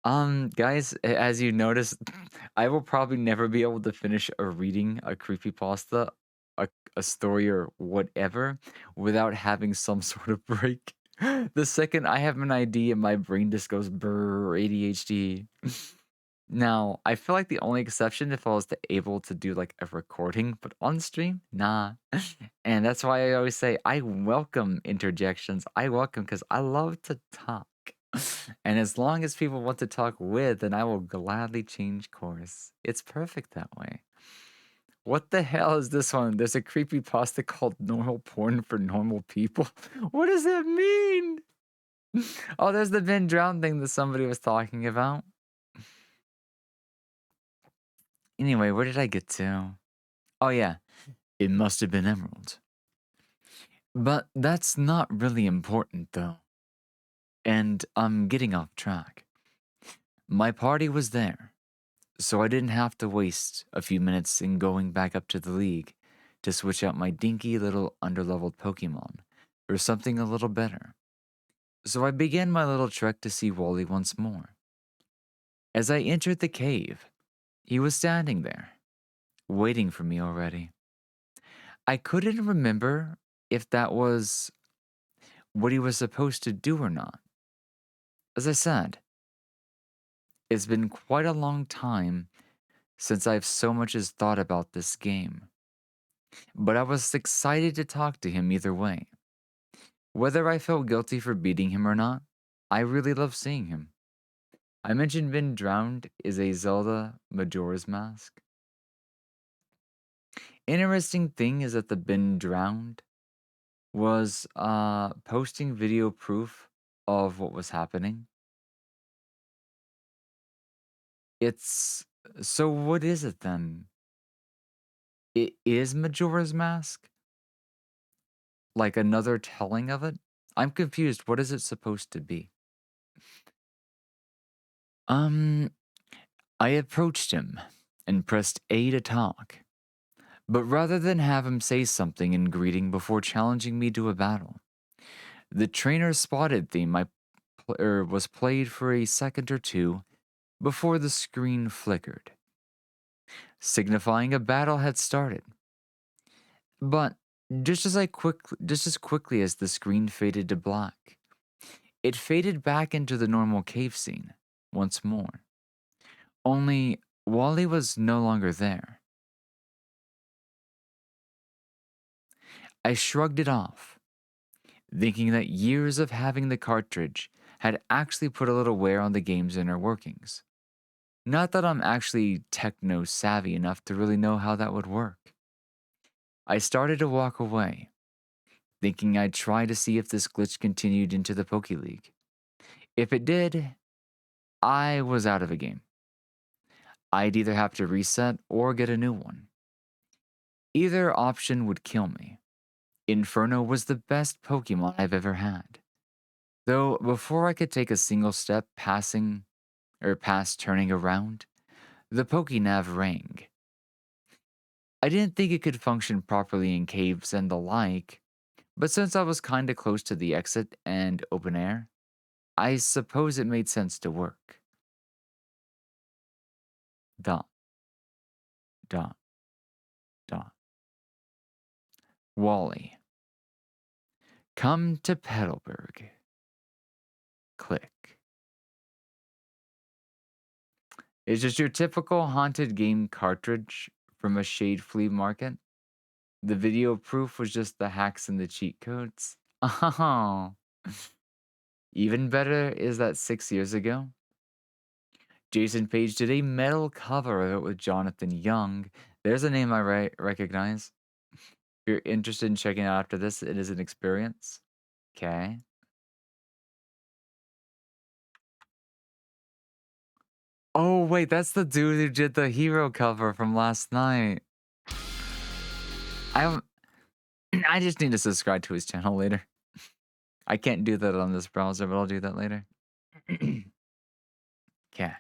Guys, as you notice, I will probably never be able to finish a reading a creepypasta, a story or whatever without having some sort of break. The second I have an idea, my brain just goes brr ADHD. Now, I feel like the only exception if I was able to do like a recording, but on stream, nah. And that's why I always say I welcome interjections. I welcome because I love to talk. And as long as people want to talk with, then I will gladly change course. It's perfect that way. What the hell is this one? There's a creepy pasta called normal porn for normal people. What does that mean? Oh, there's the Ben Drown thing that somebody was talking about. Anyway, where did I get to? Oh, yeah. It must have been Emerald. But that's not really important, though. And I'm getting off track. My party was there, so I didn't have to waste a few minutes in going back up to the league to switch out my dinky little underleveled Pokemon for something a little better. So I began my little trek to see Wally once more. As I entered the cave, he was standing there, waiting for me already. I couldn't remember if that was what he was supposed to do or not. As I said, it's been quite a long time since I've so much as thought about this game, but I was excited to talk to him either way. Whether I felt guilty for beating him or not, I really love seeing him. I mentioned Been Drowned is a Zelda Majora's Mask. Interesting thing is that the Been Drowned was posting video proof of what was happening. It's so what is it then? It is Majora's Mask? Like another telling of it? I'm confused. What is it supposed to be? Um, I approached him and pressed A to talk. But rather than have him say something in greeting before challenging me to a battle, the trainer spotted theme was played for a second or two before the screen flickered, signifying a battle had started. But just as quickly as the screen faded to black, it faded back into the normal cave scene once more. Only Wally was no longer there. I shrugged it off, thinking that years of having the cartridge had actually put a little wear on the game's inner workings. Not that I'm actually techno savvy enough to really know how that would work. I started to walk away, thinking I'd try to see if this glitch continued into the Poke League. If it did, I was out of a game. I'd either have to reset or get a new one. Either option would kill me. Inferno was the best Pokemon I've ever had. Though before I could take a single step past turning around, the Pokénav rang. I didn't think it could function properly in caves and the like, but since I was kinda close to the exit and open air, I suppose it made sense to work. Dot, dot, dot. Wally, come to Petalburg. Click. It's just your typical haunted game cartridge from a shade flea market. The video proof was just the hacks and the cheat codes. Oh. Even better is that 6 years ago, Jason Page did a metal cover of it with Jonathan Young. There's a name I recognize. If you're interested in checking out after this, it is an experience. Okay. Oh, wait, that's the dude who did the hero cover from last night. I I just need to subscribe to his channel later. I can't do that on this browser, but I'll do that later. Okay.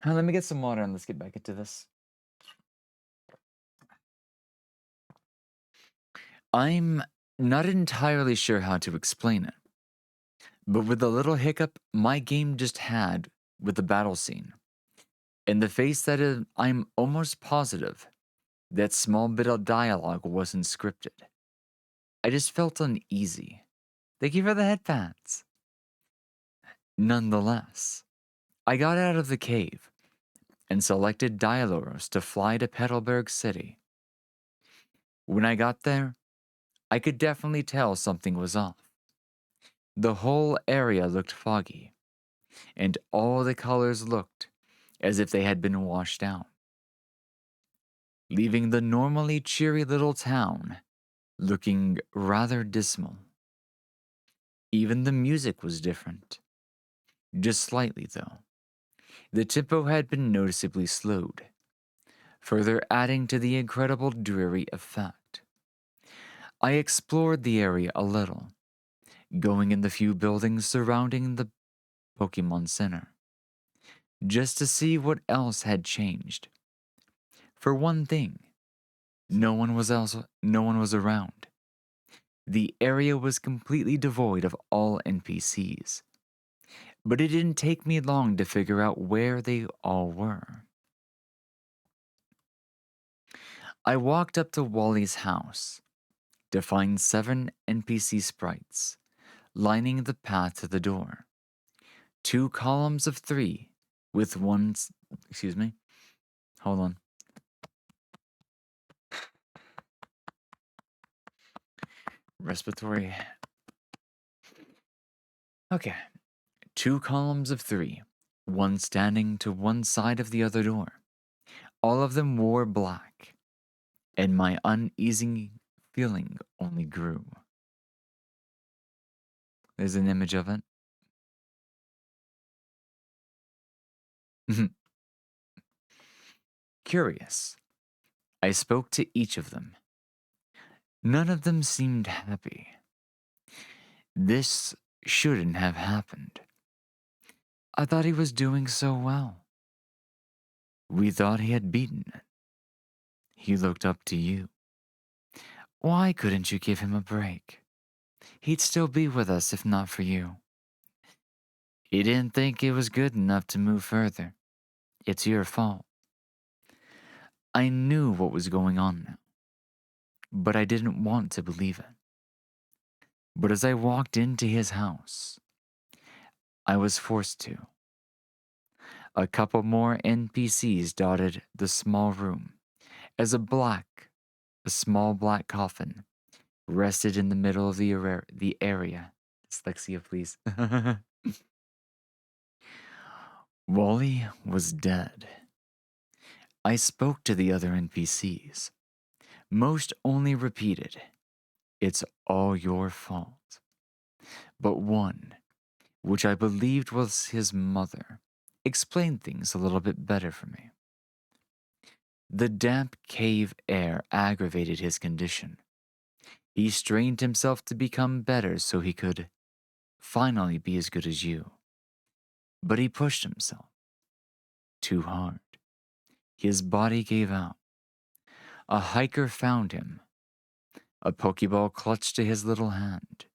Let me get some water and let's get back into this. I'm not entirely sure how to explain it, but with the little hiccup my game just had with the battle scene, and the face that I'm almost positive that small bit of dialogue wasn't scripted. I just felt uneasy. Thank you for the headpats. Nonetheless, I got out of the cave and selected Dialoros to fly to Petalburg City. When I got there, I could definitely tell something was off. The whole area looked foggy, and all the colors looked as if they had been washed out, leaving the normally cheery little town looking rather dismal. Even the music was different, just slightly though. The tempo had been noticeably slowed, further adding to the incredible dreary effect. I explored the area a little, going in the few buildings surrounding the Pokemon Center, just to see what else had changed. For one thing, no one was around. The area was completely devoid of all NPCs, but it didn't take me long to figure out where they all were. I walked up to Wally's house to find 7 NPC sprites lining the path to the door. 2 columns of 3 with one. Excuse me. Hold on. Respiratory. Okay. 2 columns of 3, one standing to one side of the other door. All of them wore black, and my uneasy feeling only grew. There's an image of it. Curious. I spoke to each of them. None of them seemed happy. This shouldn't have happened. I thought he was doing so well. We thought he had beaten it. He looked up to you. Why couldn't you give him a break? He'd still be with us if not for you. He didn't think it was good enough to move further. It's your fault. I knew what was going on now, but I didn't want to believe it. But as I walked into his house, I was forced to. A couple more NPCs dotted the small room as a small black coffin rested in the middle of the area. Dyslexia, please. Wally was dead. I spoke to the other NPCs. Most only repeated, "It's all your fault." But one, which I believed was his mother, explained things a little bit better for me. The damp cave air aggravated his condition. He strained himself to become better so he could finally be as good as you. But he pushed himself too hard. His body gave out. A hiker found him. A Pokeball clutched to his little hand,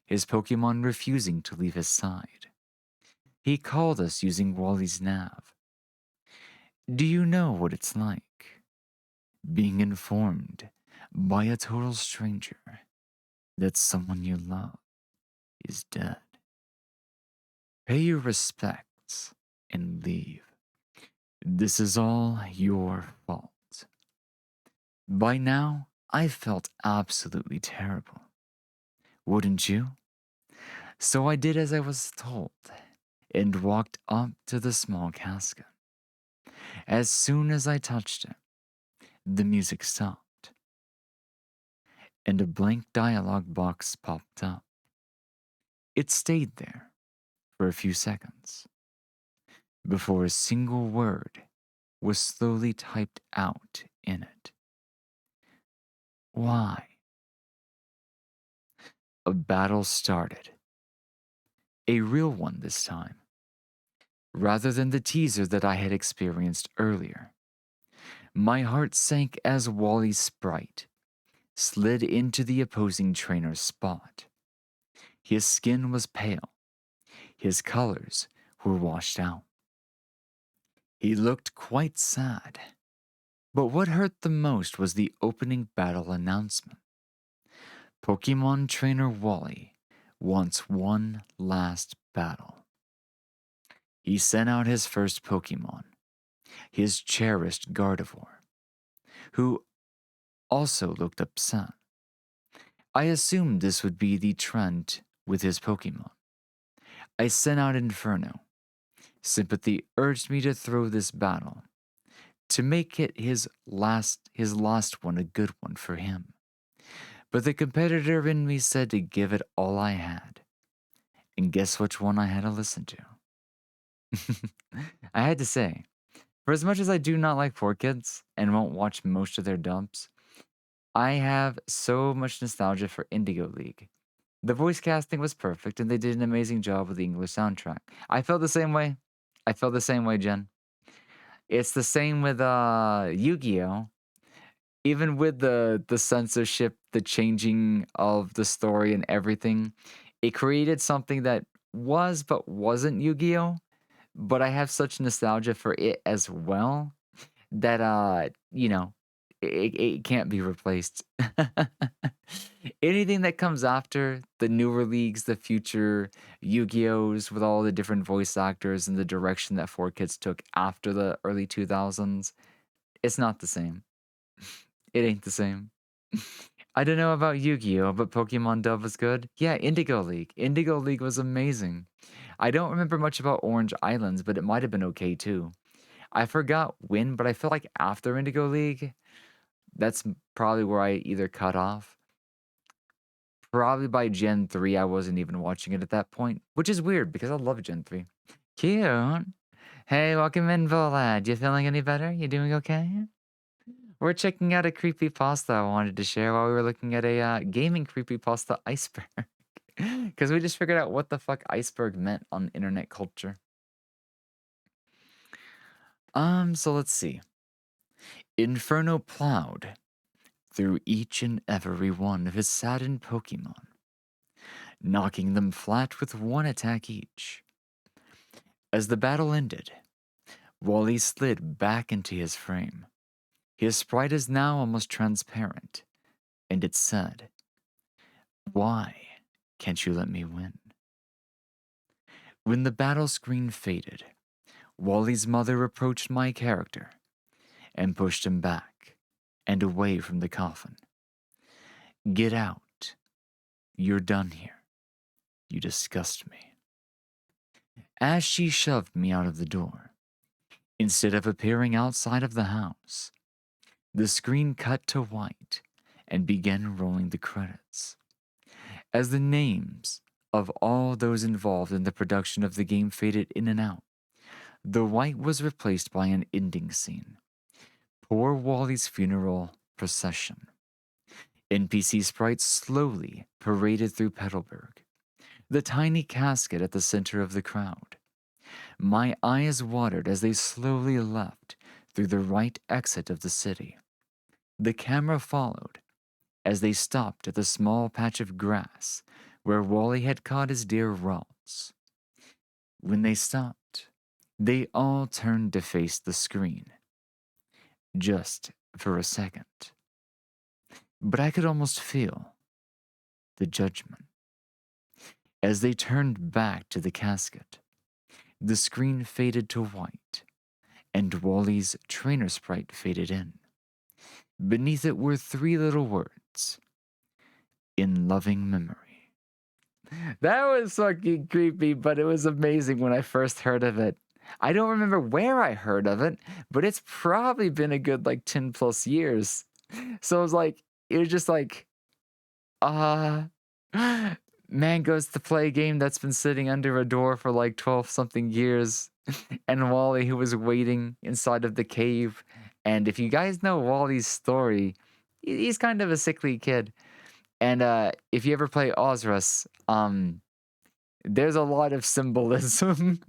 his Pokemon refusing to leave his side. He called us using Wally's nav. Do you know what it's like? Being informed by a total stranger that someone you love is dead. Pay your respects and leave. This is all your fault. By now, I felt absolutely terrible. Wouldn't you? So I did as I was told and walked up to the small casket. As soon as I touched it, the music stopped, and a blank dialogue box popped up. It stayed there for a few seconds before a single word was slowly typed out in it. Why? A battle started. A real one this time, rather than the teaser that I had experienced earlier. My heart sank as Wally's sprite slid into the opposing trainer's spot. His skin was pale, His colors were washed out. He looked quite sad. But what hurt the most was the opening battle announcement. Pokemon trainer Wally wants one last battle. He sent out his first Pokemon, his cherished Gardevoir, who also looked upset. I assumed this would be the trend with his Pokemon. I sent out Inferno. Sympathy urged me to throw this battle, to make it his last one a good one for him. But the competitor in me said to give it all I had. And guess which one I had to listen to? I had to say, for as much as I do not like 4Kids and won't watch most of their dumps, I have so much nostalgia for Indigo League. The voice casting was perfect and they did an amazing job with the English soundtrack. I felt the same way. I felt the same way, Jen. It's the same with Yu-Gi-Oh! Even with the censorship, the changing of the story and everything, it created something that was but wasn't Yu-Gi-Oh! But I have such nostalgia for it as well that it can't be replaced. Anything that comes after the newer leagues, the future Yu-Gi-Ohs with all the different voice actors and the direction that 4Kids took after the early 2000s, it's not the same. It ain't the same. I don't know about Yu-Gi-Oh, but Pokemon Dove was good. Yeah, Indigo League. Indigo League was amazing. I don't remember much about Orange Islands, but it might have been okay too. I forgot when, but I feel like after Indigo League, that's probably where I either cut off. Probably by Gen 3, I wasn't even watching it at that point, which is weird because I love Gen 3. Cute. Hey, welcome in, Volad. You feeling any better? You doing okay? We're checking out a creepypasta I wanted to share while we were looking at a gaming creepypasta iceberg. Because we just figured out what the fuck iceberg meant on internet culture. So let's see. Inferno plowed through each and every one of his saddened Pokemon, knocking them flat with one attack each. As the battle ended, Wally slid back into his frame. His sprite is now almost transparent, and it said, "Why can't you let me win?" When the battle screen faded, Wally's mother approached my character and pushed him back and away from the coffin. "Get out. You're done here. You disgust me." As she shoved me out of the door, instead of appearing outside of the house, the screen cut to white and began rolling the credits. As the names of all those involved in the production of the game faded in and out, the white was replaced by an ending scene. Poor Wally's funeral procession. NPC sprites slowly paraded through Petalburg, the tiny casket at the center of the crowd. My eyes watered as they slowly left through the right exit of the city. The camera followed as they stopped at the small patch of grass where Wally had caught his deer Ralts. When they stopped, they all turned to face the screen. Just for a second. But I could almost feel the judgment. As they turned back to the casket, the screen faded to white, and Wally's trainer sprite faded in. Beneath it were 3 little words, "In loving memory." That was fucking creepy, but it was amazing when I first heard of it. I don't remember where I heard of it, but it's probably been a good like 10 plus years. So it was just like, uh, man goes to play a game that's been sitting under a door for like 12 something years. And Wally, who was waiting inside of the cave. And if you guys know Wally's story, he's kind of a sickly kid. And if you ever play Ozrus, there's a lot of symbolism.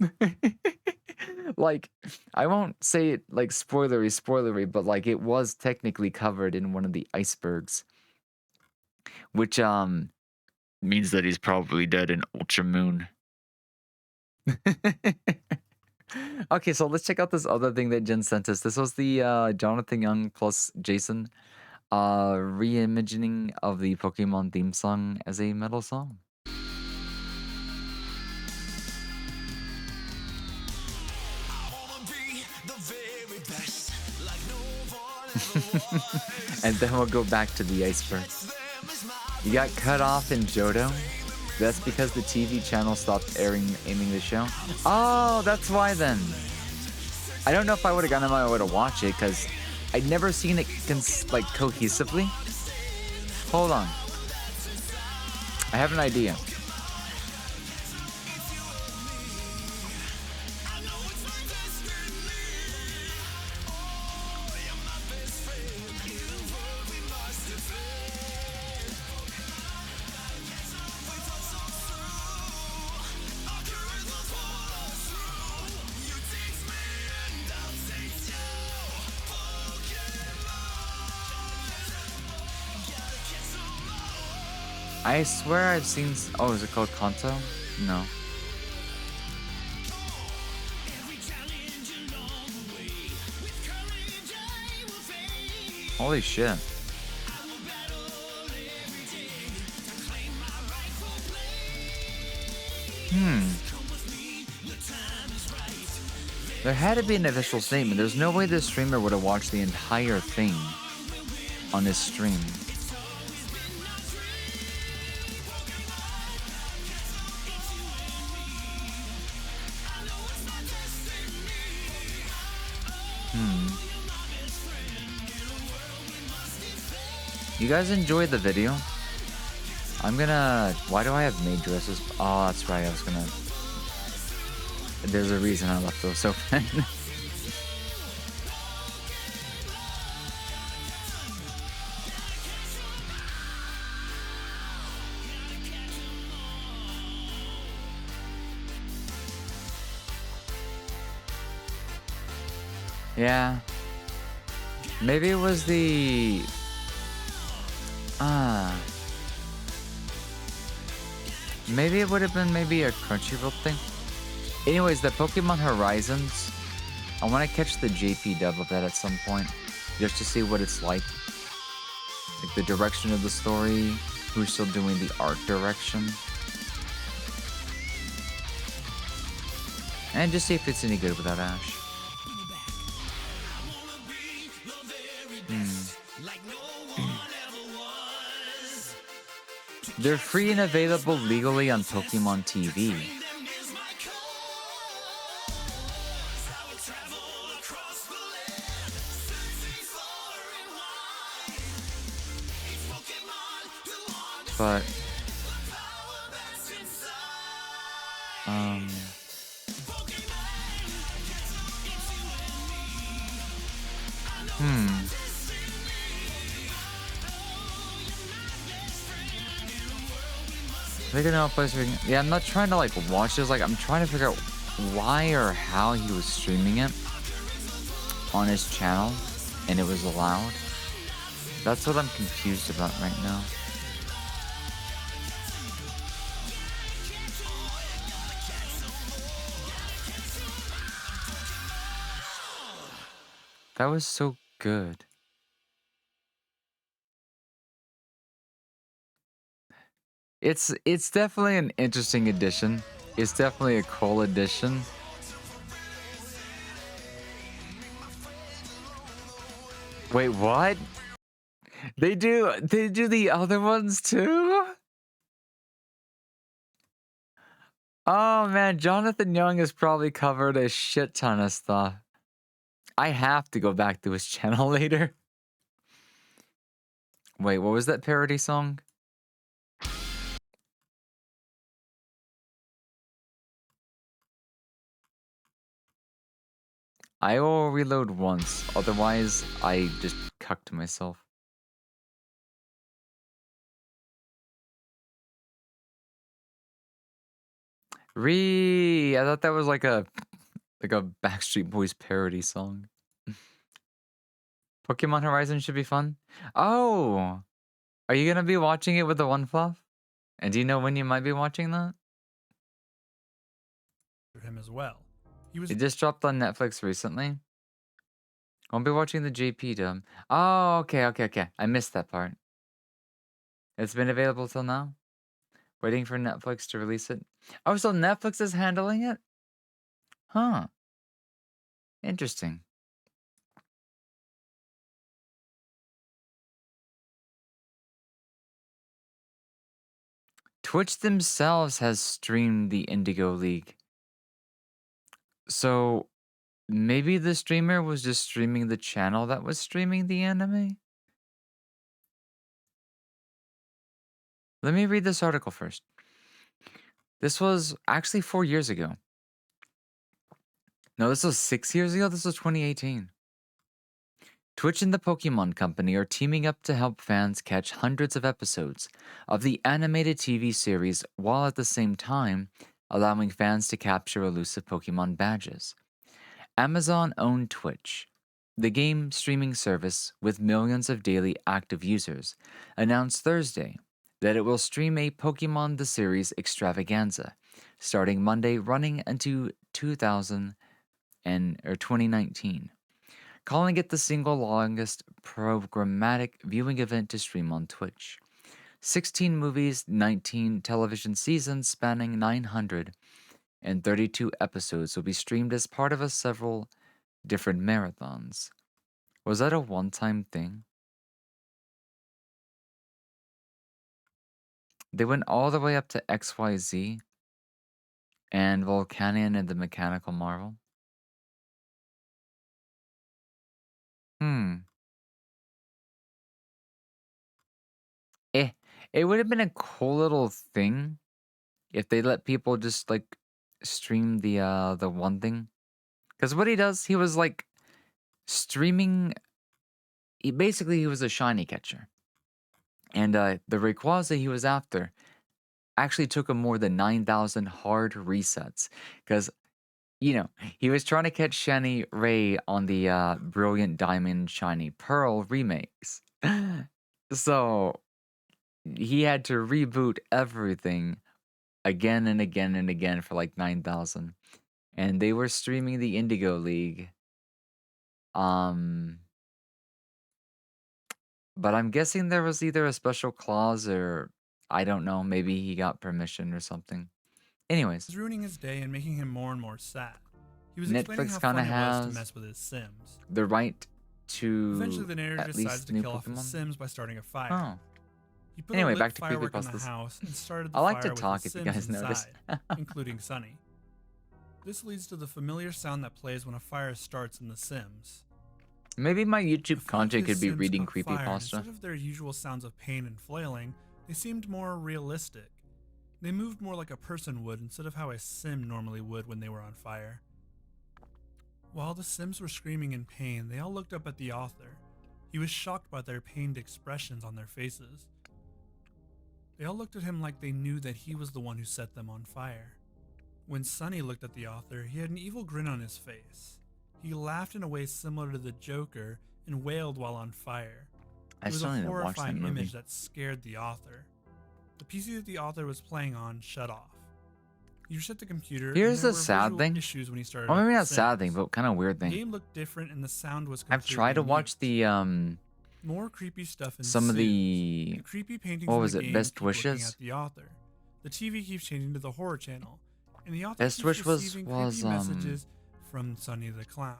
Like, I won't say it like spoilery, but like it was technically covered in one of the icebergs. Which means that he's probably dead in Ultra Moon. Okay, so let's check out this other thing that Jen sent us. This was the Jonathan Young plus Jason reimagining of the Pokemon theme song as a metal song. And then we'll go back to the iceberg. You got cut off in Johto? That's because the TV channel stopped aiming the show? Oh, that's why then. I don't know if I would have gotten my way to watch it because I'd never seen it like cohesively. Hold on. I have an idea. I swear I've seen... Oh, is it called Kanto? No. Holy shit. There had to be an official statement. There's no way this streamer would have watched the entire thing on his stream. You guys enjoyed the video? I'm gonna... Why do I have made dresses? Oh, that's right. I was gonna... There's a reason I left those open. Yeah. Maybe it was the... Maybe it would have been maybe a Crunchyroll thing. Anyways, the Pokemon Horizons, I want to catch the JP dub of that at some point, just to see what it's like. Like the direction of the story, who's still doing the art direction. And just see if it's any good without Ash. They're free and available legally on Pokemon TV. But... Figuring out a place where yeah, I'm not trying to like watch this, like I'm trying to figure out why or how he was streaming it on his channel and it was allowed. That's what I'm confused about right now. That was so good. It's definitely an interesting addition. It's definitely a cool addition. Wait, what? They do the other ones too? Oh man, Jonathan Young has probably covered a shit ton of stuff. I have to go back to his channel later. Wait, what was that parody song? I will reload once, otherwise I just cucked myself. I thought that was like a Backstreet Boys parody song. Pokemon Horizon should be fun. Oh, are you gonna be watching it with the one fluff? And do you know when you might be watching that? him as well. He was It just dropped on Netflix recently. Won't be watching the JP dub. Oh, okay. I missed that part. It's been available till now? Waiting for Netflix to release it? Oh, so Netflix is handling it? Huh. Interesting. Twitch themselves has streamed the Indigo League. So maybe the streamer was just streaming the channel that was streaming the anime? Let me read this article first. This was actually 4 years ago. No, this was 6 years ago. This was 2018. Twitch and the Pokemon Company are teaming up to help fans catch hundreds of episodes of the animated TV series while at the same time allowing fans to capture elusive Pokemon badges. Amazon owned Twitch, the game streaming service with millions of daily active users, announced Thursday that it will stream a Pokemon the Series extravaganza starting Monday running into 2019, calling it the single longest programmatic viewing event to stream on Twitch. 16 movies, 19 television seasons spanning 932 episodes will be streamed as part of several different marathons. Was that a one-time thing? They went all the way up to XYZ and Volcanion and the Mechanical Marvel. Hmm. Eh, it would have been a cool little thing if they let people just like stream the one thing. Because what he does, he was like streaming. He was a shiny catcher, and the Rayquaza he was after actually took him more than 9,000 hard resets. Because he was trying to catch Shiny Ray on the Brilliant Diamond Shiny Pearl remakes. So he had to reboot everything again and again and again for like 9,000. And they were streaming the Indigo League. Um, but I'm guessing there was either a special clause or I don't know, maybe he got permission or something. Anyways, was ruining his day and making him more and more sad. He was explaining Netflix how kind fun of it was to has mess with his Sims. the right Eventually, to the narrator at decides least to new kill off his Pokemon. Sims by starting a fire. Oh. He put a Anyway, lit back to firework in the creepypastas. house and started I the like to fire with talk his if you Sims guys notice. inside, including Sunny. This leads to the familiar sound that plays when a fire starts in The Sims. Maybe my A YouTube few of content his could be Sims reading caught fire, and creepypasta. instead of their usual sounds of pain and flailing, they seemed more realistic. They moved more like a person would instead of how a Sim normally would when they were on fire. While the Sims were screaming in pain, they all looked up at the author. He was shocked by their pained expressions on their faces. They all looked at him like they knew that he was the one who set them on fire. When Sunny looked at the author, he had an evil grin on his face. He laughed in a way similar to the Joker and wailed while on fire. I It was still a need to watch that horrifying movie. image that scared the author. The PC that the author was playing on shut off. He reset the computer, Here's and there the were sad visual thing. issues when he started Well, up maybe The not sad thing, Sims. but kind of weird The thing. game looked different and the sound was I've completely tried to watch mute. the More creepy stuff some of ensues. the The creepy paintings what in was the it, game Best keep looking Wishes? at the author. The TV keeps changing to the horror channel, and the author Best keeps Wish receiving was creepy messages from Sunny the Clown.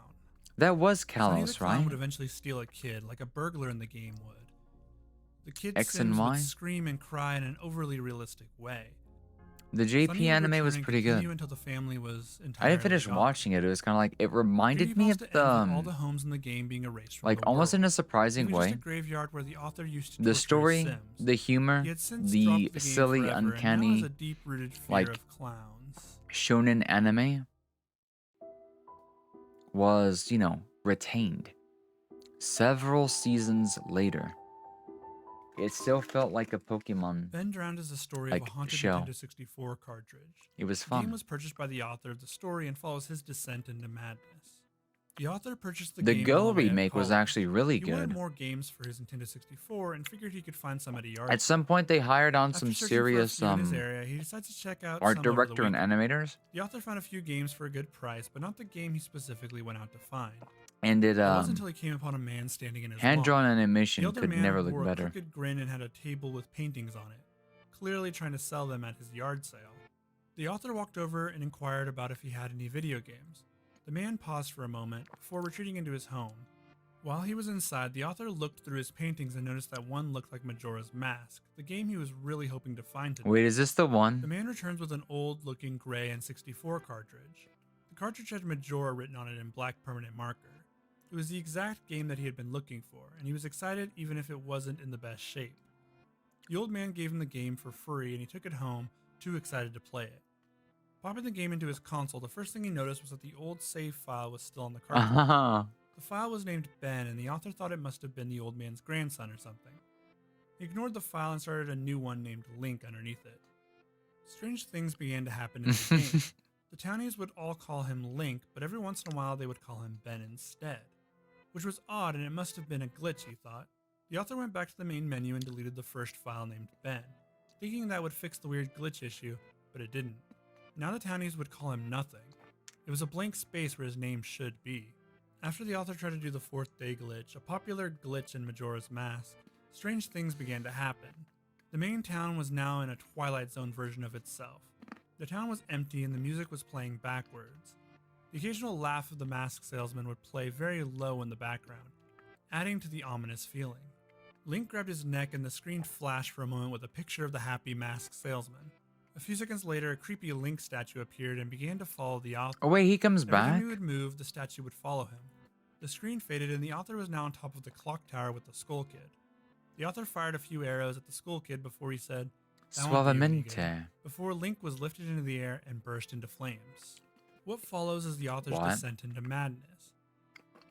that was Sunny the Kalos, Clown right? would eventually steal a kid, like a burglar in the game would. The kid's X and Sims would Y. scream and cry in an overly realistic way. The Sunny JP would anime return was and pretty continue good. until the family was I entirely didn't finish gone. watching it. It was kind of like it reminded me of Creepypasta the ends with all the homes in the game being erased from like the almost in world, a surprising leaving just a way. graveyard where the author used to The torture his story, Sims. the humor, He had since the dropped the game silly, forever and now has a uncanny, deep-rooted fear like of clowns. shonen anime was, retained. Several seasons later, it still felt like a Pokemon Ben Drowned is the story of like a haunted show. Nintendo 64 cartridge. It was The game fun. was purchased by the author of the story and follows his descent into madness. The author purchased the The game while Go away at remake was college. actually really He wanted good. more games for his Nintendo 64 and figured he could find some at a yard At sale. some point, they hired on After some searching for a serious few in his area, he decided to check out art some over the director and weekend. animators, The author found a few games for a good price, but not the game he specifically went out to find. and it It wasn't until he came upon a man standing in his lawn. hand-drawn The animation older could never man look wore a better. crooked grin and had a table with paintings on it, clearly trying to sell them at his yard sale. The author walked over and inquired about if he had any video games. The man paused for a moment before retreating into his home. While he was inside, the author looked through his paintings and noticed that one looked like Majora's Mask, the game he was really hoping to find today. Wait, is this the The one? man returns with an old-looking gray N64 cartridge. The cartridge had Majora written on it in black permanent marker. It was the exact game that he had been looking for, and he was excited even if it wasn't in the best shape. The old man gave him the game for free and he took it home, too excited to play it. Popping the game into his console, the first thing he noticed was that the old save file was still on the cartridge. Uh-huh. The file was named Ben, and the author thought it must have been the old man's grandson or something. He ignored the file and started a new one named Link underneath it. Strange things began to happen in the game. The townies would all call him Link, but every once in a while they would call him Ben instead. Which was odd, and it must have been a glitch, he thought. The author went back to the main menu and deleted the first file named Ben, thinking that would fix the weird glitch issue, but it didn't. Now the townies would call him nothing. It was a blank space where his name should be. After the author tried to do the fourth day glitch, a popular glitch in Majora's Mask, strange things began to happen. The main town was now in a Twilight Zone version of itself. The town was empty and the music was playing backwards. The occasional laugh of the mask salesman would play very low in the background, adding to the ominous feeling. Link grabbed his neck and the screen flashed for a moment with a picture of the happy mask salesman. A few seconds later, a creepy Link statue appeared and began to follow the author. Oh wait, he comes Every back? time he would move, the statue would follow him. The screen faded and the author was now on top of the clock tower with the Skull Kid. The author fired a few arrows at the Skull Kid before he said, "That won't be any good," Suavemente. before Link was lifted into the air and burst into flames. What follows is the author's What? descent into madness.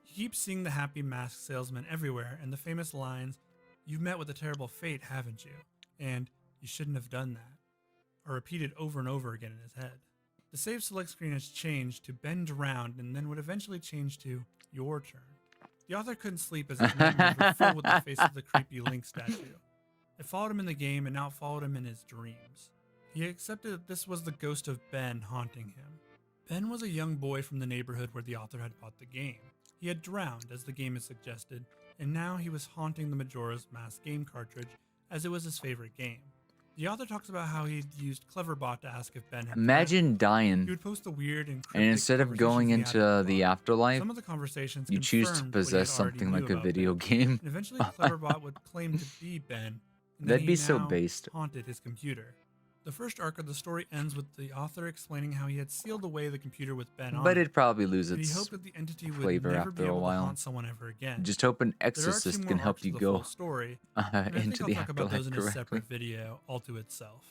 He keeps seeing the happy mask salesman everywhere and the famous lines, "You've met with a terrible fate, haven't you?" and "You shouldn't have done that," are repeated over and over again in his head. The save select screen has changed to bend around and then would eventually change to your turn. The author couldn't sleep as his nightmares were filled with the face of the creepy Link statue. It followed him in the game and now followed him in his dreams. He accepted that this was the ghost of Ben haunting him. Ben was a young boy from the neighborhood where the author had bought the game. He had drowned, as the game has suggested, and now he was haunting the Majora's Mask game cartridge as it was his favorite game. The author talks about how he'd used Cleverbot to ask if Ben had Imagine died. He dying, would post the weird and and cryptic instead of going conversations he into had with the Bot. afterlife, Some of the conversations you choose to confirmed what he had possess already something knew like a about video Ben. game. And eventually Cleverbot would claim to be Ben, and that That'd he be so now based. haunted his computer. The first arc of the story ends with the author explaining how he had sealed away the computer with Ben on But it, it'd probably lose and he its hoped that the entity would flavor never be after a able to while. haunt someone ever again. Just hope an There are two exorcist more can help arcs you to the go full story, and I think into I'll the talk about those afterlife in a correctly. separate video all to itself.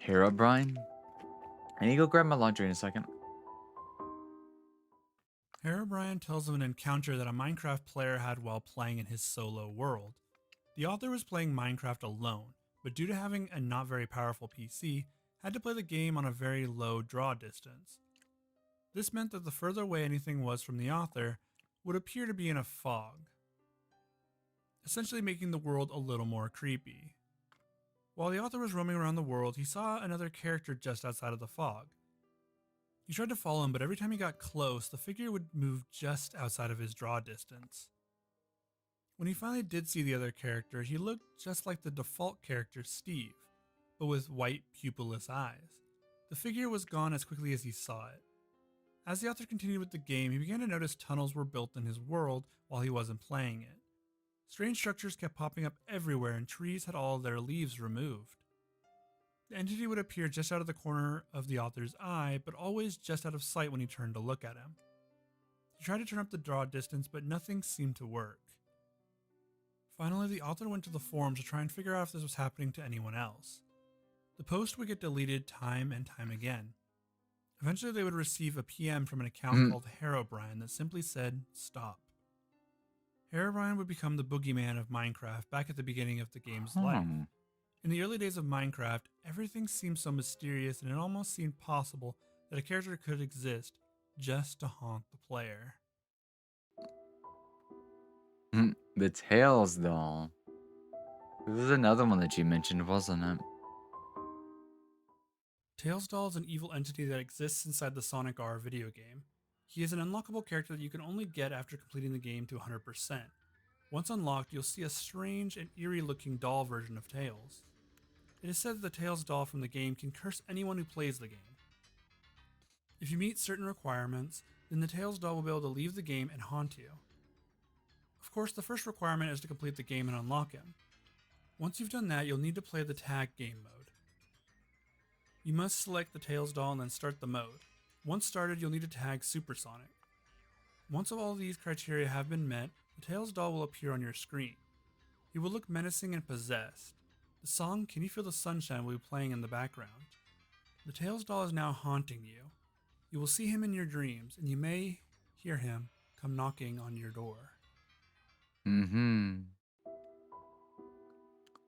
Herobrine? I need to go grab my laundry in a second. Herobrine tells of an encounter that a Minecraft player had while playing in his solo world. The author was playing Minecraft alone, but due to having a not very powerful PC, had to play the game on a very low draw distance. This meant that the further away anything was from the author would appear to be in a fog, essentially making the world a little more creepy. While the author was roaming around the world, he saw another character just outside of the fog. He tried to follow him, but every time he got close, the figure would move just outside of his draw distance. When he finally did see the other character, he looked just like the default character Steve, but with white pupilless eyes. The figure was gone as quickly as he saw it. As the author continued with the game, he began to notice tunnels were built in his world while he wasn't playing it. Strange structures kept popping up everywhere and trees had all their leaves removed. The entity would appear just out of the corner of the author's eye, but always just out of sight when he turned to look at him. He tried to turn up the draw distance, but nothing seemed to work. Finally, the author went to the forums to try and figure out if this was happening to anyone else. The post would get deleted time and time again. Eventually, they would receive a PM from an account called Herobrine that simply said, "Stop." Herobrine would become the boogeyman of Minecraft back at the beginning of the game's life. Hmm. In the early days of Minecraft, everything seemed so mysterious and it almost seemed possible that a character could exist just to haunt the player. The Tails doll. This is another one that you mentioned, wasn't it? Tails Doll is an evil entity that exists inside the Sonic R video game. He is an unlockable character that you can only get after completing the game to 100%. Once unlocked, you'll see a strange and eerie looking doll version of Tails. It is said that the Tails doll from the game can curse anyone who plays the game. If you meet certain requirements, then the Tails doll will be able to leave the game and haunt you. Of course, the first requirement is to complete the game and unlock him. Once you've done that, you'll need to play the tag game mode. You must select the Tails doll and then start the mode. Once started, you'll need to tag Supersonic. Once all of these criteria have been met, the Tails doll will appear on your screen. He will look menacing and possessed. The song Can You Feel the Sunshine will be playing in the background. The Tails doll is now haunting you. You will see him in your dreams, and you may hear him come knocking on your door.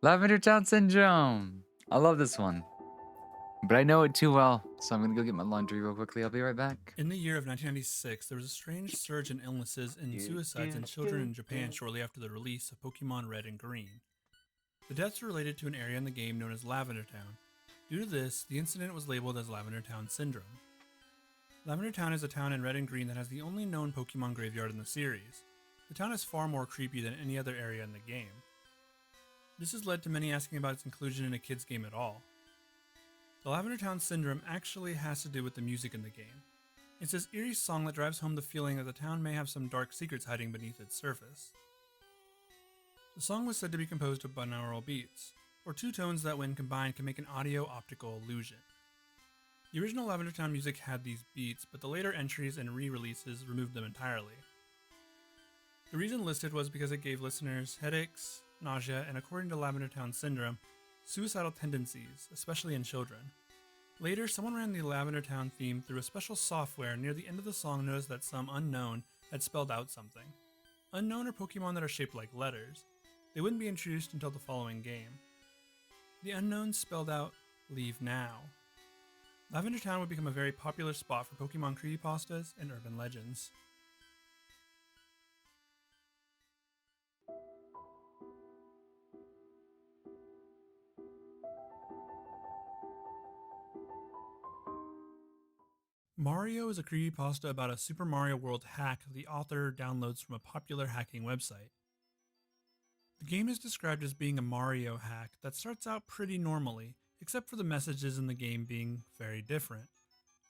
Lavender Town Syndrome. I love this one. But I know it too well, so I'm gonna go get my laundry real quickly. I'll be right back. In the year of 1996, there was a strange surge in illnesses and suicides in children in Japan shortly after the release of Pokemon Red and Green. The deaths were related to an area in the game known as Lavender Town. Due to this, the incident was labeled as Lavender Town Syndrome. Lavender Town is a town in Red and Green that has the only known Pokemon graveyard in the series. The town is far more creepy than any other area in the game. This has led to many asking about its inclusion in a kid's game at all. The Lavender Town Syndrome actually has to do with the music in the game. It's this eerie song that drives home the feeling that the town may have some dark secrets hiding beneath its surface. The song was said to be composed of binaural beats, or two tones that when combined can make an audio-optical illusion. The original Lavender Town music had these beats, but the later entries and re-releases removed them entirely. The reason listed was because it gave listeners headaches, nausea, and according to Lavender Town Syndrome, suicidal tendencies, especially in children. Later, someone ran the Lavender Town theme through a special software near the end of the song and noticed that some unknown had spelled out something. Unknown are Pokemon that are shaped like letters. They wouldn't be introduced until the following game. The unknown spelled out, "Leave now." Lavender Town would become a very popular spot for Pokemon creepypastas and urban legends. Mario is a creepypasta about a Super Mario World hack the author downloads from a popular hacking website. The game is described as being a Mario hack that starts out pretty normally, except for the messages in the game being very different.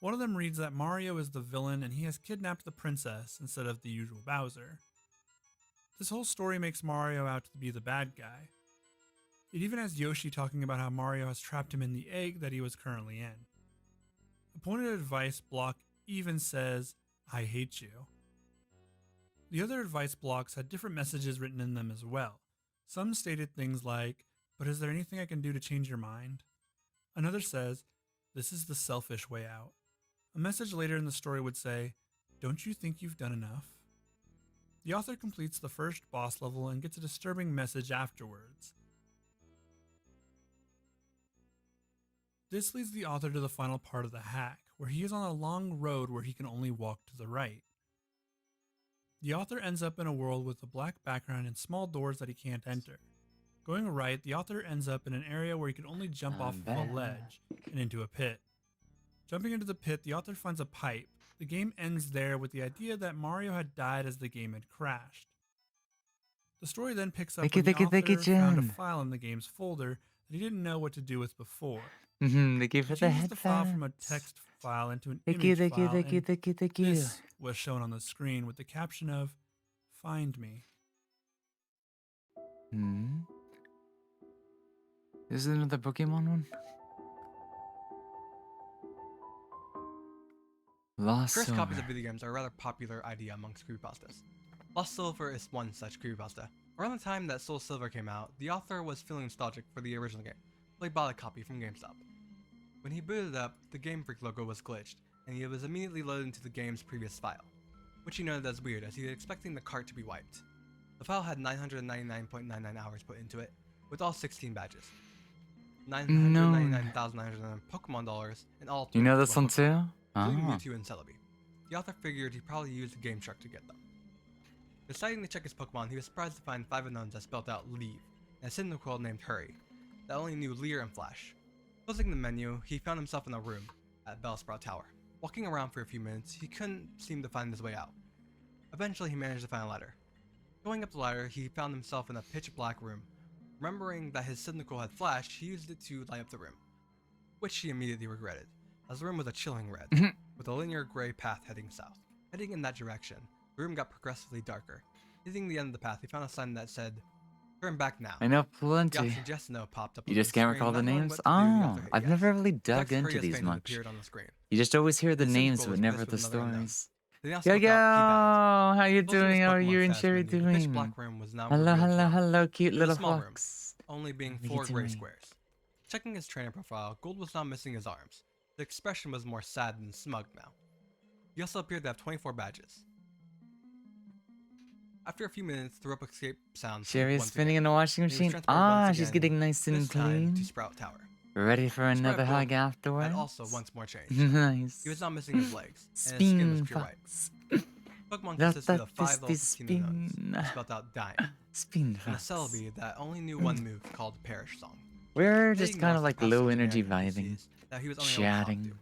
One of them reads that Mario is the villain and he has kidnapped the princess instead of the usual Bowser. This whole story makes Mario out to be the bad guy. It even has Yoshi talking about how Mario has trapped him in the egg that he was currently in. The pointed advice block even says, "I hate you." The other advice blocks had different messages written in them as well. Some stated things like, "But is there anything I can do to change your mind?" Another says, "This is the selfish way out." A message later in the story would say, "Don't you think you've done enough?" The author completes the first boss level and gets a disturbing message afterwards. This leads the author to the final part of the hack, where he is on a long road where he can only walk to the right. The author ends up in a world with a black background and small doors that he can't enter. Going right, the author ends up in an area where he can only jump off of a ledge and into a pit. Jumping into the pit, the author finds a pipe. The game ends there with the idea that Mario had died as the game had crashed. The story then picks up when the author found a file in the game's folder that he didn't know what to do with before. Thank you He for the changes the file from a headphones. text file into an Thank you, image thank you, file, thank you, and thank you, thank you. this was shown on the screen with the caption of, "Find me." Is it another Pokemon one? Lost Cursed copies Silver. of video games are a rather popular idea amongst creepypastas. Lost Silver is one such creepypasta. Around the time that Soul Silver came out, the author was feeling nostalgic for the original game, so he bought a copy from GameStop. When he booted it up, the Game Freak logo was glitched, and he was immediately loaded into the game's previous file, which he noted as weird as he was expecting the cart to be wiped. The file had 999.99 hours put into it, with all 16 badges. No. 999,909 Pokemon dollars in all. You know this 21 one too? Pokemon, including Oh. Mewtwo and Celebi. The author figured he probably used the Game Shark to get them. Deciding to check his Pokemon, he was surprised to find 5 unknowns that spelled out Leave, and a Cyndaquil named Hurry, that only knew Leer and Flash. Closing the menu, he found himself in a room at Bellsprout Tower. Walking around for a few minutes, he couldn't seem to find his way out. Eventually, he managed to find a ladder. Going up the ladder, he found himself in a pitch-black room. Remembering that his Cyndaquil had flashed, he used it to light up the room, which he immediately regretted, as the room was a chilling red, with a linear gray path heading south. Heading in that direction, the room got progressively darker. Hitting the end of the path, he found a sign that said, "Turn back now." I know The plenty. option just no popped up. You on just the can't screen, recall the not knowing names? what to do, the author Oh, hit I've yes. never really The dug text into "Hurry as these fainted" much. appeared on the screen. You just always hear the The names, Cyndaquil but was never pissed the with another unknown. stories. They now Yo, spoke yo! out, How you Closing his doing? How are Pokemon you and fast Sherry menu, the doing? pitch-black room was now Hello, revealed to hello, him. hello, cute It was little a small room, fox. only being What are you 4 gray doing? squares. Checking his trainer profile, Gold was now missing his arms. The expression was more sad than smug now. He also appeared to have 24 badges. After a few minutes, the rope escape sound played Sherry's once spinning again. in a washing He was machine. transported Ah, once she's again, getting nice and this time clean. to Sprout Tower. Ready for The sprite another of hug Gold afterwards? had also once more changed. Nice. He was now missing his legs, and his skin was Spin pure white. fox. Pokemon That consisted of 5 level is 15 unknowns, spin. spelled out Dying, Spin and a fox. Celebi that only knew one move called Perish Song. We're They just ignored kind of some like past low engineering energy deficiencies vibing, that he was unable to talk chatting, to.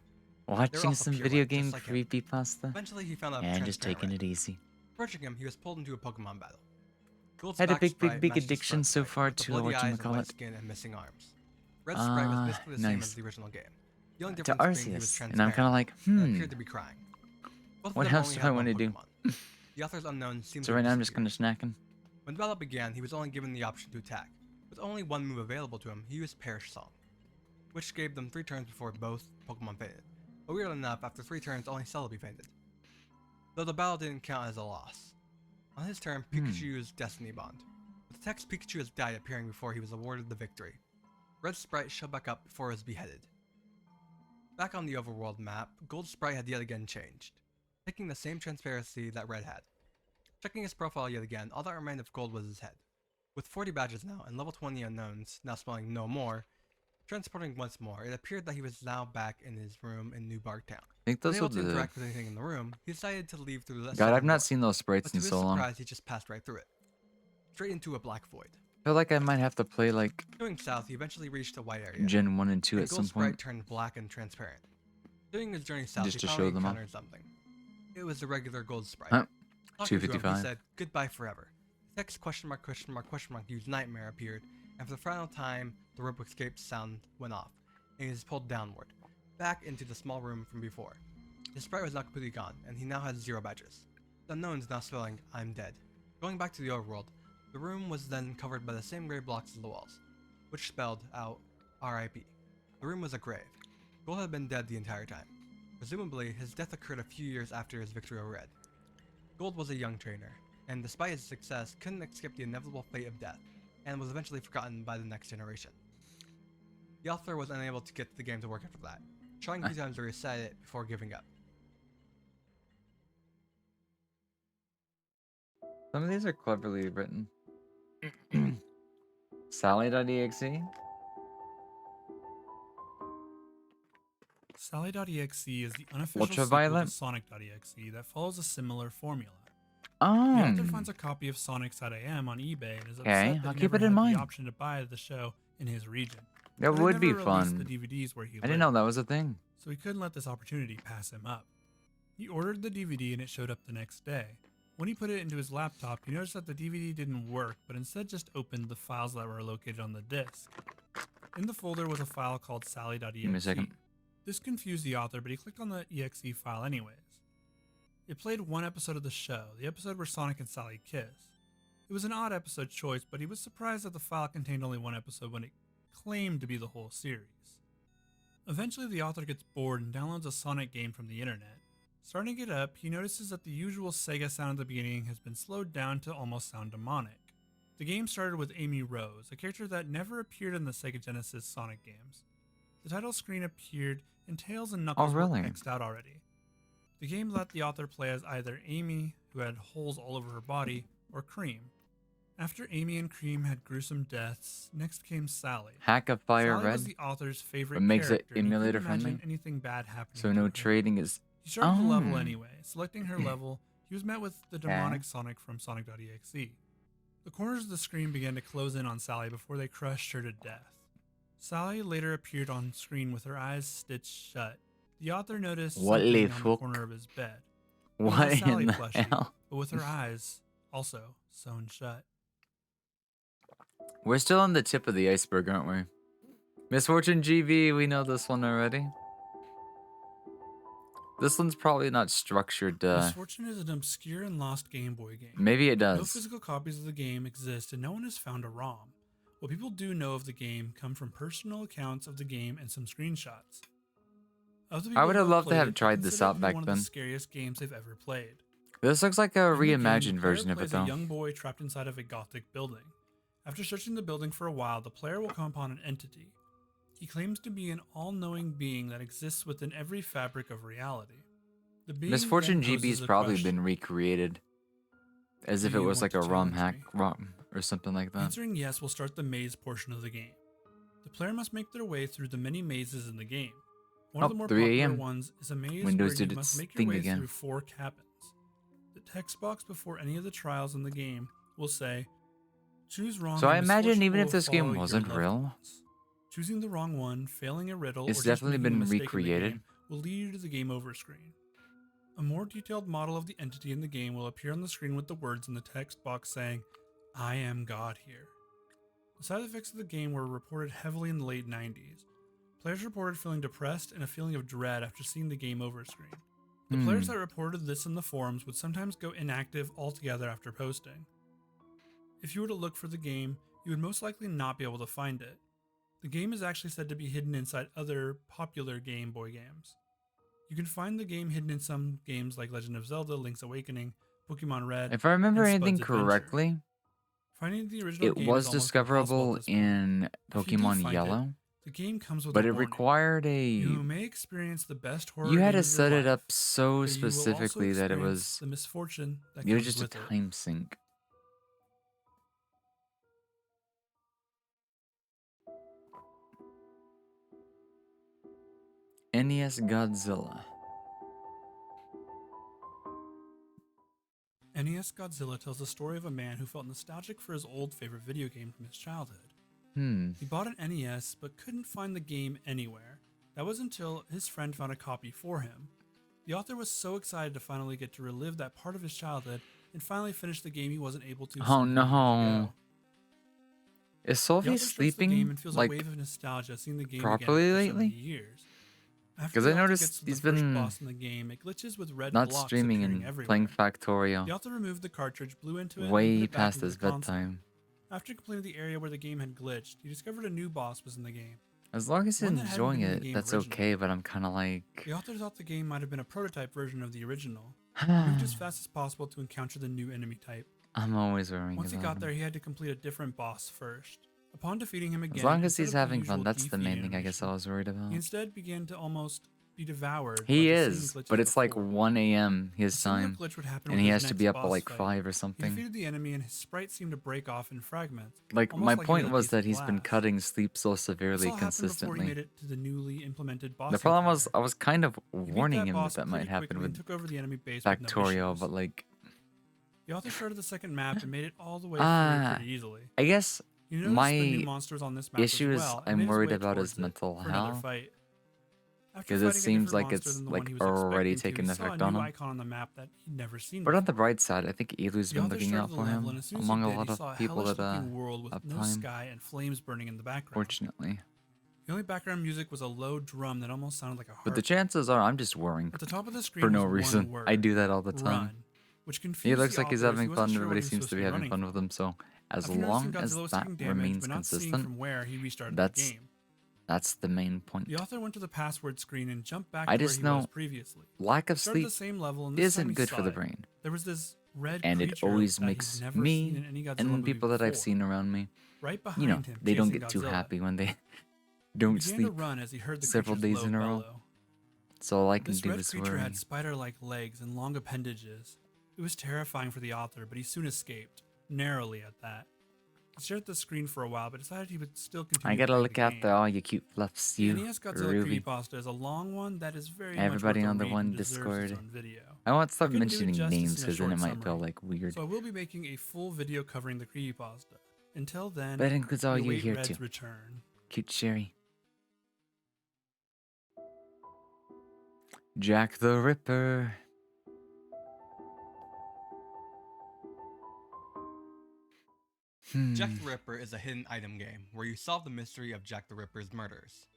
watching also some pure video white, just game like him. creepypasta, Eventually, he found a and just transparent taking red. it easy. Approaching him, he was pulled into a Pokemon battle. Gold's Had a back big sprite matched the addiction front so sprite, far with the to bloody eyes and white whatchamacallit. skin and missing arms. Red sprite was basically the same Nice. as the original game. The only To difference being he was Arceus, transparent and I'm kind of like, and appeared to be crying. Both of What them else only do had I one wanna do? Pokemon. The author's unknown seemed so to right have now I'm just disappeared. gonna snacking. When the battle began, he was only given the option to attack. With only one move available to him, he used Perish Song, which gave them 3 turns before both Pokemon fainted. But weirdly enough, after 3 turns, only Celebi fainted, though the battle didn't count as a loss. On his turn, Pikachu used Destiny Bond, with the text "Pikachu has died" appearing before he was awarded the victory. Red sprite showed back up before he was beheaded. Back on the overworld map, Gold sprite had yet again changed, taking the same transparency that Red had. Checking his profile yet again, all that remained of Gold was his head. With 40 badges now, and level 20 unknowns, now spelling no more, transporting once more, it appeared that he was now back in his room in New Bark Town. I think those Unable are to the. interact with anything in the room, he decided to leave through the God, I've second not door. seen those sprites But to in his so long. surprise, he just passed right through it, straight into a black void. I feel like I might have to play like Going south, he eventually reached a white area. Gen 1 and 2 and at Gold some sprite point. turned black and transparent. During his journey south, Just he to show finally them off. encountered something. It was a regular Gold sprite. Huh? Talking to him, he 255. said, "Goodbye forever." The text question mark question mark question mark used Nightmare appeared, and for the final time, the rope escape sound went off, and he was pulled downward, back into the small room from before. His sprite was now completely gone, and he now had 0 badges. The unknown is now spelling "I'm dead." Going back to the overworld, the room was then covered by the same gray blocks as the walls, which spelled out "R.I.P." The room was a grave. Gold had been dead the entire time. Presumably, his death occurred a few years after his victory over Red. Gold was a young trainer, and despite his success, couldn't escape the inevitable fate of death, and was eventually forgotten by the next generation. The author was unable to get the game to work after that, trying a few times to reset it before giving up. Some of these are cleverly written. Sally.exe? Sally.exe is the unofficial sequel to Ultraviolet? Sonic.exe that follows a similar formula. The Oh. author finds a copy of Sonic.am on eBay and is upset Okay, that I'll he keep never it in had mind. the option to buy the show in his region. That But they would be never released fun. the DVDs where he I didn't know lived, that was a thing. so he couldn't let this opportunity pass him up. He ordered the DVD and it showed up the next day. When he put it into his laptop, he noticed that the DVD didn't work, but instead just opened the files that were located on the disc. In the folder was a file called Sally.exe. Give me a second. This confused the author, but he clicked on the exe file anyways. It played one episode of the show, the episode where Sonic and Sally kiss. It was an odd episode choice, but he was surprised that the file contained only one episode when it claimed to be the whole series. Eventually, the author gets bored and downloads a Sonic game from the internet. Starting it up, he notices that the usual Sega sound at the beginning has been slowed down to almost sound demonic. The game started with Amy Rose, a character that never appeared in the Sega Genesis Sonic games. The title screen appeared, and Tails and Knuckles really? were X'd out already. The game let the author play as either Amy, who had holes all over her body, or Cream. After Amy and Cream had gruesome deaths, next came Sally. Hack a fire Sally was red, the author's favorite but makes it character, and he couldn't emulator imagine friendly. anything bad happening So to no him. trading is. He started the level Oh. anyway. Selecting her level, he was met with the demonic Sonic from Sonic.exe. The corners of the screen began to close in on Sally before they crushed her to death. Sally later appeared on screen with her eyes stitched shut. The author noticed What something the on the fuck? corner of his bed. It was a What Sally in the plushie, hell? but with her eyes also sewn shut. We're still on the tip of the iceberg, aren't we? Misfortune GB, we know this one already. This one's probably not structured. Misfortune is an obscure and lost Game Boy game. Maybe it No does. physical copies of the game exist, and no one has found a ROM. What people do know of the game come from personal accounts of the game and some screenshots. Of the I people would who have loved to played have it, they tried this consider it out to be back one then. of the scariest games they've ever played. This looks like a In the game, the reimagined player version of it, plays though. a young boy trapped inside of a gothic building. After searching the building for a while, the player will come upon an entity. He claims to be an all-knowing being that exists within every fabric of reality. The being Misfortune then poses GB's a probably question. been recreated. As Do if it you was want like a to ROM challenge hack me? ROM or something like that. Answering yes will start the maze portion of the game. The player must make their way through the many mazes in the game. One of Oh, the more 3 popular a.m. ones is a maze Windows where did you its must make your thing way again. through 4 cabins. The text box before any of the trials in the game will say, "Choose wrong." So I and imagine misfortune even if will this game follow your wasn't loved real, ones." Choosing the wrong one, failing a riddle, it's or just definitely making a been mistake in the recreated. game will lead you to the game over screen. A more detailed model of the entity in the game will appear on the screen with the words in the text box saying, "I am God here." The side effects of the game were reported heavily in the late 90s. Players reported feeling depressed and a feeling of dread after seeing the game over screen. The players that reported this in the forums would sometimes go inactive altogether after posting. If you were to look for the game, you would most likely not be able to find it. The game is actually said to be hidden inside other popular Game Boy games. You can find the game hidden in some games like Legend of Zelda, Link's Awakening, Pokemon Red. If I remember and anything Spud's Adventure. correctly, Finding the original it game was is almost impossible discoverable at this point. in If you do Pokemon find it, Yellow, the game comes with but a it warning. required You a. may experience the best horror You had game to of your set it life, up so but you will also specifically that it experience was. the misfortune that It was comes just a with it. time sink. NES Godzilla. NES Godzilla tells the story of a man who felt nostalgic for his old favorite video game from his childhood. He bought an NES but couldn't find the game anywhere. That was until his friend found a copy for him. The author was so excited to finally get to relive that part of his childhood and finally finish the game he wasn't able to. Oh, so many years no. ago. Is The Sophie author starts the game sleeping and feels like a wave of nostalgia seeing the game properly again after lately? so many years. After 'Cause the I author noticed gets to the he's first been boss in the game, it glitches with red not blocks streaming appearing and everywhere. playing Factorio The author removed the cartridge, blew into it, and way put it back past into his the console. bedtime? After completing the area where the game had glitched, he discovered a new boss was in the game. As long as he's One that hadn't enjoying been in the it, game that's originally. okay, but I'm kind of like. The author thought the game might have been a prototype version of the original. He moved as fast as possible to encounter the new enemy type. I'm always worrying Once he about got there, him. he had to complete a different boss first. Upon defeating him again, As long as instead he's of the having fun, usual that's the defeat main thing I guess I animation, was worried about. he instead began to almost be devoured. He by the same is, glitches but it's like before. 1 a.m. A his similar time, glitch would happen and with he his has to next be up at boss like fight. 5 or He something. defeated the enemy and his sprite seemed to break off in fragments. Like, almost my like he point was a was piece that of he's been glass. cutting sleep so This severely all happened before he consistently. made it to the newly implemented boss. The problem was, encounter. I was kind of He beat warning him that boss that might pretty happen quickly and with took over the enemy base with no Factorio, issues. but like, The author started the second map and made it all the way through Ah, pretty easily. I guess You noticed the my new monsters on this map issue as is well, and I'm made his worried way about his towards it mental for another health, fight. After because it fighting a seems different like monster it's than the one like he was already expecting to, taken he saw effect a on new him. icon on the map that he'd never seen But on the before. bright side, I think Elu's The been author looking started out the for level, him and as soon as among he a did, lot he of saw a people hellish that looking world with no uptime. sky and flames burning in the background. Fortunately, The only background music was a low drum that almost sounded like a but the harp. chances are I'm just worrying At the top of the screen for no was reason. one word, I do that all the time. run, which confused He looks the like he's author as he having wasn't fun. sure what Everybody he was seems supposed to be be having running fun from. with him. So as After noticing long as Godzilla was that taking damage remains but not seeing consistent, from where, he restarted that's the game. that's the main point. The author went to the password screen and jumped back I to where just he was know previously. lack of Started sleep the same level, and this time isn't he good saw for the it. brain, There was this red and it creature always that he'd makes never seen in me any Godzilla and movie people that I've before. seen around me, Right behind you know, him, they don't chasing get too Godzilla. happy when they He don't began to sleep run as he heard the several creature's days low in a row. bellow. So all I can This do red is creature worry. had spider-like legs and long appendages. It was terrifying for the author, but he soon escaped. narrowly at that. He stared at the screen for a while, but decided he would still continue. I gotta playing look the out game. there, all you cute fluffs, The you, NES Godzilla Ruby. creepypasta is a long one that is very Everybody much on worth the a read one and deserves its Discord. own video. I won't stop couldn't do it mentioning justice names in a because then it short might feel summary, like weird. So I will be making a full video covering the creepypasta. Until then, That includes all we you await here Red's too. return. Cute Sherry. Jack the Ripper. Jack the Ripper is a hidden item game where you solve the mystery of Jack the Ripper's murders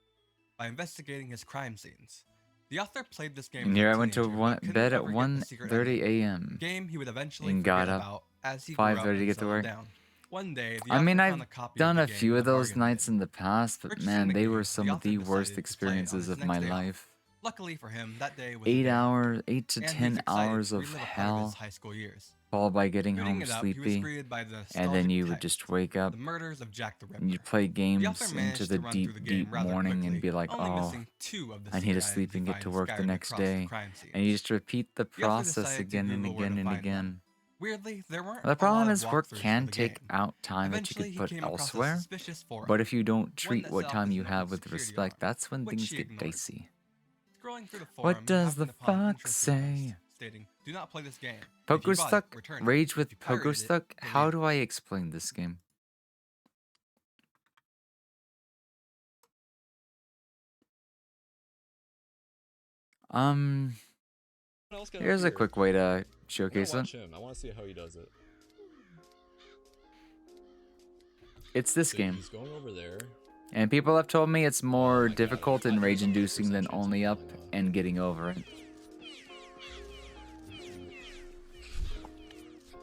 by investigating his crime scenes. The author played this game And as a here I went to teenager, but couldn't bed at ever get the secret ending, 1:30 a.m. game he would eventually and forget got up about as he grew up 5:30 to and get to settled work. down. One day, the I mean, author I've found a copy done of a the game few in of a those bargain nights bin. in the past, but Purchasing man, the they game, were the some of author the decided worst to play it on experiences his of next my day off. life. Luckily for him, that day was a 8 good one, hours, 8 to and he's 10 excited hours to of relive a part of his hell, high school years. followed by getting Booting home it up, he was sleepy, greeted by the and then nostalgic you would text, just wake up The Murders of Jack the Ripper. and you'd play The games author into managed the to run through deep, the game deep rather morning quickly, and be like, only oh, missing 2 of the I need to secret sleep items and he get to finds work the scattered next across the day. crime scenes. And you just repeat the The author process decided to again and Google where again to and find again. one. Weirdly, there weren't The a problem lot is of work walkthroughs can for the take game. out time that you Eventually, could he put came across a elsewhere, suspicious forum, but if you don't one treat that what set off time his you own have with security respect, alarm, that's when which things he get ignored. dicey. Scrolling through the forum, What he does the happened upon an fox interesting post say? stating, "Do not play this game. If you bought it, Pogostuck? return it. Rage If with you pirated it, Pogostuck? How delete it." do I explain this game? What else got Here's a here? quick way to I wanna showcase it. watch him. I want to see how he does it. It's this So game. He's going over there. And people have told me it's more my God, difficult I and think rage there's a 100% inducing than chance only of up falling off. and getting over it.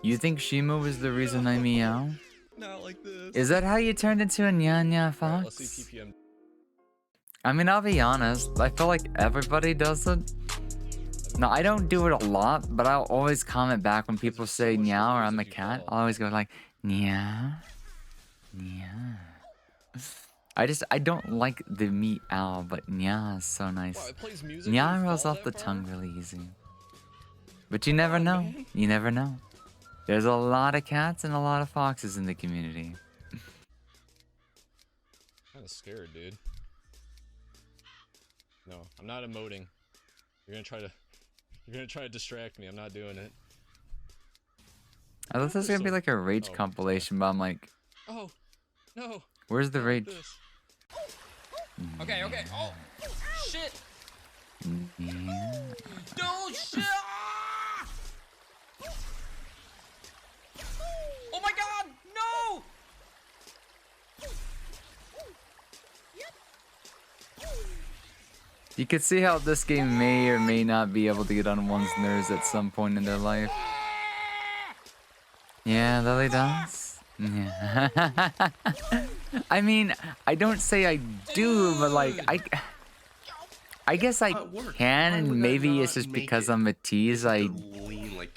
You think Shimu was the reason I meow? Not like this. Is that how you turned into a nya Alright, let's see fox? TPM. I mean, I'll be honest, I feel like everybody does it. No, I don't do it a lot, but I'll always comment back when people say meow or I'm a cat. I'll always go like, meow, meow. I don't like the meow, but meow is so nice. Wow, it plays music. Meow and rolls falls off the that far? tongue really easy. But you never on, know. man. You never know. There's a lot of cats and a lot of foxes in the community. Kinda scared, dude. No, I'm not emoting. You're gonna try to distract me. I'm not doing it. I thought this was gonna be So- like a rage oh, compilation, but I'm like, Oh, no. where's the not rage? this. Okay, okay. Oh, shit. Yeah. No shit. Ah! Oh my god, no! You can see how this game may or may not be able to get on one's nerves at some point in their life. Yeah, Lily does. Yeah. I mean, I don't say I do, but like I guess I can, and maybe it's just because I'm a tease. I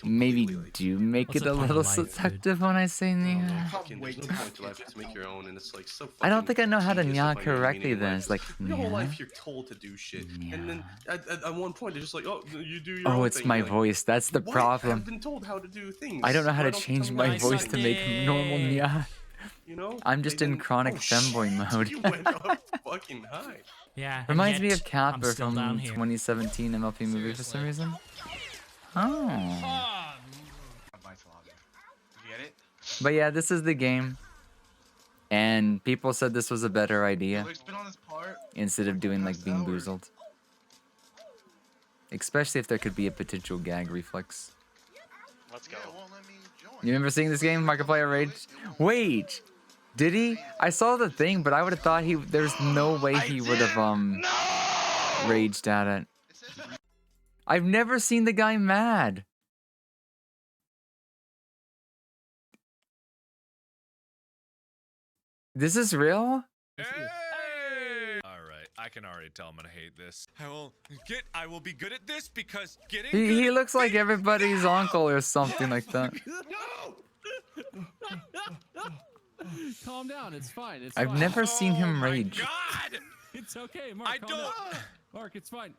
maybe do make What's it a the point little of life, dude? seductive when I say yeah. There's no point to life. Just make your own, and it's like so. I don't think I know how to tedious nya finding meaning correctly in then. life. It's like Your whole nya. life you're told to do shit, and then at one point they're just like, oh, you do your Oh, own it's thing. my You're like, voice. That's the "What? problem. I've been told how to do things. I don't know how Why to you change tell me my how to voice do to it?" make normal nya. You know? I'm just They in didn't- chronic oh, femboy shit, mode. You went up fucking high. Yeah. and Reminds me yet of Capper I'm still from down here. 2017 MLP movie for some reason. Oh. Get it? But yeah, this is the game. And people said this was a better idea Luke's been on this part. instead of doing like Past Bean hours. Boozled. Especially if there could be a potential gag reflex. Let's go. Yeah, it won't let me join. You remember seeing this game, Markiplier Rage? Wait! Did he? I saw the thing, but I would have thought there's no way he would have raged at it. It says I've never seen the guy mad. This is real? Alright, I can already tell I'm gonna hate this. I will be good at this because getting He looks like everybody's uncle or something like that. Calm down, it's fine. It's I've fine. never seen him my rage. God! It's okay, Mark. I calm down. don't. Mark, it's fine.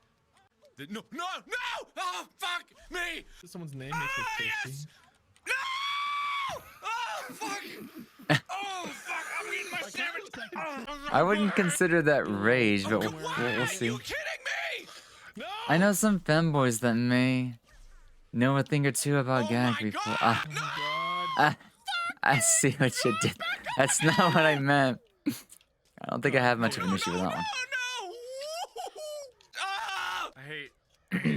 No! Oh, fuck me! Someone's name makes it Ah, tasty. yes! No! Oh! fuck! Oh fuck! I'm eating my sandwich. I wouldn't consider that rage, but Come on, we'll Are see. you kidding me? No! I know some femboys that may know a thing or two about Oh gag my before. God! No! I see what you did. That's not what I meant. I don't think I have much of an issue with that one. No! Ah! I hate.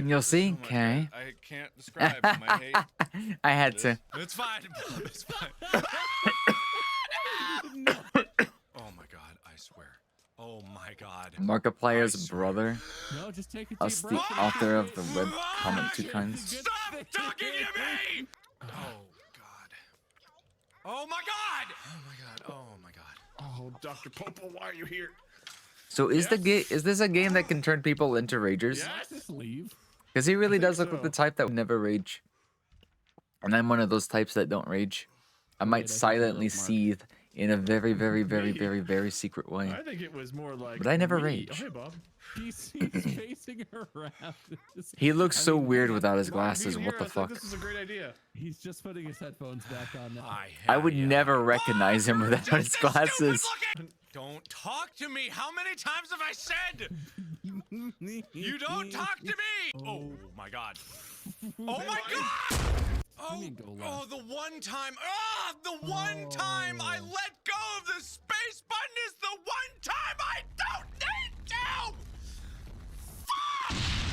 You'll see, so much. okay. I can't describe my hate. I had to. It's fine, Bob. It's fine. Oh my God! I swear. Oh my God. Markiplier's brother, No, just take a deep us the breath. author of the web comic Two Kinds. Stop talking to me! Oh God. Oh my God! Oh my God! Oh my God! Oh, Dr. Popo, why are you here? So is this a game that can turn people into ragers? Just leave. Because he really does look like so. the type that would never rage. And I'm one of those types that don't rage. I might I think you're silently Mark. seethe in a very, very, very, very, very secret way. I think it was more like. But I never me. rage. Oh, hey, Bob. He's facing around. He looks so weird without his Mark, glasses. if he's What here, the I think fuck? This is a great idea. He's just putting his headphones back on now. I would never recognize him without his Just glasses. stupid-looking- Don't talk to me. How many times have I said? You don't talk to me. Oh my God. Oh my God. Oh, mean go left? oh, the one time. Ah, the one time I let go of the space button is the one time I don't need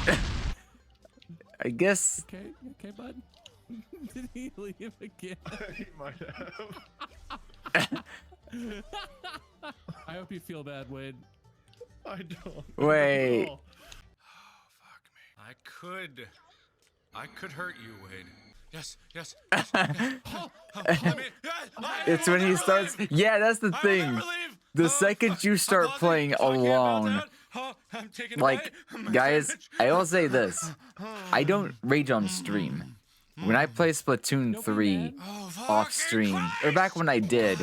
to. I guess. Okay, bud. Did he leave again? He might have. I hope you feel bad, Wade. I don't. Wait. Oh, Fuck me. I could hurt you, Wade. Yes, yes. yes. It's when he starts. Yeah, that's the thing. The second you start playing alone, like, guys, I will say this. I don't rage on stream. When I play Splatoon 3 off stream, or back when I did,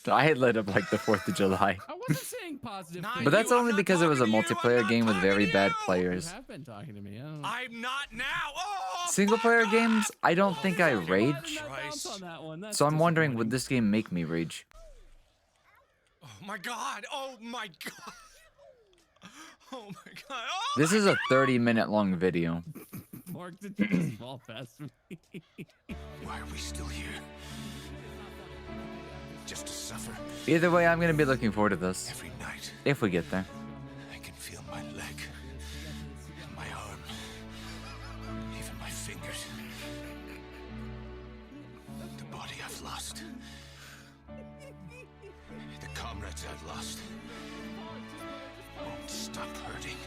I lit up like the 4th of July. I wasn't saying positive things. But that's only because it was a multiplayer game with very bad You players. have been talking to me. I don't know. I'm not now. Oh, Single player games, I don't think I Why didn't rage. I bounce on that one? That's So I'm wondering, would disappointing. this game make me rage? Oh my God. Oh my God. Oh my God. Oh This is a 30-minute long video. Mark, did you just fall past me? Why are we still here? Just to suffer Either way, I'm gonna be looking forward to this. every night. If we get there. I can feel my leg, my arm, even my fingers. The body I've lost. The comrades I've lost. Won't stop hurting.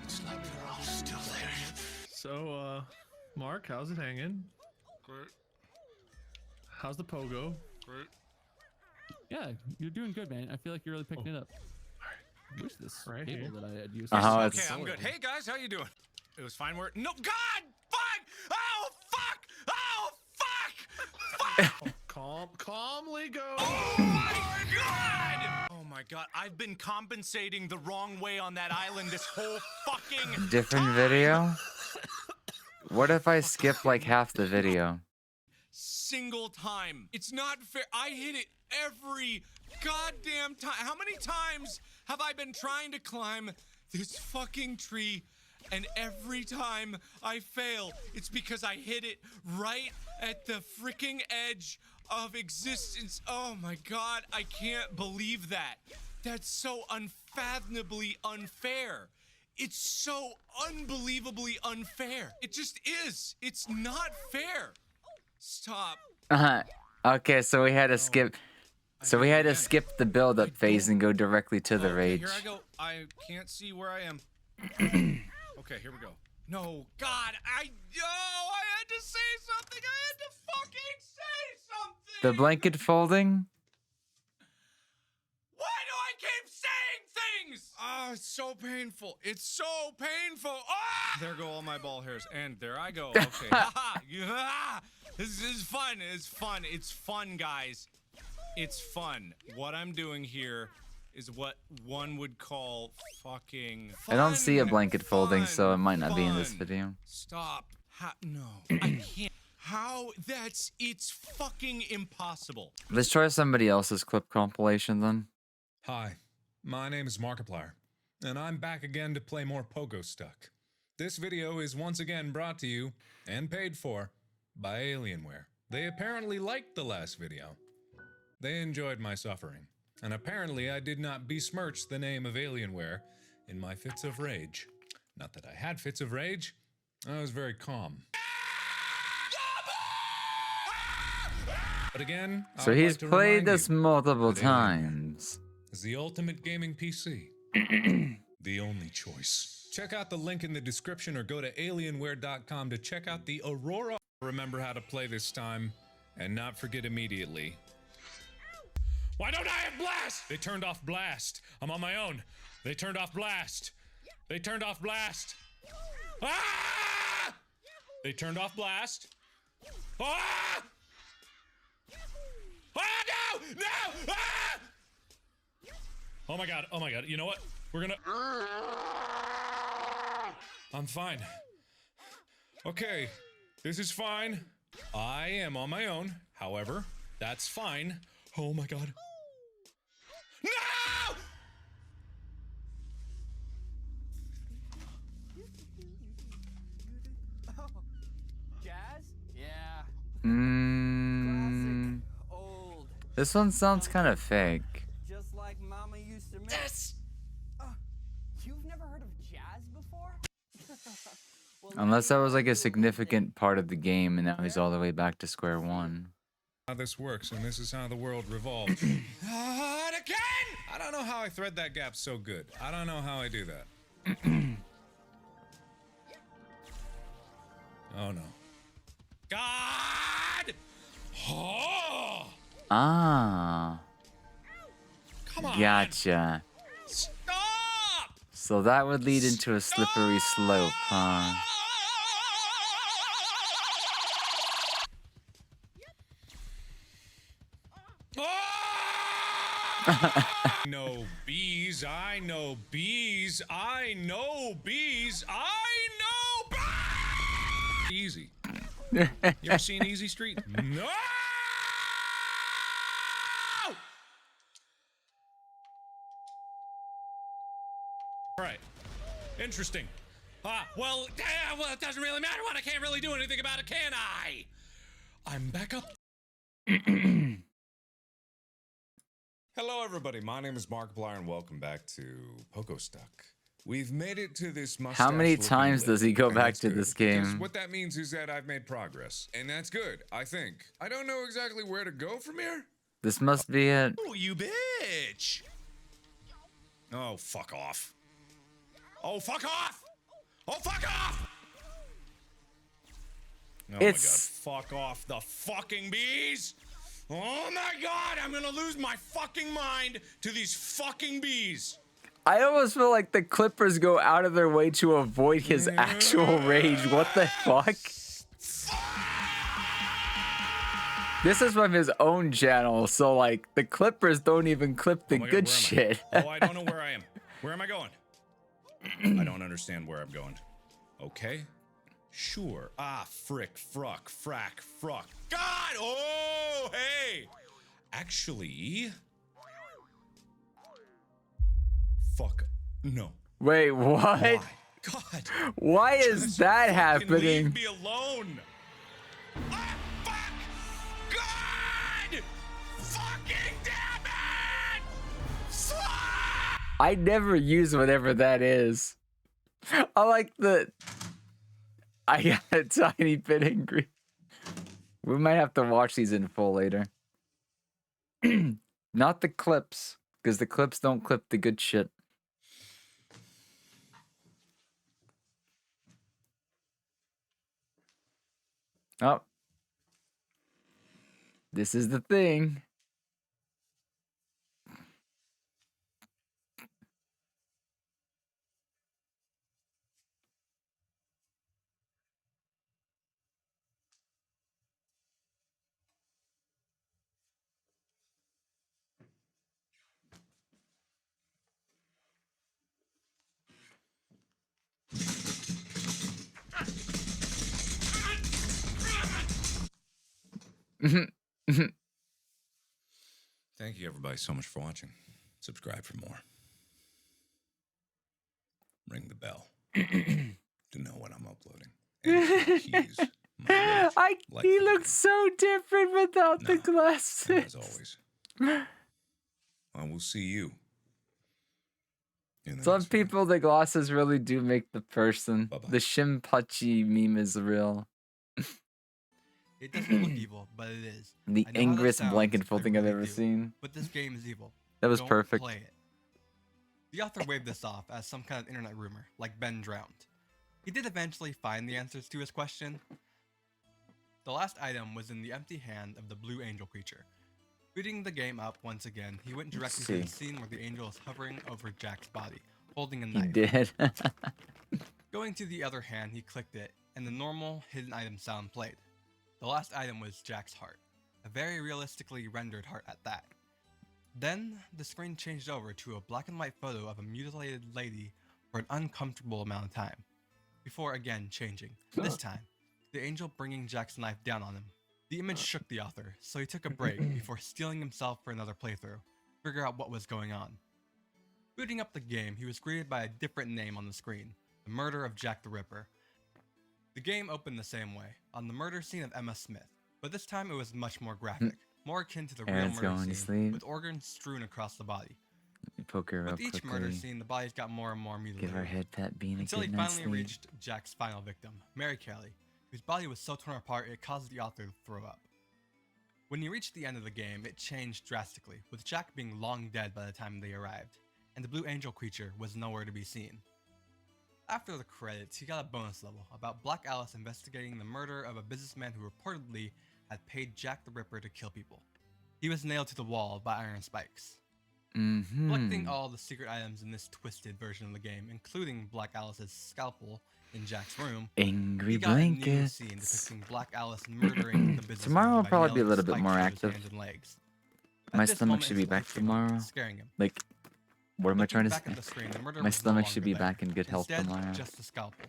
It's like they're all still there. So, Mark, how's it hanging? Great, How's the pogo? great. Yeah, you're doing good, man. I feel like you're really picking it up. I wish this Right cable here. that I had used. Uh-huh, was it's- Okay, I'm good. solid. Hey guys, how you doing? It was fine. Where? No, God, fuck! Oh fuck! Oh fuck! Fuck! Calmly go. Oh my God! Oh my God! I've been compensating the wrong way on that island this whole fucking Different time. video? What if I skip like half the video? Single time. It's not fair. I hit it every goddamn time. How many times have I been trying to climb this fucking tree and every time I fail, it's because I hit it right at the freaking edge of existence. Oh my God, I can't believe that. That's so unfathomably unfair. It's so unbelievably unfair. It just is. It's not fair. Stop. Okay, so we had to skip. So we had to skip the build-up phase and go directly to the Okay, rage. Here I go. I can't see where I am. Okay, here we go. No, God, I had to say something. I had to fucking say something. The blanket folding? Why do I keep saying things? Oh, it's so painful. It's so painful. Ah! There go all my ball hairs, and there I go. Okay. Yeah. This is fun. It's fun. It's fun, guys. It's fun. What I'm doing here is what one would call fucking I don't see a fun, blanket folding, so it might not be in this fun. video. Stop. No, I can't. How? It's fucking impossible. Let's try somebody else's clip compilation then. Hi, my name is Markiplier, and I'm back again to play more Pogo Stuck. This video is once again brought to you, and paid for, by Alienware. They apparently liked the last video. They enjoyed my suffering, and apparently I did not besmirch the name of Alienware in my fits of rage. Not that I had fits of rage, I was very calm. But again, I So would he's like to played remind this you multiple that Alienware times. is the ultimate gaming PC. The only choice. Check out the link in the description or go to alienware.com to check out the Aurora. Remember how to play this time and not forget immediately. Why don't I have Blast? They turned off Blast. I'm on my own. They turned off Blast. They turned off Blast. Ah! They turned off Blast. Ah! Oh no! No! Ah! Oh my god, oh my god. You know what? We're gonna... I'm fine. Okay, this is fine. I am on my own. However, that's fine. Oh my god. No! Jazz? Yeah. Old. This one sounds kind of fake. Just like Mama used to make. Yes. You've never heard of jazz before? Well, Unless that was like a significant part of the game and now he's all the way back to square one. How this works, and this is how the world revolves. And again! I don't know how I thread that gap so good. I don't know how I do that. Oh no. God! Oh! Ah, Come on! gotcha. Stop! So that would lead into a slippery slope, huh? I know bees, I know bees, I know bees, I know bees! Easy. You ever seen Easy Street? No! Right. Interesting. Well, it doesn't really matter what I can't really do anything about it, can I? I'm back up. Hello, everybody. My name is Markiplier, and welcome back to Pogo Stuck. We've made it to this mustache. How many times does he go and back that's to good, this because game? what that means is that I've made progress, and that's good, I think. I don't know exactly where to go from here. This must be it. Oh, you bitch! Oh, fuck off. Oh, fuck off! Oh, fuck off! Oh It's- my god, fuck off the fucking bees! Oh my god, I'm gonna lose my fucking mind to these fucking bees! I almost feel like the Clippers go out of their way to avoid his actual rage. What the fuck? This is from his own channel, so like the Clippers don't even clip the Oh my God, good where am I? shit. Oh, I don't know where I am. Where am I going? I don't understand where I'm going. Okay. Sure. Ah, frick, fruck, frack, fruck. God! Oh, hey! Actually... Fuck. No. Wait, what? Why? God. Why is Just that fucking happening? Leave me alone. Ah, fuck! God! Fucking damn it! Fuck! I never use whatever that is. I like the... I got a tiny bit angry. We might have to watch these in full later. Not the clips, because the clips don't clip the good shit. Oh. This is the thing. Thank you, everybody, so much for watching. Subscribe for more. Ring the bell to know when I'm uploading. And keys, my watch, like He the looks so different without the Nah, glasses. and as always, I will see you in the Some next video. people, the glasses really do make the person. Bye-bye. The Shinpachi meme is real. It doesn't look evil, but it is. The I know how that angriest sounds, blanket I folding I've really ever do. seen. But this game is evil. That was Don't perfect. Play it. The author waved this off as some kind of internet rumor, like Ben drowned. He did eventually find the answers to his question. The last item was in the empty hand of the blue angel creature. Booting the game up once again, he went directly to the see. scene where the angel is hovering over Jack's body, holding a He knife. did. Going to the other hand, he clicked it, and the normal hidden item sound played. The last item was Jack's heart, a very realistically rendered heart at that. Then, the screen changed over to a black and white photo of a mutilated lady for an uncomfortable amount of time, before again changing, this time, the angel bringing Jack's knife down on him. The image shook the author, so he took a break before steeling himself for another playthrough, to figure out what was going on. Booting up the game, he was greeted by a different name on the screen, The Murder of Jack the Ripper. The game opened the same way, on the murder scene of Emma Smith, but this time it was much more graphic, more akin to the real Aaron's murder going to scene, sleep. with organs strewn across the body. Poke her up With each murder quickly. scene, the bodies got more and more Give mutilated, her head pat bean a until he good night's finally sleep. reached Jack's final victim, Mary Kelly, whose body was so torn apart it caused the author to throw up. When he reached the end of the game, it changed drastically, with Jack being long dead by the time they arrived, and the blue angel creature was nowhere to be seen. After the credits, he got a bonus level about Black Alice investigating the murder of a businessman who reportedly had paid Jack the Ripper to kill people. He was nailed to the wall by iron spikes. Collecting all the secret items in this twisted version of the game, including Black Alice's scalpel in Jack's room, Angry he got a new blankets. scene depicting Black Alice murdering the businessman Tomorrow will by probably be a nailing little bit spikes more to his active. hands and legs. My At this stomach moment, should be his back light came on, tomorrow. scaring him. Like, what am I Looking trying to back say? at the screen, the murderer My was no stomach should longer be there. back in good health Instead, tomorrow. just a scalpel.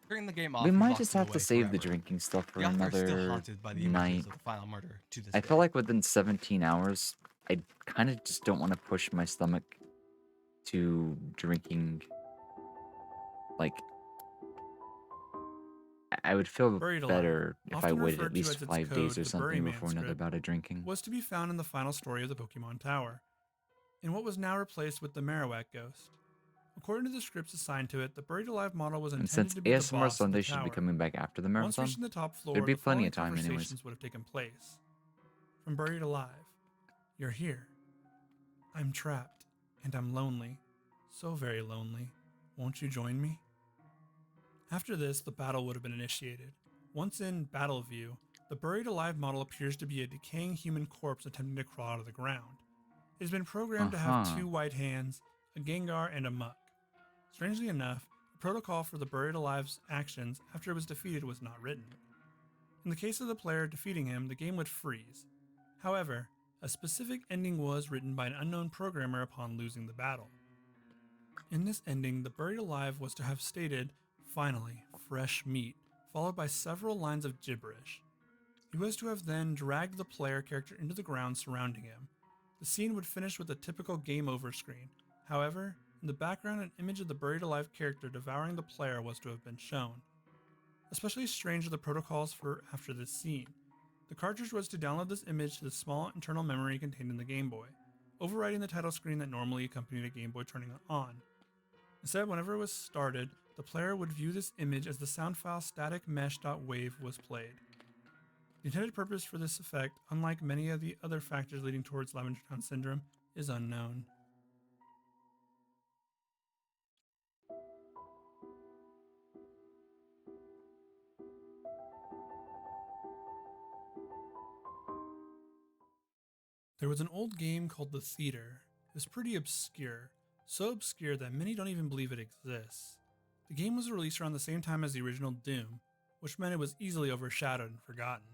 Turning the game off, We he might locked just it have to away save the forever. drinking stuff for The author is still another haunted by the night. images of the final murder to this I day. feel like within 17 hours, I kind of just don't want to push my stomach to drinking. Like, I would feel Buried Alive, better if I often waited referred at to least as its 5 code, days or the something Buryman before another script, bout of drinking. was to be found in the final story of the Pokemon Tower, in what was now replaced with the Marowak Ghost. According to the scripts assigned to it, the Buried Alive model was And intended since to be the ASMR boss of the Sunday should be tower. coming back after the Once marathon, reaching the top floor, there'd be the plenty following of time anyways. conversations would have taken place. From Buried Alive, you're here. I'm trapped, and I'm lonely. So very lonely. Won't you join me? After this, the battle would have been initiated. Once in battle view, the Buried Alive model appears to be a decaying human corpse attempting to crawl out of the ground. It has been programmed to have Uh-huh. 2 white hands, a Gengar, and a Muck. Strangely enough, the protocol for the Buried Alive's actions after it was defeated was not written. In the case of the player defeating him, the game would freeze. However, a specific ending was written by an unknown programmer upon losing the battle. In this ending, the Buried Alive was to have stated, "Finally, fresh meat," followed by several lines of gibberish. He was to have then dragged the player character into the ground surrounding him. The scene would finish with a typical game over screen. However, in the background, an image of the Buried Alive character devouring the player was to have been shown. Especially strange are the protocols for after this scene. The cartridge was to download this image to the small internal memory contained in the Game Boy, overriding the title screen that normally accompanied a Game Boy turning it on. Instead, whenever it was started, the player would view this image as the sound file static mesh.wave was played. The intended purpose for this effect, unlike many of the other factors leading towards Lavender Town Syndrome, is unknown. There was an old game called The Theater. It was pretty obscure, so obscure that many don't even believe it exists. The game was released around the same time as the original Doom, which meant it was easily overshadowed and forgotten.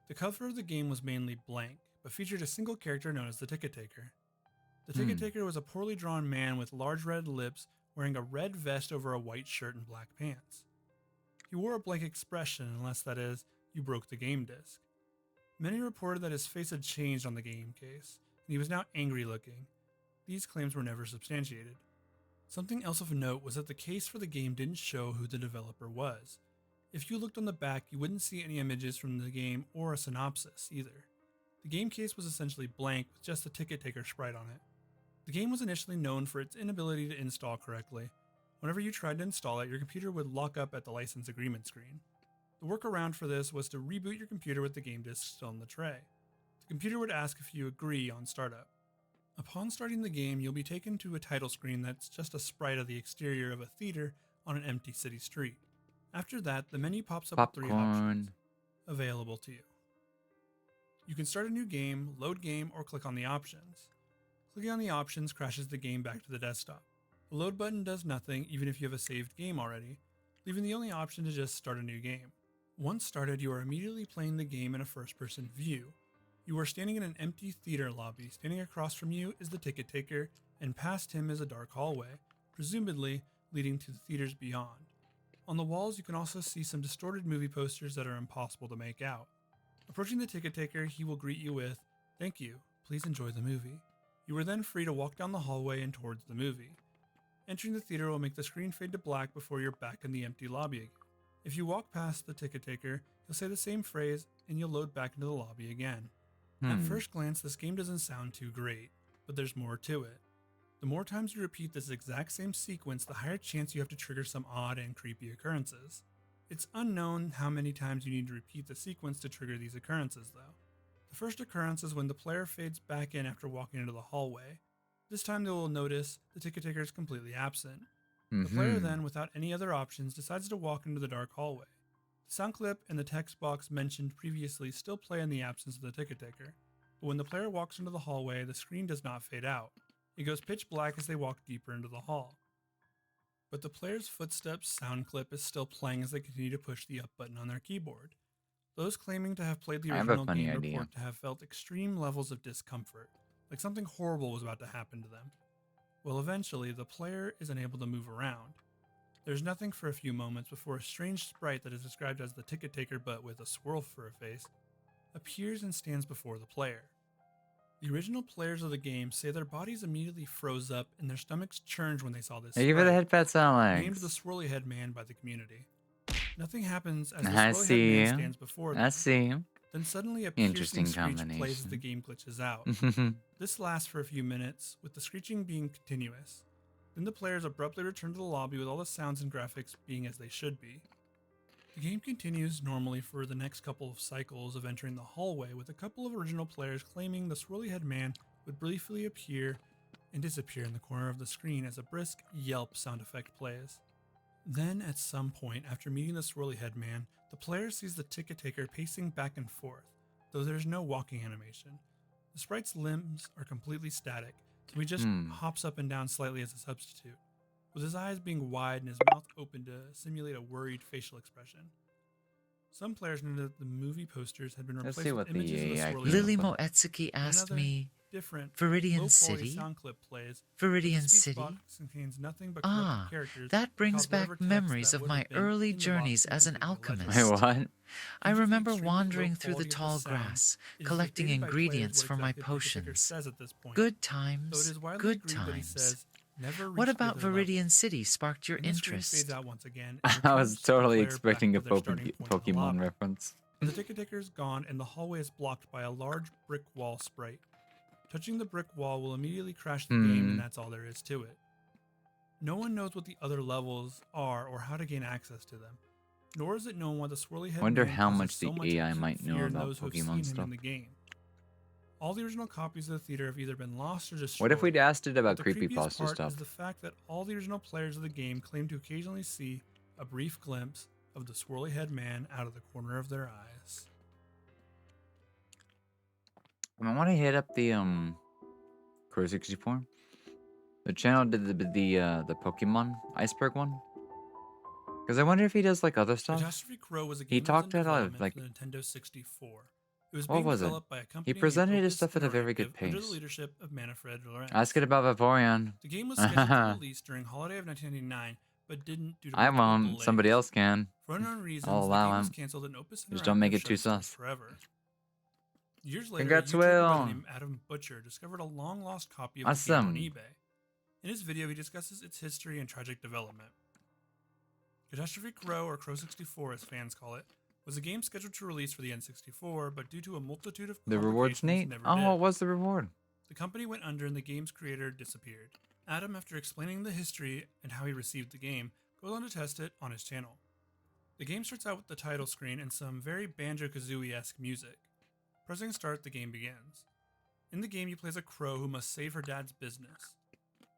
The cover of the game was mainly blank, but featured a single character known as the Ticket Taker. The Ticket Taker was a poorly drawn man with large red lips wearing a red vest over a white shirt and black pants. He wore a blank expression unless, that is, you broke the game disc. Many reported that his face had changed on the game case, and he was now angry looking. These claims were never substantiated. Something else of note was that the case for the game didn't show who the developer was. If you looked on the back, you wouldn't see any images from the game or a synopsis either. The game case was essentially blank with just the ticket taker sprite on it. The game was initially known for its inability to install correctly. Whenever you tried to install it, your computer would lock up at the license agreement screen. The workaround for this was to reboot your computer with the game disc still in the tray. The computer would ask if you agree on startup. Upon starting the game, you'll be taken to a title screen that's just a sprite of the exterior of a theater on an empty city street. After that, the menu pops up with 3 options available to you. You can start a new game, load game, or click on the options. Clicking on the options crashes the game back to the desktop. The load button does nothing even if you have a saved game already, leaving the only option to just start a new game. Once started, you are immediately playing the game in a first-person view. You are standing in an empty theater lobby. Standing across from you is the ticket taker, and past him is a dark hallway, presumably leading to the theaters beyond. On the walls, you can also see some distorted movie posters that are impossible to make out. Approaching the ticket taker, he will greet you with, "Thank you, please enjoy the movie." You are then free to walk down the hallway and towards the movie. Entering the theater will make the screen fade to black before you're back in the empty lobby again. If you walk past the ticket taker, he'll say the same phrase and you'll load back into the lobby again. At first glance, this game doesn't sound too great, but there's more to it. The more times you repeat this exact same sequence, the higher chance you have to trigger some odd and creepy occurrences. It's unknown how many times you need to repeat the sequence to trigger these occurrences, though. The first occurrence is when the player fades back in after walking into the hallway. This time they will notice the ticket taker is completely absent. The player then, without any other options, decides to walk into the dark hallway. The sound clip and the text box mentioned previously still play in the absence of the ticket taker, but when the player walks into the hallway, the screen does not fade out. It goes pitch black as they walk deeper into the hall. But the player's footsteps sound clip is still playing as they continue to push the up button on their keyboard. Those claiming to have played the I have a original funny game idea. report to have felt extreme levels of discomfort, like something horrible was about to happen to them. Well, eventually, the player is unable to move around. There's nothing for a few moments before a strange sprite that is described as the ticket taker but with a swirl for a face appears and stands before the player. The original players of the game say their bodies immediately froze up and their stomachs churned when they saw this Thank you for the sprite, head pats and named the legs. Swirly Head Man by the community. Nothing happens as the I Swirly see Head Man you. stands before I them. see. Then suddenly a Interesting piercing screech plays as the combination. game glitches out. This lasts for a few minutes, with the screeching being continuous. Then the players abruptly return to the lobby with all the sounds and graphics being as they should be. The game continues normally for the next couple of cycles of entering the hallway, with a couple of original players claiming the Swirly Head Man would briefly appear and disappear in the corner of the screen as a brisk yelp sound effect plays. Then, at some point, after meeting the Swirly Head Man, the player sees the ticket taker pacing back and forth, though there's no walking animation. The sprite's limbs are completely static, so he just hops up and down slightly as a substitute, with his eyes being wide and his mouth open to simulate a worried facial expression. Some players noted that the movie posters had been Let's replaced see with what the images of the AI Swirly can Head Lily Man. Moetsuki asked Another me, different, Viridian low-quality City? sound clip plays. Viridian The speech City? box contains nothing but Ah, corrupted characters that brings called back whatever text memories that of would my have been early in the box journeys as an completely alchemist. illegible. Wait, what? I Due to the remember extremely wandering low through the quality of tall sound, grass, it is collecting dictated by players ingredients what for my exactly the ticket taker potions. says at this point. Good Though it times, is widely good agreed that he times. says, "Never What reach about the other level." Viridian City sparked your Then the screen interest? fades out once again, and I was returns the totally player expecting a back to their starting point in the Pokemon lobby. reference. The ticket taker is gone, and the hallway is blocked by a large brick wall sprite. Touching the brick wall will immediately crash the game, and that's all there is to it. No one knows what the other levels are or how to gain access to them. Nor is it known why the Swirly Head Wonder Man how causes much so the much AI acute might know fear in about those who have Pokemon seen him stuff. in the game. All the original copies of the theater have either been lost or destroyed. What if we'd asked it about But the creepiest creepypasta part stuff? is the fact that all the original players of the game claim to occasionally see a brief glimpse of the Swirly Head Man out of the corner of their eyes. I want to hit up the Core 64. The channel did the Pokemon Iceberg one. Because I wonder if he does like other stuff. Catastrophe Crow was a game He that was talked in about development like for the Nintendo 64. It was what being was it? developed by a company He named presented his Opus stuff at a very good Interactive under the pace. leadership of Manfred Lorenz. Ask it about Vaporeon. The game was scheduled to release during holiday of 1999, but didn't due to I multiple won't. delays. Somebody else can. For unknown reasons, I'll the allow game was him. canceled and Opus Just don't make Interactive it too shut down sus. forever. Years later, a Congrats, YouTuber by the Will. name Adam Butcher discovered a long-lost copy of the game Awesome. on eBay. In his video, he discusses its history and tragic development. Catastrophe Crow, or Crow 64 as fans call it, was a game scheduled to release for the N64, but due to a multitude of The reward's complications, neat. never Oh, did. what was the reward? The company went under and the game's creator disappeared. Adam, after explaining the history and how he received the game, goes on to test it on his channel. The game starts out with the title screen and some very Banjo-Kazooie-esque music. Pressing start, the game begins. In the game, you play as a crow who must save her dad's business.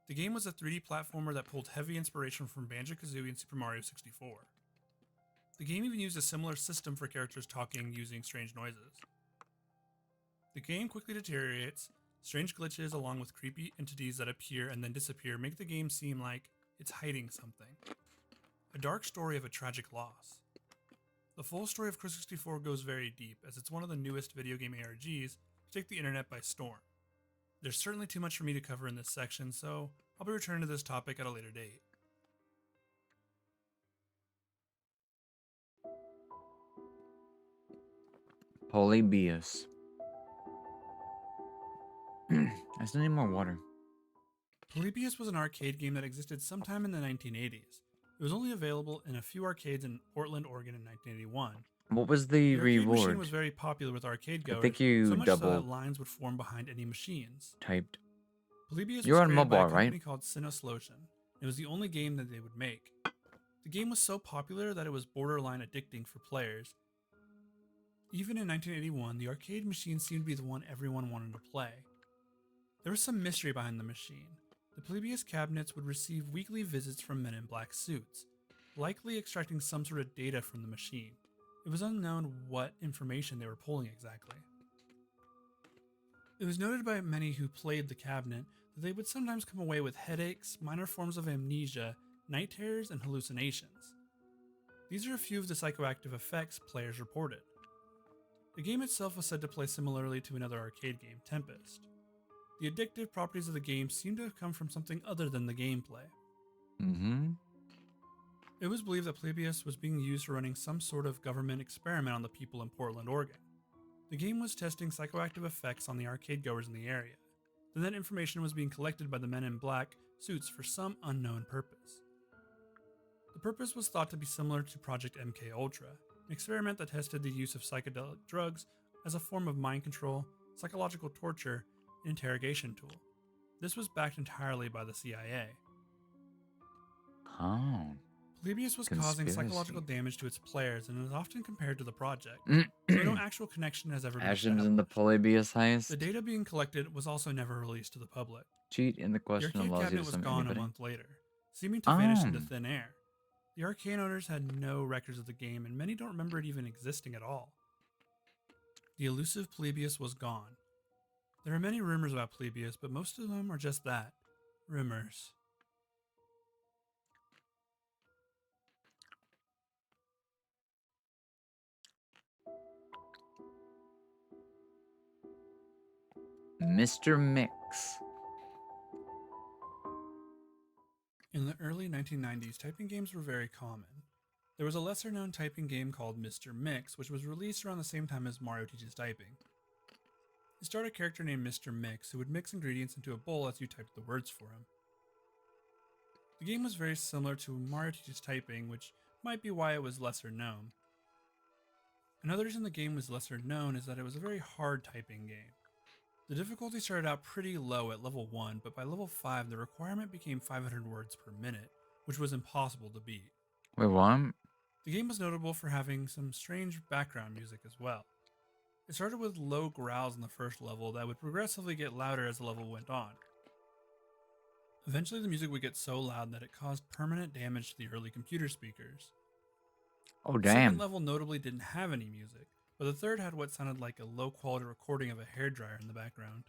The game was a 3D platformer that pulled heavy inspiration from Banjo-Kazooie and Super Mario 64. The game even used a similar system for characters talking using strange noises. The game quickly deteriorates. Strange glitches along with creepy entities that appear and then disappear make the game seem like it's hiding something. A dark story of a tragic loss. The full story of Crow 64 goes very deep, as it's one of the newest video game ARGs to take the internet by storm. There's certainly too much for me to cover in this section, so I'll be returning to this topic at a later date. Polybius. I still need more water. Polybius was an arcade game that existed sometime in the 1980s. It was only available in a few arcades in Portland, Oregon in 1981. What was the arcade machine reward? was very popular with arcade goers, I think you so much so double that lines would form behind any machines. typed. Polybius You're was on created by a mobile, right? company called Cineslotion. It was the only game that they would make. The game was so popular that it was borderline addicting for players. Even in 1981, the arcade machine seemed to be the one everyone wanted to play. There was some mystery behind the machine. The Polybius cabinets would receive weekly visits from men in black suits, likely extracting some sort of data from the machine. It was unknown what information they were pulling exactly. It was noted by many who played the cabinet that they would sometimes come away with headaches, minor forms of amnesia, night terrors, and hallucinations. These are a few of the psychoactive effects players reported. The game itself was said to play similarly to another arcade game, Tempest. The addictive properties of the game seem to have come from something other than the gameplay. Mm-hmm. It was believed that Polybius was being used for running some sort of government experiment on the people in Portland, Oregon. The game was testing psychoactive effects on the arcade goers in the area. Then that information was being collected by the men in black suits for some unknown purpose. The purpose was thought to be similar to Project MK Ultra, an experiment that tested the use of psychedelic drugs as a form of mind control, psychological torture, and interrogation tool. This was backed entirely by the CIA. Oh. Polybius was causing psychological Conspiracy. damage to its players and is often compared to the project, Mm. so no actual connection has ever been Ashens in the established. Polybius heist. The data being collected was also never released to the public. Cheat in the The question arcade allows you cabinet to was summon gone anybody. a month later, seeming to vanish into Oh. thin air. The arcade owners had no records of the game, and many don't remember it even existing at all. The elusive Polybius was gone. There are many rumors about Polybius, but most of them are just that, rumors. Mr. Mix. In the early 1990s, typing games were very common. There was a lesser known typing game called Mr. Mix, which was released around the same time as Mario Teaches Typing. It starred a character named Mr. Mix who would mix ingredients into a bowl as you typed the words for him. The game was very similar to Mario Teaches Typing, which might be why it was lesser known. Another reason the game was lesser known is that it was a very hard typing game. The difficulty started out pretty low at level 1, but by level 5 the requirement became 500 words per minute, which was impossible to beat. Wait, what? The game was notable for having some strange background music as well. It started with low growls in the first level that would progressively get louder as the level went on. Eventually the music would get so loud that it caused permanent damage to the early computer speakers. Oh, The damn. second level notably didn't have any music, but the third had what sounded like a low-quality recording of a hairdryer in the background.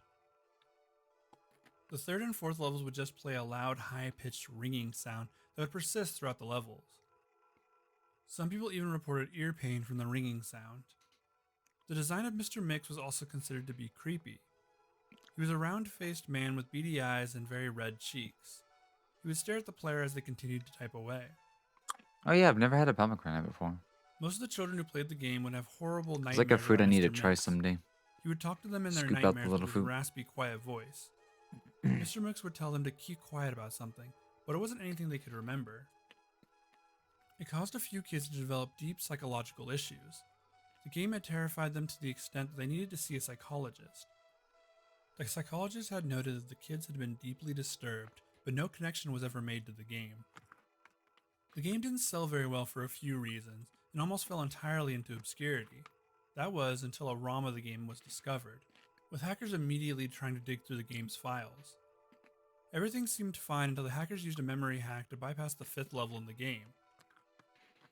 The third and fourth levels would just play a loud, high-pitched ringing sound that would persist throughout the levels. Some people even reported ear pain from the ringing sound. The design of Mr. Mix was also considered to be creepy. He was a round-faced man with beady eyes and very red cheeks. He would stare at the player as they continued to type away. Oh yeah, I've never had a pomegranate before. Most of the children who played the game would have horrible nightmares. It's like a fruit I about need to Mr. try Mix. someday. He would talk to them in their Scoop out the nightmares little with his food. raspy, quiet voice. Mr. Mooks would tell them to keep quiet about something, but it wasn't anything they could remember. It caused a few kids to develop deep psychological issues. The game had terrified them to the extent that they needed to see a psychologist. The psychologist had noted that the kids had been deeply disturbed, but no connection was ever made to the game. The game didn't sell very well for a few reasons, and almost fell entirely into obscurity. That was until a ROM of the game was discovered, with hackers immediately trying to dig through the game's files. Everything seemed fine until the hackers used a memory hack to bypass the 5th level in the game.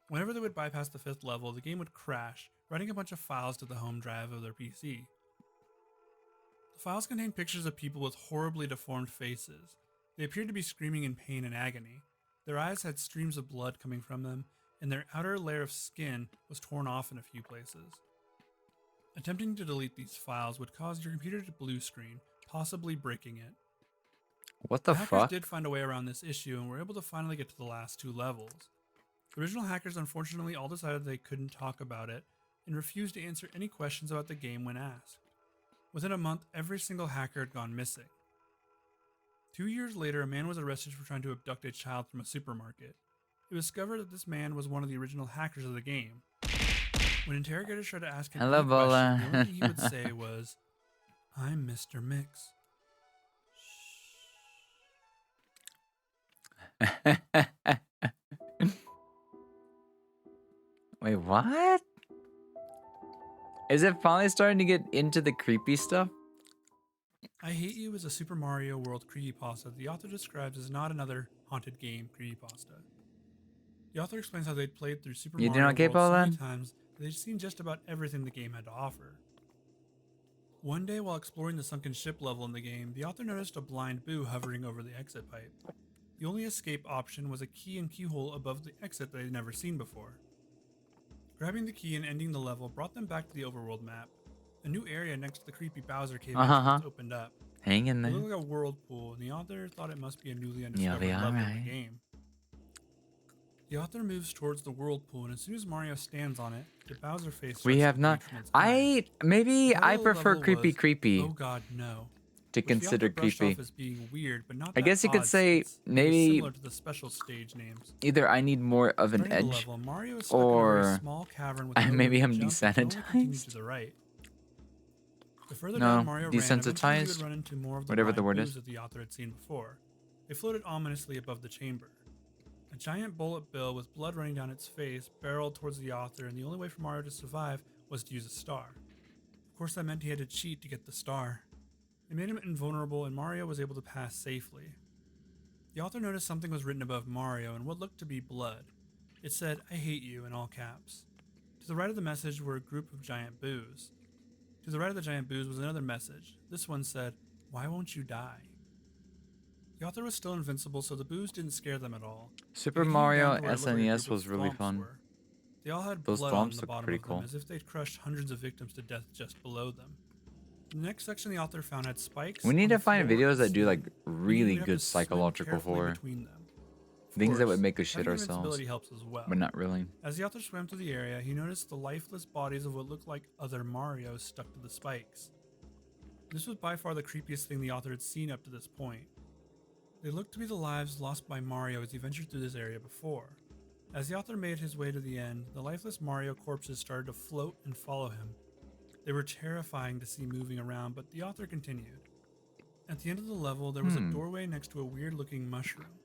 Whenever they would bypass the 5th level, the game would crash, writing a bunch of files to the home drive of their PC. The files contained pictures of people with horribly deformed faces. They appeared to be screaming in pain and agony. Their eyes had streams of blood coming from them, and their outer layer of skin was torn off in a few places. Attempting to delete these files would cause your computer to blue screen, possibly breaking it. What the hackers fuck? did find a way around this issue and were able to finally get to the last 2 levels. The original hackers unfortunately all decided they couldn't talk about it and refused to answer any questions about the game when asked. Within a month, every single hacker had gone missing. 2 years later, a man was arrested for trying to abduct a child from a supermarket. It was discovered that this man was one of the original hackers of the game. When interrogators tried to ask him Hello, any question, Bola. the only thing he would say was, "I'm Mr. Mix." Wait, what? Is it finally starting to get into the creepy stuff? I Hate You is a Super Mario World creepypasta the author describes as not another haunted game creepypasta. The author explains how they'd played through Super You doing Mario okay, World so many Poland? times that they'd seen just about everything the game had to offer. One day while exploring the sunken ship level in the game, the author noticed a blind Boo hovering over the exit pipe. The only escape option was a key and keyhole above the exit that they'd never seen before. Grabbing the key and ending the level brought them back to the overworld map. A new area next to the creepy Bowser cave entrance opened up. Hang in It there. looked like a whirlpool, and the author thought it must be a newly You'll undiscovered be level in alright. the game. The author moves towards the whirlpool, and as soon as Mario stands on it, the Bowser face We starts have to not. bleach from its eyes. Maybe The I title of the prefer level creepy was, creepy Oh God, no. to which the author consider brushed creepy. off as being weird, but not I that guess you could odd say since it was maybe similar to the special stage names. either I need more of an During the edge, level, Mario is stuck in a very or small cavern with no maybe room I'm to jump and can only continue desensitized. to the right. The further No, down Mario ran, eventually he desensitized? would run into more of the Whatever the blind word boos is. that the author had seen before. They floated ominously above the chamber. A giant bullet bill with blood running down its face barreled towards the author, and the only way for Mario to survive was to use a star. Of course, that meant he had to cheat to get the star. It made him invulnerable, and Mario was able to pass safely. The author noticed something was written above Mario in what looked to be blood. It said, "I hate you," in all caps. To the right of the message were a group of giant boos. To the right of the giant boos was another message. This one said, "Why won't you die?" The author was still invincible, so the boos didn't scare them at all. Super They came Mario down to where it looked like a SNES group was of really thwomps fun. were. They all had Those blood on thwomps the look bottom pretty of them, cool. as if they'd crushed hundreds of victims to death just below them. The next section the author found had spikes. We need on to the find floor videos and that do ceiling, like meaning we'd really have good to swim psychological carefully horror. between them. Of Things that would course, make us shit having ourselves. invincibility helps as well. But not really. As the author swam through the area, he noticed the lifeless bodies of what looked like other Marios stuck to the spikes. This was by far the creepiest thing the author had seen up to this point. They looked to be the lives lost by Mario as he ventured through this area before. As the author made his way to the end, the lifeless Mario corpses started to float and follow him. They were terrifying to see moving around, but the author continued. At the end of the level, there was a doorway next to a weird-looking mushroom.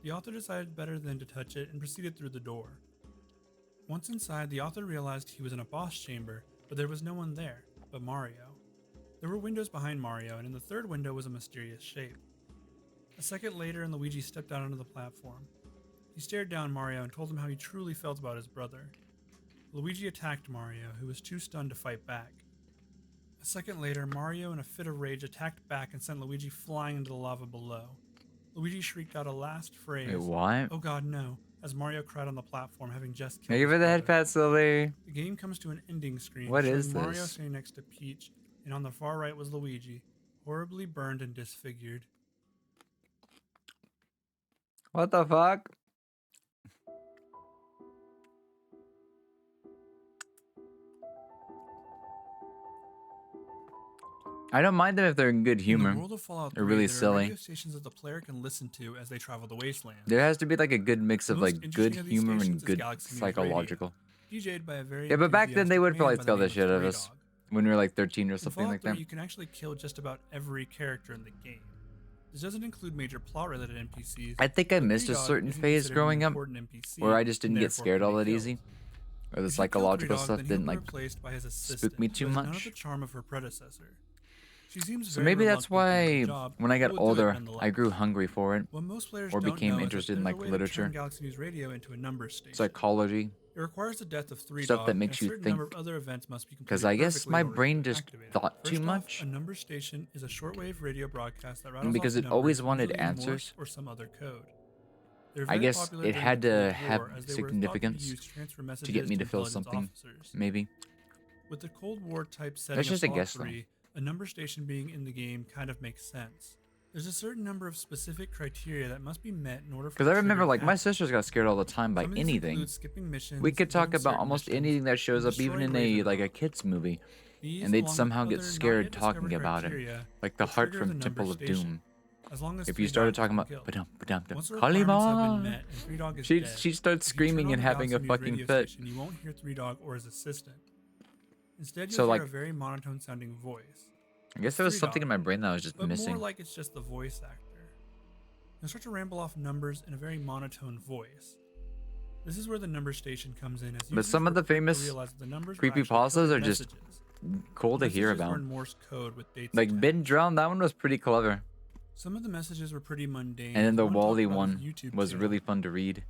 The author decided better than to touch it and proceeded through the door. Once inside, the author realized he was in a boss chamber, but there was no one there but Mario. There were windows behind Mario, and in the third window was a mysterious shape. A second later, and Luigi stepped out onto the platform. He stared down Mario and told him how he truly felt about his brother. Luigi attacked Mario, who was too stunned to fight back. A second later, Mario, in a fit of rage, attacked back and sent Luigi flying into the lava below. Luigi shrieked out a last phrase, Wait, what? "Oh God, no," as Mario cried on the platform, having just killed Thank you his for the brother. head pat, Silly. The game comes to an ending screen. What showing is Mario this? standing next to Peach, and on the far right was Luigi, horribly burned and disfigured. What the fuck? I don't mind them if they're in good In humor. the world of Fallout They're 3, really there are silly. radio stations that the player can listen to as they travel the wasteland. There has to be like a good mix of The most like good interesting of these humor and stations is good Galaxy News Radio, psychological. DJ'd by a very Yeah, but back then they enthusiastic would man probably by the scare the name of shit out of Stray us Dog. when we were like 13 or In something Fallout like 3, that. you can actually kill just about every character in the game. This doesn't include major plot-related NPCs. I think I but missed a Three Dog certain isn't phase considered an growing up important NPC, where I just and didn't get therefore scared can all be that killed. easy. Or the If you kill psychological Three Dog, stuff then didn't he'll be like replaced by his assistant, me too who has none of much. the charm of her predecessor. She seems So very maybe that's reluctant to do why the job, when I but got will do it older, I nonetheless. grew hungry for it. What most players or don't became know is that interested in, there's like, a way to literature. turn Galaxy News Radio into a number station. Psychology. It requires the death of Three Stuff Dog, that and makes a you certain number think. of other events must be completed Because I guess perfectly my in order brain to just activate it. thought too First off, much. a number station is a shortwave radio broadcast that rattles And because off it always numbers, wanted usually in Morse answers, or some other code. They're I very guess popular it during had the to Cold have War, as they were thought to be significance used to transfer to messages get me to feel intelligence something. officers. Maybe. With the Cold War type setting That's of just a Fallout guess, though. 3, a number station being in the game kind of makes sense. There's a certain number of specific criteria that must be met in order for Because the I remember, trigger to like, my happen. sisters got scared all the time by Some of these anything. include skipping missions, We could talk doing about certain almost missions, anything that shows and up, even in destroying a like a Ravenloft. kids movie, These, and they'd along with somehow other get not scared yet talking discovered about it, criteria, like the will heart trigger the from Temple number of station, Doom. as long as If Three you started Dog talking has about been killed. ba-dum, Once the requirements have been met Kalima, and Three Dog is she dead, she starts if you turn screaming on and the having a Galaxy News fucking radio fit. station, you won't hear Three Dog or his assistant. Instead, you'll So, hear like, a very monotone sounding voice. I guess there was Three something Dog, in my brain that was just but missing. more like it's just the voice actor. You'll start to ramble off numbers in a very monotone voice. This is where the number station comes in, as But users some of were the quick to famous realize that the numbers were actually creepypastas coded are just messages. cool to hear Messages were about. in Morse code with dates Like attached. Ben Drown, that one was pretty clever. Some of the messages were pretty mundane. And then the I wanna talk Wally about his one YouTube was channel. really fun to read.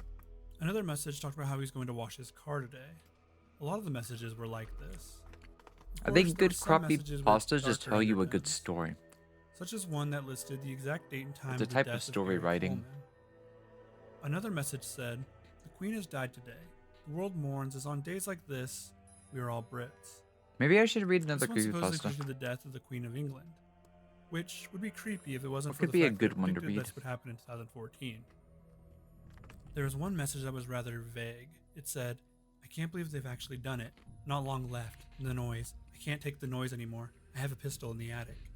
Another message talked about how he's going to wash his car today. A lot of the messages were like this. Of I think course, good there were some messages with creepypastas just darker tell you a good undertones, story. such as one that listed the exact date and time It's a of the type of death story Eric writing. Coleman. Another message said, "The Queen has died today. The world mourns as on days like this, we are all Brits." Maybe I should read another This one supposedly creepypasta. due to the death of the Queen of England, which would be creepy if it wasn't What for could the be a fact good that it one to predicted read? this would happen in 2014. There was one message that was rather vague. It said, "I can't believe they've actually done it. Not long left. The noise. I can't take the noise anymore. I have a pistol in the attic."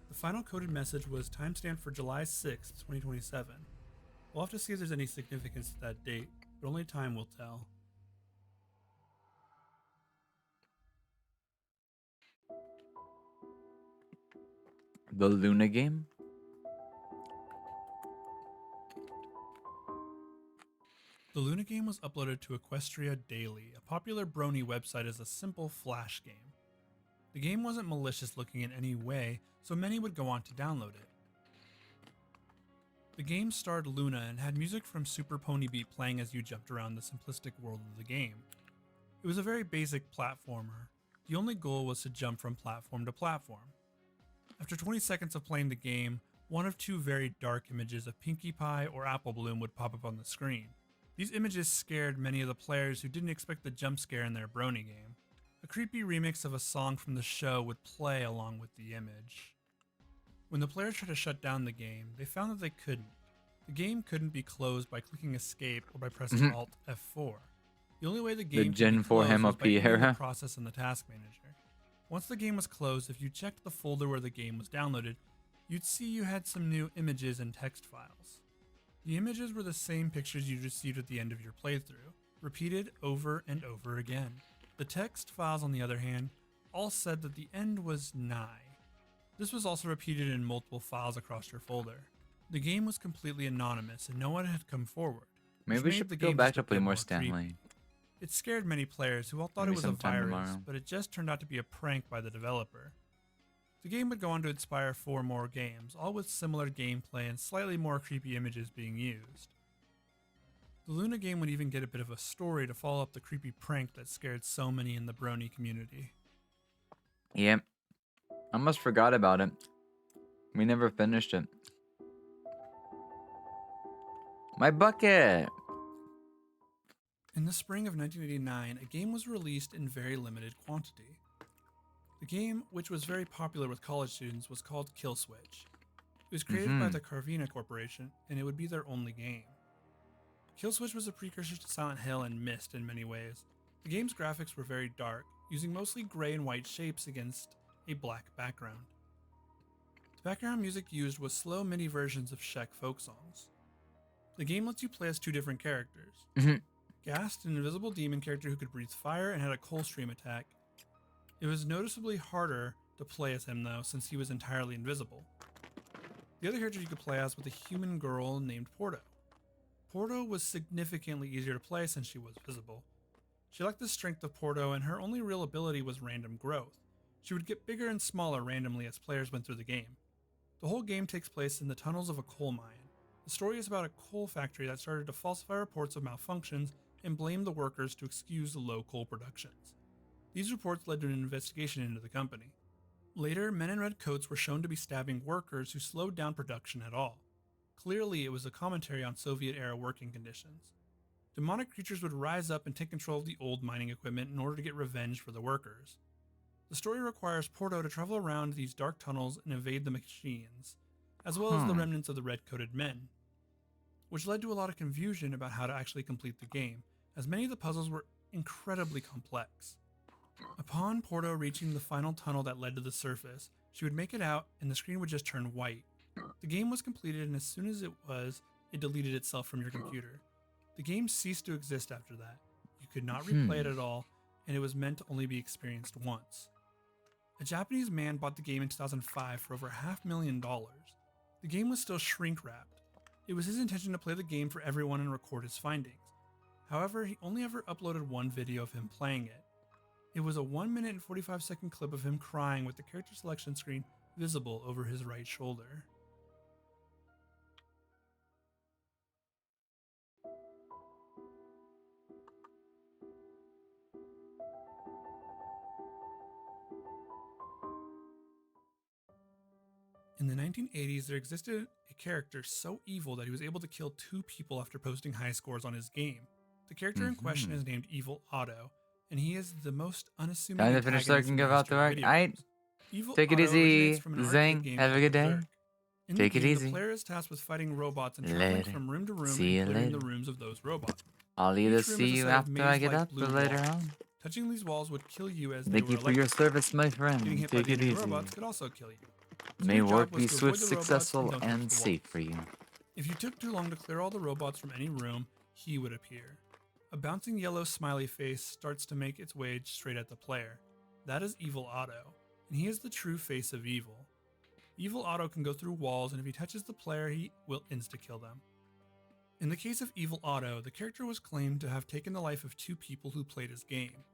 The final coded message was timestamped for July 6th, 2027. We'll have to see if there's any significance to that date, but only time will tell. The Luna game? The Luna game was uploaded to Equestria Daily, a popular Brony website as a simple flash game. The game wasn't malicious looking in any way, so many would go on to download it. The game starred Luna and had music from Super Pony Beat playing as you jumped around the simplistic world of the game. It was a very basic platformer. The only goal was to jump from platform to platform. After 20 seconds of playing the game, one of two very dark images of Pinkie Pie or Apple Bloom would pop up on the screen. These images scared many of the players who didn't expect the jump scare in their Brony game. A creepy remix of a song from the show would play along with the image. When the players tried to shut down the game, they found that they couldn't. The game couldn't be closed by clicking escape or by pressing Alt F4. The only way the game could Gen be 4 closed was by MLP ending the era. process in the task manager. Once the game was closed, if you checked the folder where the game was downloaded, you'd see you had some new images and text files. The images were the same pictures you received at the end of your playthrough, repeated over and over again. The text files, on the other hand, all said that the end was nigh. This was also repeated in multiple files across your folder. The game was completely anonymous and no one had come forward. which Maybe we made should the go game back just to a play bit more creepy. Stanley. It scared many players who all thought Maybe it was a sometime virus, tomorrow. but it just turned out to be a prank by the developer. The game would go on to inspire 4 more games, all with similar gameplay and slightly more creepy images being used. The Luna game would even get a bit of a story to follow up the creepy prank that scared so many in the Brony community. Yep. I almost forgot about it. We never finished it. My bucket! In the spring of 1989, a game was released in very limited quantity. The game, which was very popular with college students, was called Kill Switch. It was created by the Carvina Corporation, and it would be their only game. Kill Switch was a precursor to Silent Hill and Myst in many ways. The game's graphics were very dark, using mostly gray and white shapes against a black background. The background music used was slow MIDI versions of Czech folk songs. The game lets you play as two different characters. Gast, an invisible demon character who could breathe fire and had a coal stream attack. It was noticeably harder to play as him though, since he was entirely invisible. The other character you could play as was a human girl named Porto. Porto was significantly easier to play since she was visible. She lacked the strength of Porto, and her only real ability was random growth. She would get bigger and smaller randomly as players went through the game. The whole game takes place in the tunnels of a coal mine. The story is about a coal factory that started to falsify reports of malfunctions and blame the workers to excuse the low coal productions. These reports led to an investigation into the company. Later, men in red coats were shown to be stabbing workers who slowed down production at all. Clearly, it was a commentary on Soviet-era working conditions. Demonic creatures would rise up and take control of the old mining equipment in order to get revenge for the workers. The story requires Porto to travel around these dark tunnels and evade the machines, as well as the remnants of the red-coated men, which led to a lot of confusion about how to actually complete the game, as many of the puzzles were incredibly complex. Upon Porto reaching the final tunnel that led to the surface, she would make it out and the screen would just turn white. The game was completed, and as soon as it deleted itself from your computer. The game ceased to exist after that. You could not replay it at all, and it was meant to only be experienced once. A Japanese man bought the game in 2005 for over $500,000. The game was still shrink-wrapped. It was his intention to play the game for everyone and record his findings. However, he only ever uploaded one video of him playing it. It was a 1 minute and 45-second clip of him crying with the character selection screen visible over his right shoulder. In the 1980s, there existed a character so evil that he was able to kill 2 people after posting high scores on his game. The character in question is named Evil Otto, and he is the most unassuming Time to finish so I can give out the work. Alright. Take it easy, Zing. Have a good day. Take it easy. The player is tasked with fighting robots and traveling from room to room, See you including later. the rooms of those robots. I'll either Each room see is a you set of after I get maze-like up or blue later walls. on. Touching these walls would kill you as they Thank were you for your electric. service, my Getting friend. hit by Take the it enemy easy. robots could also kill you. So May your work job was be to avoid swift, the robots successful, and don't touch and the walls. safe for you. If you took too long to clear all the robots from any room, he would appear. A bouncing yellow smiley face starts to make its way straight at the player. That is Evil Otto, and he is the true face of evil. Evil Otto can go through walls, and if he touches the player, he will insta-kill them. In the case of Evil Otto, the character was claimed to have taken the life of 2 people who played his game.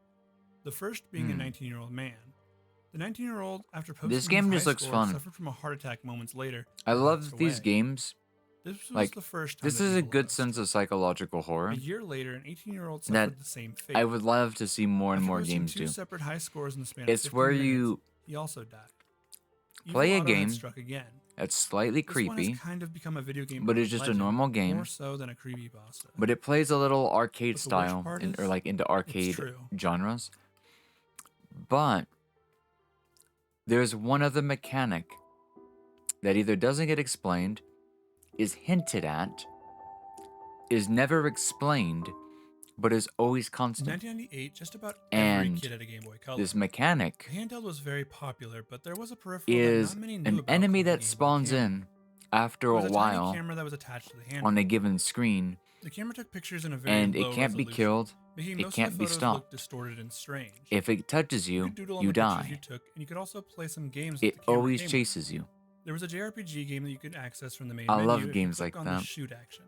The first being a 19-year-old man. The 19-year-old, after posting This game his just high looks score, fun. suffered from a heart attack moments later. I and love passed these away. games. This was Like, the first time this that is a Evil good Otto sense of psychological horror A year later, an 18-year-old that suffered the same fate. I would love to see more and After more posting games 2 do. separate high scores in the span It's of 15 where minutes, you he also died. play Evil a Otto had game struck again. that's slightly This one creepy, has kind of become a video game but it's urban just a legend, normal game. more so than a creepypasta. But it plays a little arcade But the worst style, part or is, like into arcade true. genres. But there's one other mechanic that either doesn't get explained, is hinted at, is never explained, but is always In constant. 1998, just about every And kid had a Game Boy Color. this mechanic The handheld was very popular, but there was a peripheral that is not many knew an about enemy called the that Game Boy spawns camera. in after It a was a tiny while camera that was attached to the handle. on a given screen, The camera took pictures in a very and low it can't be resolution, killed, making it most can't of be the photos stopped. look distorted and strange. If it touches You you, could doodle on you the pictures you die. took, and you could also play some games. that It the camera always came with. chases you. There was a JRPG game that you could access from the main I menu love if you games clicked like on the that. shoot action.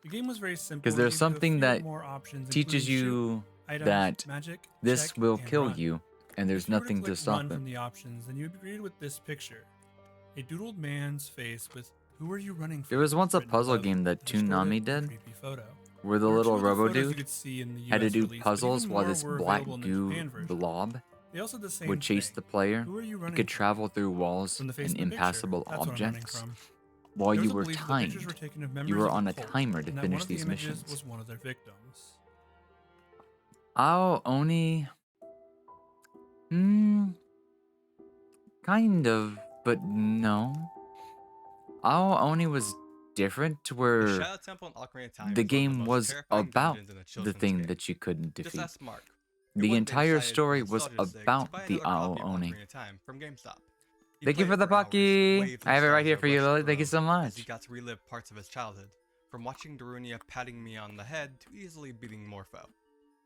The game was very simple. 'Cause and there's gave you a something few that more options, teaches including shoot, you items, that magic, this check, will and kill run. you, and there's If you were nothing to click stop run it. from the options, then you would be greeted with this picture: a doodled man's face with "Who are you running from?" There was once a written puzzle above it, game that a distorted Toonami and did, creepy photo. where the There were little two other robo photos you dude could see in the had to US do release, but puzzles even while more this were black available in the goo Japan version. blob They also did the same would chase thing. the player. Who are you You running could from? travel through walls From the face and in the picture, impassable that's what I'm running objects from. while There was you a were belief that the pictures were timed. taken of members You were of on the a cult, timer to and that finish one of the these images missions. was one of their victims. Ao Oni... kind of, but no. Ao Oni was different to The where Shadow Temple in Ocarina of Time the is one of game most was terrifying about dungeons in a the children's thing game. that you couldn't Just defeat. ask Mark. The one day entire decided, story for was nostalgia's sake, to about buy the another copy of Oni. Ocarina of Time from GameStop. He Thank you played for it the for hours, Bucky. waved I have it right here nostalgia for you, rush Lily. through Thank you him so as he much. got to relive parts of his childhood, from watching Darunia patting me on the head to easily beating Morpho.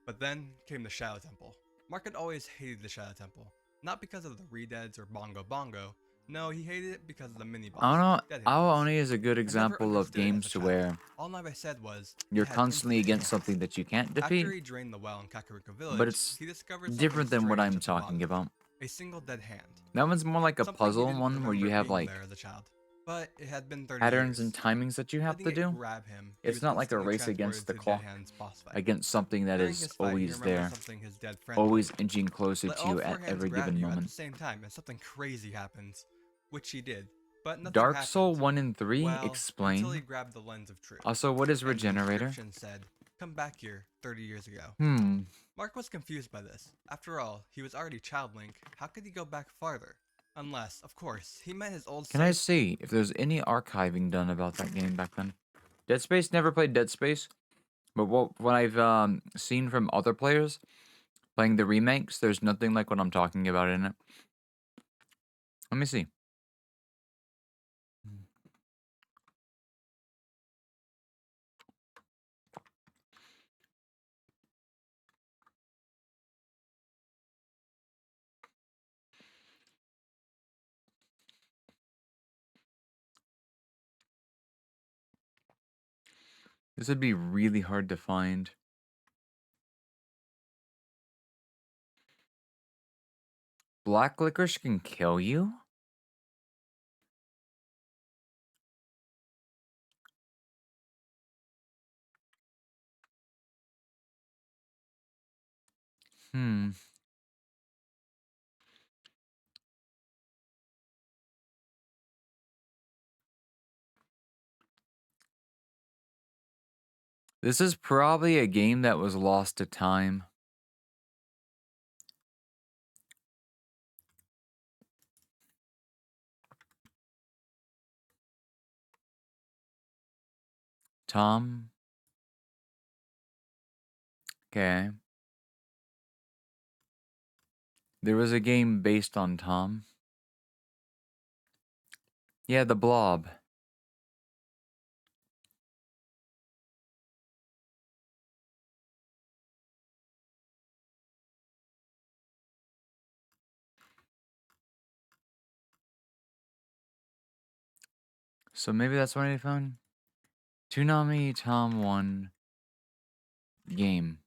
But then came the Shadow Temple. Mark had always hated the Shadow Temple, not because of the Redeads or Bongo Bongo. No, he hated it because of the mini boss. I don't know. Dead Ao Hands. Oni is a good I never example of understood it as games a to child. where All I said was it you're had constantly infinite against hands. something that you can't defeat, After he drained the well in Kakariko Village, but it's he discovered something different than what strange I'm at the bottom. talking about. A single dead hand. That one's more like a Something he puzzle didn't one where you remember have being like there as a child. But it had been 30 patterns years. and timings that you have Letting to it do. grab him, he It's was not like a instantly race against the transported to clock, Dead Hand's boss fight. against something that During is his fight, he always remembered there, something his dead friend always told him. inching closer Let to all you four at hands every grab given you at the moment. same time and something crazy happens, which he did. But nothing Dark happened. Soul 1 and 3 Well, until he explain. grabbed the lens of truth. Also, what is And the Regenerator? inscription said, "Come back here 30 years ago." Mark was confused by this. After all, he was already Child Link. How could he go back farther? Unless, of course, he met his old Can I self. see if there's any archiving done about that game back then? Dead Space, never played Dead Space, but what I've seen from other players playing the remakes, there's nothing like what I'm talking about in it. Let me see. This would be really hard to find. Black licorice can kill you? Hmm. This is probably a game that was lost to time. Tom. Okay. There was a game based on Tom. Yeah, The Blob. So maybe that's what I found. Toonami Tom 1 game.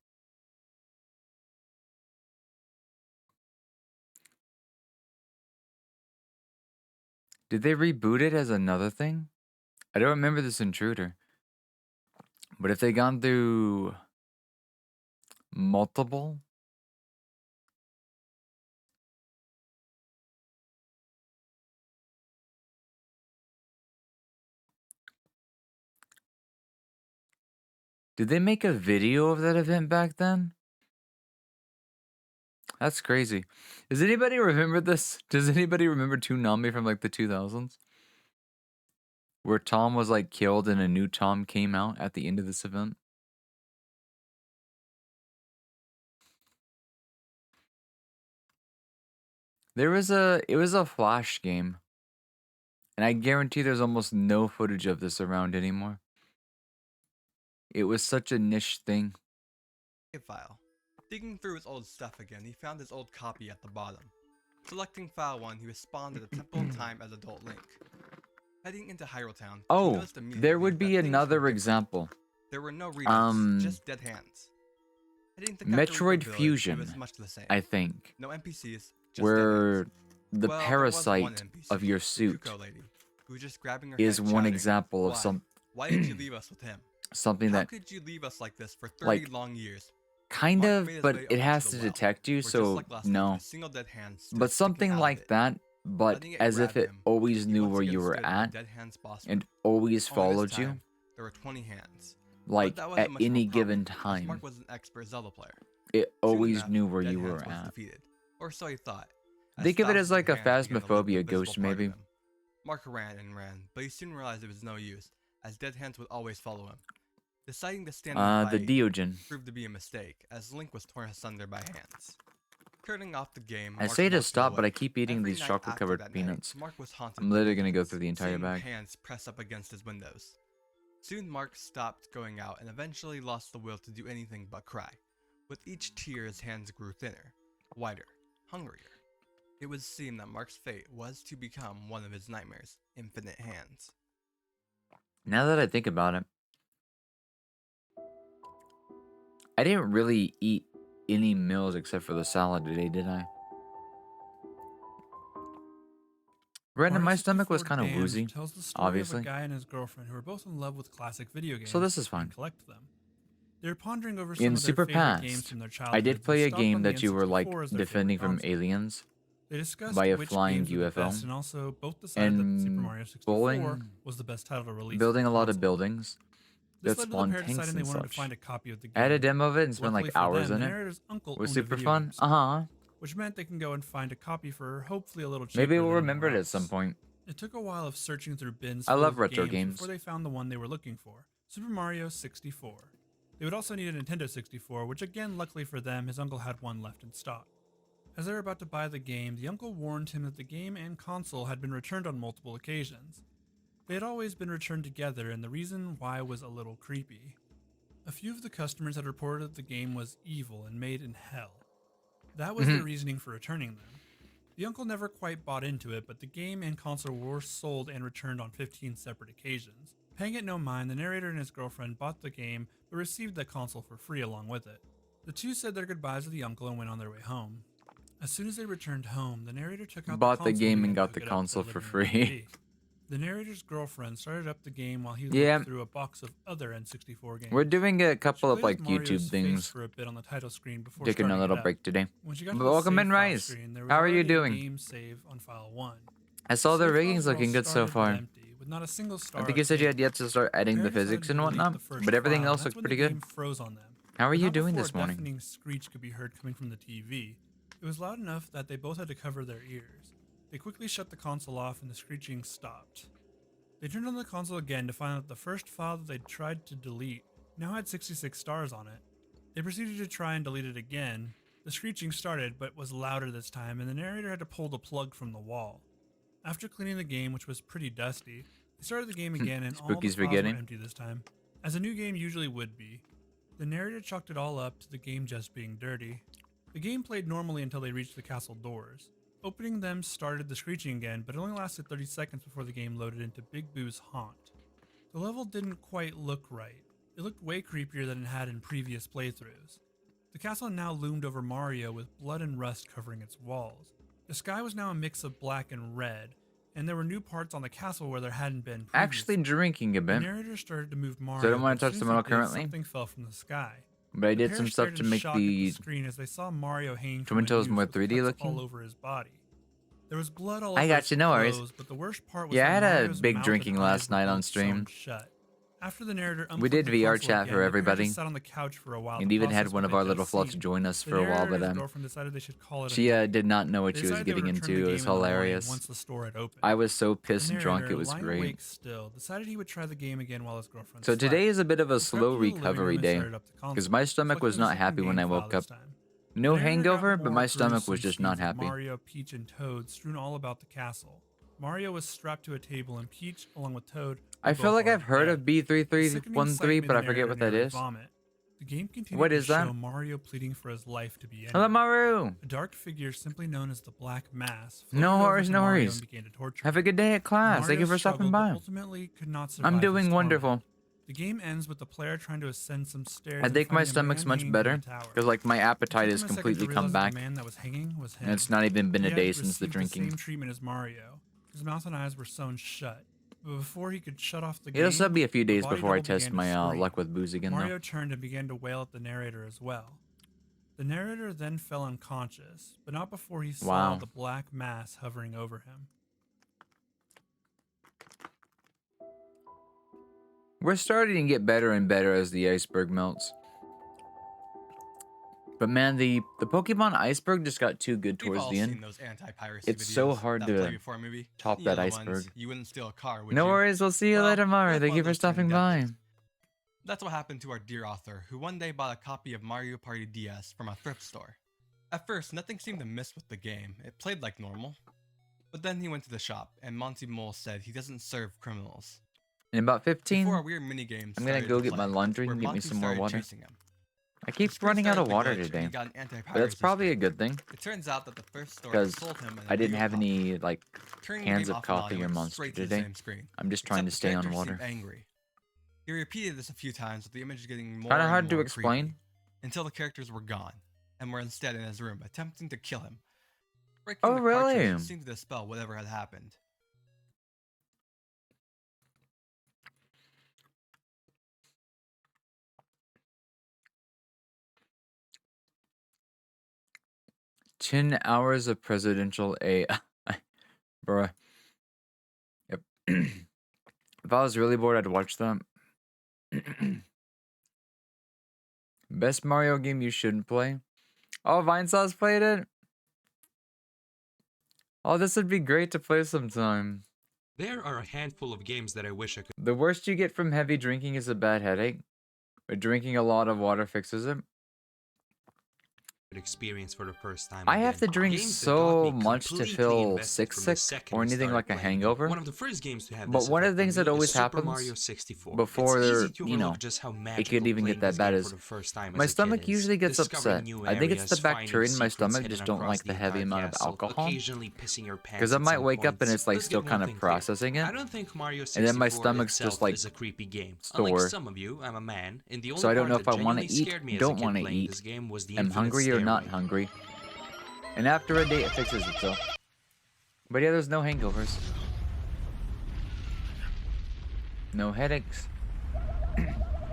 Did they reboot it as another thing? I don't remember this intruder. But if they gone through multiple, did they make a video of that event back then? That's crazy. Does anybody remember this? Does anybody remember Toonami from like the 2000s? Where Tom was like killed and a new Tom came out at the end of this event? It was a Flash game. And I guarantee there's almost no footage of this around anymore. It was such a niche thing. File. Digging through his old stuff again, he found his old copy at the bottom. Selecting file 1, he was spawned at the Temple of Time as Adult Link. Heading into Hyrule Town, he Oh, noticed immediately there would be that things were another different. example. There were no readouts, just dead hands. Heading to Kakariko Metroid Village, Fusion, it was much the same. I think. No NPCs, just Where dead hands. the Well, there was one parasite NPC, of your the suit Kuko lady, who was just grabbing her is head one shouting, example of "Why? Why did you leave us with him? something How that could you leave us like this for 30 like, long years?" kind Mark of, made his but way it over has to to the well, detect you, where just so like last time, no. a single dead hand stood But sticking something out of like it. that, but Letting it as if grab it him, always he knew once where again you were stood in at Dead Hand's boss and room. always Only this followed you, time, there were 20 hands. like But that wasn't at much of a any problem, given as time. Mark was an expert Zelda player. It Soon always enough, knew where Dead you Hands were was at. defeated, or so he thought. Think of it as thousands like a hands began to lift the Phasmophobia ghost, visible part of maybe. him. Mark ran and ran, but he soon realized it was no use, as Dead Hands would always follow him. Deciding to stand and The fight Diogen. proved to be a mistake, as Link was torn asunder by hands. Turning off the game, I Mark say to walked stop, but I awake. keep eating Every these night chocolate after covered that night, peanuts. Mark was haunted I'm by literally gonna go visions, through the entire seeing bag. hands press up against his windows. Soon Mark stopped going out and eventually lost the will to do anything but cry. With each tear, his hands grew thinner, whiter, hungrier. It would seem that Mark's fate was to become one of his nightmares, infinite hands. Now that I think about it, I didn't really eat any meals except for the salad today, did I? Brandon, my Mario stomach was 64 kind of Damned woozy, tells the story obviously. of a guy and his girlfriend who are both in love with classic video games. So this is and fine. collect them. They're pondering over some In of their Super favorite games Past, from their I childhoods did and play a stopped on game the that you were like N64 as their defending favorite from console. aliens They discussed by a which flying games were the UFO, best, and also both decided that Super and Mario 64 bowling, was the best title to release. building for a the lot of console. buildings This that led to the spawn pair tanks deciding they and wanted to such. find a copy of the game. I had a demo of it and spent Luckily like for hours them, in the it. narrator's uncle It was owned a super video fun. game store, Uh-huh. which meant they can go and find a copy for hopefully a little cheaper. Maybe we'll than remember it anywhere at some else. point. It took a while of searching through bins I full love of retro games. before they found the one they were looking for, Super Mario 64. They would also need a Nintendo 64, which again, luckily for them, his uncle had one left in stock. As they were about to buy the game, the uncle warned him that the game and console had been returned on multiple occasions. They had always been returned together, and the reason why was a little creepy. A few of the customers had reported that the game was evil and made in hell. That was their reasoning for returning them. The uncle never quite bought into it, but the game and console were sold and returned on 15 separate occasions. Paying it no mind, the narrator and his girlfriend bought the game, but received the console for free along with it. The two said their goodbyes to the uncle and went on their way home. As soon as they returned home, the narrator took out Bought the the console game began and to got hook the it up to console their for living room free. TV. The narrator's girlfriend started up the game while he Yeah. looked through a box of other N64 games. We're doing a She couple of played like as Mario's YouTube face things. for a bit on the title screen before Taking a starting little it up. break today. When she got to But the welcome save in, file Rice. screen, there was How are you already a doing? game save on file 1. I saw the Save rigging's files were all looking good so started but far. empty, with not a single star I think you said you had saved. yet to start adding the Parents decided physics to and delete whatnot, the first but everything file, else and looks that's when pretty the good. game froze on them. How are But you not doing before this a morning? deafening screech could be heard coming from the TV. It was loud enough that they both had to cover their ears. They quickly shut the console off and the screeching stopped. They turned on the console again to find that the first file that they'd tried to delete now had 66 stars on it. They proceeded to try and delete it again. The screeching started, but was louder this time, and the narrator had to pull the plug from the wall. After cleaning the game, which was pretty dusty, they started the game again, and all the Spooky files were spaghetti. empty this time, as a new game usually would be. The narrator chalked it all up to the game just being dirty. The game played normally until they reached the castle doors. Opening them started the screeching again, but it only lasted 30 seconds before the game loaded into Big Boo's haunt. The level didn't quite look right. It looked way creepier than it had in previous playthroughs. The castle now loomed over Mario with blood and rust covering its walls. The sky was now a mix of black and red, and there were new parts on the castle where there hadn't been previously. Actually drinking a The bit, narrator started to move Mario. so I don't want but to as touch soon the as model he did, currently. Something fell from the sky. But I The did pair some stuff stared to in make shock at the screen as they saw Mario hanging Twin from a Toes noose more with 3D cuts all looking. over his body. There was blood all I over got his you, no worries. clothes, but the worst part was Yeah, I that had a Mario's big mouth drinking and last eyes were night on both stream. sewn shut. After the narrator We did unplugged the VR console chat again, for the pair everybody. just sat on the couch for a while And to even had process one what of they'd our just little fluffs seen. join us The for a while, narrator and but his girlfriend decided they should call it a she night. did not know what They she was decided they would getting return the into. It game was in the morning hilarious. once the store had opened. I was so The pissed drunk, narrator, it was lying great. awake still, decided he would try the game again while his girlfriend So slept. today is a bit of a He crept slow into the living recovery room and day, started up the console, because my stomach was selecting the not happy second when I game file woke this up. time. No The narrator got hangover, but more my stomach gruesome was just not scenes of happy. Mario, Peach, and Toad strewn all about the castle. Mario was strapped to a table, and Peach, along with Toad, I were feel both like lying I've heard dead. of The sickening B3313, sight made but the I forget narrator what that nearly is. vomit. The game continued What to is that? show Mario pleading for his life to be ended. Hello, Maru! A dark figure simply known as the Black Mass No floated over worries, to no Mario worries. and began to torture Have a him. good day at class. Thank you Mario for stopping struggled, but by. ultimately could not survive I'm his doing torment. wonderful. The game ends with the player trying to ascend some stairs. I and think my finding a stomach's man much hanging from better, a tower. because like my It appetite took has him a second to completely come realize that back, the man that was hanging was him. and it's not even been a He day had since the received drinking. same treatment as Mario. His mouth and eyes were sewn shut. But before he could shut off the It'll game, still be a few the days body before I double test began to my scream. luck with booze again, Mario though. turned and began to wail at the narrator as well. The narrator then fell unconscious, but not before he saw Wow. the black mass hovering over him. We're starting to get better and better as the iceberg melts. But man, the Pokemon iceberg just got too good We've towards all the seen end. those anti-piracy It's so videos hard that to play before a movie. top The that yellow ones, iceberg. You wouldn't steal a car, would No you? worries, we'll see you Well, later, what Mario. if Thank one you of for those turned stopping by. deadly? That's what happened to our dear author, who one day bought a copy of Mario Party DS from a thrift store. At first, nothing seemed amiss with the game. It played like normal. But then he went to the shop, and Monty Mole said he doesn't serve criminals. In about 15, Before our weird minigames I'm gonna started go to get my play, laundry where and get me Monty some more started water. chasing him. I keep The spree running out of started to water glitch, and today, he got an but anti-piracy that's probably a screen. good thing It turns out that the first store because sold him an I didn't illegal have copy. any like Turning the cans game of off and on, coffee he or went Monster straight to the today. same screen. I'm just trying to Except stay the on characters water. seemed angry. He repeated this a few times with the image getting more Kind of and hard to more explain. creepy, until the characters were gone and were instead in his room attempting to kill him. Breaking Oh, the really? cartridge seemed to dispel whatever had happened. "10 hours of presidential AI." Bruh. Yep. If I was really bored, I'd watch that. Best Mario game you shouldn't play? Oh, Vinesauce played it? Oh, this would be great to play sometime. There are a handful of games that I wish I could The worst you get from heavy drinking is a bad headache, but drinking a lot of water fixes it. experience for the first time. I have to again. drink Games that so got me much to completely feel invested sick from the sick second or I anything started like a playing. hangover. One of the first games to have But this one of effect the things on that me always is Super happens Mario 64. before it's they're, easy to you know, overlook just how it magical could even playing get that this bad game as for the first time my as a stomach kid is. usually gets Discovering upset. new I think it's the areas, finding bacteria in my secrets stomach hidden just don't across like the heavy entire amount of castle, alcohol. occasionally pissing your pants Because I at might some wake up and points. it's like Let's still get one kind of thing clear. processing it. I don't think Mario 64 And then my stomach's itself just like is a creepy game. store. Unlike some of you, I'm a man, and the only So I don't part know if that I want to genuinely eat, scared me as a don't kid want to playing eat, this game was the am infinite hungry or not stairway. hungry. And after a day, it fixes itself. But yeah, there's no hangovers. No headaches.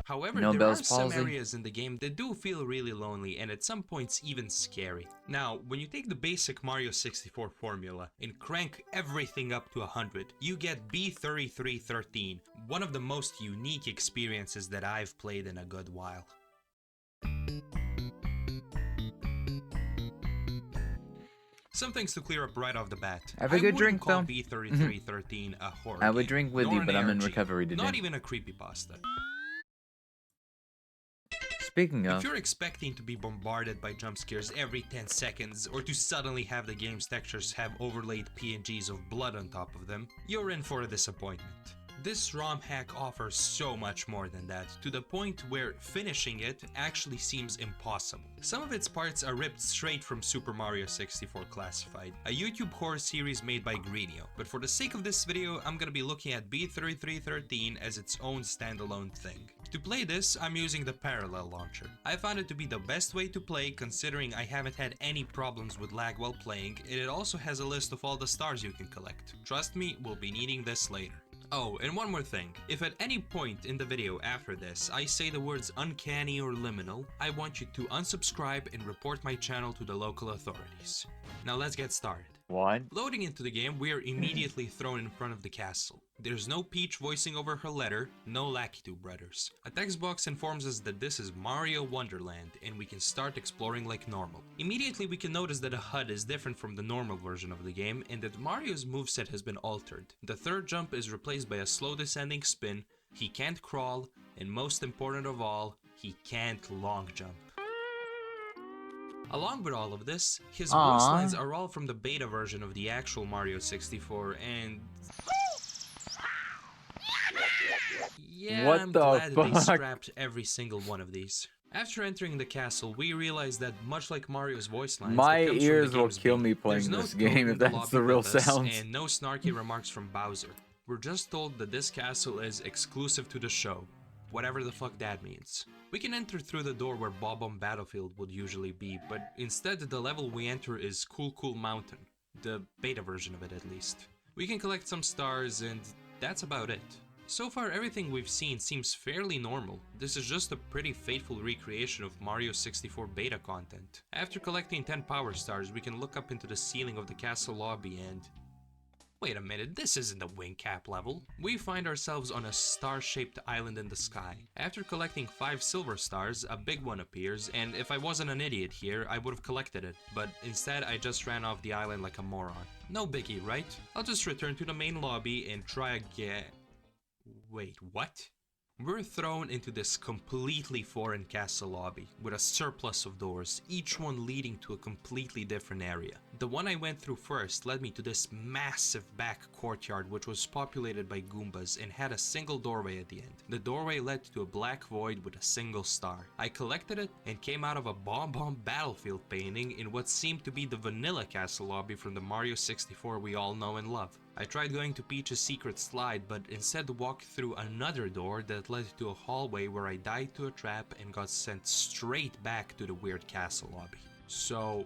However, No there Bell's are some palsy. areas in the game that do feel really lonely and at some points even scary. Now, when you take the basic Mario 64 formula and crank everything up to 100, you get B3313, one of the most unique experiences that I've played in a good while. Some things to clear up right off the bat. Have a I good wouldn't drink, call though. B3313 a horror I would game, drink with nor you, an but I'm in ARG, recovery today. not even a creepypasta. Speaking If of, you're expecting to be bombarded by jump scares every 10 seconds, or to suddenly have the game's textures have overlaid PNGs of blood on top of them, you're in for a disappointment. This ROM hack offers so much more than that, to the point where finishing it actually seems impossible. Some of its parts are ripped straight from Super Mario 64 Classified, a YouTube horror series made by Greenio, but for the sake of this video, I'm gonna be looking at B3313 as its own standalone thing. To play this, I'm using the Parallel Launcher. I found it to be the best way to play considering I haven't had any problems with lag while playing, and it also has a list of all the stars you can collect. Trust me, we'll be needing this later. Oh, and one more thing. If at any point in the video after this I say the words uncanny or liminal, I want you to unsubscribe and report my channel to the local authorities. Now let's get started. what? Loading into the game, we are immediately thrown in front of the castle. There's no Peach voicing over her letter, no Lakitu brothers. A text box informs us that this is Mario Wonderland, and we can start exploring like normal. Immediately we can notice that the HUD is different from the normal version of the game, and that Mario's moveset has been altered. The third jump is replaced by a slow descending spin, he can't crawl, and most important of all, he can't long jump. Along with all of this, his Aww. voice lines are all from the beta version of the actual Mario 64, and yeah, What I'm the glad that they fuck? scrapped every single one of these. After entering the castle, we realize that much like Mario's voice lines, My it comes from the ears will game's kill beat. me There's playing no this Toad game in if that's lobby the real with us, sounds. and no snarky remarks from Bowser. We're just told that this castle is exclusive to the show, whatever the fuck that means. We can enter through the door where Bob-omb Battlefield would usually be, but instead the level we enter is Cool Cool Mountain, the beta version of it at least. We can collect some stars and that's about it. So far everything we've seen seems fairly normal. This is just a pretty faithful recreation of Mario 64 beta content. After collecting 10 power stars, we can look up into the ceiling of the castle lobby and... Wait a minute, this isn't the wing cap level. We find ourselves on a star-shaped island in the sky. After collecting 5 silver stars, a big one appears, and if I wasn't an idiot here, I would have collected it, but instead I just ran off the island like a moron. No biggie, right? I'll just return to the main lobby and try again. Wait, what? We're thrown into this completely foreign castle lobby with a surplus of doors, each one leading to a completely different area. The one I went through first led me to this massive back courtyard which was populated by Goombas and had a single doorway at the end. The doorway led to a black void with a single star. I collected it and came out of a Bomb Bomb Battlefield painting in what seemed to be the vanilla castle lobby from the Mario 64 we all know and love. I tried going to Peach's secret slide, but instead walked through another door that led to a hallway where I died to a trap and got sent straight back to the weird castle lobby. So,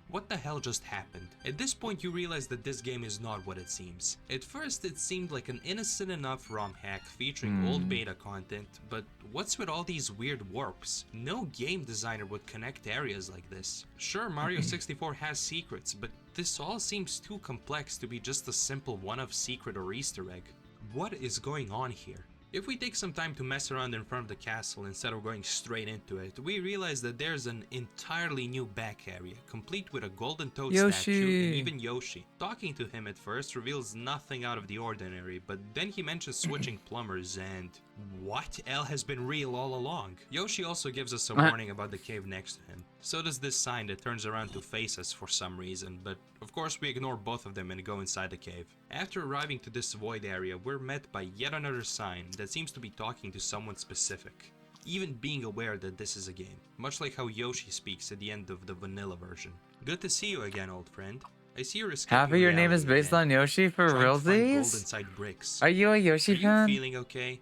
what the hell just happened? At this point you realize that this game is not what it seems. At first it seemed like an innocent enough ROM hack featuring old beta content, but what's with all these weird warps? No game designer would connect areas like this. Sure, Mario 64 has secrets, but this all seems too complex to be just a simple one-off secret or Easter egg. What is going on here? If we take some time to mess around in front of the castle instead of going straight into it, we realize that there's an entirely new back area, complete with a golden toad statue and even Yoshi. Talking to him at first reveals nothing out of the ordinary, but then he mentions switching plumbers and... what? L has been real all along. Yoshi also gives us a warning about the cave next to him. So does this sign that turns around to face us for some reason, but of course we ignore both of them and go inside the cave. After arriving to this void area, we're met by yet another sign that seems to be talking to someone specific, even being aware that this is a game, much like how Yoshi speaks at the end of the vanilla version. Good to see you again, old friend. I see you're escaping Half of your name is reality based again. on Yoshi for Trying to find gold realsies? inside bricks. Are you a Yoshi Are you fan? feeling okay?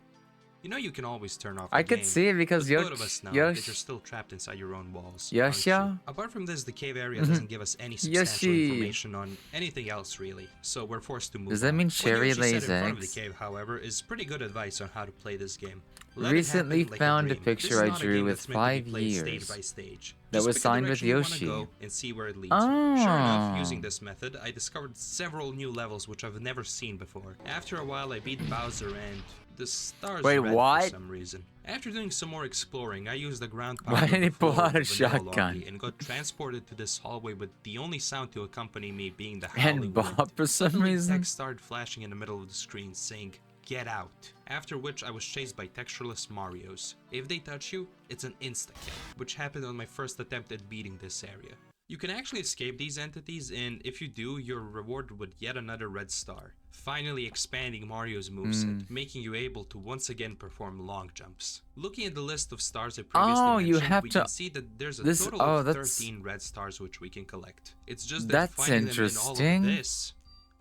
You know you can always turn off I the could game, see it because but both of us know that Yoshi. you're still trapped inside your own walls. Yoshi? aren't you? Apart from this, the cave area doesn't give us any substantial Yoshi. information on anything else really, so we're forced to move Does that on. mean What Cherry Yoshi lays said in front of eggs? the cave, however, is pretty good advice on how to play this game. Let it Recently happen like found a dream. picture This is I not a drew game with that's meant to be 5 played stage years by stage. that Just was pick a signed with direction you wanna Yoshi. go and see where it leads you. Sure enough, Oh. using this method, I discovered several new levels which I've never seen before. After a while, I beat Bowser and the stars Wait, red what? for some reason. After doing some more exploring, I used the ground Why power did of he the pull floor out of a the vanilla shotgun? lobby and got transported to this hallway with the only sound to accompany me being the And howling Bob wind. for some Suddenly reason. text started flashing in the middle of the screen saying, "Get out." After which I was chased by textureless Marios. If they touch you, it's an insta-kill, which happened on my first attempt at beating this area. You can actually escape these entities, and if you do, you're rewarded with yet another red star, finally expanding Mario's moveset, making you able to once again perform long jumps. Looking at the list of stars I previously Oh, you mentioned, have we to- can see that there's a this- total oh, of that's- 13 red stars which we can collect. It's just that That's finding them in all of interesting. this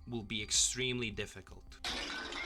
will be extremely difficult.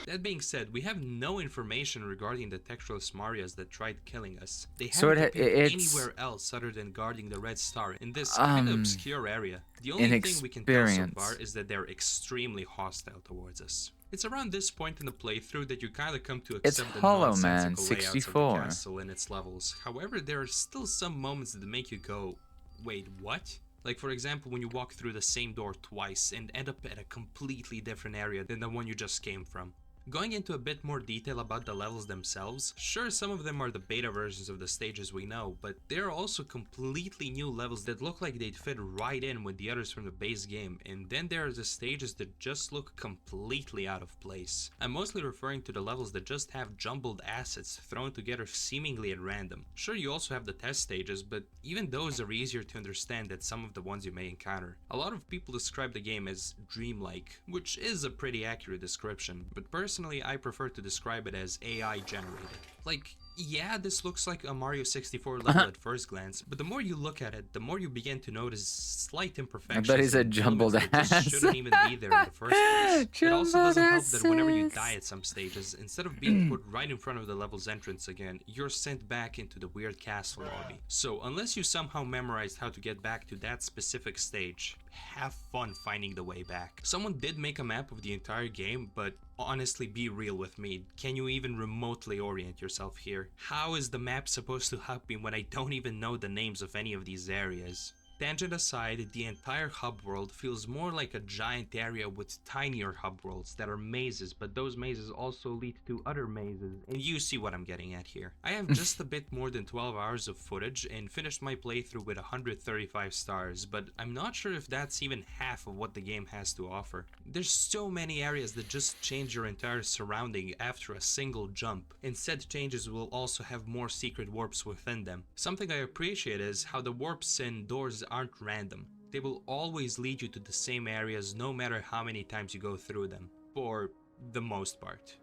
That being said, we have no information regarding the textureless Marios that tried killing us. They So haven't it- appeared it's- anywhere else other than guarding the red star in this kind of obscure area. The only thing we can tell so inexperience. far is that they're extremely hostile towards us. It's around this point in the playthrough that you kinda come to It's accept the Hollow Man nonsensical layouts of the 64. castle and its levels. However, there are still some moments that make you go, wait, what? Like for example, when you walk through the same door twice and end up at a completely different area than the one you just came from. Going into a bit more detail about the levels themselves, sure some of them are the beta versions of the stages we know, but there are also completely new levels that look like they'd fit right in with the others from the base game, and then there are the stages that just look completely out of place. I'm mostly referring to the levels that just have jumbled assets thrown together seemingly at random. Sure, you also have the test stages, but even those are easier to understand than some of the ones you may encounter. A lot of people describe the game as dreamlike, which is a pretty accurate description, but personally I prefer to describe it as AI generated. Like, yeah, this looks like a Mario 64 level at first glance, but the more you look at it, the more you begin to notice slight imperfections. bet he said and jumbled elements that just ass. shouldn't even be there in the first place. It also doesn't help that whenever you asses. die at some stages, instead of being put right in front of the level's entrance again, you're sent back into the weird castle lobby. So unless you somehow memorized how to get back to that specific stage, have fun finding the way back. Someone did make a map of the entire game, but honestly, be real with me. Can you even remotely orient yourself here? How is the map supposed to help me when I don't even know the names of any of these areas? Tangent aside, the entire hub world feels more like a giant area with tinier hub worlds that are mazes, but those mazes also lead to other mazes, and you see what I'm getting at here. I have just a bit more than 12 hours of footage and finished my playthrough with 135 stars, but I'm not sure if that's even half of what the game has to offer. There's so many areas that just change your entire surrounding after a single jump, and said changes will also have more secret warps within them. Something I appreciate is how the warps and doors aren't random. They will always lead you to the same areas no matter how many times you go through them, for the most part.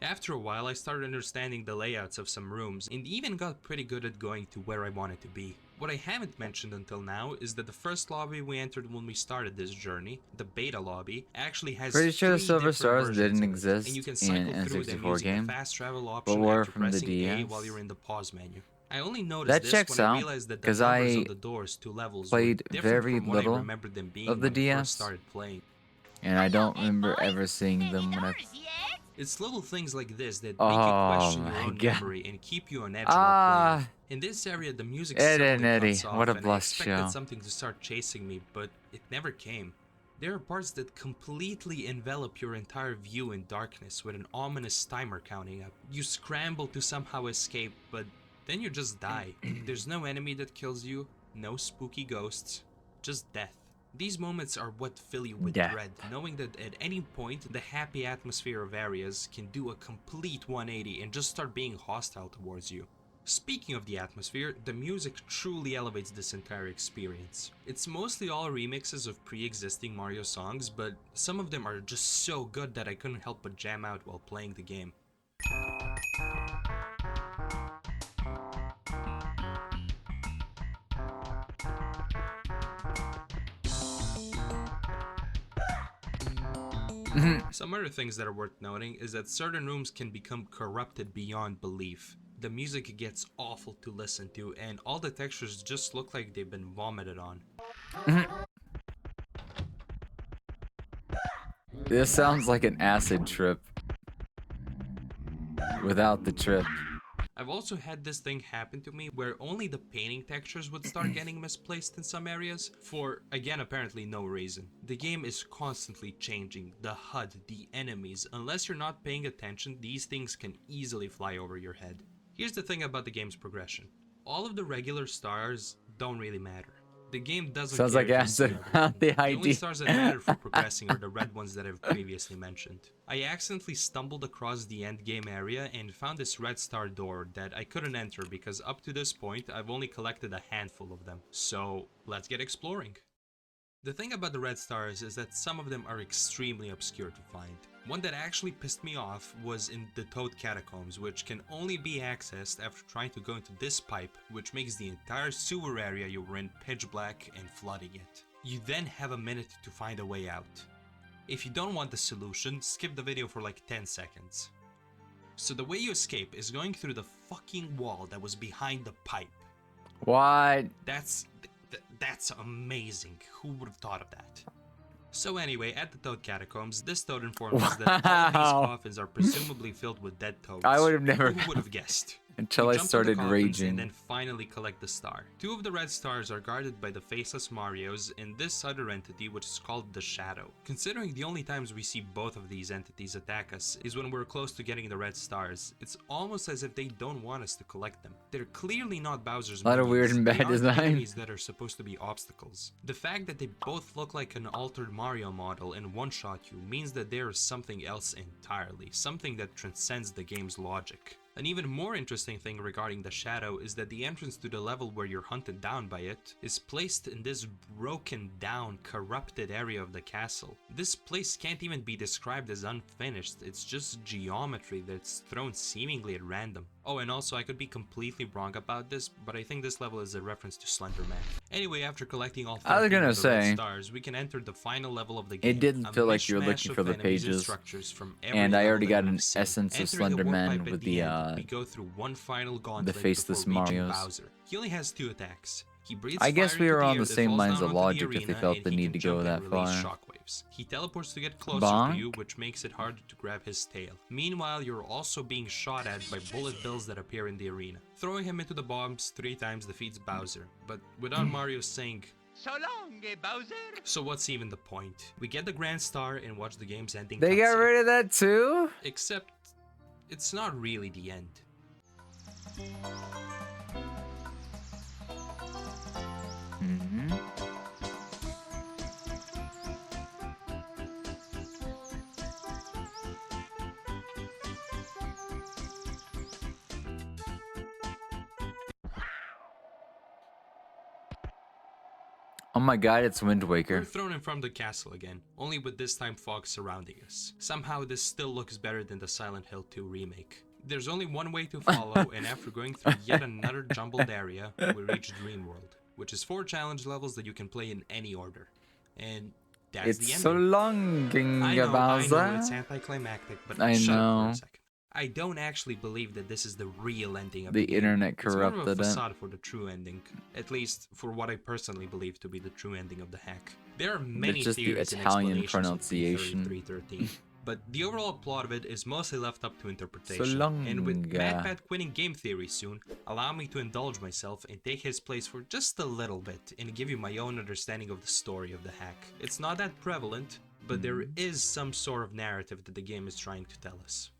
After a while, I started understanding the layouts of some rooms and even got pretty good at going to where I wanted to be. What I haven't mentioned until now is that the first lobby we entered when we started this journey, the beta lobby, actually has Pretty sure the 3 Silver different Stars versions didn't of it, exist and you can in cycle through them N64 using game, the fast travel but option were after from the pressing A DS. while you're in the pause menu. I only noticed That this checks when I out, realized that the 'cause numbers I of the doors to levels played were different very from what I little remembered them being of the when I DS, first started playing. and I don't remember ever seeing them when I... It's little things like this that Oh make you question your my own God. memory and keep you on edge while playing. Ah, In this area, the music Ed suddenly and Eddie, cuts off, what a and I blessed expected show. something to start chasing me, but it never came. There are parts that completely envelop your entire view in darkness with an ominous timer counting up. You scramble to somehow escape, but then you just die. There's no enemy that kills you, no spooky ghosts, just death. These moments are what fill you with Death. dread, knowing that at any point, the happy atmosphere of areas can do a complete 180 and just start being hostile towards you. Speaking of the atmosphere, the music truly elevates this entire experience. It's mostly all remixes of pre-existing Mario songs, but some of them are just so good that I couldn't help but jam out while playing the game. Some other things that are worth noting is that certain rooms can become corrupted beyond belief. The music gets awful to listen to, and all the textures just look like they've been vomited on. This sounds like an acid trip. Without the trip. I've also had this thing happen to me where only the painting textures would start getting misplaced in some areas, for, again, apparently no reason. The game is constantly changing, the HUD, the enemies. Unless you're not paying attention, these things can easily fly over your head. Here's the thing about the game's progression. All of the regular stars don't really matter. The game doesn't Sounds care like if you acid. see everything. The The only idea. stars that matter for progressing are the red ones that I've previously mentioned. I accidentally stumbled across the endgame area and found this red star door that I couldn't enter because up to this point I've only collected a handful of them. So let's get exploring. The thing about the red stars is that some of them are extremely obscure to find. One that actually pissed me off was in the Toad Catacombs, which can only be accessed after trying to go into this pipe, which makes the entire sewer area you were in pitch black and flooding it. You then have a minute to find a way out. If you don't want the solution, skip the video for like 10 seconds. So the way you escape is going through the fucking wall that was behind the pipe. What? That's amazing. Who would have thought of that? So anyway, at the Toad Catacombs, this toad informed us that all of these Wow. coffins are presumably filled with dead toads. I would have never Who would have guessed? until We I jump to the started coffins raging. and then finally collect the star. 2 of the red stars are guarded by the faceless Marios and this other entity, which is called the Shadow. Considering the only times we see both of these entities attack us is when we're close to getting the red stars, it's almost as if they don't want us to collect them. They're clearly not Bowser's A lot of minions. weird and They bad aren't design. enemies that are supposed to be obstacles. The fact that they both look like an altered Mario model and one-shot you means that there is something else entirely, something that transcends the game's logic. An even more interesting thing regarding the Shadow is that the entrance to the level where you're hunted down by it is placed in this broken down, corrupted area of the castle. This place can't even be described as unfinished, it's just geometry that's thrown seemingly at random. Oh, and also I could be completely wrong about this, but I think this level is a reference to Slender Man. Anyway, after collecting all 13 I was gonna of the red say, stars, we can enter the final level of the game. it didn't a feel like you were mishmash looking of for the enemies and pages, structures from every and I level already that got we've an seen. essence of Entering the Slender warp Man pipe at with the the end, we go through one final gauntlet faceless before reaching Marios. Bowser. He only has 2 attacks. He breathes I guess fire we into were on air the that same falls lines down of onto the logic if they arena, felt and the he need can to go jump that and release far. shockwaves. He teleports to get closer Bonk. to you, which makes it harder to grab his tail. Meanwhile, you're also being shot at by bullet bills that appear in the arena. Throwing him into the bombs 3 times defeats Bowser, but without Mario saying, "So long, Bowser." So what's even the point? We get the Grand Star and watch the game's ending They got cutscene. rid of that too? Except, it's not really the end. Mm-hmm. Oh my god, it's Wind We're Waker. thrown in front of the castle again, only with this time fog surrounding us. Somehow this still looks better than the Silent Hill 2 remake. There's only one way to follow, and after going through yet another jumbled area, we reach Dream World, which is 4 challenge levels that you can play in any order. And that's the It's ending. so long, I know, Bowser. it's anticlimactic, but I shut up for know. a second. I don't actually believe that this is the real ending of The the game. internet It's more of corrupted a it. facade for the true ending, at least for what I personally believe to be the true ending of the hack. There are many It's just the theories and Italian explanations pronunciation. of P3313, but the overall plot of it is mostly left up to interpretation. So long, And with MatPat quitting game theory soon, allow me to indulge myself and take his place for just a little bit and give you my own understanding of the story of the hack. It's not that prevalent, but there is some sort of narrative that the game is trying to tell us.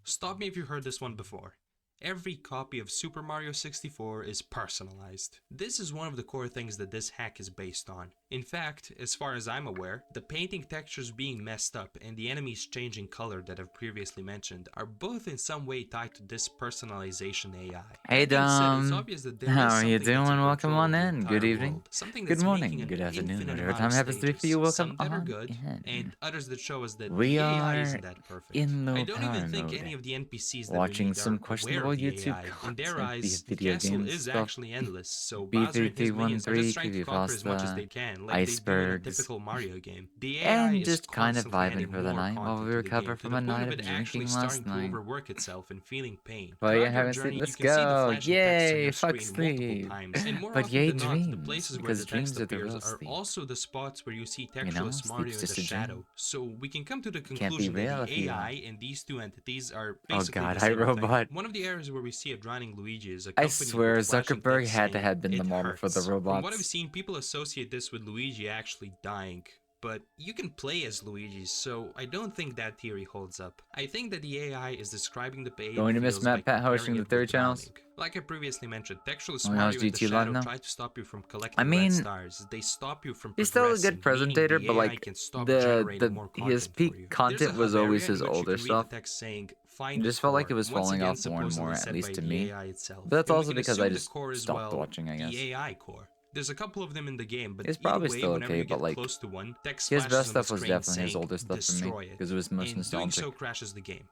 Stop me if you've heard this one before. Every copy of Super Mario 64 is personalized. This is one of the core things that this hack is based on. In fact, as far as I'm aware, the painting textures being messed up and the enemies changing color that I've previously mentioned are both in some way tied to this personalization AI. Hey That being said, it's Dom, obvious that there how is are you something that's in doing? Welcome control on of the in. Good entire evening. world. Something Good that's morning. making an Good afternoon. infinite Whatever amount time of happens to be for stages, you, welcome some that are on good, in. and others that show us that We the AI are isn't that perfect. in low I don't even power think mode, any of the NPCs that watching we meet some are questionable aware of the YouTube AI. In their content, eyes, the video castle game is stuff, actually endless, so Bowser and his minions are just trying to conquer as much as they can, like they do in a icebergs, typical Mario game. The AI and is just kind of constantly vibing adding for the more night while content we to the recover game, to from the a point night of of it actually drinking starting last to night. overwork itself and feeling pain. But yeah, Throughout your haven't seen. journey, Let's you can see the go! flashing text on Yay! your Fuck screen multiple sleep. times, and more But often yay than not, the dreams, places where because the text dreams are the real appears are sleep. also the spots where you see You know, textureless Mario in sleep's the just a shadow. dream. So we can come to the Can't be conclusion real that if the you AI and these two entities are Oh basically god, the same iRobot. thing. One of the areas where we see a drowning Luigi is I accompanied swear with flashing Zuckerberg text had to saying, have been the "It model for the hurts." From what I've robots. seen, people associate this with Luigi actually dying. But you can play as Luigi, so I don't think that theory holds up. I think that the AI is describing the pain Going to it miss feels by Matt Pat comparing hosting the it with third channels. drowning. Like I previously mentioned, textureless Oh, how's Mario and the GT Live Shadow now? try to stop you from collecting I mean, red stars. They stop you from He's still a progressing, good presentator, meaning but the AI like can stop the generating more his content peak for you. content There's a was hub always area his in which you older can read stuff. the text saying, It "Find just the felt like core," it was once falling again off more and supposedly more, said at by least to the me. AI itself. But that's And we also can because I assume the just core is, stopped well, watching, I guess. the AI core. There's a couple of them in the game, but It's either probably way, still whenever okay, you but get like close to one, text his flashes best on the stuff was screen definitely his saying, older stuff for me "Destroy it," because it was most and doing nostalgic. so crashes the game.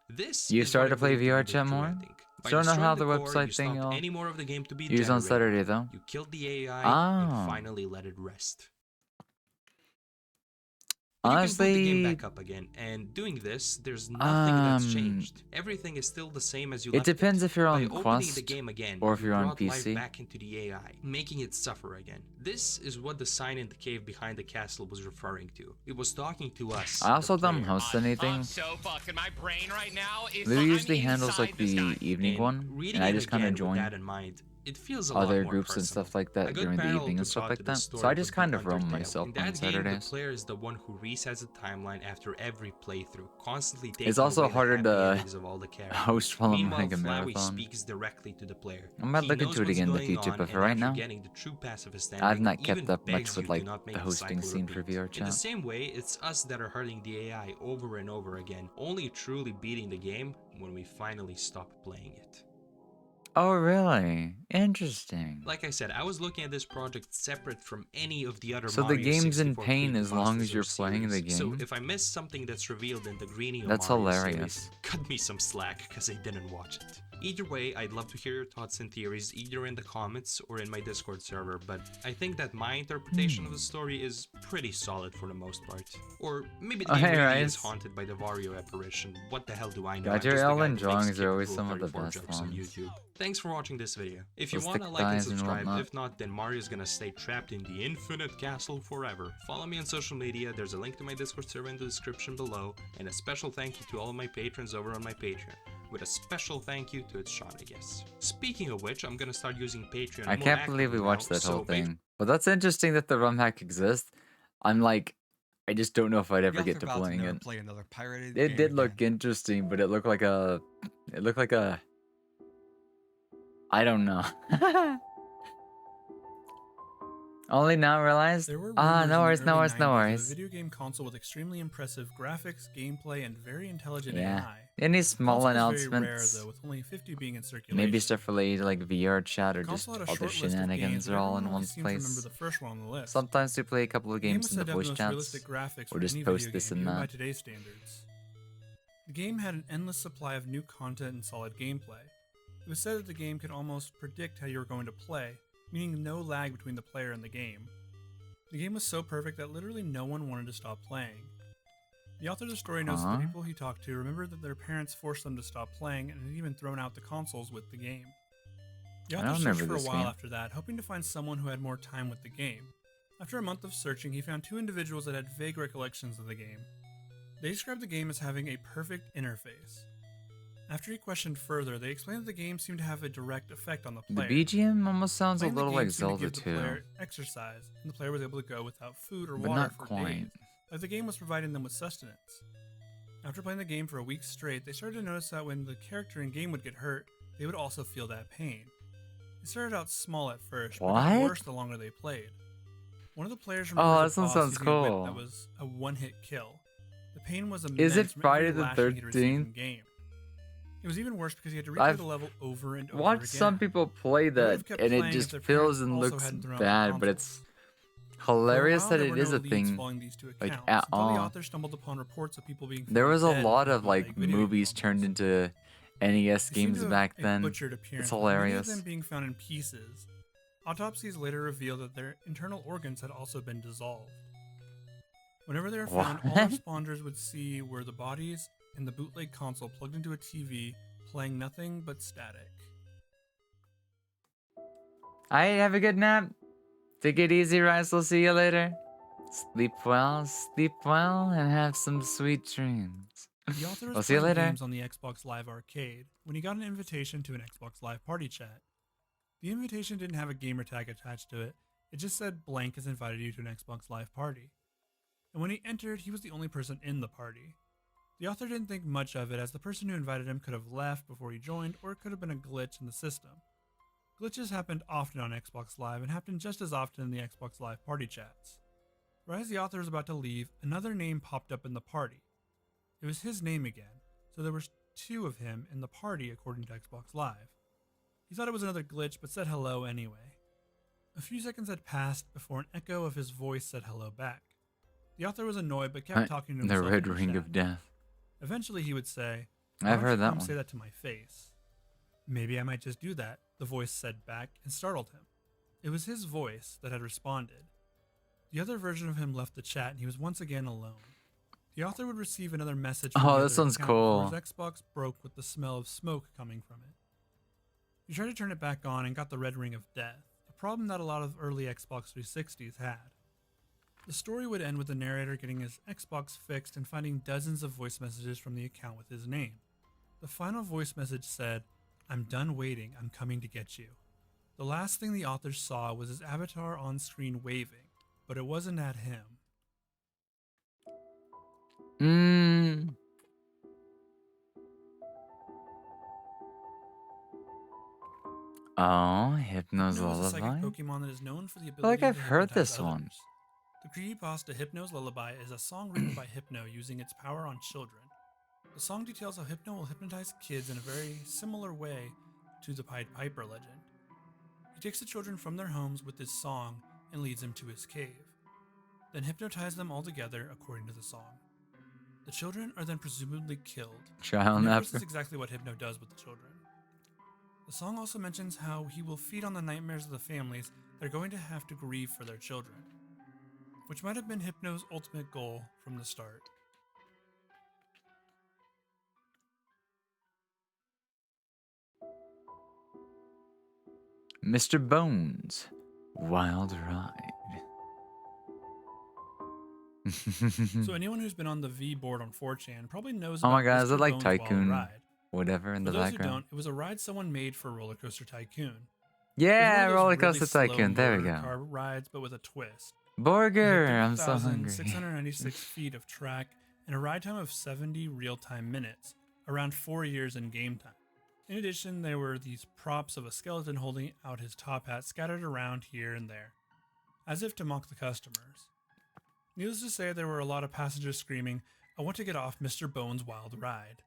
This You is started what to play I believe VR be the chat true more? ending. By Don't know how destroying the core, you website thing stopped all any more of the game to be used on generated. Saturday though. You killed the AI Oh. and finally let it rest. But you can boot the game Honestly, back up again, and doing this, there's nothing that's changed. Everything is still the same as you it left depends if you're By on opening Quest the game again, or if you you're on brought life PC. back into the AI, making it suffer again. This is what the sign in the cave behind the castle was referring to. It was talking to us. I also the don't player. host anything. I'm so fucked in my brain right now. Lou usually handles like the evening And one, reading and I it just kind of again with join that in mind, it feels a lot other more groups and personal. stuff like A that good during the parallel evening to and stuff draw like to the that. story So I would just be kind of roam Undertale. myself In that on game, Saturdays. the player is the one who resets the timeline after every playthrough, constantly taking It's also away the harder happy to endings of all the characters. host while I'm Meanwhile, running a Flowey marathon. speaks directly to the player. I might He look knows into it what's again in the going future, on, but for and right after now, getting the true passive I've standing, not even kept up much begs with you like to not make the hosting cycle scene for repeat. VR In the chat. same way, it's us that are hurting the AI over and over again, only truly beating the game when we finally stop playing it. Oh really? Interesting. Like I said, I was looking at this project separate from any of the other So the Mario game's in 64 pain as long creepypastas as you're or playing the series. So game? if I miss something that's revealed in the Greenie That's Mario hilarious. series, cut me some slack because I didn't watch it. Either way, I'd love to hear your thoughts and theories either in the comments or in my Discord server, but I think that my interpretation of the story is pretty solid for the most part. Or maybe the Oh, game hey, really Ryan. is haunted by the Wario apparition. What the hell do I know? God, I'm your just the guy Ellen who makes drawings Kid are always Rule some of the 34 best jokes on ones. YouTube. Thanks for watching this video. If you Those wanna thick like and thighs and subscribe, whatnot. if not, then Mario's gonna stay trapped in the infinite castle forever. Follow me on social media, there's a link to my Discord server in the description below, and a special thank you to all of my patrons over on my Patreon. With a special thank you to It's Sean, I guess. Speaking of which, I'm gonna start using Patreon I more can't believe we actively watched now, that so whole make thing. But that's interesting that the ROM hack exists. I'm like, I just don't know if I'd ever The get author to vowed to playing never it. play another pirated It game did look again. interesting, but it looked like a, I don't know. Only now realized. There were Ah, rumors no in worries, the no early worries, no 90s of worries. a video game console with extremely impressive graphics, gameplay, and very intelligent Yeah. AI. Any The small console was very rare, announcements? though, with only 50 being in circulation. Maybe stuff related to like VR chat or The just console had a other short list of shenanigans games, are but all in everyone one only seemed to remember place. the first one on the list. Sometimes we play a couple of The game games was in the said to have voice the most chats, realistic graphics or for just any post video this game, and even by that. today's standards. The game had an endless supply of new content and solid gameplay. It was said that the game could almost predict how you were going to play, meaning no lag between the player and the game. The game was so perfect that literally no one wanted to stop playing. The author of the story knows that the Huh? people he talked to remembered that their parents forced them to stop playing and had even thrown out the consoles with the game. The I author don't searched remember for a this while game. after that, hoping to find someone who had more time with the game. After a month of searching, he found two individuals that had vague recollections of the game. They described the game as having a perfect interface. After he questioned further, they explained that the game seemed to have a direct effect on the The player. BGM almost sounds a Playing the little game like seemed to Zelda give the too, player exercise, and the player was able to go without food or but water not for quite. days, like the game was providing them with sustenance. After playing the game for a week straight, they started to notice that when the character in game would get hurt, they would also feel that pain. It started out small at first, but got What? worse the longer they played. One of the players Oh, remembers this a one boss sounds using a whip cool. that was a one-hit kill. The pain was immense Is it from every Friday the lashing he'd received in 13th? game. It was even worse because he had to replay I've the level over and over watched again. some people play They would've that, kept and it playing if just their feels parents and also looks hadn't thrown out the bad, but it's For a hilarious while, that there it were is no a leads thing, following these two like, accounts, at until the all. author stumbled upon reports of people being There found was a dead lot from of like bootleg video game movies turned consoles. into NES They seemed games to have back a then. butchered appearance, It's with many of hilarious. them being found in pieces. Autopsies later revealed that their internal organs had also been dissolved. Whenever they were found, all What? responders would see were the bodies in the bootleg console plugged into a TV, playing nothing but static. Alright, have a good nap. Take it easy, Rice. We'll see you later. Sleep well, and have some sweet dreams. The author I'll was see you playing later. games on the Xbox Live Arcade when he got an invitation to an Xbox Live party chat. The invitation didn't have a gamer tag attached to it, it just said blank has invited you to an Xbox Live party. And when he entered, he was the only person in the party. The author didn't think much of it, as the person who invited him could have left before he joined, or it could have been a glitch in the system. Glitches happened often on Xbox Live and happened just as often in the Xbox Live party chats. Right as the author was about to leave, another name popped up in the party. It was his name again, so there were two of him in the party according to Xbox Live. He thought it was another glitch, but said hello anyway. A few seconds had passed before an echo of his voice said hello back. The author was annoyed, but kept talking to The himself. Red in Ring chat. of Death. Eventually he would say, I've "Why don't heard you that come one. say that to my face?" "Maybe I might just do that," the voice said back, and startled him. It was his voice that had responded. The other version of him left the chat, and he was once again alone. The author would receive another message from Oh, the this other one's account cool. before his Xbox broke with the smell of smoke coming from it. He tried to turn it back on and got the Red Ring of Death, a problem that a lot of early Xbox 360s had. The story would end with the narrator getting his Xbox fixed and finding dozens of voice messages from the account with his name. The final voice message said, "I'm done waiting, I'm coming to get you." The last thing the author saw was his avatar on screen waving, but it wasn't at him. Oh, Hypno's Hypno is a psychic Lullaby? Pokemon that is known for the I ability feel like I've to heard hypnotize this one. others. The creepypasta Hypno's Lullaby is a song written by Hypno using its power on children. The song details how Hypno will hypnotize kids in a very similar way to the Pied Piper legend. He takes the children from their homes with his song and leads them to his cave, then hypnotizes them all together according to the song. The children are then presumably killed. Child And of course, Napper. this is exactly what Hypno does with the children. The song also mentions how he will feed on the nightmares of the families that are going to have to grieve for their children, which might have been Hypno's ultimate goal from the start. Mr. Bones, Wild Ride. So anyone who's been on the V board on 4chan probably knows Oh about my god, is Mr. it like Bones' Wild Tycoon? Ride. Whatever in For the those who background. don't, it was a ride someone made for Roller Coaster Tycoon. It was Yeah, one of those Roller really Coaster slow Tycoon. There we motor go. car rides, but with a twist. Burger, I'm so hungry. 696 feet of track and a ride time of 70 real-time minutes, around 4 years in game time. In addition, there were these props of a skeleton holding out his top hat scattered around here and there, as if to mock the customers. Needless to say, there were a lot of passengers screaming, "I want to get off Mr. Bones' Wild Ride."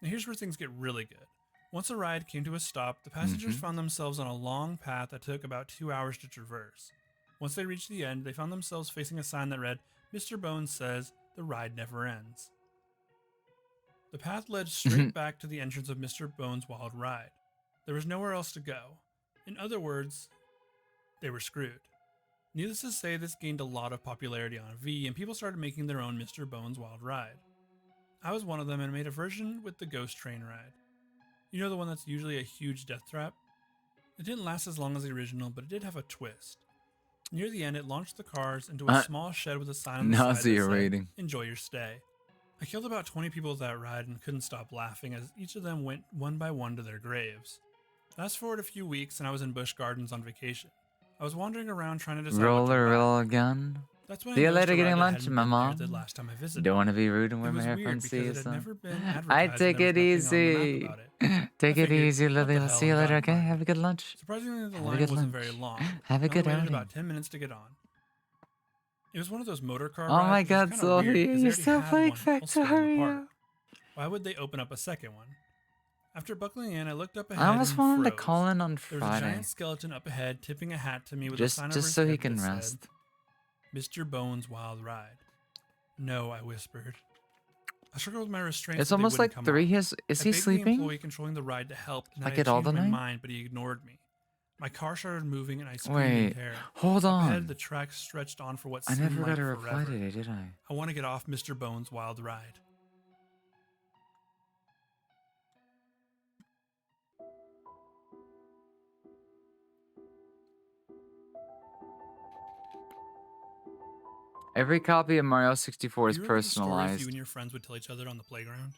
Now here's where things get really good. Once a ride came to a stop, the passengers found themselves on a long path that took about 2 hours to traverse. Once they reached the end, they found themselves facing a sign that read, "Mr. Bones says, the ride never ends." The path led straight back to the entrance of Mr. Bones' Wild Ride. There was nowhere else to go. In other words, they were screwed. Needless to say, this gained a lot of popularity on V, and people started making their own Mr. Bones' Wild Ride. I was one of them and made a version with the Ghost Train ride. You know, the one that's usually a huge death trap? It didn't last as long as the original, but it did have a twist. Near the end, it launched the cars into a small shed with a sign on the side that said, Nauseating. "Enjoy your stay." I killed about 20 people with that ride and couldn't stop laughing as each of them went one by one to their graves. Fast forward a few weeks and I was in Busch Gardens on vacation. I was wandering around trying to decide what to Roller buy. roll gun. That's when I See you noticed later a getting ride that lunch, hadn't my been there mom. the last time I visited. Don't want to be rude and It wear my was weird headphones because see it had you, never been son. advertised I and take there it was nothing on the map easy. about it. Take I it figured, easy, what the Lily. I'll hell, see you and later, got okay? mine. Have a good lunch. Surprisingly, the Have a line good wasn't lunch. very long. Have a I only good waited outing. about 10 minutes to get on. It was one of those motor car Oh rides, my which is god, kinda weird Sophie, because they you're already still had playing one all square in the Factorio. park. Why would they open up a second one? After buckling in, I looked up ahead I almost and wanted to froze. call in on There was a Friday. giant skeleton up ahead tipping a hat to me with a sign over Just his so he head can that said, rest. "Mr. Bones' Wild Ride." "No," I whispered. I struggled with my restraints, It's but they almost like wouldn't come 3. off. Is I he begged the sleeping? employee controlling the ride to help, and Like I it all changed the my night? mind, but he ignored me. My car started moving, and I screamed in Wait, terror. hold Up ahead, on. the track stretched on for what I seemed never like got a reply forever. today, did I? I want to get off Mr. Bones' Wild Ride. Every copy of Mario 64 is Do you remember the stories you personalized. and your friends would tell each other on the playground?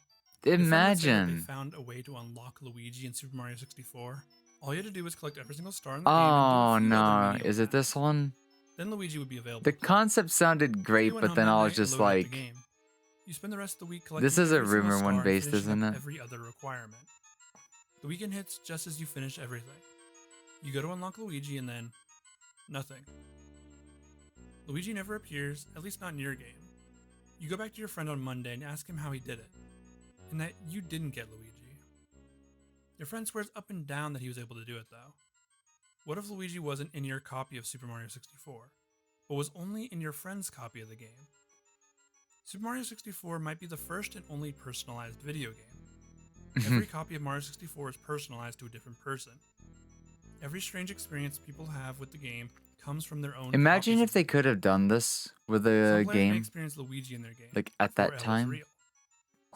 Your friend would say that they Imagine. found a way to unlock Luigi in Super Mario 64. All you had to do was collect every single star in the game Oh and do a few other no, menial is it this tasks. one? Then Luigi would be available. The to play. concept sounded So you great, went but home then that I night was and just loaded up like, the game. You spend the rest of the week collecting this is a every single rumor star one and based, finishing isn't up it? every other requirement. The weekend hits just as you finish everything. You go to unlock Luigi and then nothing. Luigi never appears, at least not in your game. You go back to your friend on Monday and ask him how he did it, and that you didn't get Luigi. Your friend swears up and down that he was able to do it though. What if Luigi wasn't in your copy of Super Mario 64, but was only in your friend's copy of the game? Super Mario 64 might be the first and only personalized video game. Every copy of Mario 64 is personalized to a different person. Every strange experience people have with the game comes from their own. Imagine copies if of they the could have done this with Some a players may game, experience Luigi in their game, like at before that L is time. real.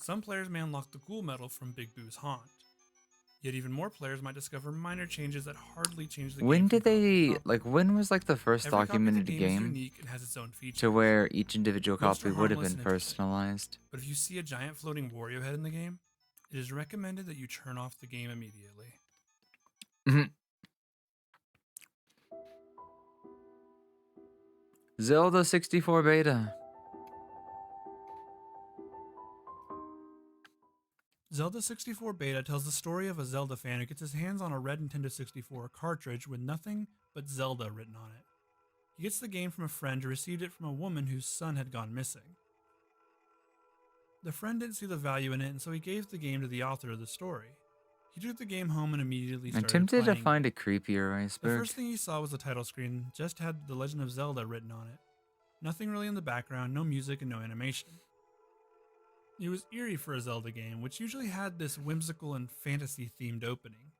Some players may unlock the Ghoul Medal from Big Boo's Haunt. Yet even more players might discover minor changes that hardly change the game. When from did copy to they, copy. like, when was like the first Every copy of the documented game is game unique and has its own features. to where each individual Most are copy would have harmless been and interesting. personalized? But if you see a giant floating Wario head in the game, it is recommended that you turn off the game immediately. Zelda 64 beta. Zelda 64 Beta tells the story of a Zelda fan who gets his hands on a red Nintendo 64 cartridge with nothing but Zelda written on it. He gets the game from a friend who received it from a woman whose son had gone missing. The friend didn't see the value in it, and so he gave the game to the author of the story. He took the game home and immediately I'm started tempted to playing find it. a creepier The iceberg. first thing he saw was the title screen, just had The Legend of Zelda written on it. Nothing really in the background, no music and no animation. It was eerie for a Zelda game, which usually had this whimsical and fantasy-themed opening.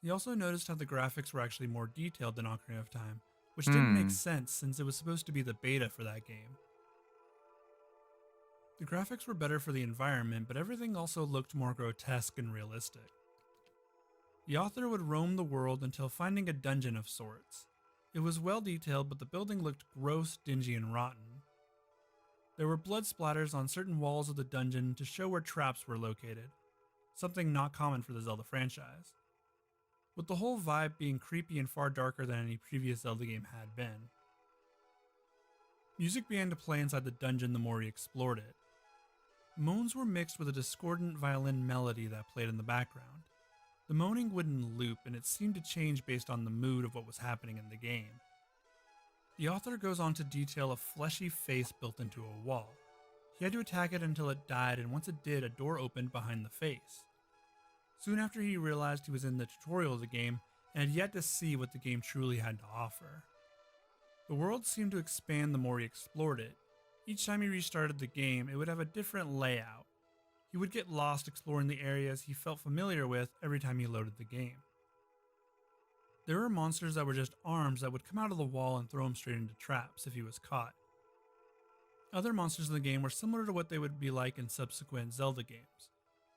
He also noticed how the graphics were actually more detailed than Ocarina of Time, which didn't make sense since it was supposed to be the beta for that game. The graphics were better for the environment, but everything also looked more grotesque and realistic. The author would roam the world until finding a dungeon of sorts. It was well detailed, but the building looked gross, dingy, and rotten. There were blood splatters on certain walls of the dungeon to show where traps were located, something not common for the Zelda franchise, with the whole vibe being creepy and far darker than any previous Zelda game had been. Music began to play inside the dungeon the more he explored it. Moans were mixed with a discordant violin melody that played in the background. The moaning wouldn't loop, and it seemed to change based on the mood of what was happening in the game. The author goes on to detail a fleshy face built into a wall. He had to attack it until it died, and once it did, a door opened behind the face. Soon after, he realized he was in the tutorial of the game and had yet to see what the game truly had to offer. The world seemed to expand the more he explored it. Each time he restarted the game, it would have a different layout. He would get lost exploring the areas he felt familiar with every time he loaded the game. There were monsters that were just arms that would come out of the wall and throw him straight into traps if he was caught. Other monsters in the game were similar to what they would be like in subsequent Zelda games.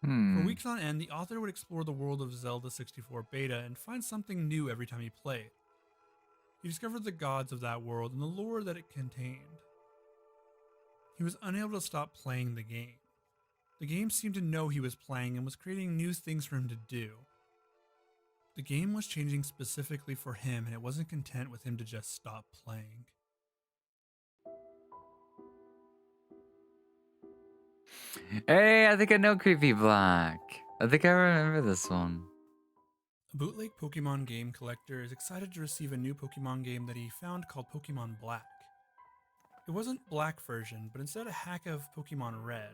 For weeks on end, the author would explore the world of Zelda 64 Beta and find something new every time he played. He discovered the gods of that world and the lore that it contained. He was unable to stop playing the game. The game seemed to know he was playing and was creating new things for him to do. The game was changing specifically for him, and it wasn't content with him to just stop playing. Hey, I think I know Creepy Black. I think I remember this one. A bootleg Pokemon game collector is excited to receive a new Pokemon game that he found called Pokemon Black. It wasn't Black version, but instead a hack of Pokemon Red.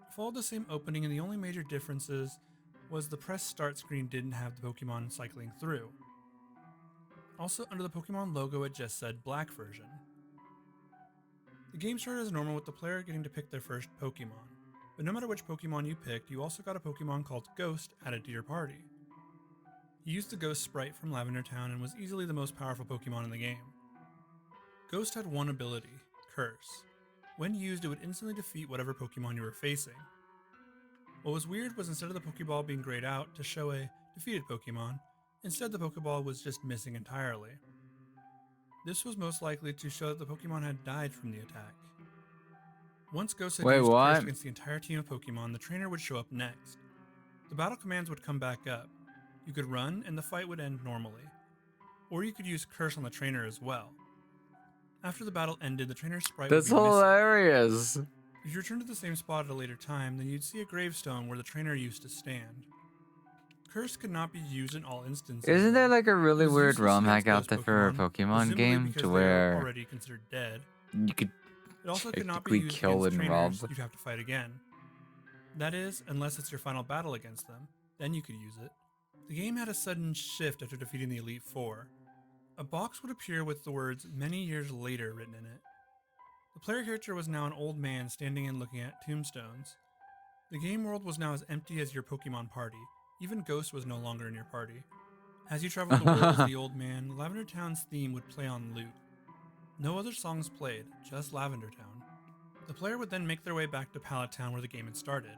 It followed the same opening, and the only major differences was the press start screen didn't have the Pokemon cycling through. Also, under the Pokemon logo, it just said Black version. The game started as normal with the player getting to pick their first Pokemon, but no matter which Pokemon you picked, you also got a Pokemon called Ghost added to your party. He used the Ghost sprite from Lavender Town and was easily the most powerful Pokemon in the game. Ghost had one ability, Curse. When used, it would instantly defeat whatever Pokemon you were facing. What was weird was instead of the Pokeball being grayed out to show a defeated Pokemon, instead the Pokeball was just missing entirely. This was most likely to show that the Pokemon had died from the attack. Once Ghost had used Curse against the entire team of Pokemon, the trainer would show up next. The battle commands would come back up. You could run and the fight would end normally. Or you could use Curse on the trainer as well. After the battle ended, the trainer's sprite would be missing. Hilarious. If you return to the same spot at a later time, then you'd see a gravestone where the trainer used to stand. Curse could not be used in all instances. Isn't there like a really weird useless ROM against hack out those there for a Pokemon, Pokemon presumably game because to they are where already considered dead. you could It also could not be technically used kill against and rob? trainers. You'd have to fight again. That is, unless it's your final battle against them, then you could use it. The game had a sudden shift after defeating the Elite Four. A box would appear with the words "many years later" written in it. The player character was now an old man standing and looking at tombstones. The game world was now as empty as your Pokemon party. Even Ghost was no longer in your party. As you traveled the world as the old man, Lavender Town's theme would play on loop. No other songs played, just Lavender Town. The player would then make their way back to Pallet Town where the game had started.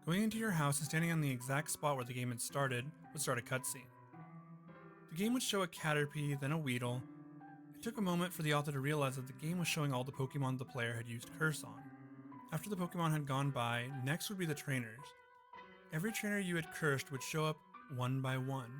Going into your house and standing on the exact spot where the game had started would start a cutscene. The game would show a Caterpie, then a Weedle. It took a moment for the author to realize that the game was showing all the Pokemon the player had used Curse on. After the Pokemon had gone by, next would be the trainers. Every trainer you had cursed would show up one by one.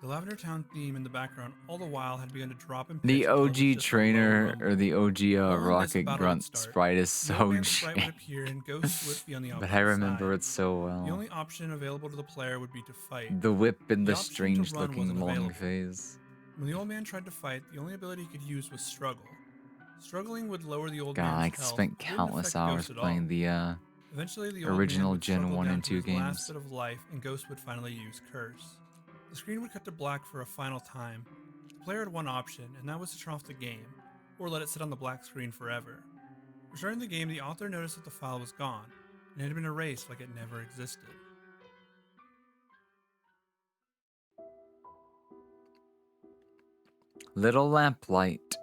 The Lavender Town theme in the background all the while had begun to drop in pitch. The until it was OG just a trainer low or the OG Well, on this, Rocket battle would Grunt start. sprite is The old so man's sprite would shit. appear and Ghost would be on the But opposite I remember side. it so The well. only option available to the player would be to fight. The whip and The the option to strange run looking wasn't long available. face. When the old man tried to fight, the only ability he could use was Struggle. Struggling would lower the old God, man's I health, spent but didn't countless affect hours Ghost at all. playing the Eventually, the old original man would Gen struggle 1 down and to 2 his games. last bit of life, and Ghost would finally use Curse. The screen would cut to black for a final time. The player had one option, and that was to turn off the game, or let it sit on the black screen forever. Restarting the game, the author noticed that the file was gone, and it had been erased like it never existed. Little Lamplight.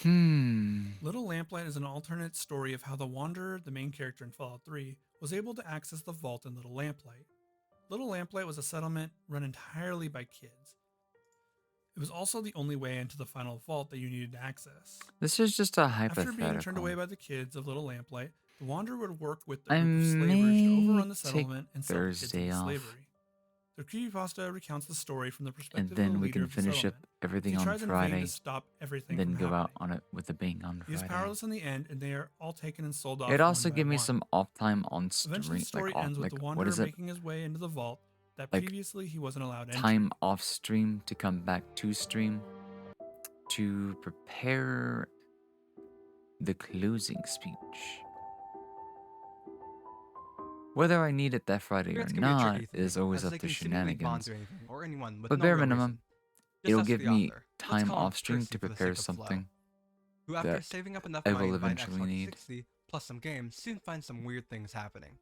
Little Lamplight is an alternate story of how the Wanderer, the main character in Fallout 3, was able to access the vault in Little Lamplight. Little Lamplight was a settlement run entirely by kids. It was also the only way into the final vault that you needed to access. This is just a After being turned hypothetical. away by the kids of Little Lamplight, the Wanderer would work with I a group of slavers to may overrun the take settlement and sell the kids Thursday into off. slavery. The creepypasta recounts the story from the perspective And of the then we leader can of the finish up settlement. everything He on tries in vain Friday. to stop everything Then from go out happening. on it with a bang on He is Friday. powerless in the end, and they are all taken and sold off. It also one by gave me one. some off time on Eventually, stream, the story like off, ends with like the what Wanderer is it? making his way into the vault that Like, previously he wasn't allowed entry. Time off stream to come back to stream to prepare the closing speech. Whether I need it that Friday or Spirits can be a not tricky thing, is always as up they to can seemingly bond shenanigans. to anything or anyone with But no bare real minimum, reason. Just it'll ask give the me author. Let's time call him off stream Percy to for the prepare sake of flow, something who, after that saving up enough I money will to buy an eventually Xbox need. 360 plus some games, soon finds some weird things happening.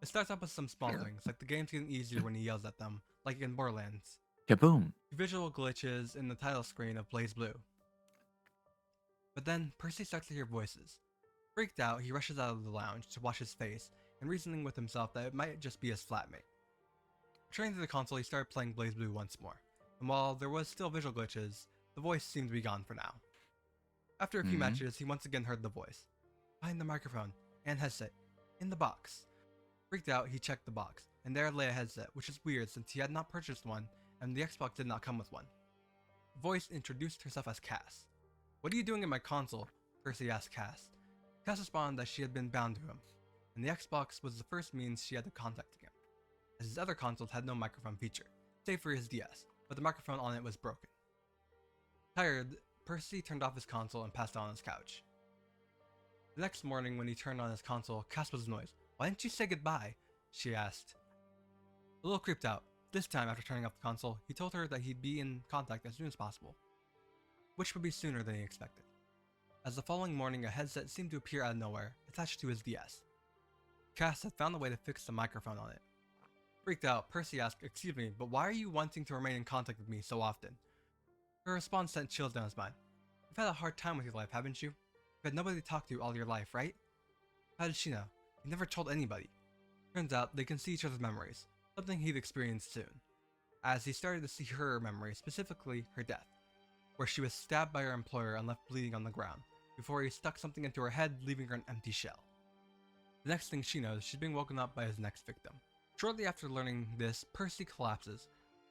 It starts off with some small things, like the game's getting easier when he yells at them, like in Borderlands. Kaboom! Visual glitches in the title screen of Blaze Blue. But then, Percy starts to hear voices. Freaked out, he rushes out of the lounge to wash his face, and reasoning with himself that it might just be his flatmate. Returning to the console, he started playing Blaze Blue once more, and while there was still visual glitches, the voice seemed to be gone for now. After a few matches, he once again heard the voice. Behind the microphone, and headset, in the box. Freaked out, he checked the box, and there lay a headset, which is weird since he had not purchased one, and the Xbox did not come with one. The voice introduced herself as Cass. "What are you doing in my console?" Percy asked Cass. Cass responded that she had been bound to him, and the Xbox was the first means she had of contacting him, as his other consoles had no microphone feature, save for his DS, but the microphone on it was broken. Tired, Percy turned off his console and passed out on his couch. The next morning when he turned on his console, Cass was annoyed. "Why didn't you say goodbye?" she asked. A little creeped out. This time, after turning off the console, he told her that he'd be in contact as soon as possible, which would be sooner than he expected. As the following morning, a headset seemed to appear out of nowhere, attached to his DS. Cass had found a way to fix the microphone on it. Freaked out, Percy asked, "Excuse me, but why are you wanting to remain in contact with me so often?" Her response sent chills down his spine. "You've had a hard time with your life, haven't you? You've had nobody to talk to all your life, right?" How did she know? He never told anybody. Turns out, they can see each other's memories, something he'd experienced soon, as he started to see her memories, specifically her death, where she was stabbed by her employer and left bleeding on the ground, before he stuck something into her head, leaving her an empty shell. The next thing she knows, she's being woken up by his next victim. Shortly after learning this, Percy collapses,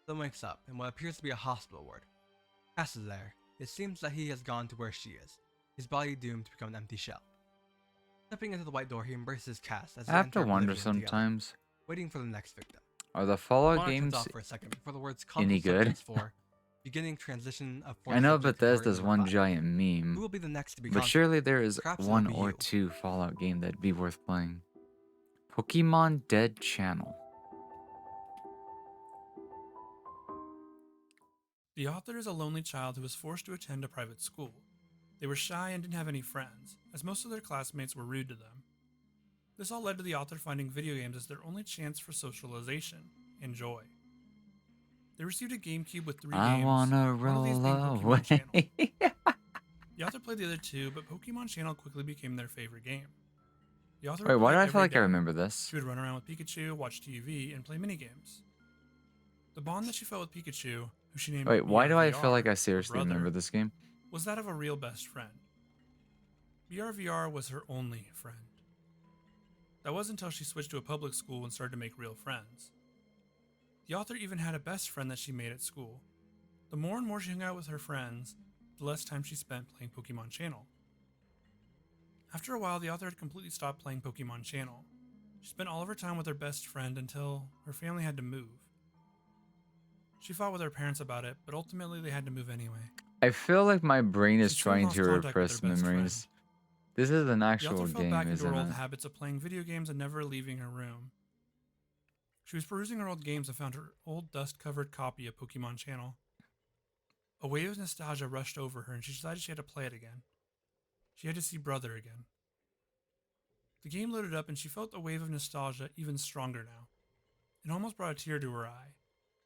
then wakes up in what appears to be a hospital ward. Cass is there. It seems that he has gone to where she is, his body doomed to become an empty shell. Stepping into the white door, he embraces Cass as they I have enter to wonder oblivion together, sometimes, waiting for the next victim. are the Fallout Monitor turns games off for a second before the words any console good? subjects for beginning transition of I know subject to Bethesda's Warrior one 5. giant Who meme, will be the next to be but console? surely there is Perhaps it'll one be or you. two Fallout game that'd be worth playing. Pokemon Dead Channel. The author is a lonely child who was forced to attend a private school. They were shy and didn't have any friends, as most of their classmates were rude to them. This all led to the author finding video games as their only chance for socialization and joy. They received a GameCube with 3 I games, wanna one of these roll being Pokemon away. Channel. The author played the other 2, but Pokemon Channel quickly became their favorite game. The author Wait, would why play do I it feel every like I day. remember this? She would run around with Pikachu, watch TV, and play minigames. The bond that she felt with Pikachu, who she named Wait, why do I BRVR, feel like I her seriously brother, remember this game? was that of a real best friend. BRVR was her only friend. That was until she switched to a public school and started to make real friends. The author even had a best friend that she made at school. The more and more she hung out with her friends, the less time she spent playing Pokemon Channel. After a while, the author had completely stopped playing Pokemon Channel. She spent all of her time with her best friend until her family had to move. She fought with her parents about it, but ultimately they had to move anyway. I feel like my brain is She soon trying lost to contact with repress her best memories. friend. This is an The actual author fell game, back into her isn't old it? habits of playing video games and never leaving her room. She was perusing her old games and found her old dust-covered copy of Pokemon Channel. A wave of nostalgia rushed over her and she decided she had to play it again. She had to see Brother again. The game loaded up and she felt the wave of nostalgia even stronger now. It almost brought a tear to her eye.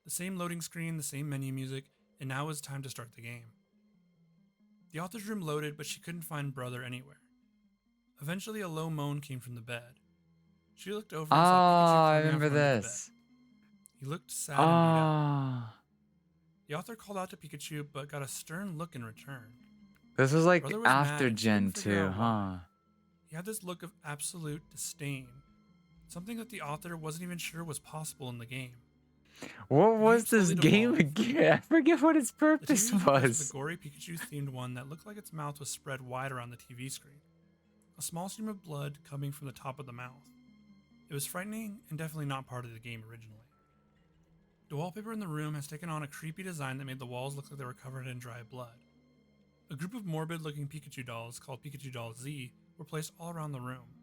The same loading screen, the same menu music, and now it was time to start the game. The author's room loaded, but she couldn't find Brother anywhere. Eventually, a low moan came from the bed. She looked over and saw Pikachu I climbing out remember from under the this. bed. He looked sad and beat up. Ah, The author called out to Pikachu, but got a stern look in return. this was like Brother was mad after and she Gen couldn't figure 2, out huh? why. He had this look of absolute disdain, something that the author wasn't even sure was possible in the game. What The was game this slowly game devolved. again? I forget what its The purpose TV was was. the gory Pikachu-themed one that looked like its mouth was spread wide around the TV screen. A small stream of blood coming from the top of the mouth. It was frightening and definitely not part of the game originally. The wallpaper in the room has taken on a creepy design that made the walls look like they were covered in dry blood. A group of morbid-looking Pikachu dolls, called Pikachu Doll Z, were placed all around the room.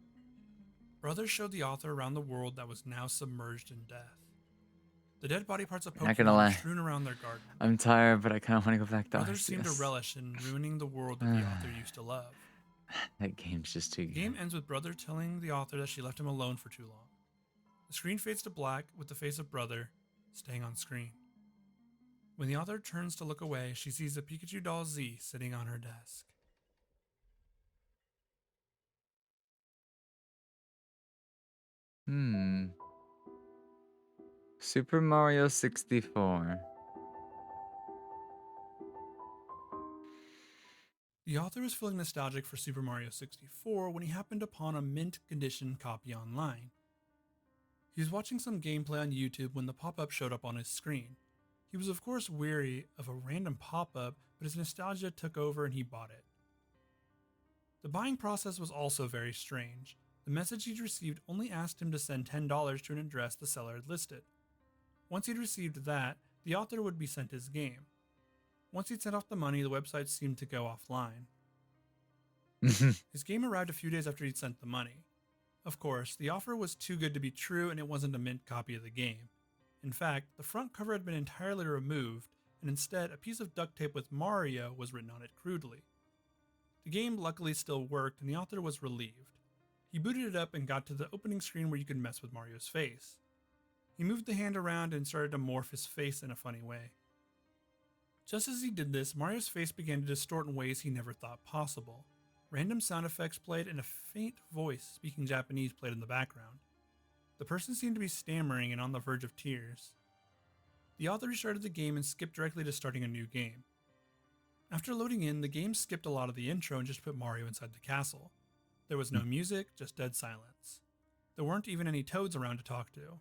Brother showed the author around the world that was now submerged in death. The dead body parts of Not gonna Pokemon were lie. strewn around their garden. I'm tired, but I kind of want to go back to Brothers seemed to Arceus. relish in ruining the world that the author used to love. That game's just too The good. game ends with Brother telling the author that she left him alone for too long. The screen fades to black with the face of Brother staying on screen. When the author turns to look away, she sees a Pikachu Doll Z sitting on her desk. Super Mario 64. The author was feeling nostalgic for Super Mario 64 when he happened upon a mint condition copy online. He was watching some gameplay on YouTube when the pop-up showed up on his screen. He was of course weary of a random pop-up, but his nostalgia took over and he bought it. The buying process was also very strange. The message he'd received only asked him to send $10 to an address the seller had listed. Once he'd received that, the author would be sent his game. Once he'd sent off the money, the website seemed to go offline. His game arrived a few days after he'd sent the money. Of course, the offer was too good to be true and it wasn't a mint copy of the game. In fact, the front cover had been entirely removed, and instead a piece of duct tape with Mario was written on it crudely. The game luckily still worked and the author was relieved. He booted it up and got to the opening screen where you could mess with Mario's face. He moved the hand around and started to morph his face in a funny way. Just as he did this, Mario's face began to distort in ways he never thought possible. Random sound effects played and a faint voice speaking Japanese played in the background. The person seemed to be stammering and on the verge of tears. The author restarted the game and skipped directly to starting a new game. After loading in, the game skipped a lot of the intro and just put Mario inside the castle. There was no music, just dead silence. There weren't even any toads around to talk to.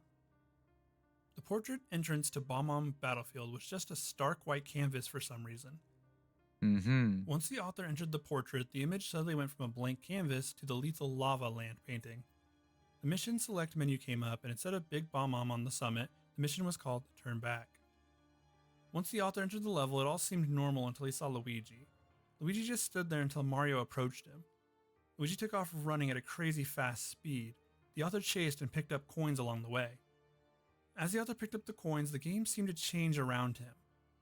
The portrait entrance to Bob-omb Battlefield was just a stark white canvas for some reason. Once the author entered the portrait, the image suddenly went from a blank canvas to the Lethal Lava Land painting. The mission select menu came up, and instead of Big Bob-omb on the summit, the mission was called Turn Back. Once the author entered the level, it all seemed normal until he saw Luigi. Luigi just stood there until Mario approached him. Luigi took off running at a crazy fast speed. The author chased and picked up coins along the way. As the author picked up the coins, the game seemed to change around him.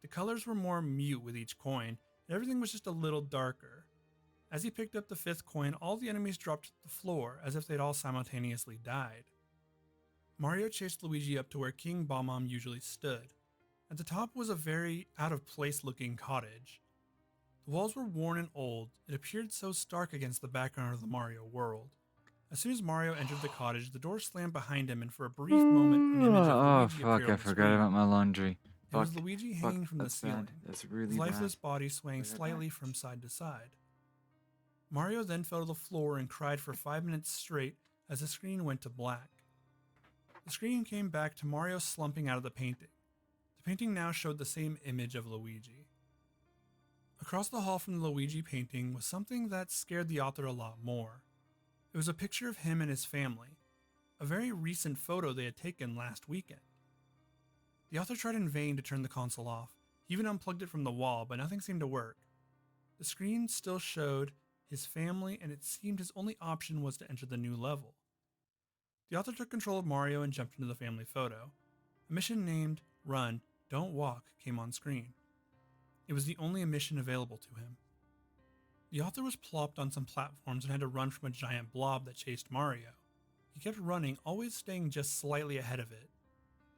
The colors were more mute with each coin, and everything was just a little darker. As he picked up the 5th coin, all the enemies dropped to the floor, as if they'd all simultaneously died. Mario chased Luigi up to where King Bob-omb usually stood. At the top was a very out-of-place looking cottage. The walls were worn and old. It appeared so stark against the background of the Mario world. As soon as Mario entered the cottage, the door slammed behind him, and for a brief moment, an image of Oh Luigi fuck! appeared I on the forgot screen. about my laundry. It was Fuck, Luigi fuck, hanging from the that's ceiling, bad. That's really his lifeless bad. body swaying Look at that. slightly from side to side. Mario then fell to the floor and cried for 5 minutes straight as the screen went to black. The screen came back to Mario slumping out of the painting. The painting now showed the same image of Luigi. Across the hall from the Luigi painting was something that scared the author a lot more. It was a picture of him and his family, a very recent photo they had taken last weekend. The author tried in vain to turn the console off. He even unplugged it from the wall, but nothing seemed to work. The screen still showed his family, and it seemed his only option was to enter the new level. The author took control of Mario and jumped into the family photo. A mission named Run, Don't Walk came on screen. It was the only mission available to him. The author was plopped on some platforms and had to run from a giant blob that chased Mario. He kept running, always staying just slightly ahead of it.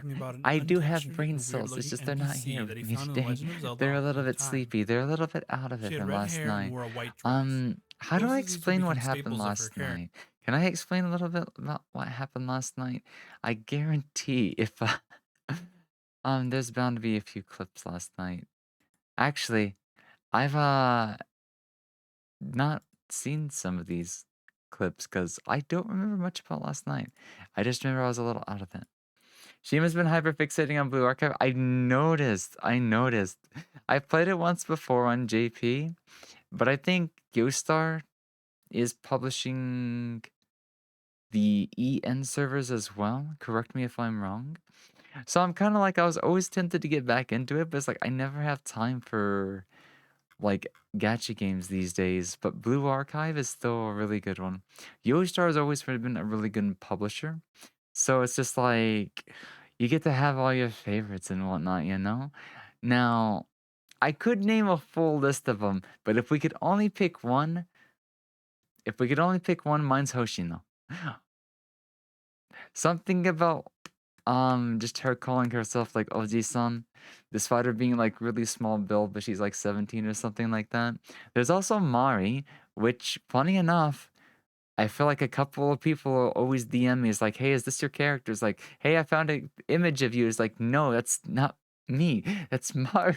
talking about an I do have untextured brain and cells. It's weird-looking just they're not NPC here that with he me found in The today. Legend of Zelda They're a little Ocarina of bit Time. sleepy. They're a little bit out of She it had from red last hair and night. wore a white dress. How do Those I diseases would explain what become happened staples of her last character. night? Can I explain a little bit about what happened last night? I guarantee if there's bound to be a few clips last night. Actually, I've not seen some of these clips because I don't remember much about last night. I just remember I was a little out of it. Shima's been hyperfixating on Blue Archive. I noticed. I've played it once before on JP, but I think Yoastar is publishing the EN servers as well. Correct me if I'm wrong. So I'm kind of like, I was always tempted to get back into it, but it's like I never have time for like gacha games these days. But Blue Archive is still a really good one. Yoastar has always been a really good publisher. So it's just like you get to have all your favorites and whatnot, you know? Now, I could name a full list of them, but if we could only pick one, mine's Hoshino. Something about just her calling herself like Oji-san, this fighter being like really small build, but she's like 17 or something like that. There's also Mari, which funny enough, I feel like a couple of people always DM me. It's like, hey, is this your character? It's like, hey, I found an image of you. It's like, no, that's not me. That's Mari.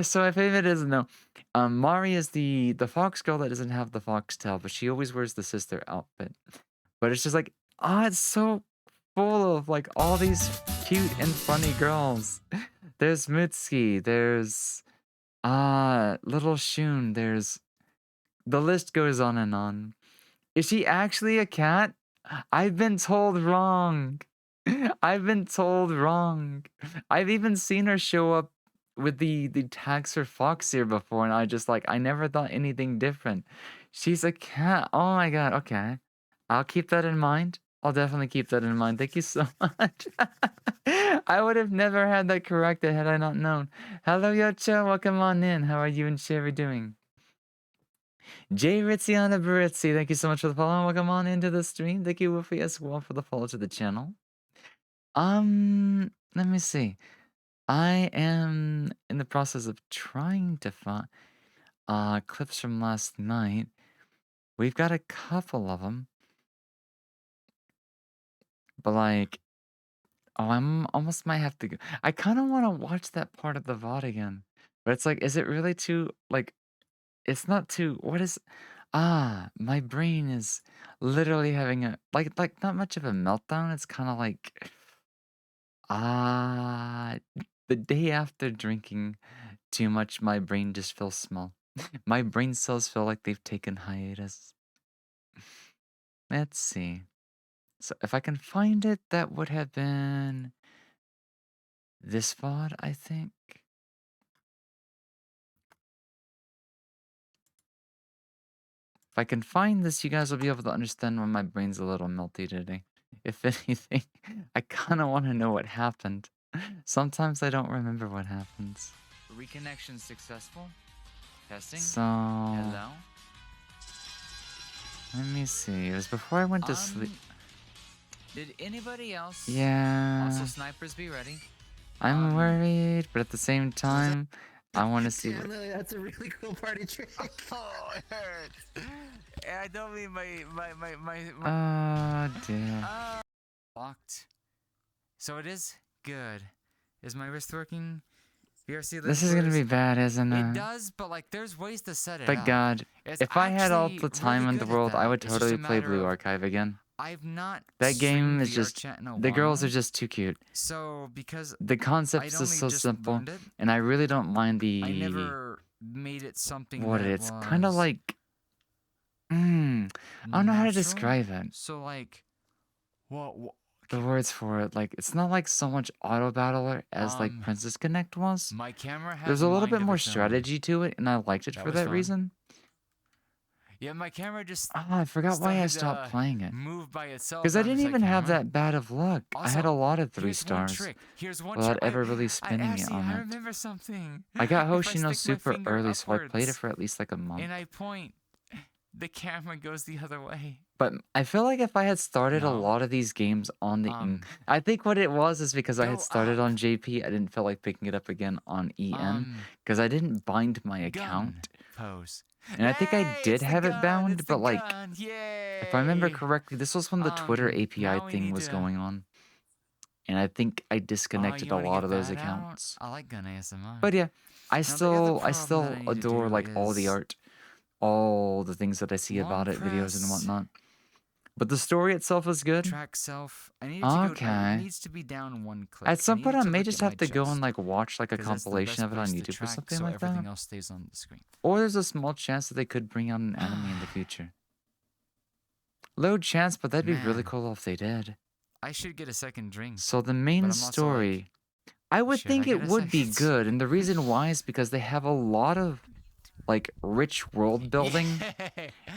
So my favorite is no. Mari is the fox girl that doesn't have the fox tail, but she always wears the sister outfit. But it's just like, it's so full of like all these cute and funny girls. There's Mitsuki, there's Little Shun, there's the list goes on and on. Is she actually a cat? I've been told wrong. I've even seen her show up with the tags for fox here before, and I never thought anything different. She's a cat. Oh my god, okay. I'll keep that in mind. I'll definitely keep that in mind. Thank you so much. I would have never had that corrected had I not known. Hello, Yocho. Welcome on in. How are you and Sherry doing? J Ritziana Baritzi, thank you so much for the follow. And welcome on into the stream. Thank you, Wolfie, as well for the follow to the channel. Let me see. I am in the process of trying to find clips from last night. We've got a couple of them. But like, I'm almost might have to go. I kind of want to watch that part of the VOD again. But it's like, is it really too, like, it's not too, what is, my brain is literally having a, like not much of a meltdown. It's kind of like, the day after drinking too much, my brain just feels small. My brain cells feel like they've taken hiatus. Let's see. So if I can find it, that would have been this VOD, I think. If I can find this, you guys will be able to understand why my brain's a little melty today. If anything, I kind of want to know what happened. Sometimes I don't remember what happens. Reconnection successful. Testing. So, hello. Let me see. It was before I went to sleep. Did anybody else? Yeah. Also, snipers be ready. I'm worried, but at the same time, I want to see. That's a really cool party trick. Oh, it hurts. I don't mean my. Oh dear. Locked. So it is good. Is my wrist working? VRC. This is gonna be bad, isn't it? It does, but like, there's ways to set it up. But God, if I had all the time in the world, I would totally play Blue Archive again. I've not. That game is just. The girls are just too cute. So because the concept is just so simple, and I really don't mind the. I never made it something. What it's kind of like. I don't know how to describe it. So like, what? The words for it, like, it's not like so much auto battler as like Princess Connect was. My camera has. There's a little bit more strategy to it, and I liked it for that reason. Yeah, my camera just. I forgot why I stopped playing it. Move by itself. Because I didn't even have that bad of luck. Also, I had a lot of 3 stars without ever really spinning it on it. I remember something. I got Hoshino super early, so I played it for at least like a month. And I point, the camera goes the other way. But I feel like if I had started a lot of these games on the I think what it was is because I had started on JP, I didn't feel like picking it up again on EN because I didn't bind my account. Pose. And I think I did have it bound, but like, if I remember correctly, this was when the Twitter API thing was going on. and I think I Oh, disconnected you a wanna lot get of those that out? accounts. I like gun ASMR. But yeah, I Now, the other I problem still that I need to adore do like all the is art, all the things that I see long about it, videos and press, whatnot. But the story itself is good. track self. I need it to go. It Okay. needs to be down one click. At some I point, need I to may look just at my have to go and chest, like watch like a 'cause that's the compilation best of it on place to YouTube or track, something so like everything that. else stays on the screen. Or there's a small chance that they could bring out an anime in the future. Low chance, but that'd be really Man. cool if they did. I should get a second drink. So the but main I'm also like, story, I would should I think get it a would be second? good, and the reason why is because they have a lot of like rich world building.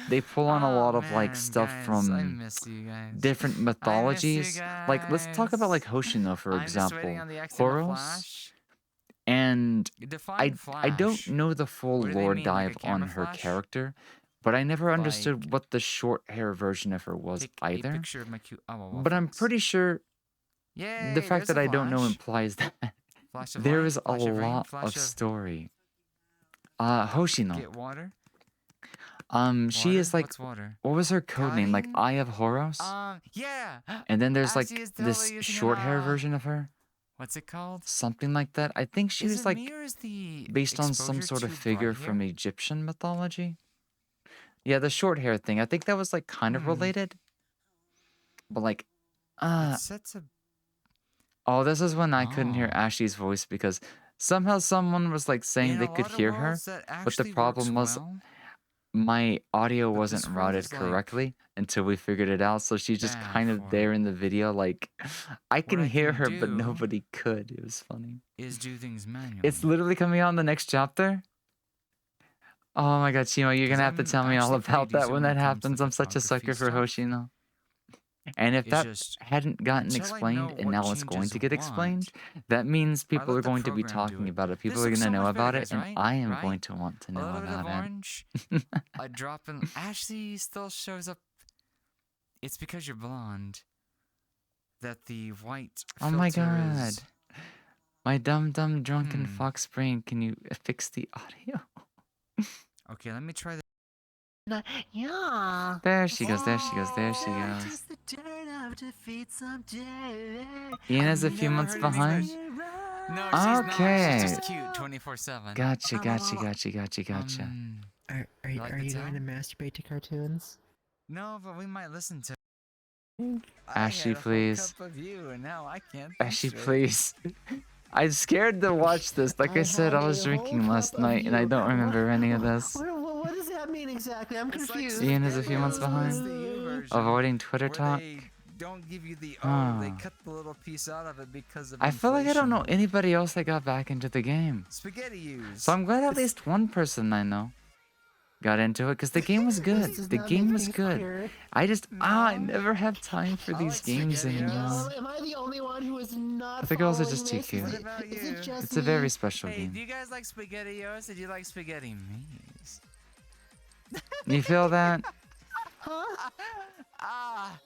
They pull on a lot of like man, stuff guys, I from miss you guys. different I miss you mythologies. Like let's talk about like guys. Hoshino for I'm just waiting example, on the accidental Horos, flash. and Define I don't flash. know the full What do they lore mean, like a dive on camera her flash? character, but I never Like, understood what the short hair version of her was take a either. picture of my cute owl But I'm waffles. pretty sure Yay, the fact there's that a I don't know flash. implies that Flash of there light, is a flash of rain, lot flash of of story. Hoshino. get water. She Water? is like, What's water? what was her code name? Like Karin? Eye of Horos? Yeah. And then there's like Axie is this totally using short hair a- version of her, What's it called? something like that. I think she Is was it like me or is the based on some exposure sort of too figure bright from here? Egyptian mythology. Yeah, the short hair thing. I think that was like kind of related. But like, It sets a oh, this is when I couldn't hear Oh. Ashley's voice because somehow someone was like saying In they a could lot of hear her, worlds, that but the actually problem works was well. my audio But wasn't this world routed is like correctly until we figured it out. So she's just bad kind of for there in the video, like I can I hear can her, but do nobody could. It was funny. is do things manually. It's literally coming out in the next chapter. Oh my god, Chimo, you're 'Cause gonna have to I'm tell me all actually pretty about that decent when when that it comes to happens. I'm such a sucker photography for stuff. Hoshino. And if It's that just hadn't gotten until I explained know and what now it's going changes to get want, explained, that means I people let are the going to be program do talking it. about it. This People are looks gonna so know much about better, it, guys, and right? I am Right? going to want to A know little bit of about it. orange, a drop in. Ashley still shows up. It's because you're blonde that the white Oh my filter god. is. My dumb drunken Hmm. fox brain, can you fix the audio? Okay, let me try that. Yeah. There she goes, there she goes, there she goes. Just the turn of defeat someday. Iana's a I've few never months heard it behind. No, she's not. Okay. She's just cute 24/7. Gotcha, gotcha, gotcha, gotcha, gotcha. Are You like you the going to tone? masturbate to cartoons? No, but we might listen to. Ashley, I had a whole please. cup of you, and now I can't. think Ashley, straight. please. I'm scared to watch this. Like I said, I was drinking last night and I don't remember any of this. What does that mean exactly? I'm It's like confused. Ian is a few months Spaghettios, but it's behind. the U version, Avoiding Twitter where talk. They don't give you the they Ah. cut the little piece out of it because of. I feel like I don't know inflation. anybody else that got back into the game. Spaghetti use. So I'm glad at least one person I know got into it because the game was good. The game was good. I just I never have time for these games anymore. Am I the only one who is not? But the girls are following just too this? cute. Is it just It's a very me? special Hey, do game. you guys like spaghettios? Or do you like spaghetti me's? You feel that? Ah.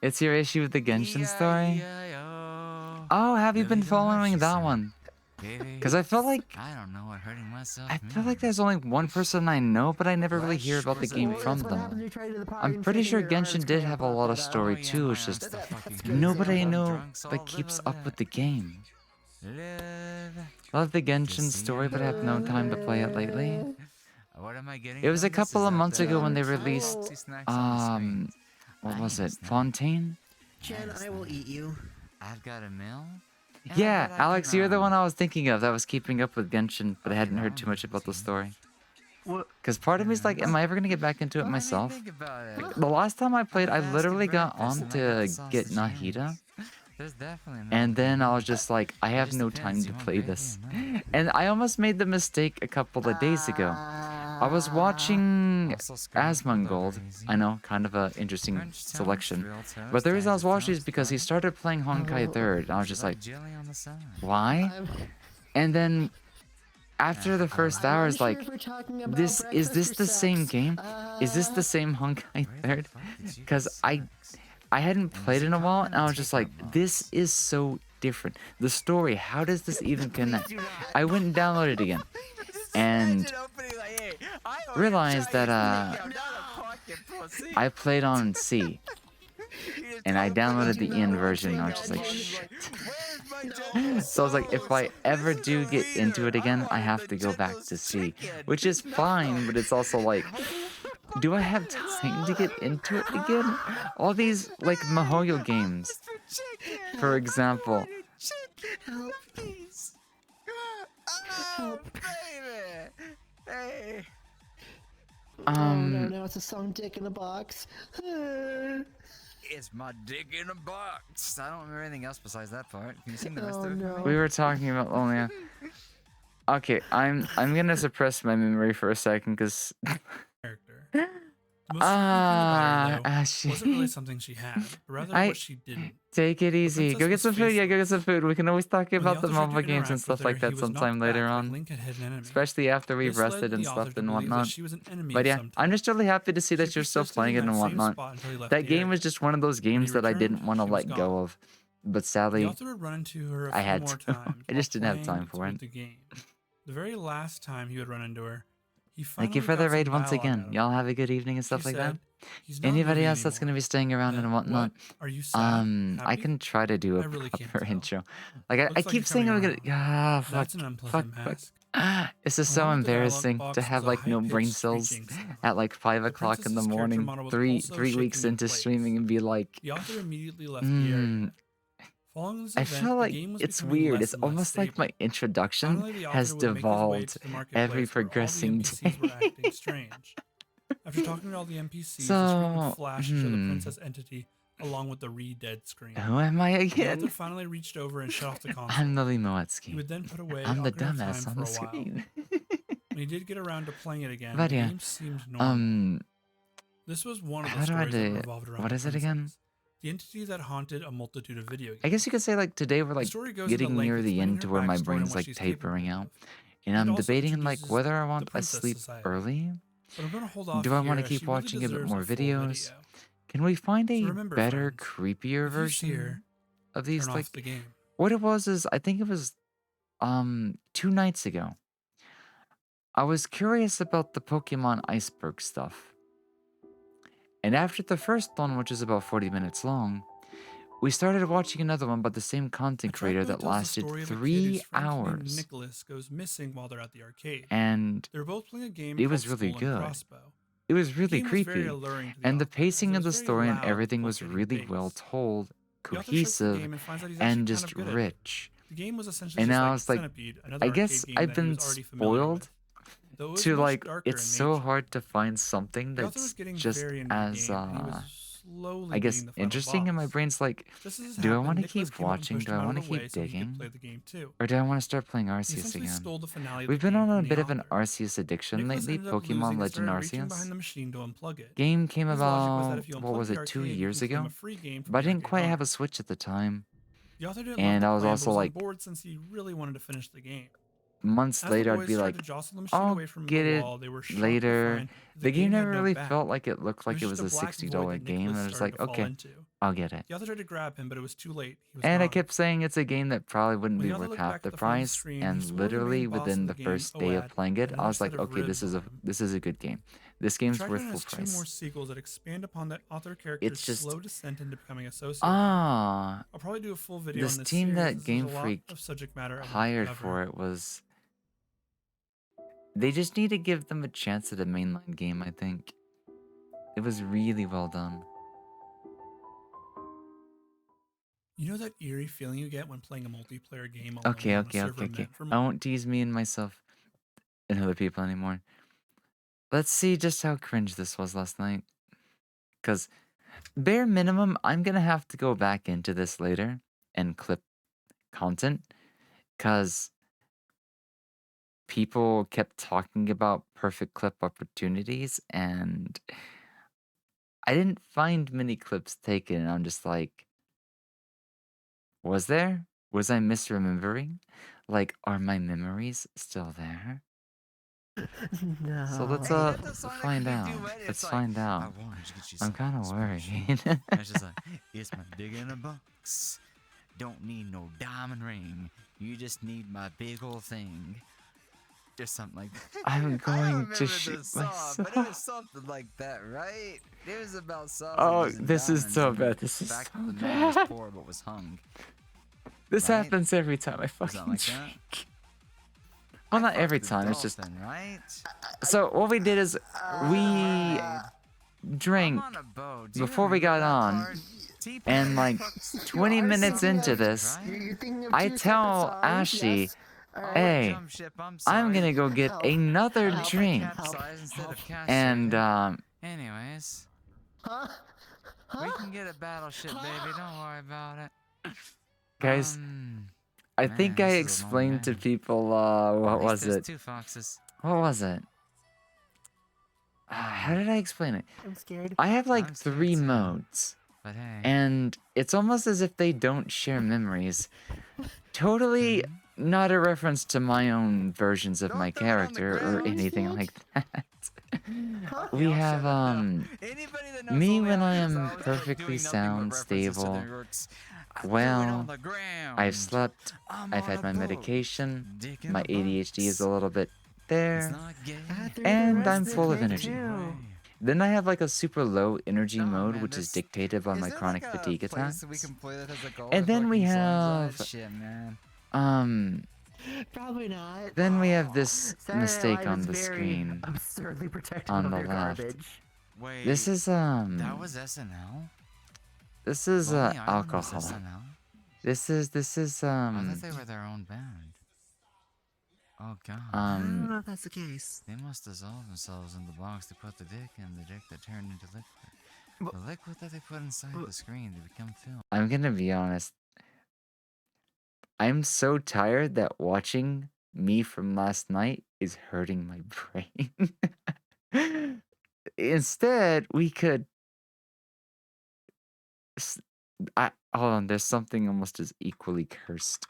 It's your issue with the Genshin story? E-I-E-I-O. Oh, have you been Really don't know what following she that said. one? Baby, Because I feel like I don't know what hurting myself I feel means. like there's only one person I know, but I never really hear about the was a game baby. from That's what happens when them. you try to do the potty I'm and pretty shit sure and your arms Genshin did come have a up lot like of that. story Oh, yeah, too. my It's just arms still fucking good. nobody I I'm know drunks all that keeps over up with that. the game. Live. Love the Genshin see story, you but I have no time to play it lately. What am I getting? It was a from this? couple Is of that months the ago when they Foxy released snacks on the screen? what I was it? understand. Fontaine? Jen, I will eat you. I've got a mill. And I Yeah, bet I Alex, can, you're the one I was thinking of that was keeping up with Genshin, but I hadn't heard too much about the story. What? Because part of me's like, am I ever gonna get back into it Let me myself? think about it. The last time I played, I I'm literally asking got breakfast on and I got to the get sausage Nahida, meals. There's definitely and then I was just like, I have just no depends, time to you want play gravy this. or not? And I almost made the mistake a couple of days ago. I was watching Also scrambled Asmongold. easy. I know, kind of a interesting French toast, selection. real toast, But the reason I was Dr. watching is Toast, because he right? started playing Honkai 3rd, and I was just like, jelly on the side. why? And then after the first hour, it's like, this is this the same game? Is this the same Honkai 3rd? Because I hadn't played in a while, and I was just like, this is so different. The story, how does this even connect? I went and downloaded it again, and realized that I played on C. and I downloaded the Ian version, and I was just like, shit. So I was like, if I ever do get into it again, I have to go back to C, which is fine, but it's also like, do I have time to get into it again? All these, like, MiHoYo games, for example. Help, please. Help. Baby. Hey. Oh no, it's a song Dick in a Box. It's my dick in a box. I don't remember anything else besides that part. Can you sing the rest Oh of it? no. We were talking about Lonely. Okay, I'm gonna suppress my memory for a second, because... Character. Most of the thing Ashley. wasn't really something she had, but rather what she didn't. Take it easy. princess Go get was some food. Yeah, go get some food. We can always talk When the about the author tried to mobile games and interact stuff with like her, that he was sometime knocked later back like on. Link had hit an enemy. Especially after we've This led rested and the author stuff to and believe that whatnot. she was an enemy But of yeah, some I'm just really happy to see that She you're still persisted playing it in and that same whatnot. spot until he left That the game area. was just one of those When he games that I returned, didn't want to she was let gone. go of. But The sadly, author would run into her a I few had more to. times I just while didn't have playing time for through it. the game. The very last time he would run into her, he Thank you finally for the got some raid once dialogue out again. of Y'all her. have a good evening and She stuff like that. said, "He's not Anybody moving else that's gonna anymore." be staying around and whatnot? What? Are you sad? I Happy? can try to do a I really can't proper tell. intro. Like I Looks like keep you're saying I'm coming gonna. around. Fuck, That's an fuck, unpleasant fuck. mask. This is so Along with the dialogue embarrassing box to was have a like no brain high-pitched cells screeching sound. at like 5 The o'clock in the princess's character morning, model was three also weeks shaking in into place. streaming, and be like, The author immediately left the area. Following this I event, feel the like game was it's becoming weird. less It's and less almost like my stable. introduction Finally, the has author would make his way devolved to the every marketplace where all the progressing NPCs were day. acting strange. After talking to all the NPCs, the screen would So, flash to show the princess entity along with the re-dead screen. Who am I The again? author finally reached over and shut off the console. I'm Lily He Moetsky. would then put away I'm the Ocarina of dumbass Time on for the a while. screen. When he did get around to playing it again, But the yeah, game seemed normal. This was one of the how do I stories that do? revolved around What the is it princess, again? the entity that haunted a multitude of video games. I guess you could say like today we're The like story goes into getting length near the explaining end to her where my backstory and brain's what like she's tapering capable out, of. and It I'm also debating like introduces whether I the want to Princess sleep Society. early. But I'm gonna hold off Do I here want to as keep she really watching a bit deserves more a full videos? video. Can we find So a remember, better, friends, creepier if you see her, version of these? turn Like off the game. what it was is I think it was 2 nights ago. I was curious about the Pokemon Iceberg stuff. And after the first one, which is about 40 minutes long, we started watching another one about the same content creator that Tells the lasted story of a kid 3 whose friend named hours. Nicholas goes missing while they're at the arcade. And They were both playing a game it was called really Skull and good. Crossbow. It was The really game was very creepy. alluring to the And the author, as pacing it of the was very story and loud, everything was pulsating really bass. well told, The author starts the cohesive, game and finds that he's actually and kind just of good at it. rich. The game was essentially And just now like it's like, Centipede, another I arcade guess game I've that he been was already familiar spoiled with. Though it was to much like, darker it's in so nature. hard to find something The author was that's getting just very into the as, game, and he was slowly I guess, beating the final interesting, and my boss. brain's like, Just as this do I happened, want to Nicholas keep came up and watching? pushed Do him I out want of to the way keep so he could digging? play the game too. Or do I want to start playing He Arceus essentially again? stole the finale of We've the been game on from a the bit of an author. Arceus addiction Nicholas lately, ended up losing Pokemon and Legend started reaching behind the Arceus. machine to unplug it. Game came His logic was that about, if you what unplug was the it, 2 arcade, you years can claim ago? a free game from But I the didn't arcade quite owner. have a Switch at the time. The author didn't And love I the was plan, but also was on like, board since he really wanted to finish the game. months As the later, I'd boys be tried like, to jostle the machine I'll away from get the it wall, they were shocked to later. find that The game had never no really back. felt like it looked like it was just a a black $60 void that game. Nicholas And I was started like, to fall okay, into. I'll get it. The author tried to grab him, but it was too late. He was And I gone. kept saying it's a game that probably wouldn't When be the author worth looked half back the at the final price. screen, he And swore the literally main boss within of the the game, first day of Oad, playing it, had I was another like, set of okay, ribs on him. this is a good game. This game's worth Trigun full has 2 more price. sequels that expand upon the author character's It's just slow descent into becoming a sociopath. ah, I'll probably do a full video this on this team series, that as there's Game a lot Freak of subject matter I want to hired cover. for it was. They just need to give them a chance at a mainline game, I think. It was really well done. You know that eerie feeling you get when playing a multiplayer game alone Okay, on a okay, server okay, okay. meant for I won't tease me and myself and other people anymore. Let's see just how cringe this was last night. Because, bare minimum, I'm going to have to go back into this later and clip content. Because people kept talking about perfect clip opportunities, and I didn't find many clips taken. And I'm just like, was there? Was I misremembering? Like, are my memories still there? No. So let's find out. Let's find out. I'm kind of worried. It's just like, it's my dick in a box. Don't need no diamond ring. You just need my big old thing. or something like that. I'm I going don't to remember shoot the song, but it myself. was something like that, right? It was about sausages Oh, and this is diamonds so and bad. This is back so when the man was bad. poor but was hung. This right? happens every time I Or fucking something like that. drink. Well, not every time. It's just. Dolphin, right? So what we did is we I'm drank on a boat. Do you before we remember got that on, part? T-Pain and like fucks- 20 You are minutes so into right, this, right? You're thinking of I two tell separate songs, Ashley, yes? Alright. "Hey, Jump ship, I'm I'm sorry. gonna go get Help. another Help. drink," Capsize instead of and castrated. Anyways, Huh? we Huh? can get a battleship, baby. Don't worry about it. guys, I Man, think I this is a long explained to game. people At what least was there's it? 2 foxes. What was it? How did I explain it? I'm scared. I have like I'm scared 3 too. modes, But hey. and it's almost as if they don't share memories. Totally not a reference to my own versions of my character or anything like that. We have Anybody that knows me Only when I Islanders am always like perfectly doing nothing but sound, references to their stable. roots. I threw it Well, on the ground. I've slept, I'm I've on had a my boat. medication, Dick in my a ADHD is box. a little bit It's there, not gay. and I'm Rest full of day energy. too. Then I have like a super low energy Nah, mode, man, which is there's- dictated by Is my there chronic like a fatigue place that we attacks. can play that has like all And the then we fucking songs on it? have Shit, man. Probably not. Then we have this Saturday Night mistake Live on is the very screen absurdly protective on of the their left. garbage. Wait. This is That was SNL? this is Lonely Island was alcohol. SNL? This is I thought they were their own band. Oh god. I don't know if that's the case. They must dissolve themselves in the box they put the dick in, the dick that turned into liquid. The liquid that they put inside the screen to become film. I'm gonna be honest. I'm so tired that watching me from last night is hurting my brain. Instead, we could. Hold on, there's something almost as equally cursed.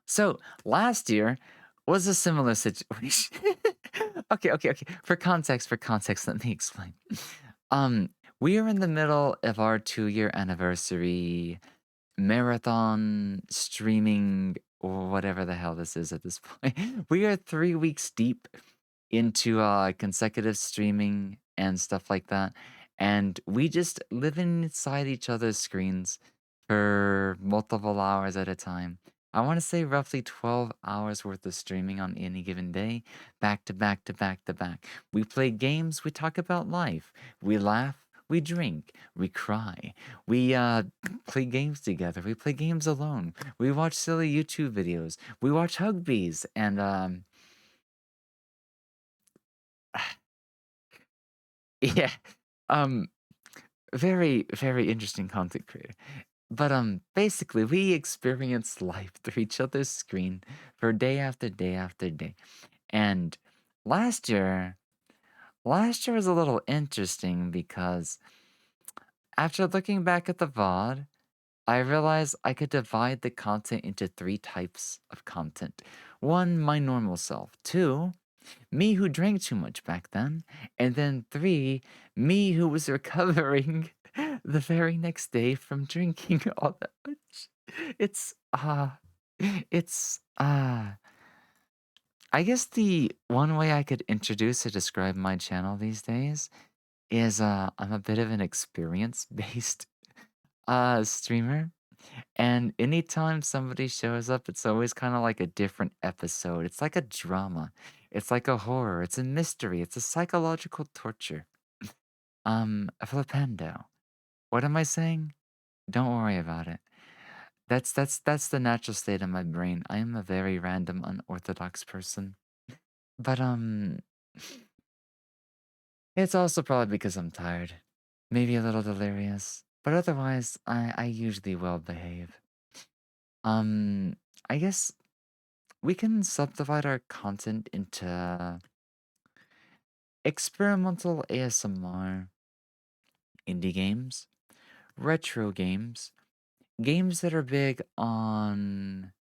So last year was a similar situation. Okay. For context, let me explain. We are in the middle of our 2-year anniversary marathon streaming or whatever the hell this is at this point. We are 3 weeks deep into consecutive streaming and stuff like that. And we just live inside each other's screens for multiple hours at a time. I want to say roughly 12 hours worth of streaming on any given day, back to back to back to back. We play games, we talk about life, we laugh, we drink, we cry, we play games together, we play games alone, we watch silly YouTube videos, we watch Hugbees, and yeah, very, very interesting content creator. But basically, we experience life through each other's screen for day after day after day. And last year was a little interesting because after looking back at the VOD, I realized I could divide the content into 3 types of content. 1, my normal self. 2, me who drank too much back then. And then 3, me who was recovering the very next day from drinking all that much. I guess the one way I could introduce or describe my channel these days is I'm a bit of an experience-based streamer. And anytime somebody shows up, it's always kind of like a different episode. It's like a drama. It's like a horror. It's a mystery. It's a psychological torture. Flipendo. What am I saying? Don't worry about it. That's the natural state of my brain. I am a very random, unorthodox person. But it's also probably because I'm tired. Maybe a little delirious. But otherwise, I usually well behave. I guess we can subdivide our content into experimental ASMR, indie games, retro games, games that are big on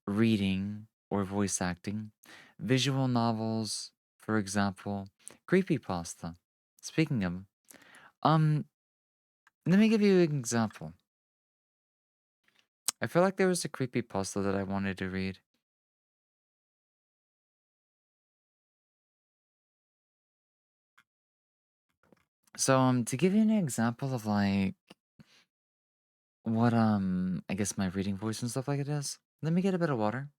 reading or voice acting, visual novels, for example, creepypasta. Speaking of, let me give you an example. I feel like there was a creepypasta that I wanted to read. So to give you an example of like what I guess my reading voice and stuff like it is. Let me get a bit of water.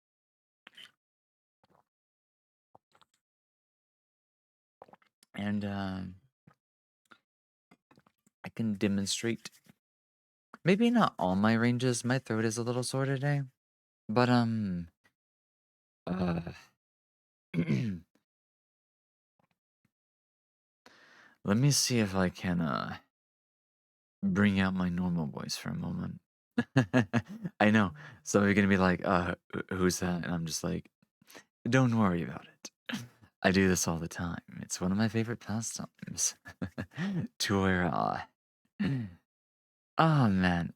And I can demonstrate. Maybe not all my ranges. My throat is a little sore today. But uh let me see if I can bring out my normal voice for a moment. I know. So you're gonna be like, who's that? And I'm just like, don't worry about it. I do this all the time. It's one of my favorite pastimes. To where oh man.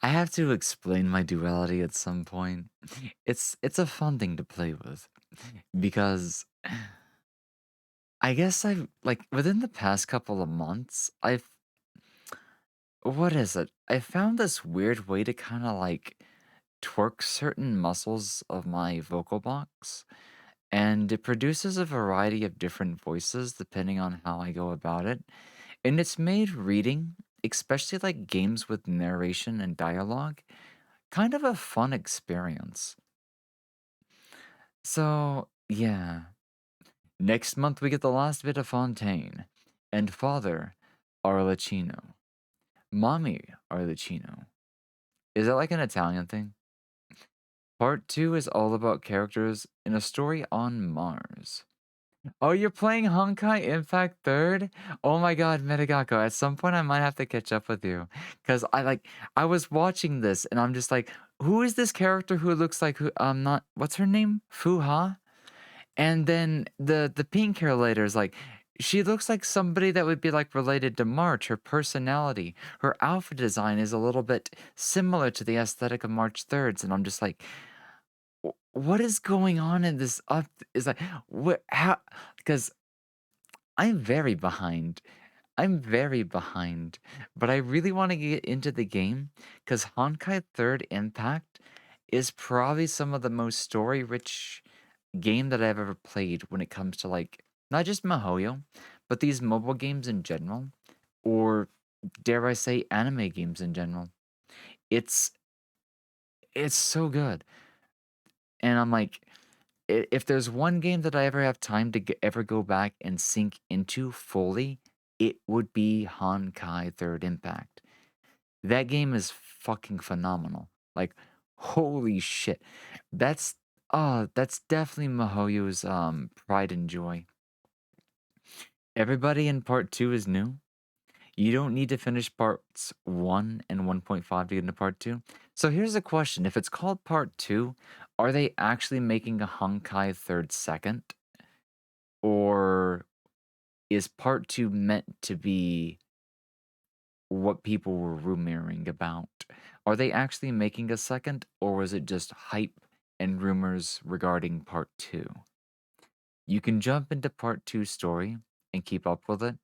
I have to explain my duality at some point. It's a fun thing to play with. Because I guess I've like within the past couple of months, I've what is it? I found this weird way to kind of like twerk certain muscles of my vocal box, and it produces a variety of different voices depending on how I go about it. And it's made reading, especially like games with narration and dialogue, kind of a fun experience. So, yeah. Next month we get the last bit of Fontaine, and Father Arlecchino. Mommy Arlecchino. Is that like an Italian thing? Part 2 is all about characters in a story on Mars. Oh, you're playing Honkai Impact 3rd? Oh my god, Metagako, at some point I might have to catch up with you. Cause I was watching this and I'm just like, who is this character who looks like who not what's her name? Fuha? And then the pink hair later is like, she looks like somebody that would be like related to March. Her personality, her outfit design is a little bit similar to the aesthetic of March 3rd's, and I'm just like, what is going on in this up? Is like, what? How? Because I'm very behind. I'm very behind, but I really want to get into the game because Honkai Third Impact is probably some of the most story-rich game that I've ever played when it comes to like not just MiHoYo, but these mobile games in general, or dare I say anime games in general. It's it's so good. And I'm like, if there's one game that I ever have time to ever go back and sink into fully, it would be Honkai Third Impact. That game is fucking phenomenal. Like, holy shit. That's definitely MiHoYo's pride and joy. Everybody in part 2 is new. You don't need to finish parts 1 and 1.5 to get into part 2. So here's a question. If it's called part 2, are they actually making a Honkai Third Second? Or is part 2 meant to be what people were rumoring about? Are they actually making a second, or was it just hype and rumors regarding part 2? You can jump into part 2 story and keep up with it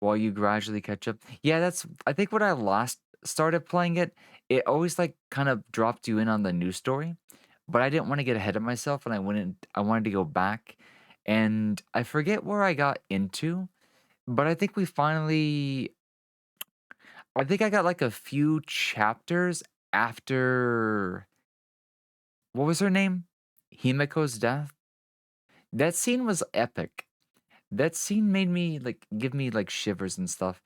while you gradually catch up. Yeah, that's I think when I last started playing it, it always like kind of dropped you in on the new story, but I didn't want to get ahead of myself and I wanted to go back, and I forget where I got into, but I think I think I got like a few chapters after what was her name? Himiko's death. That scene was epic. That scene made me like give me like shivers and stuff.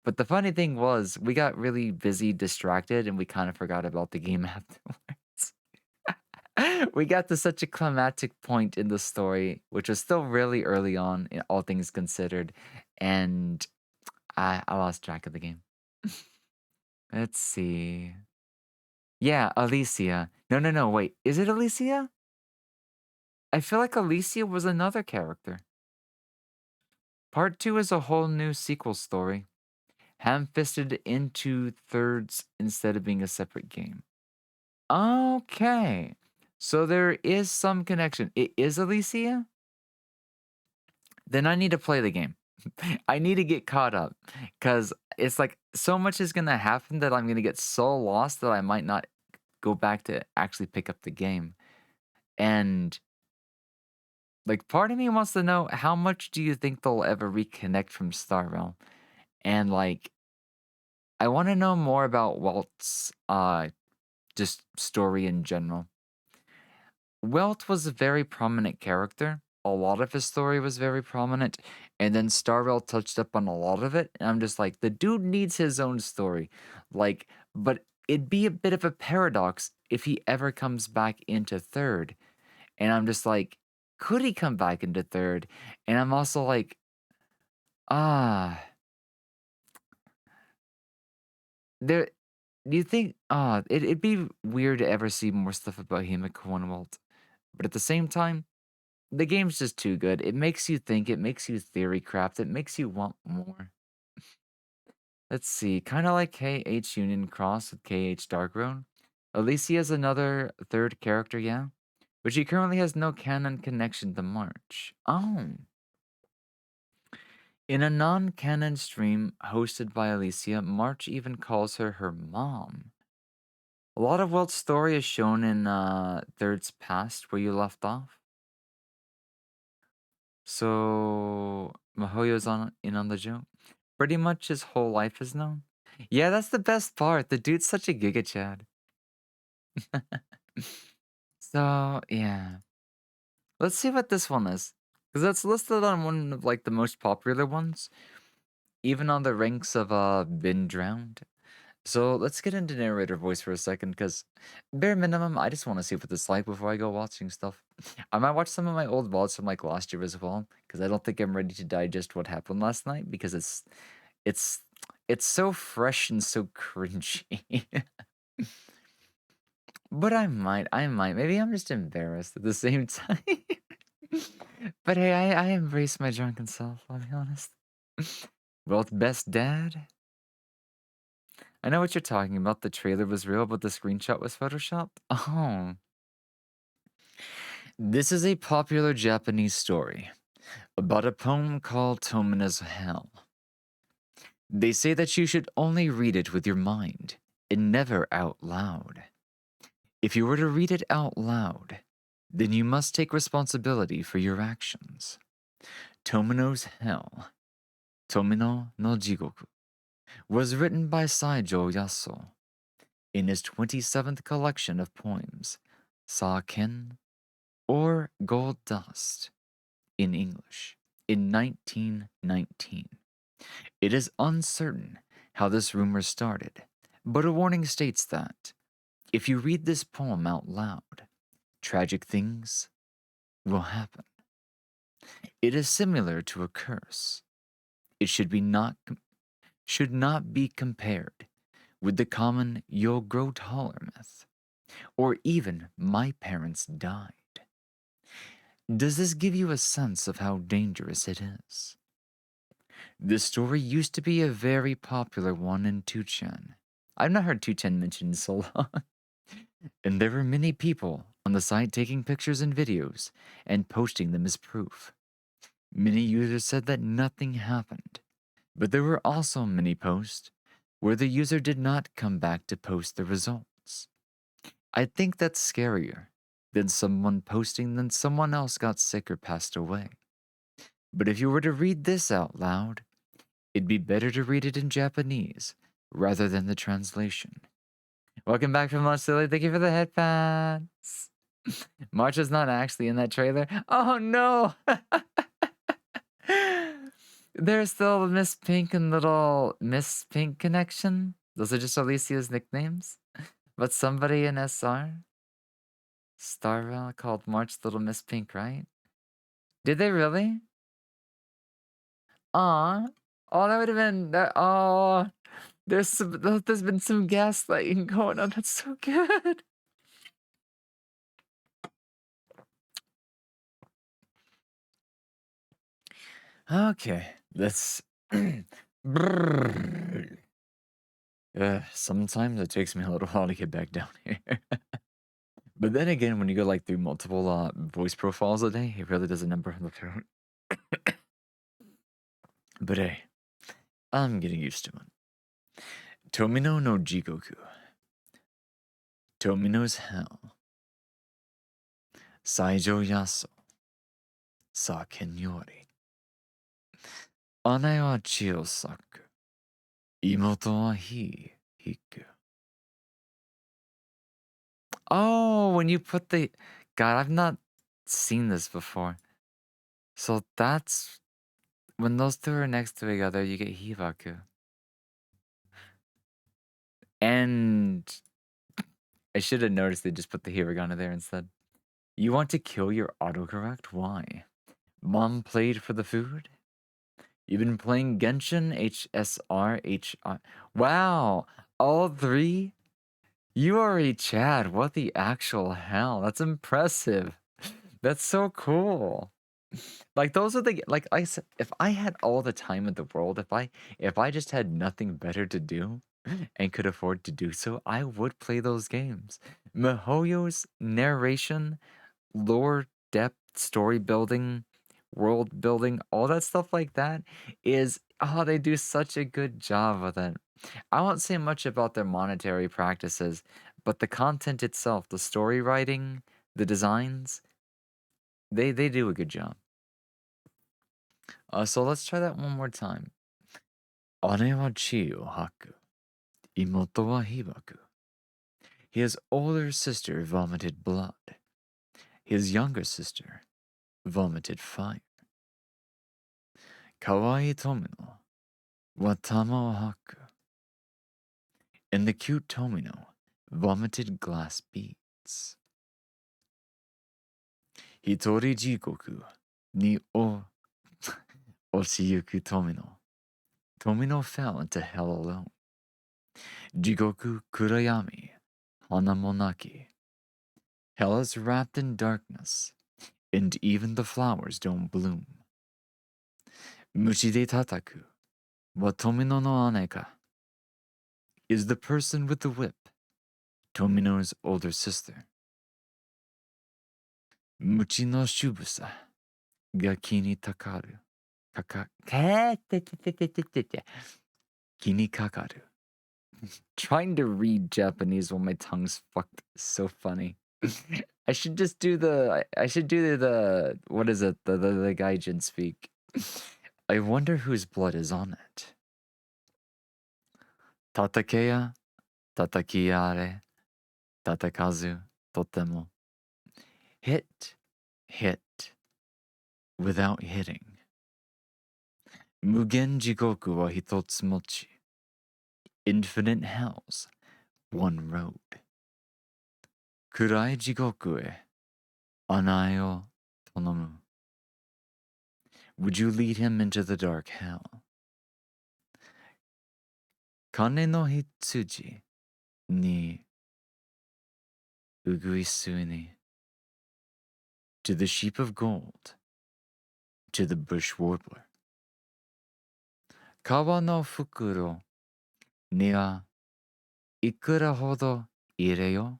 But the funny thing was, we got really busy, distracted, and we kind of forgot about the game afterwards. We got to such a climactic point in the story, which was still really early on, all things considered, and I lost track of the game. Let's see. Yeah, Alicia. No, wait. Is it Alicia? I feel like Alicia was another character. Part 2 is a whole new sequel story, ham-fisted into thirds instead of being a separate game. Okay, so there is some connection. It is Alicia? Then I need to play the game. I need to get caught up, because it's like so much is going to happen that I'm going to get so lost that I might not go back to actually pick up the game. And like, part of me wants to know, how much do you think they'll ever reconnect from Star Realm? And like I want to know more about Walt's just story in general. Welt was a very prominent character. A lot of his story was very prominent, and then Starwell touched up on a lot of it. And I'm just like, the dude needs his own story. Like, but it'd be a bit of a paradox if he ever comes back into third. And I'm just like, could he come back into third? And I'm also like, ah, there. Do you think it'd be weird to ever see more stuff about Himiko and Walt? But at the same time, the game's just too good. It makes you think, it makes you theory craft, it makes you want more. Let's see, kind of like KH Union Cross with KH Darkroad. Alicia is another third character, yeah? But she currently has no canon connection to March. Oh. In a non-canon stream hosted by Alicia, March even calls her her mom. A lot of Welt's story is shown in Third's past, where you left off. So Mahoyo's in on the joke. Pretty much his whole life is known. Yeah, that's the best part. The dude's such a Giga Chad. So yeah, let's see what this one is, because that's listed on one of like the most popular ones, even on the ranks of Been Drowned. So let's get into narrator voice for a second, because bare minimum, I just want to see what this is like before I go watching stuff. I might watch some of my old VODs from like last year as well, because I don't think I'm ready to digest what happened last night, because it's so fresh and so cringy. But I might. Maybe I'm just embarrassed at the same time. But hey, I embrace my drunken self, I'll be honest. World's best dad? I know what you're talking about. The trailer was real, but the screenshot was photoshopped? Oh. This is a popular Japanese story about a poem called Tomina's Hell. They say that you should only read it with your mind and never out loud. If you were to read it out loud, then you must take responsibility for your actions. Tomino's Hell, Tomino no Jigoku, was written by Saijo Yaso in his 27th collection of poems, Sa-ken, or Gold Dust, in English, in 1919. It is uncertain how this rumor started, but a warning states that if you read this poem out loud, tragic things will happen. It is similar to a curse. It should not be compared with the common "you'll grow taller" myth, or even "my parents died." Does this give you a sense of how dangerous it is? This story used to be a very popular one in 2chan. I've not heard 2chan mentioned in so long. And there were many people on the site taking pictures and videos and posting them as proof. Many users said that nothing happened, but there were also many posts where the user did not come back to post the results. I think that's scarier than someone posting that someone else got sick or passed away. But if you were to read this out loud, it'd be better to read it in Japanese rather than the translation. Welcome back from lunch, Silly. Thank you for the headphones. March is not actually in that trailer. Oh no! There's still Miss Pink and little Miss Pink connection. Those are just Alicia's nicknames. But somebody in SR, Starvell, called March Little Miss Pink, right? Did they really? Aw. Oh, that would have been that. Oh, there's been some gaslighting going on. That's so good. Okay, let's. Sometimes it takes me a little while to get back down here. But then again, when you go like through multiple voice profiles a day, it really does a number on the throat. But hey, I'm getting used to it. Tomino no Jigoku. Tomino's Hell. Saijo Yaso. Sa-ken yori. Ane wa chi o saku. Imoto wa hiku. Oh, when you put the... God, I've not seen this before. So that's... When those two are next to each other, you get hibaku. And... I should have noticed they just put the hiragana there instead. You want to kill your autocorrect? Why? Mom played for the food? You've been playing Genshin, HSR, HR... Wow! All three? You are a Chad. What the actual hell? That's impressive. That's so cool. Like those are the like I said, if I had all the time in the world, if I just had nothing better to do and could afford to do so, I would play those games. MiHoYo's narration, lore depth, story building, world building, all that stuff like that is they do such a good job with it. I won't say much about their monetary practices, but the content itself, the story writing, the designs, they do a good job. So let's try that one more time. Ane wa chi o haku. Imoto wa hibaku. His older sister vomited blood. His younger sister vomited fire. Kawaii Tomino wa tama o haku. And the cute Tomino vomited glass beads. Hitori jikoku ni o ochiyuku Tomino. Tomino fell into hell alone. Jigoku kurayami hanamonaki. Hell is wrapped in darkness, and even the flowers don't bloom. Muchide tataku wa Tomino no ane ka. Is the person with the whip Tomino's older sister? Muchi no shubusa ga kini takaru. Kini kakaru. Trying to read Japanese while my tongue's fucked is so funny. I should just do the what is it? The gaijin speak. I wonder whose blood is on it. Tatakeya, tatakiare, tatakazu, totemo. Hit, without hitting. Mugen jigoku wa hitotsu mochi. Infinite hells, one road. Kurai jigoku e anae o tonomu. Would you lead him into the dark hell? Kane no hitsuji ni uguisu ni. To the sheep of gold, to the bush warbler. Kawa no fukuro ni wa ikura hodo ire yo?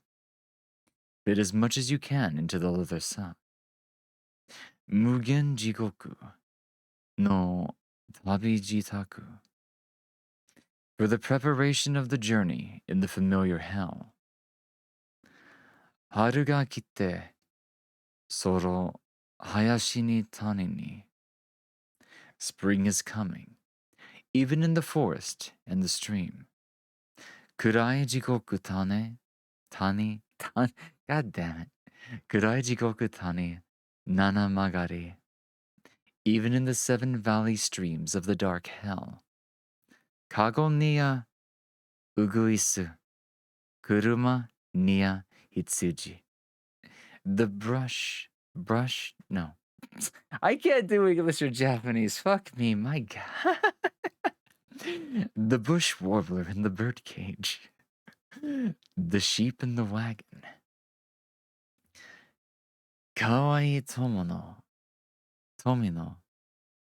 Fit as much as you can into the leather sack. Mugen jigoku no tabi jitaku. For the preparation of the journey in the familiar hell. Haru ga kite soro hayashi ni tani ni. Spring is coming, even in the forest and the stream. Kurai jigoku tani, god damn it. Kurai jigoku tani, nana magari. Even in the 7 valley streams of the dark hell. Kago niya uguisu. Kuruma niya hitsuji. The brush, no. I can't do English or Japanese. Fuck me, my god. The bush warbler in the birdcage. The sheep in the wagon. Kawaii Tomino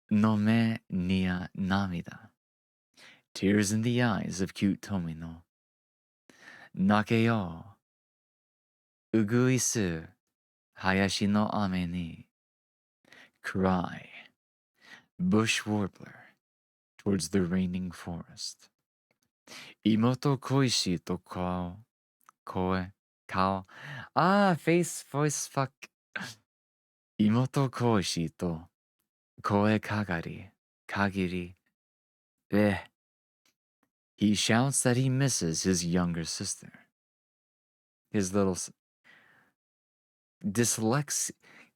no me nia namida. Tears in the eyes of cute Tomino. Nakeyo. Uguisu hayashi no ame ni. Cry. Bush warbler towards the raining forest. Imoto koishi to kao. Face, voice, fuck. Imoto koishi to koe kagiri. He shouts that he misses his younger sister. His little dyslexia.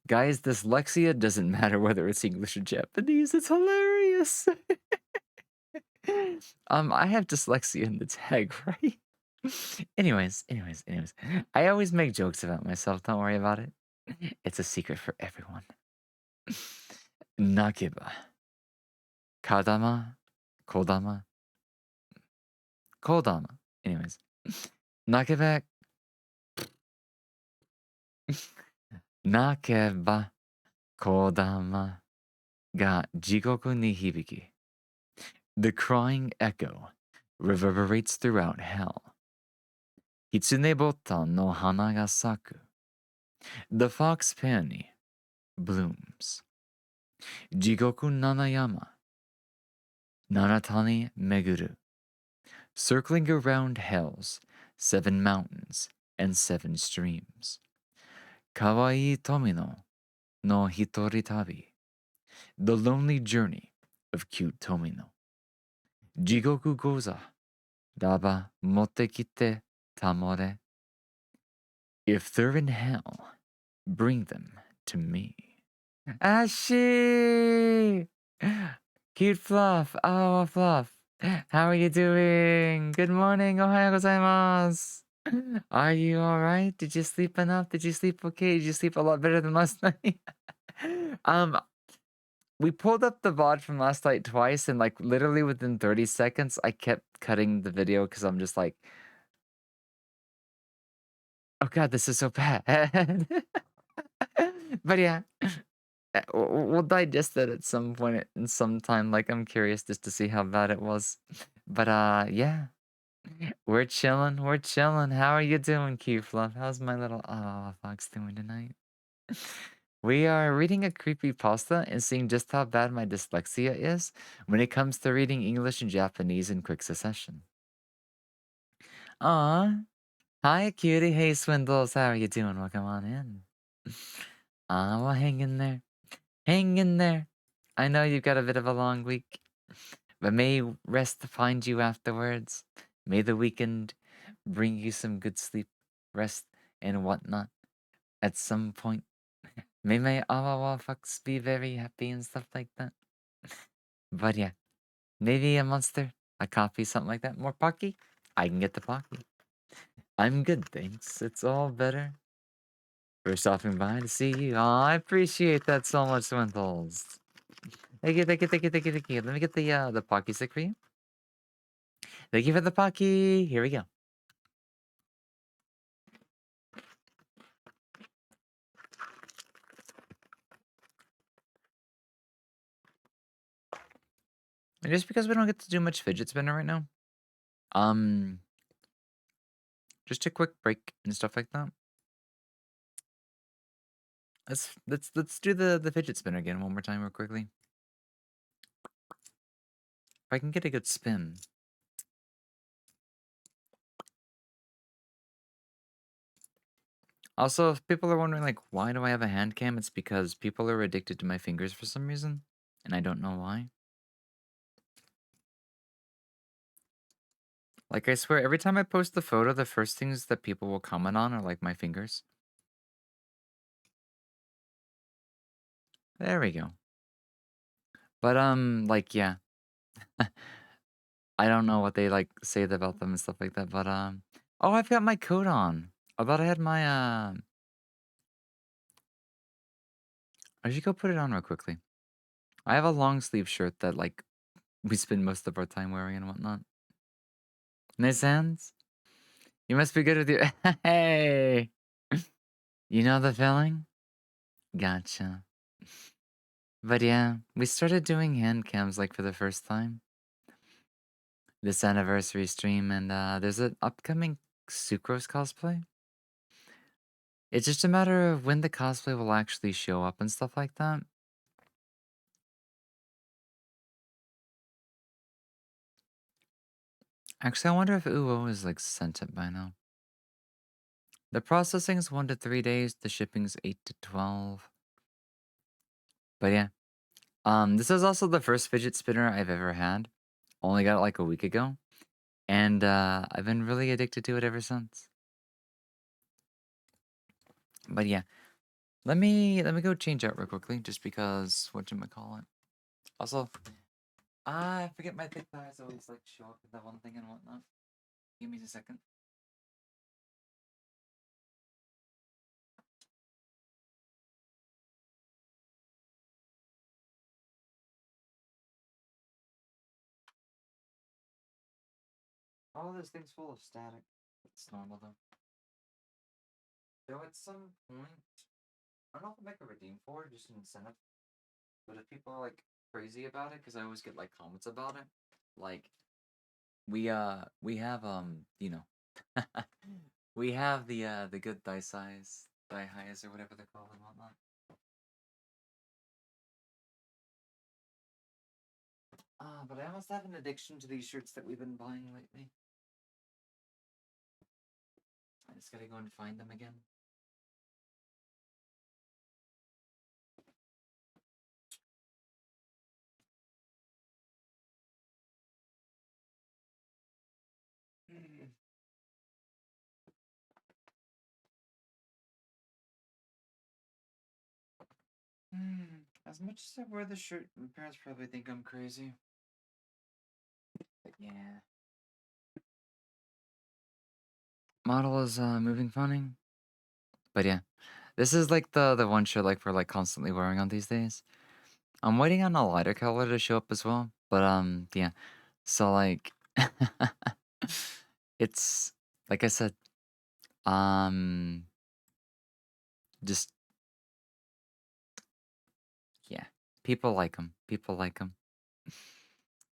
Guys, dyslexia doesn't matter whether it's English or Japanese. It's hilarious. I have dyslexia in the tag, right? anyways. I always make jokes about myself. Don't worry about it. It's a secret for everyone. Nakeba. Kadama. Kodama. Kodama. Anyways. Nakeba. Nakeba. Kodama. Ga jigoku ni hibiki. The crying echo reverberates throughout hell. Hitsune botan no hana ga saku. The fox peony blooms. Jigoku nanayama. Nanatani meguru. Circling around hell's 7 mountains and 7 streams. Kawaii Tomino no Hitori Tabi. The lonely journey of cute Tomino. Jigoku goza. Daba motte kite tamore. If they're in hell, bring them to me. Ashi! Cute Fluff. Oh, Fluff. How are you doing? Good morning. Ohayou gozaimasu. Are you alright? Did you sleep enough? Did you sleep okay? Did you sleep a lot better than last night? We pulled up the VOD from last night twice, and like literally within 30 seconds, I kept cutting the video because I'm just like, oh god, this is so bad. But yeah, we'll digest it at some point in some time. Like, I'm curious just to see how bad it was. But yeah, we're chilling. How are you doing, Cute Fluff? How's my little fox doing tonight? We are reading a creepypasta and seeing just how bad my dyslexia is when it comes to reading English and Japanese in quick succession. Aw. Hi, cutie. Hey, Swindles. How are you doing? Welcome on in. Well, hang in there. Hang in there. I know you've got a bit of a long week, but may rest find you afterwards. May the weekend bring you some good sleep, rest, and whatnot at some point. May my Awawa fucks be very happy and stuff like that. But yeah, maybe a monster, a coffee, something like that. More Pocky? I can get the Pocky. I'm good, thanks. It's all better. For stopping by to see you. Aw, I appreciate that so much, Swintles. Thank you. Let me get the Pocky stick for you. Thank you for the Pocky. Here we go. And just because we don't get to do much fidget spinner right now, just a quick break and stuff like that. Let's do the fidget spinner again one more time real quickly. If I can get a good spin. Also, if people are wondering like why do I have a hand cam, it's because people are addicted to my fingers for some reason, and I don't know why. Like, I swear, every time I post the photo, the first things that people will comment on are, like, my fingers. There we go. But, like, yeah. I don't know what they, like, say about them and stuff like that, but, oh, I've got my coat on. I thought I had my, I should go put it on real quickly. I have a long sleeve shirt that, like, we spend most of our time wearing and whatnot. Nice hands? You must be good with your... Hey! You know the feeling? Gotcha. But yeah, we started doing hand cams, like, for the first time. This anniversary stream, and there's an upcoming Sucrose cosplay. It's just a matter of when the cosplay will actually show up and stuff like that. Actually, I wonder if Uo is, like, sent it by now. The processing's 1 to 3 days, the shipping's 8 to 12. But yeah. This is also the first fidget spinner I've ever had. Only got it like a week ago. And I've been really addicted to it ever since. But yeah, let me go change out real quickly, just because whatchamacallit. Also, I forget my thick thighs always like show up with that one thing and whatnot. Give me a second. Oh, this thing's full of static. It's normal though. Though at some point, I don't know if I'll make a redeem for it, just an incentive. But if people are like crazy about it, because I always get like comments about it, like we have you know, we have the good thigh size, thigh highs or whatever they're called and whatnot. But I almost have an addiction to these shirts that we've been buying lately. I just gotta go and find them again. As much as I wear the shirt, my parents probably think I'm crazy. But yeah. Model is moving funny. But yeah. This is like the one shirt like we're like constantly wearing on these days. I'm waiting on a lighter color to show up as well. But yeah. So like it's like I said, just yeah. People like them. People like them.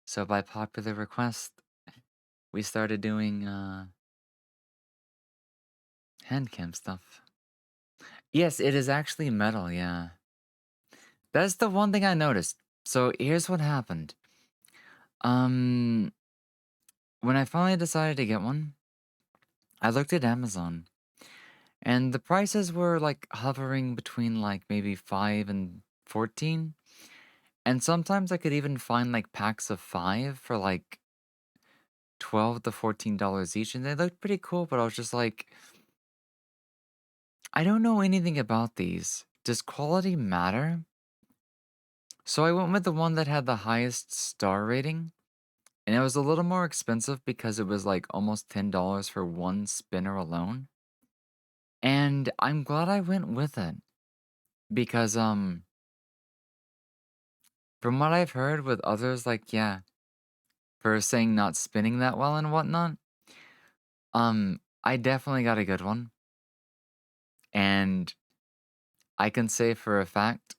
So by popular request, we started doing hand cam stuff. Yes, it is actually metal, yeah. That's the one thing I noticed. So here's what happened. When I finally decided to get one, I looked at Amazon. And the prices were like hovering between like maybe 5 and 14. And sometimes I could even find like packs of 5 for like $12 to $14 each. And they looked pretty cool, but I was just like, I don't know anything about these. Does quality matter? So I went with the one that had the highest star rating. And it was a little more expensive because it was like almost $10 for one spinner alone. And I'm glad I went with it. Because from what I've heard with others, like, yeah, for saying not spinning that well and whatnot, I definitely got a good one. And I can say for a fact,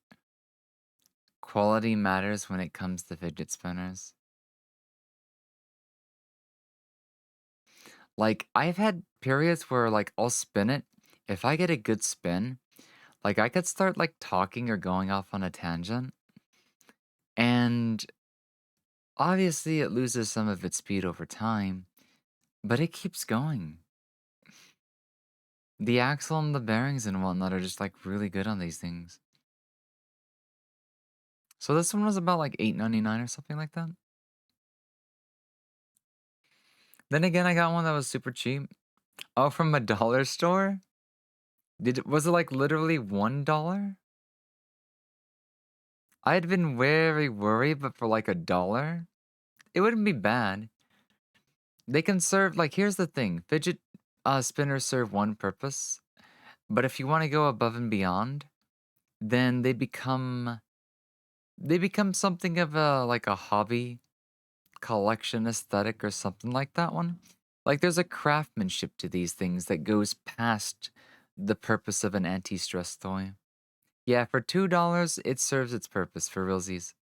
quality matters when it comes to fidget spinners. Like, I've had periods where, like, I'll spin it. If I get a good spin, like, I could start, like, talking or going off on a tangent. And obviously, it loses some of its speed over time, but it keeps going. The axle and the bearings and whatnot are just, like, really good on these things. So this one was about, like, $8.99 or something like that. Then again, I got one that was super cheap. Oh, from a dollar store? Was it, like, literally $1? I had been very worried, but for, like, $1, it wouldn't be bad. They can serve, like, here's the thing. Fidget spinners serve one purpose. But if you want to go above and beyond, then they become something of a, like, a hobby collection aesthetic or something like that one. Like, there's a craftsmanship to these things that goes past the purpose of an anti-stress toy. Yeah, for $2, it serves its purpose for realsies.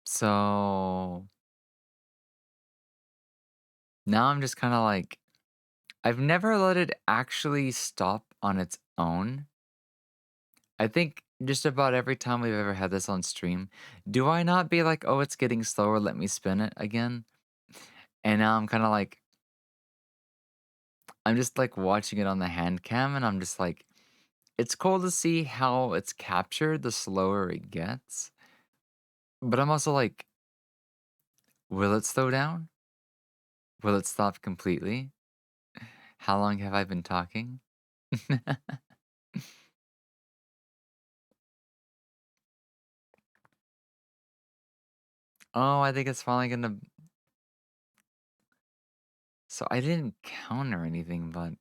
So now I'm just kind of like, I've never let it actually stop on its own. I think just about every time we've ever had this on stream, do I not be like, oh, it's getting slower, let me spin it again? And now I'm kind of like, I'm just like watching it on the hand cam and I'm just like, it's cool to see how it's captured the slower it gets. But I'm also like, will it slow down? Will it stop completely? How long have I been talking? Oh, I think it's finally gonna. So I didn't counter anything, but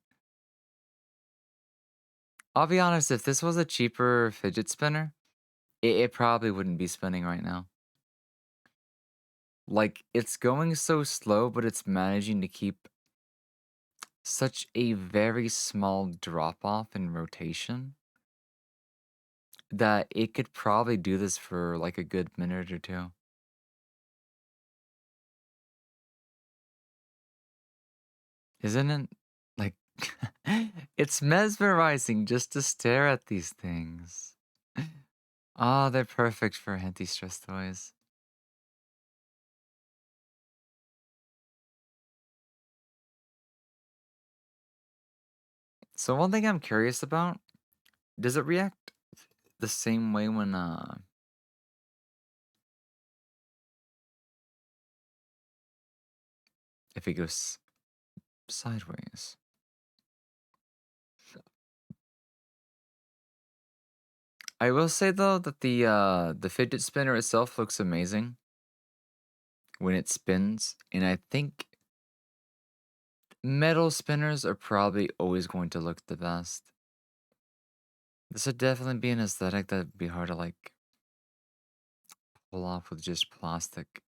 I'll be honest, if this was a cheaper fidget spinner, it probably wouldn't be spinning right now. Like, it's going so slow, but it's managing to keep such a very small drop off in rotation that it could probably do this for like a good minute or two. Isn't it? Like, it's mesmerizing just to stare at these things. Oh, they're perfect for anti-stress toys. So one thing I'm curious about, does it react the same way when if it goes sideways? I will say though that the fidget spinner itself looks amazing when it spins, and I think metal spinners are probably always going to look the best. This would definitely be an aesthetic that'd be hard to like pull off with just plastic.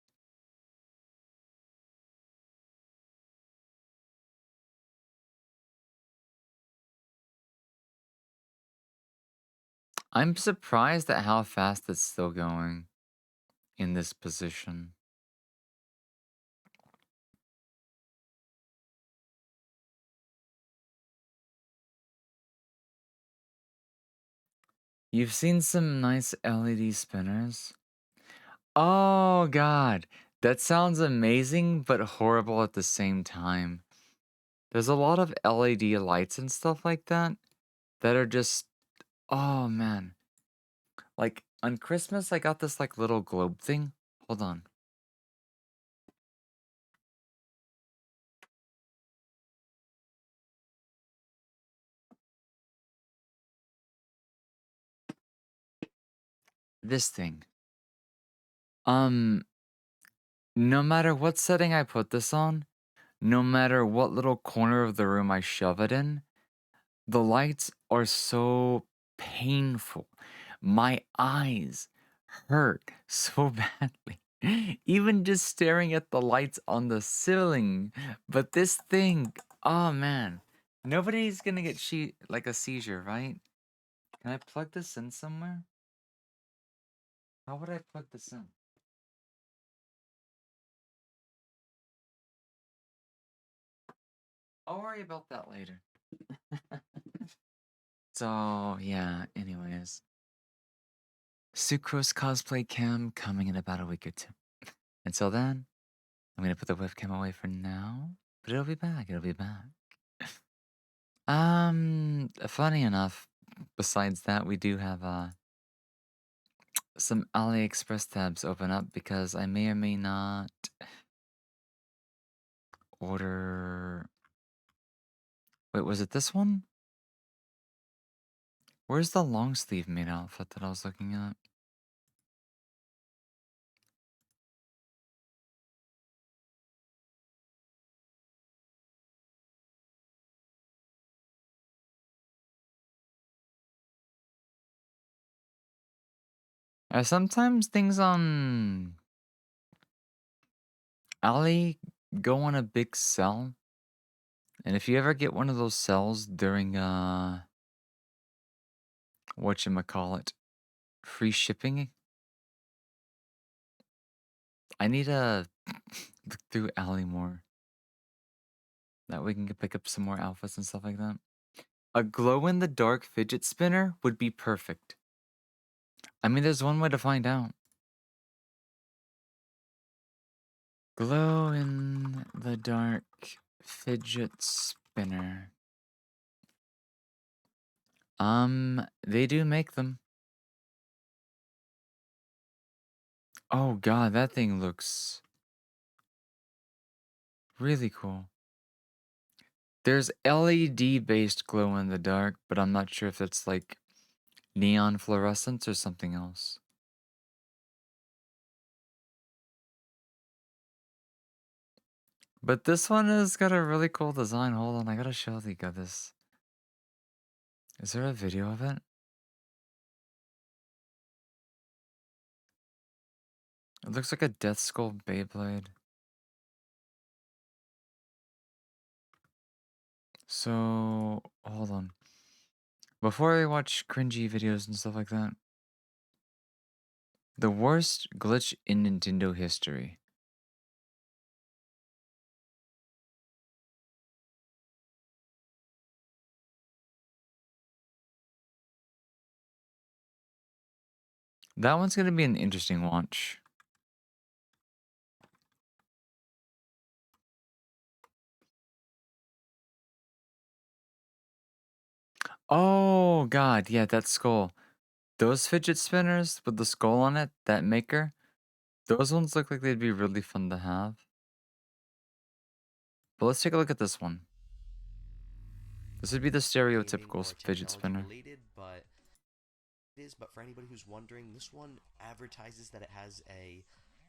I'm surprised at how fast it's still going in this position. You've seen some nice LED spinners? Oh god, that sounds amazing but horrible at the same time. There's a lot of LED lights and stuff like that that are just, oh man. Like on Christmas I got this like little globe thing. Hold on. This thing. No matter what setting I put this on, no matter what little corner of the room I shove it in, the lights are so painful. My eyes hurt so badly. Even just staring at the lights on the ceiling. But this thing, oh man. Nobody's gonna get like a seizure, right? Can I plug this in somewhere? How would I plug this in? I'll worry about that later. So, yeah, anyways. Sucrose cosplay cam coming in about a week or two. Until then, I'm gonna put the webcam away for now, but it'll be back, it'll be back. Funny enough, besides that, we do have, some AliExpress tabs open up because I may or may not order... Wait, was it this one? Where's the long sleeve maid outfit that I was looking at? Sometimes things on Ali go on a big sell. And if you ever get one of those sells during, whatchamacallit, free shipping, I need to look through Ali more. That way we can pick up some more outfits and stuff like that. A glow-in-the-dark fidget spinner would be perfect. I mean, there's one way to find out. Glow-in-the-dark fidget spinner. They do make them. Oh god, that thing looks really cool. There's LED based glow in the dark, but I'm not sure if it's like neon fluorescence or something else. But this one has got a really cool design. Hold on, I gotta show you guys this. Is there a video of it? It looks like a Death Skull Beyblade. So, hold on. Before I watch cringy videos and stuff like that, the worst glitch in Nintendo history. That one's gonna be an interesting watch. Oh god, yeah, that skull. Those fidget spinners with the skull on it, that maker, those ones look like they'd be really fun to have. But let's take a look at this one. This would be the stereotypical fidget spinner. Related, but it is. But for anybody who's wondering, this one advertises that it has a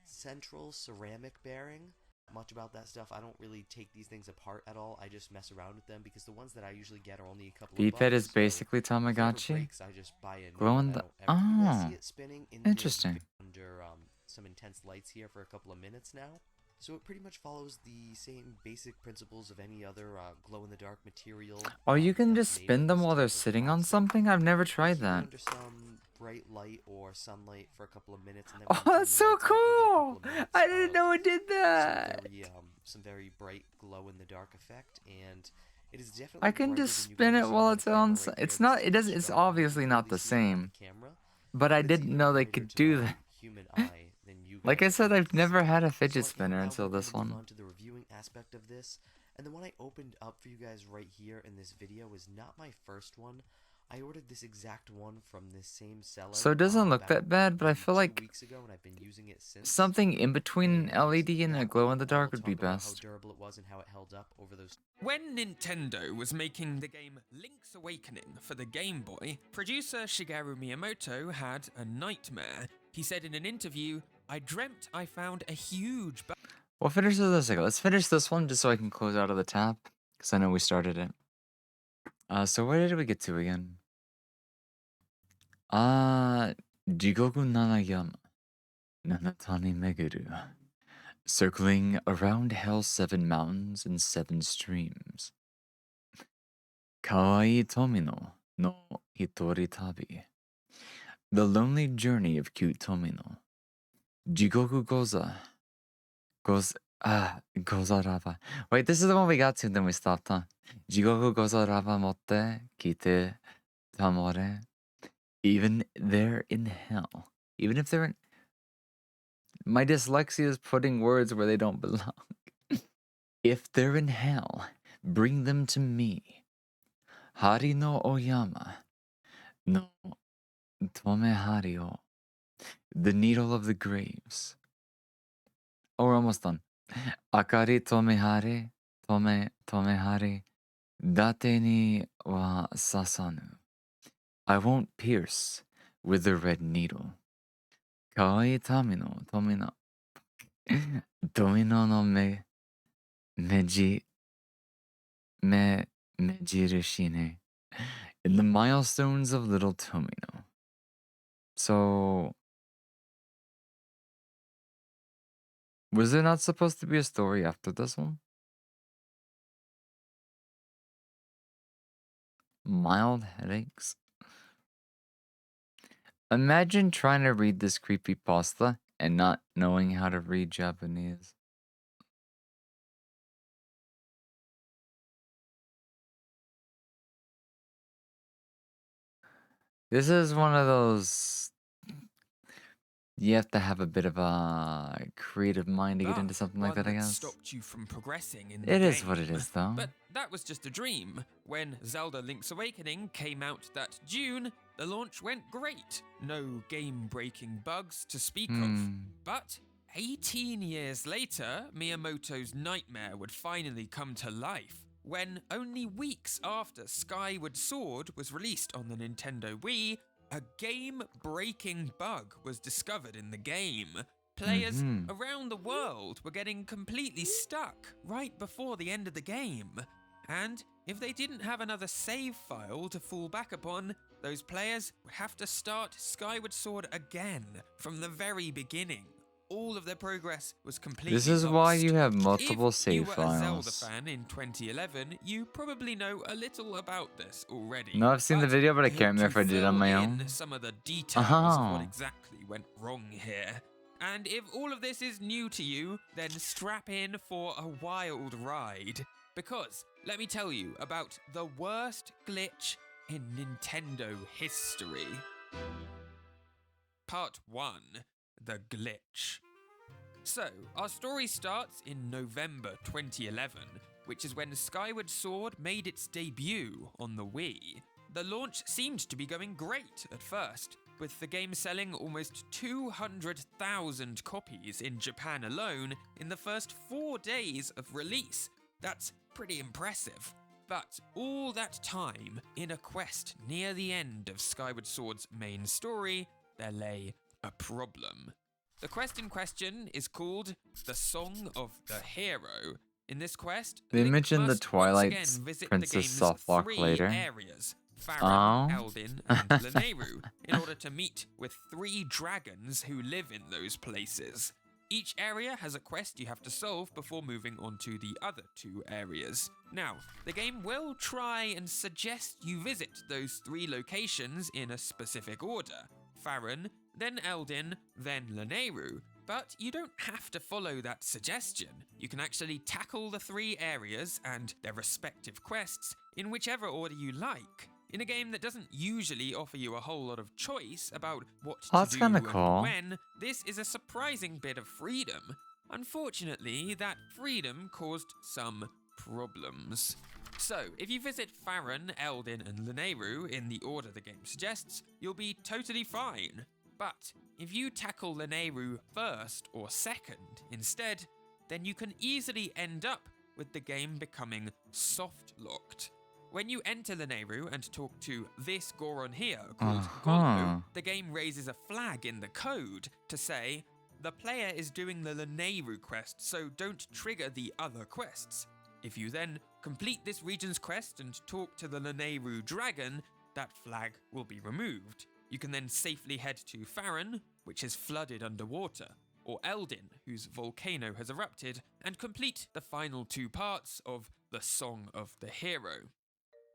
central ceramic bearing. Much about that stuff, I don't really take these things apart at all. I just mess around with them because the ones that I usually get are only a couple of Beephead bucks. is basically So if it ever Tamagotchi. breaks, I just buy a new Glow one. in I the don't ever. You guys oh, see it spinning in here interesting. under some intense lights here for a couple of minutes now. So it pretty much follows the same basic principles of any other glow-in-the-dark material. Oh, you can just spin them while they're sitting on something? I've never tried that. Under some bright light or sunlight for a couple of minutes, and then Oh, that's so cool! I didn't know it did that. Some very bright glow-in-the-dark effect, and it is definitely. I can just spin it while it's on. It's not. It doesn't. It's obviously not the same. But I didn't know they could do that. Like I said, I've never had a fidget spinner until this one. On to the reviewing aspect of this, and the one I opened up for you guys right here in this video is not my first one. I ordered this exact one from this same seller. So it doesn't look that bad, but I feel like 2 weeks ago, and I've been using it since. something in between an LED and a glow in the dark would be How best. durable it was and how it held up over those. When Nintendo was making the game Link's Awakening for the Game Boy, producer Shigeru Miyamoto had a nightmare. He said in an interview, "I dreamt I found a huge We'll finish this in a second. Let's finish this one just so I can close out of the tab, because I know we started it. So where did we get to again? Jigoku Nanayama. Nanatani Meguru. Circling around Hell's 7 mountains and 7 streams. Kawaii Tomino no Hitori Tabi. The lonely journey of cute Tomino. Jigoku Gozarava. Wait, this is the one we got to, then we stopped, huh? Jigoku Gozarava motte kite tamore. Even they're in hell. Even if they're in... My dyslexia is putting words where they don't belong. If they're in hell, bring them to me. Hari no Oyama no Tomehari o. The needle of the graves. Oh, we're almost done. Akari Tomehari Tomehari date ni wa sasanu. I won't pierce with the red needle. Kawaii Tomino no mejirishine. In the milestones of little Tomino. So... was there not supposed to be a story after this one? Mild headaches? Imagine trying to read this creepypasta and not knowing how to read Japanese. This is one of those You have to have a bit of a creative mind to get But into something like one that, I guess. stopped you from progressing in the It game. is what it is, though. But that was just a dream. When Zelda Link's Awakening came out that June, the launch went great. No game-breaking bugs to speak of. But 18 years later, Miyamoto's nightmare would finally come to life when, only weeks after Skyward Sword was released on the Nintendo Wii, a game-breaking bug was discovered in the game. Players around the world were getting completely stuck right before the end of the game. And if they didn't have another save file to fall back upon, those players would have to start Skyward Sword again from the very beginning. All of their progress was completely This is lost. why you have multiple If save you were a Zelda files. fan in 2011, you probably know a little about this already. No, I've seen the video, but I hope can't remember if to I did on my fill own. in some of the details of what Oh. exactly went wrong here. And if all of this is new to you, then strap in for a wild ride. Because let me tell you about the worst glitch in Nintendo history. Part 1. The Glitch. So, our story starts in November 2011, which is when Skyward Sword made its debut on the Wii. The launch seemed to be going great at first, with the game selling almost 200,000 copies in Japan alone in the first 4 days of release. That's pretty impressive. But all that time, in a quest near the end of Skyward Sword's main story, there lay a problem. The quest in question is called The Song of the Hero. In this quest, They Link mentioned the must Twilight once again visit Princess the game's soft lock 3 later. areas, Farron, Oh. Eldin, and Lanayru, in order to meet with 3 dragons who live in those places. Each area has a quest you have to solve before moving on to the other 2 areas. Now, the game will try and suggest you visit those 3 locations in a specific order. Farron, then Eldin, then Lanayru. But you don't have to follow that suggestion. You can actually tackle the 3 areas and their respective quests in whichever order you like. In a game that doesn't usually offer you a whole lot of choice about what Oh, to that's do kinda and cool. when, this is a surprising bit of freedom. Unfortunately, that freedom caused some problems. So, if you visit Farron, Eldin, and Lanayru in the order the game suggests, you'll be totally fine. But if you tackle Lanayru first or second instead, then you can easily end up with the game becoming soft-locked. When you enter Lanayru and talk to this Goron here called Gollo, the game raises a flag in the code to say, the player is doing the Lanayru quest, so don't trigger the other quests. If you then complete this region's quest and talk to the Lanayru dragon, that flag will be removed. You can then safely head to Farron, which is flooded underwater, or Eldin, whose volcano has erupted, and complete the final 2 parts of the Song of the Hero.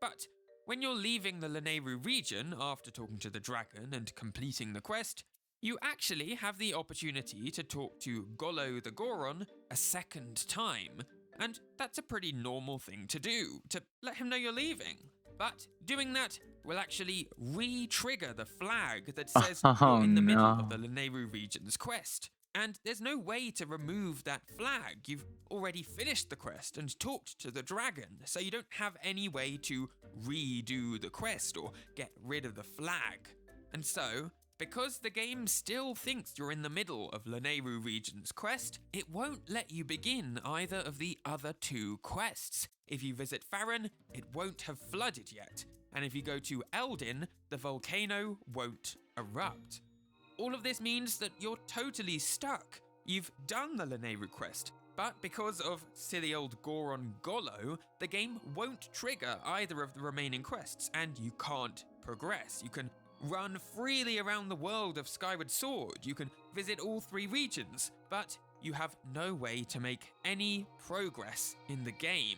But when you're leaving the Lanayru region after talking to the dragon and completing the quest, you actually have the opportunity to talk to Gollo the Goron a second time. And that's a pretty normal thing to do, to let him know you're leaving. But doing that will actually re-trigger the flag that says you're in the middle of the Lanayru region's quest. And there's no way to remove that flag. You've already finished the quest and talked to the dragon, so you don't have any way to redo the quest or get rid of the flag. And so, because the game still thinks you're in the middle of Lanayru region's quest, it won't let you begin either of the other 2 quests. If you visit Farron, it won't have flooded yet. And if you go to Eldin, the volcano won't erupt. All of this means that you're totally stuck. You've done the Lanayru quest, but because of silly old Goron Gollo, the game won't trigger either of the remaining quests, and you can't progress. You can run freely around the world of Skyward Sword, you can visit all 3 regions, but you have no way to make any progress in the game.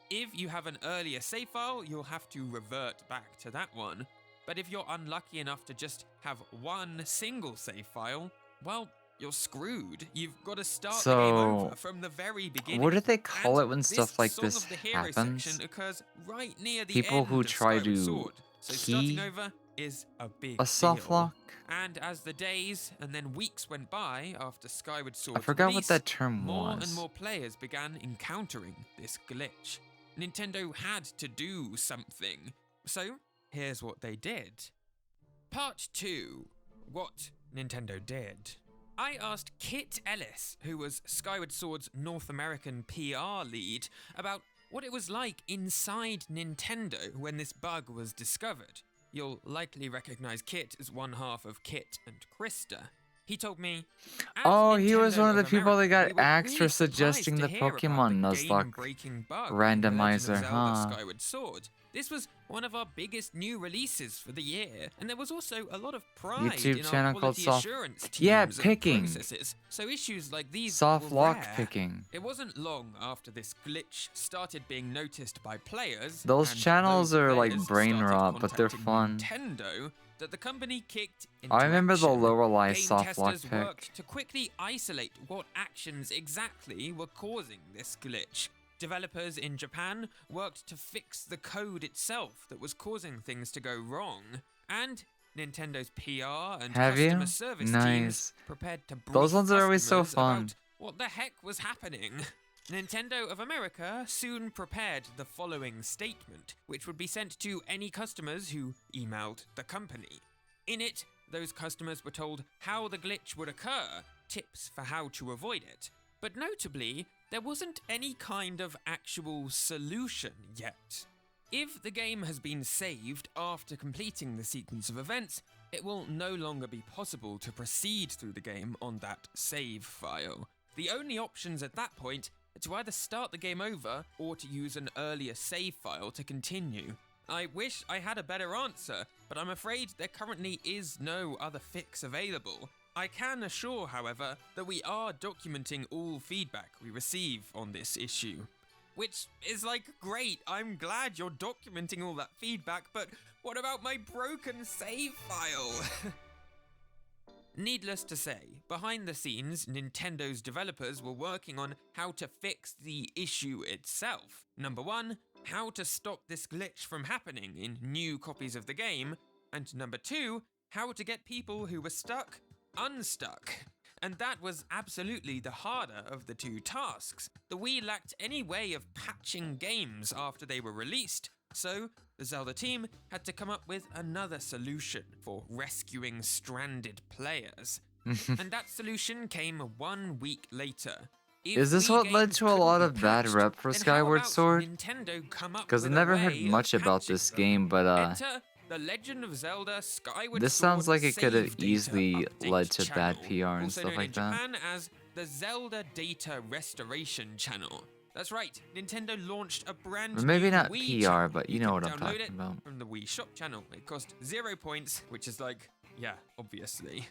If you have an earlier save file, you'll have to revert back to that one. But if you're unlucky enough to just have one single save file, well, you're screwed. You've got to start the game over from the very beginning. What do they call And it when stuff like Song this of the Hero happens? section occurs right near the People end who of try Skyward to Sword. So key starting over is a big A soft deal. lock? And as the days and then weeks went by after Skyward Sword's forgot what release, that term more was. and more players began encountering this glitch. Nintendo had to do something. So, here's what they did. Part 2. What Nintendo did. I asked Kit Ellis, who was Skyward Sword's North American PR lead, about what it was like inside Nintendo when this bug was discovered. You'll likely recognize Kit as one half of Kit and Krista. He told me, "As Oh, he was Nintendo one of the of people that America, got we were axed for really surprised suggesting to the hear about Pokemon the Nuzlocke game-breaking bug in The Legend of randomizer, Zelda huh? Skyward Sword. This was one of our biggest new releases for the year, and there was also a lot of pride YouTube in channel our called quality Soft. assurance teams Yeah, and picking. processes. So issues like these Soft were lock rare. picking. It wasn't long after this glitch started being noticed by players. Those and channels those are like players brain started rot, but they're contacting fun. Nintendo, that the company kicked into I remember the action. Lorelei Game soft lock testers pick. worked to quickly isolate what actions exactly were causing this glitch. Developers in Japan worked to fix the code itself that was causing things to go wrong, and Nintendo's PR and Have you? customer service Nice. teams prepared to brief Those ones are always so customers fun. about what the heck was happening. Nintendo of America soon prepared the following statement, which would be sent to any customers who emailed the company. In it, those customers were told how the glitch would occur, tips for how to avoid it. But notably, there wasn't any kind of actual solution yet. If the game has been saved after completing the sequence of events, it will no longer be possible to proceed through the game on that save file. The only options at that point are to either start the game over or to use an earlier save file to continue. I wish I had a better answer, but I'm afraid there currently is no other fix available. I can assure, however, that we are documenting all feedback we receive on this issue. Which is like, great, I'm glad you're documenting all that feedback, but what about my broken save file? Needless to say, behind the scenes, Nintendo's developers were working on how to fix the issue itself. Number 1, how to stop this glitch from happening in new copies of the game, and number 2, how to get people who were stuck unstuck. And that was absolutely the harder of the two tasks. The Wii lacked any way of patching games after they were released, so the Zelda team had to come up with another solution for rescuing stranded players. And that solution came 1 week later. If Is this Wii what led games to a couldn't lot be of bad patched, rep for then how Skyward about Sword? Nintendo come up Because I with a never heard way of much about patching this them? game, but Enter The Legend of Zelda Skyward this Sword sounds like it could Save have Data easily Update led to bad Channel, PR and also stuff known like in that. Japan as the Zelda Data Restoration Channel. That's right, Nintendo launched a brand Or maybe new not Wii PR, channel. but you You know could what I'm download talking it about. from the Wii Shop channel. It cost 0 points, which is like, yeah, obviously.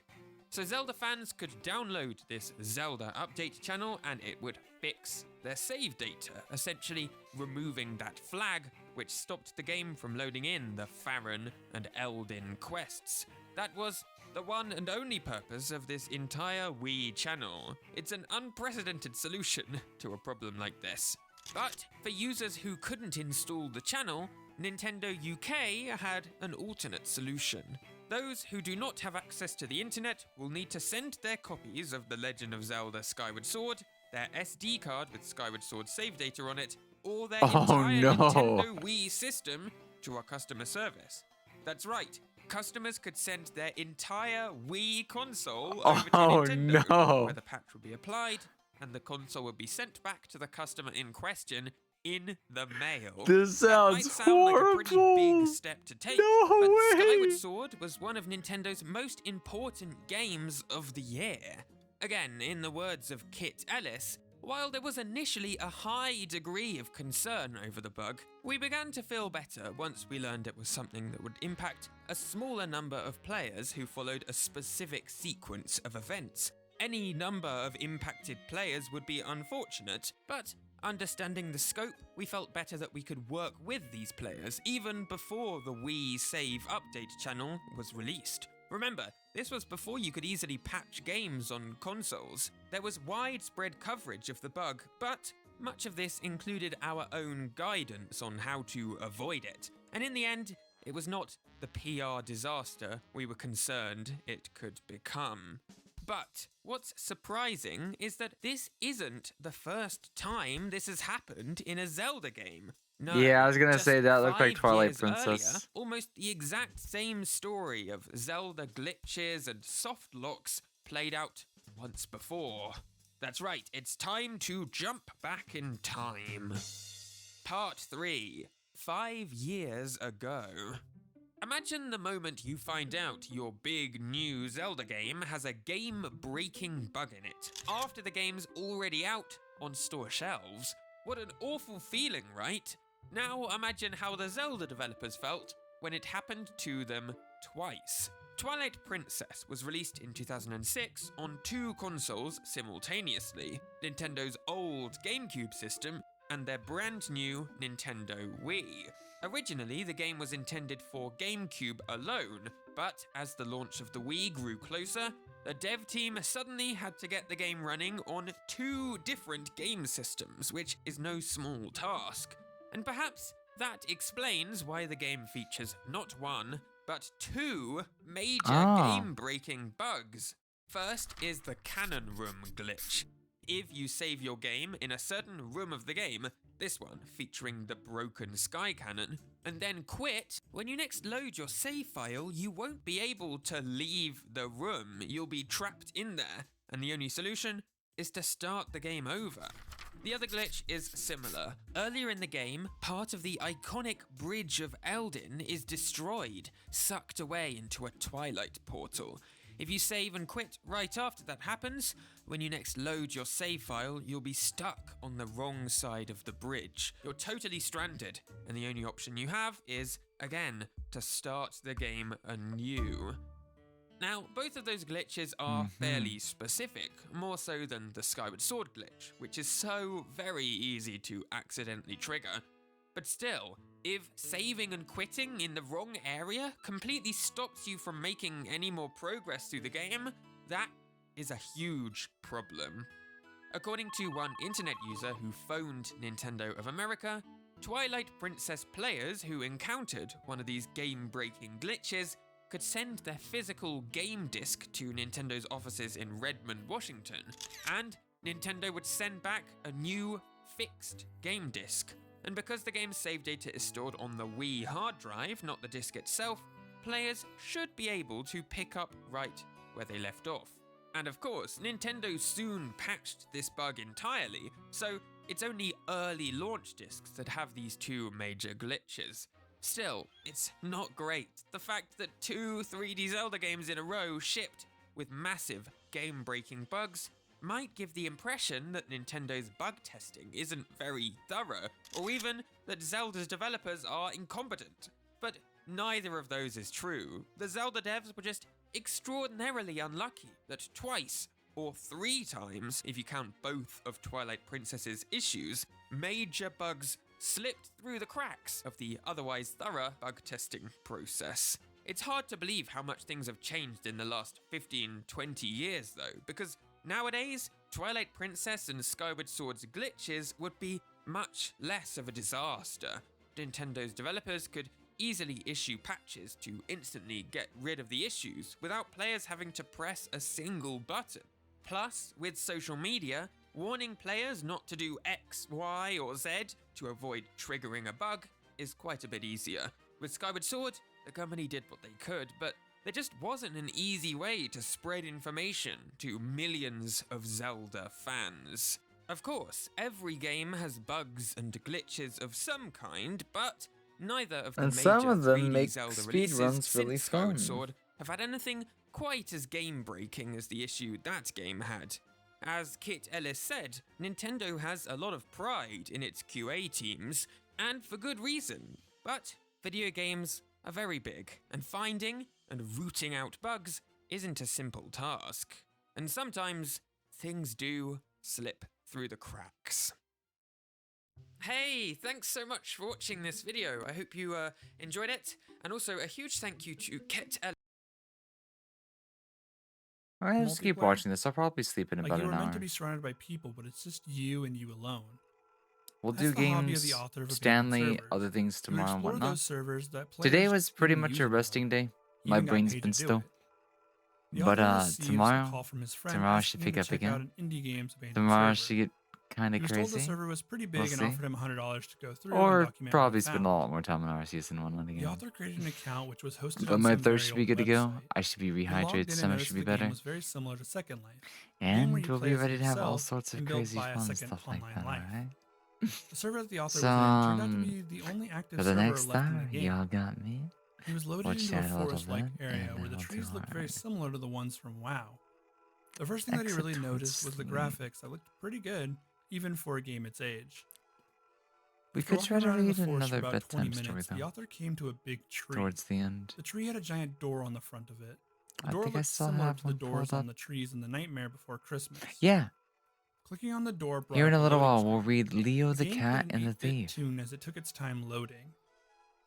So Zelda fans could download this Zelda Update channel and it would fix their save data, essentially removing that flag which stopped the game from loading in the Farron and Eldin quests. That was the one and only purpose of this entire Wii channel. It's an unprecedented solution to a problem like this. But for users who couldn't install the channel, Nintendo UK had an alternate solution. Those who do not have access to the internet will need to send their copies of The Legend of Zelda Skyward Sword, their SD card with Skyward Sword save data on it, or their entire Nintendo Wii system to our customer service. That's right, customers could send their entire Wii console over to Nintendo, where the patch would be applied, and the console would be sent back to the customer in question in the mail. This That might sounds sound like a pretty horrible. big step to take, No but way. Skyward Sword was one of Nintendo's most important games of the year. Again, in the words of Kit Ellis, while there was initially a high degree of concern over the bug, we began to feel better once we learned it was something that would impact a smaller number of players who followed a specific sequence of events. Any number of impacted players would be unfortunate, but understanding the scope, we felt better that we could work with these players even before the Wii Save Update channel was released. Remember, this was before you could easily patch games on consoles. There was widespread coverage of the bug, but much of this included our own guidance on how to avoid it. And in the end, it was not the PR disaster we were concerned it could become. But what's surprising is that this isn't the first time this has happened in a Zelda game. No, Yeah, I was gonna just say that looked like 5 Twilight years earlier, Princess. almost the exact same story of Zelda glitches and soft locks played out once before. That's right, it's time to jump back in time. Part 3. 5 years ago. Imagine the moment you find out your big new Zelda game has a game-breaking bug in it, after the game's already out on store shelves. What an awful feeling, right? Now imagine how the Zelda developers felt when it happened to them twice. Twilight Princess was released in 2006 on 2 consoles simultaneously, Nintendo's old GameCube system and their brand new Nintendo Wii. Originally, the game was intended for GameCube alone, but as the launch of the Wii grew closer, the dev team suddenly had to get the game running on 2 different game systems, which is no small task. And perhaps that explains why the game features not 1, but 2 major game-breaking bugs. First is the Cannon Room glitch. If you save your game in a certain room of the game, this one featuring the broken sky cannon, and then quit, when you next load your save file, you won't be able to leave the room. You'll be trapped in there, and the only solution is to start the game over. The other glitch is similar. Earlier in the game, part of the iconic Bridge of Eldin is destroyed, sucked away into a Twilight portal. If you save and quit right after that happens, when you next load your save file, you'll be stuck on the wrong side of the bridge. You're totally stranded, and the only option you have is, again, to start the game anew. Now, both of those glitches are fairly specific, more so than the Skyward Sword glitch, which is so very easy to accidentally trigger. But still, if saving and quitting in the wrong area completely stops you from making any more progress through the game, that is a huge problem. According to one internet user who phoned Nintendo of America, Twilight Princess players who encountered one of these game-breaking glitches could send their physical game disc to Nintendo's offices in Redmond, Washington, and Nintendo would send back a new, fixed game disc. And because the game's save data is stored on the Wii hard drive, not the disc itself, players should be able to pick up right where they left off. And of course, Nintendo soon patched this bug entirely, so it's only early launch discs that have these 2 major glitches. Still, it's not great. The fact that 2 3D Zelda games in a row shipped with massive game-breaking bugs might give the impression that Nintendo's bug testing isn't very thorough, or even that Zelda's developers are incompetent. But neither of those is true. The Zelda devs were just extraordinarily unlucky that twice, or 3 times, if you count both of Twilight Princess's issues, major bugs slipped through the cracks of the otherwise thorough bug testing process. It's hard to believe how much things have changed in the last 15-20 years though, because nowadays, Twilight Princess and Skyward Sword's glitches would be much less of a disaster. Nintendo's developers could easily issue patches to instantly get rid of the issues without players having to press a single button. Plus, with social media, warning players not to do X, Y, or Z to avoid triggering a bug is quite a bit easier. With Skyward Sword, the company did what they could, but there just wasn't an easy way to spread information to millions of Zelda fans. Of course, every game has bugs and glitches of some kind, but neither of the And major some of them 3D make Zelda speedruns releases really since Skyward fun. Sword have had anything quite as game-breaking as the issue that game had. As Kit Ellis said, Nintendo has a lot of pride in its QA teams, and for good reason. But video games are very big, and finding and rooting out bugs isn't a simple task. And sometimes things do slip through the cracks. Hey, thanks so much for watching this video. I hope you enjoyed it, and also a huge thank you to Kit Ellis. Alright, just keep Multiplayer? watching this. I'll probably sleep in Like about you were an meant hour. to be surrounded by people, but it's just you and you alone. We'll That's do the hobby of the games, author of abandoned Stanley, servers. other things He would tomorrow and explore whatnot. those servers that Today players was pretty didn't much use a anymore. resting day. He My even got brain's paid been to do still. it. The But author receives a tomorrow, call from his friend tomorrow I asking should him pick to up check out again. an indie games abandoned Tomorrow server. should get kind He of was told the crazy. server was pretty big We'll and see. offered him $100 to go through and Or document probably what he spend a found. lot more time on Arceus than one The again. author created an account which was hosted But on my some very thirst should be old good to go. website. I should be He logged rehydrated. in and Stomach noticed should be the game better. was very similar to Second Life, a game where And you we'll play be as ready to have all yourself sorts of and build crazy by a fun second stuff like online that, life. alright? The server that the author So, was in turned out to be the only active for the server next left in the hour, game. y'all got me. He was loaded Watch into that a a little forest-like bit, area and where then the we'll do trees looked very alright. similar to the ones from WoW. The first thing that he Exit really towards noticed was the sleep. graphics that looked pretty good, even for a game its age. We After could try walking to around in the read forest for another about 20 bedtime story minutes, the though. author came to a big tree. Towards the end. The tree had a giant door on the front of it. The I door think I looked still similar have to the one doors pulled on up. the trees in The Nightmare Before Christmas. Yeah. Clicking on the door brought Here in up a little loading while, screen. we'll read Leo the game Cat played and an the 8-bit Thief. tune as it took its time loading.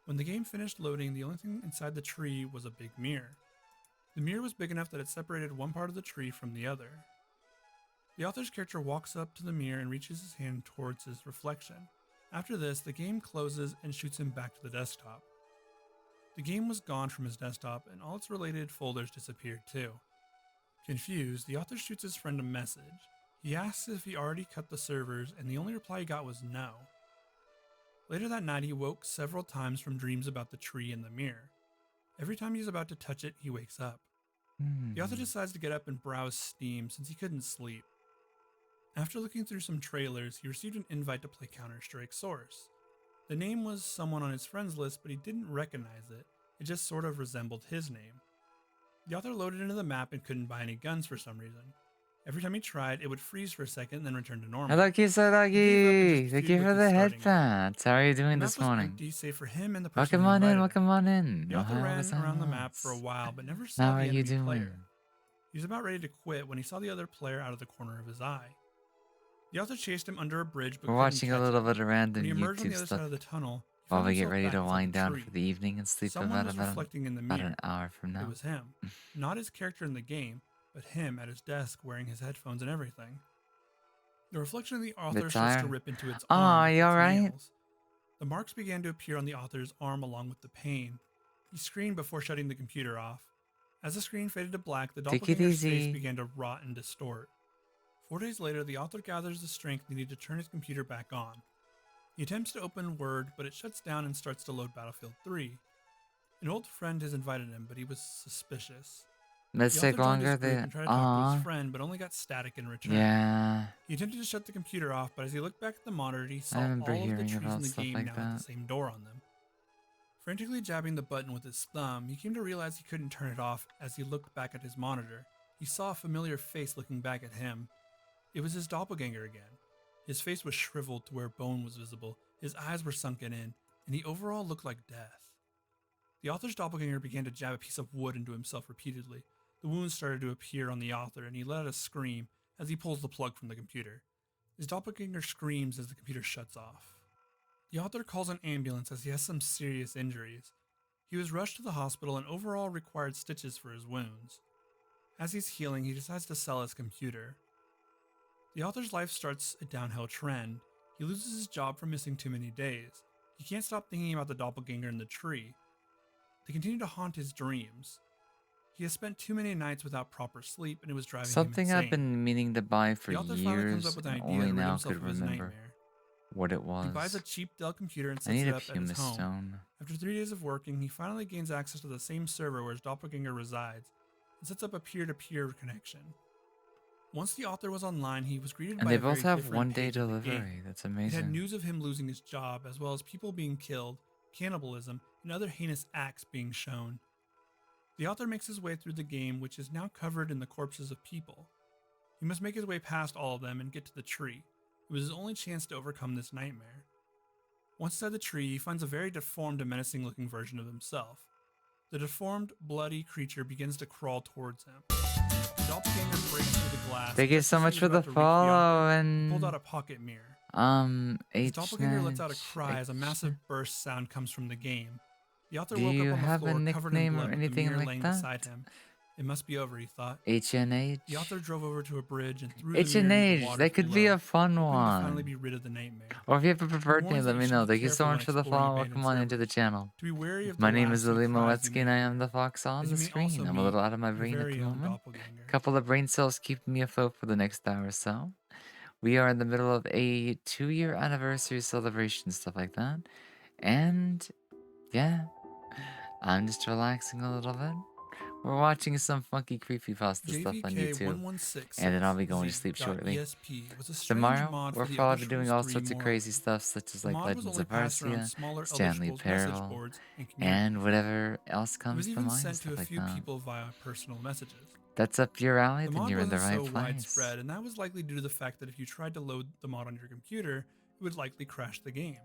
When the game finished loading, the only thing inside the tree was a big mirror. The mirror was big enough that it separated one part of the tree from the other. The author's character walks up to the mirror and reaches his hand towards his reflection. After this, the game closes and shoots him back to the desktop. The game was gone from his desktop, and all its related folders disappeared too. Confused, the author shoots his friend a message. He asks if he already cut the servers, and the only reply he got was no. Later that night, he woke several times from dreams about the tree and the mirror. Every time he's about to touch it, he wakes up. The author decides to get up and browse Steam since he couldn't sleep. After looking through some trailers, he received an invite to play Counter-Strike Source. The name was someone on his friends list, but he didn't recognize it. It just sort of resembled his name. The author loaded into the map and couldn't buy any guns for some reason. Every time he tried, it would freeze for a second, then return to normal. Hello, He gave up and Kisaragi! just Thank you proceeded for with the his starting headbats. How are you The doing map this was morning? empty save for him and the person Welcome who on in, invited him. welcome on in. The author Ohio ran around the map for a gozaimasu. while, but never saw How the are you enemy doing? player. He was about ready to quit when he saw the other player out of the corner of his eye. The author chased him under a bridge, but We're couldn't watching a catch little him. bit of random When he emerged on YouTube the other stuff side of the tunnel, he while found we get himself ready back to inside wind the down tree. for the evening and sleep Someone was about reflecting in the about mirror. an hour from now. It was him, not his character in the game, but him at his desk wearing his headphones and everything. The reflection of the author Bit starts to tired? rip into its Aw, arm with you its alright? nails. The marks began to appear on the author's arm along with the pain. He screamed before shutting the computer off. As the screen faded to black, the Take it doppelganger's easy. face began to rot and distort. 4 days later, the author gathers the strength needed to turn his computer back on. He attempts to open Word, but it shuts down and starts to load Battlefield 3. An old friend has invited him, but he was suspicious. Let's The take author joined his longer group than and tried to talk to his friend, but only got static in return. Yeah. He attempted to shut the computer off, but as he looked back at the monitor, he saw all remember of the hearing trees in about the stuff game like now had that. the same door on them. Frantically jabbing the button with his thumb, he came to realize he couldn't turn it off as he looked back at his monitor. He saw a familiar face looking back at him. It was his doppelganger again. His face was shriveled to where bone was visible, his eyes were sunken in, and he overall looked like death. The author's doppelganger began to jab a piece of wood into himself repeatedly. The wounds started to appear on the author, and he let out a scream as he pulls the plug from the computer. His doppelganger screams as the computer shuts off. The author calls an ambulance as he has some serious injuries. He was rushed to the hospital and overall required stitches for his wounds. As he's healing, he decides to sell his computer. The author's life starts a downhill trend. He loses his job for missing too many days. He can't stop thinking about the doppelganger in the tree. They continue to haunt his dreams. He has spent too many nights without proper sleep, and it was driving Something him insane. I've been meaning to buy for The author finally comes years up with an and idea only to rid now himself could of his remember nightmare. what it was. He buys a cheap Dell computer and I sets need it a up at his pumice home. stone. After 3 days of working, he finally gains access to the same server where his doppelganger resides and sets up a peer-to-peer connection. Once the author was online, he was greeted And by they a very both have different one-day page of the game. delivery. That's It had amazing. news of him losing his job, as well as people being killed, cannibalism, and other heinous acts being shown. The author makes his way through the game, which is now covered in the corpses of people. He must make his way past all of them and get to the tree. It was his only chance to overcome this nightmare. Once inside the tree, he finds a very deformed and menacing-looking version of himself. The deformed, bloody creature begins to crawl towards him. The doppelganger breaks through the glass. Thank you just so as he much was for the about to reach author, follow he pulled out and a pocket mirror. His H doppelganger lets out a cry as a massive burst sound comes from the game. The author Do woke you up on have the a floor covered in nickname blood or with the anything mirror like laying that? beside him. It must be over, he thought. H&H. The author drove over to a bridge and threw the mirror into H&H. the water That could be below, a fun hoping to finally one. be rid of the nightmare. Or if you have a He preferred name, warns let that me you know. should be Thank you so careful much for when the exploring follow. abandoned Welcome on into the servers. channel. To be wary of My the name is lasting Lily cries you Moletsky may and I hear. am the fox on As the you may screen. also I'm a meet little out of my your brain at very the own moment. doppelganger. Couple of brain cells keeping me afloat for the next hour or so. We are in the middle of a 2-year anniversary celebration, stuff like that. And yeah, I'm just relaxing a little bit. We're watching some funky creepypasta stuff on YouTube. And then I'll be going to sleep shortly. JVK116 was a strange Tomorrow, mod we'll for the probably Elder be doing Scrolls all 3 sorts of Morrowind. crazy stuff, such as The like mod was Legends only of passed around Arceus, smaller Elder Stanley Scrolls message Parable, boards and communities. and whatever else It comes was to even mind, sent stuff to a like few that. people via personal messages. That's up your alley, The then mod you're in the wasn't right so place. widespread, and that was likely due to the fact that if you tried to load the mod on your computer, it would likely crash the game.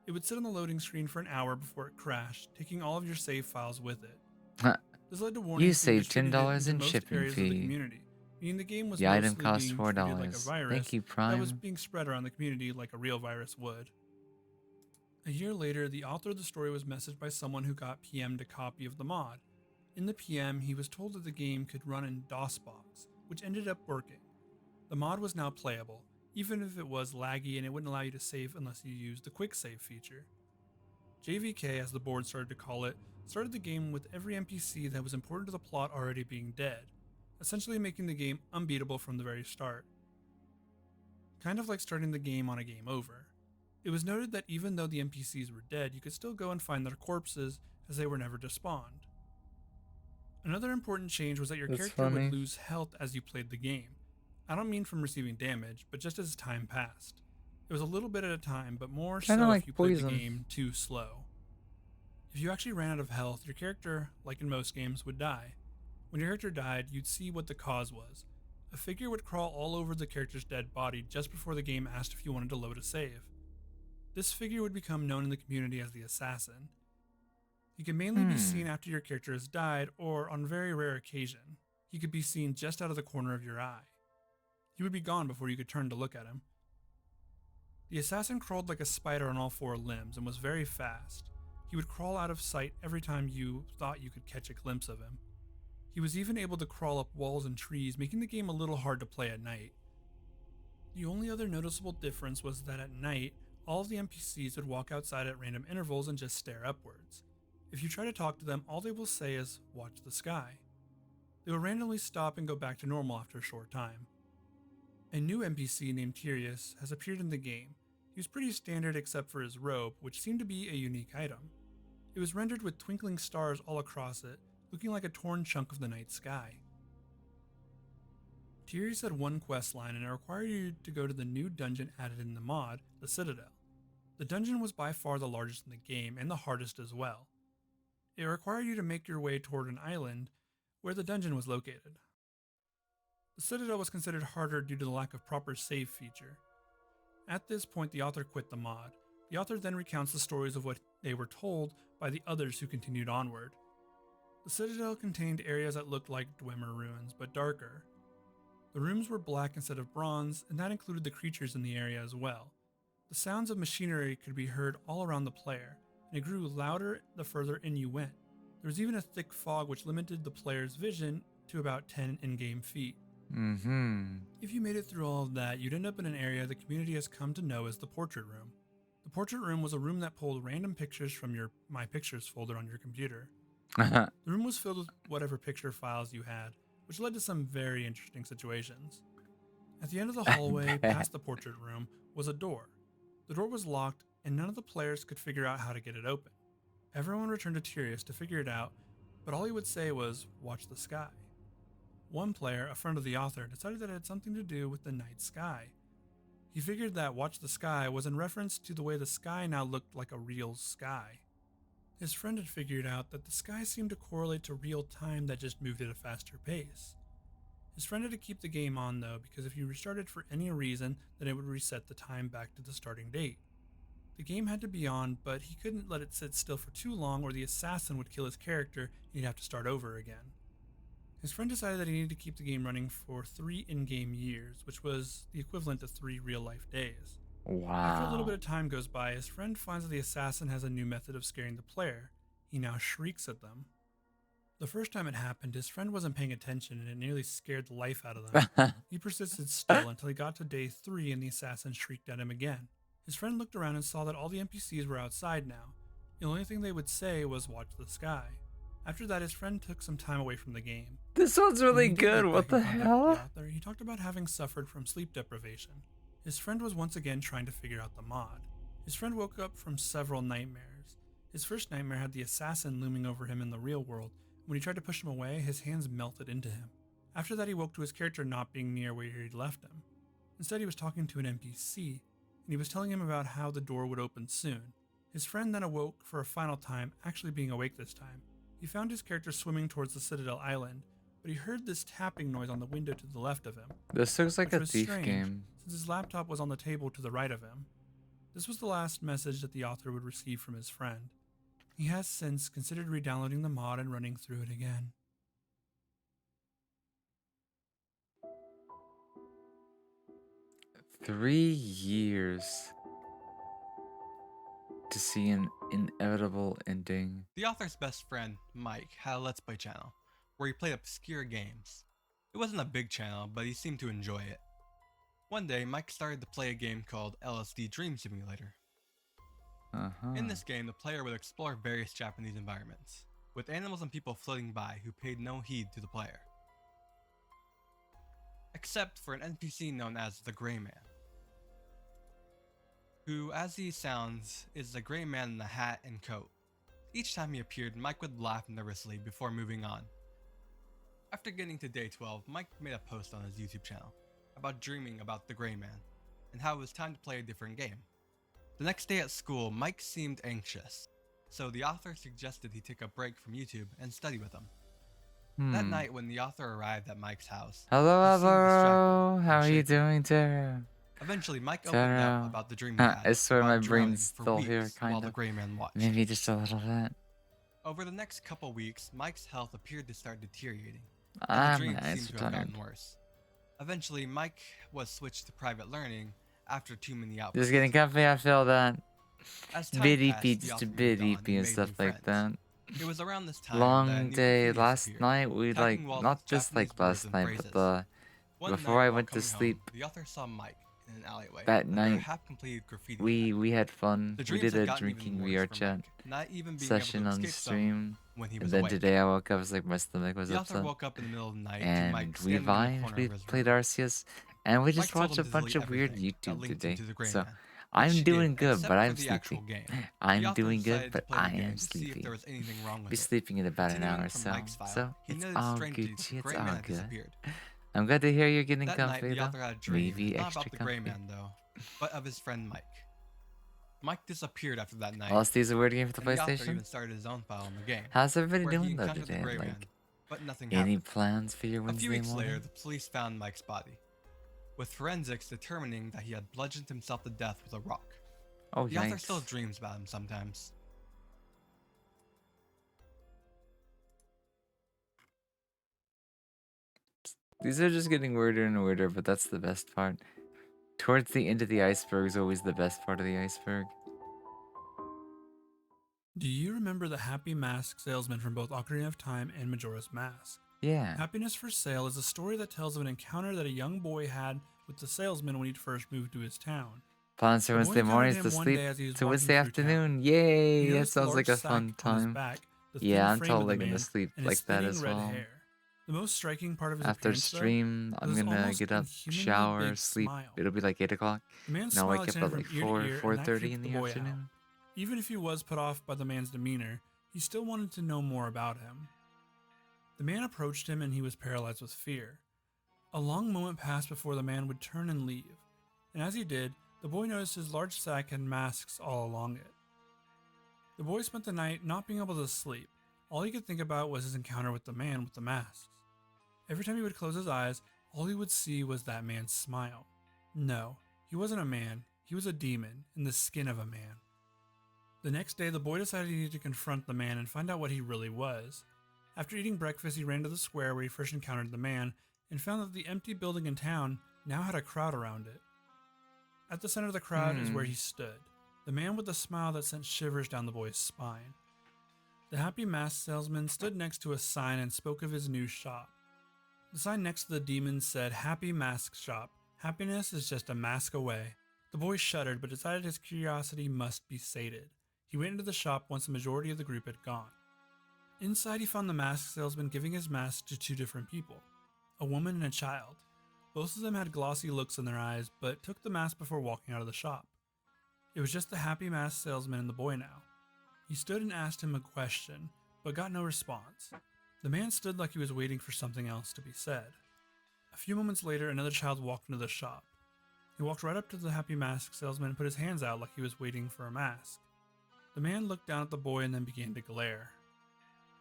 It would sit on the loading screen for an hour before it crashed, taking all of your save files with it. This led to warnings You being saved distributed $10 into in most shipping areas of the fee. community, meaning the game was The item mostly cost being $4. treated like a virus Thank you, that was Prime. being spread around the community like a real virus would. A year later, the author of the story was messaged by someone who got PM'd a copy of the mod. In the PM, he was told that the game could run in DOSBox, which ended up working. The mod was now playable, even if it was laggy and it wouldn't allow you to save unless you used the quick save feature. JVK, as the board started to call it, started the game with every NPC that was important to the plot already being dead, essentially making the game unbeatable from the very start. Kind of like starting the game on a game over. It was noted that even though the NPCs were dead, you could still go and find their corpses as they were never despawned. Another important change was that your That's character funny. would lose health as you played the game. I don't mean from receiving damage, but just as time passed. It was a little bit at a time, but more Kinda so like if you played poison. the game too slow. If you actually ran out of health, your character, like in most games, would die. When your character died, you'd see what the cause was. A figure would crawl all over the character's dead body just before the game asked if you wanted to load a save. This figure would become known in the community as the Assassin. He could mainly be seen after your character has died, or on very rare occasion, he could be seen just out of the corner of your eye. He would be gone before you could turn to look at him. The Assassin crawled like a spider on all four limbs and was very fast. He would crawl out of sight every time you thought you could catch a glimpse of him. He was even able to crawl up walls and trees, making the game a little hard to play at night. The only other noticeable difference was that at night, all of the NPCs would walk outside at random intervals and just stare upwards. If you try to talk to them, all they will say is, "Watch the sky." They will randomly stop and go back to normal after a short time. A new NPC named Tyrius has appeared in the game. He was pretty standard except for his robe, which seemed to be a unique item. It was rendered with twinkling stars all across it, looking like a torn chunk of the night sky. Tyrius had one quest line and it required you to go to the new dungeon added in the mod, the Citadel. The dungeon was by far the largest in the game and the hardest as well. It required you to make your way toward an island where the dungeon was located. The Citadel was considered harder due to the lack of proper save feature. At this point, the author quit the mod. The author then recounts the stories of what they were told by the others who continued onward. The Citadel contained areas that looked like Dwemer ruins, but darker. The rooms were black instead of bronze, and that included the creatures in the area as well. The sounds of machinery could be heard all around the player, and it grew louder the further in you went. There was even a thick fog which limited the player's vision to about 10 in-game feet. If you made it through all of that, you'd end up in an area the community has come to know as the Portrait Room. The Portrait Room was a room that pulled random pictures from your My Pictures folder on your computer. The room was filled with whatever picture files you had, which led to some very interesting situations. At the end of the hallway, past the Portrait Room, was a door. The door was locked, and none of the players could figure out how to get it open. Everyone returned to Tyrius to figure it out, but all he would say was, "Watch the sky." One player, a friend of the author, decided that it had something to do with the night sky. He figured that "Watch the Sky" was in reference to the way the sky now looked like a real sky. His friend had figured out that the sky seemed to correlate to real time that just moved at a faster pace. His friend had to keep the game on though, because if you restarted for any reason, then it would reset the time back to the starting date. The game had to be on, but he couldn't let it sit still for too long or the assassin would kill his character and he'd have to start over again. His friend decided that he needed to keep the game running for 3 in-game years, which was the equivalent to 3 real-life days. After a little bit of time goes by, his friend finds that the assassin has a new method of scaring the player. He now shrieks at them. The first time it happened, his friend wasn't paying attention and it nearly scared the life out of them. He persisted still until he got to day 3 and the assassin shrieked at him again. His friend looked around and saw that all the NPCs were outside now. The only thing they would say was watch the sky. After that, his friend took some time away from the game. This one's When really he did good. get What back the in contact with hell? the author, he talked about having suffered from sleep deprivation. His friend was once again trying to figure out the mod. His friend woke up from several nightmares. His first nightmare had the assassin looming over him in the real world. When he tried to push him away, his hands melted into him. After that, he woke to his character not being near where he'd left him. Instead, he was talking to an NPC, and he was telling him about how the door would open soon. His friend then awoke for a final time, actually being awake this time. He found his character swimming towards the Citadel Island, but he heard this tapping noise on the window to the left of him. This looks like which a was thief strange, game. since his laptop was on the table to the right of him. This was the last message that the author would receive from his friend. He has since considered re-downloading the mod and running through it again. Three years to see an inevitable ending. The author's best friend, Mike, had a Let's Play channel, where he played obscure games. It wasn't a big channel, but he seemed to enjoy it. One day, Mike started to play a game called LSD Dream Simulator. In this game, the player would explore various Japanese environments, with animals and people floating by who paid no heed to the player. Except for an NPC known as the Gray Man, who, as he sounds, is the gray man in a hat and coat. Each time he appeared, Mike would laugh nervously before moving on. After getting to day 12, Mike made a post on his YouTube channel about dreaming about the Gray Man, and how it was time to play a different game. The next day at school, Mike seemed anxious, so the author suggested he take a break from YouTube and study with him. That night, when the author arrived at Mike's house, Hello, he seemed hello. distracted How and are you shaken. doing, Tara? Eventually, Mike opened Tara. up about the dream he had. I swear my about drowning brain's for still weeks here, while kind the of. Gray Man watched. Maybe just a little bit. Over the next couple weeks, Mike's health appeared to start deteriorating, and the dreams nice, seemed to have tired. gotten worse. Eventually, Mike was switched to private learning after too many outbreaks. Just getting comfy, I feel that. As time Bit passed, eepy, the just a author bit moved on eepy and made stuff new like that. friends. It was around this time that a Long new day graffiti last appeared, night. We like tagging walls not with just Japanese like words last and night, phrases. but the One before night I while went to coming home, sleep the author saw Mike in an alleyway that under a night. half-completed graffiti. We had fun. The We dreams did had a gotten even drinking worse VR for chat Mike, not even being session able to on escape stream. when he And was then awake. today I woke up, I was like my stomach was The author upset. woke up in the middle of the night to Mike And we standing in the vibed, corner we of his played room. Arceus, and we just Mike told watched him a to bunch delete of weird everything that YouTube linked him today. to the Gray So Man, which I'm he doing did, good, except but for I'm the actual sleepy. game. The I'm author doing decided good, to but play the I game am to see if sleepy. there was anything wrong with Be it. sleeping in about an Continuing hour or from so. Mike's file, So he it's noticed all strangely that Gucci, the it's Gray all Man had good. disappeared. I'm glad to hear you're getting That night, comfy the though. author had a dream, Maybe not extra about the Gray comfy. Man though, but of his friend Mike. Mike disappeared after that night. LSD is a weird game for the and the author PlayStation? even started his own file in the game. How's everybody where he doing though encountered the today? Gray Man, Like, but nothing any happened. plans for your A Wednesday few weeks morning? later, the police found Mike's body, with forensics determining that he had bludgeoned himself to death with a rock. Oh, the author yikes. still dreams about him sometimes. These are just getting weirder and weirder, but that's the best part. Towards the end of the iceberg is always the best part of the iceberg. Do you remember the Happy Mask salesman from both Ocarina of Time and Majora's Mask? Yeah. Happiness for Sale is a story that tells of an encounter that a young boy had with the salesman when he first moved to his town. Plans for The boy Wednesday encountered mornings him to one sleep day as he was to walking Wednesday through town. afternoon. He Yay! That noticed the sounds like large a sack fun on his time. back, the Yeah, thin I'm frame of the totally gonna man, sleep and his like that thinning as red well. hair. The most striking part of his After appearance, though, stream, I'm was his gonna almost get up, inhumanly shower, big sleep. smile. It'll be like 8 o'clock. The man's And I'll smile wake up extended at from like ear to 4, ear, and that 4:30 creeped in the the boy out. afternoon. Even if he was put off by the man's demeanor, he still wanted to know more about him. The man approached him and he was paralyzed with fear. A long moment passed before the man would turn and leave, and as he did, the boy noticed his large sack had masks all along it. The boy spent the night not being able to sleep. All he could think about was his encounter with the man with the masks. Every time he would close his eyes, all he would see was that man's smile. No, he wasn't a man, he was a demon in the skin of a man. The next day, the boy decided he needed to confront the man and find out what he really was. After eating breakfast, he ran to the square where he first encountered the man and found that the empty building in town now had a crowd around it. At the center of the crowd is where he stood, the man with the smile that sent shivers down the boy's spine. The Happy Mask Salesman stood next to a sign and spoke of his new shop. The sign next to the demon said, "Happy Mask Shop. Happiness is just a mask away." The boy shuddered, but decided his curiosity must be sated. He went into the shop once the majority of the group had gone. Inside, he found the mask salesman giving his mask to two different people, a woman and a child. Both of them had glossy looks in their eyes, but took the mask before walking out of the shop. It was just the Happy Mask Salesman and the boy now. He stood and asked him a question, but got no response. The man stood like he was waiting for something else to be said. A few moments later, another child walked into the shop. He walked right up to the Happy Mask Salesman and put his hands out like he was waiting for a mask. The man looked down at the boy and then began to glare.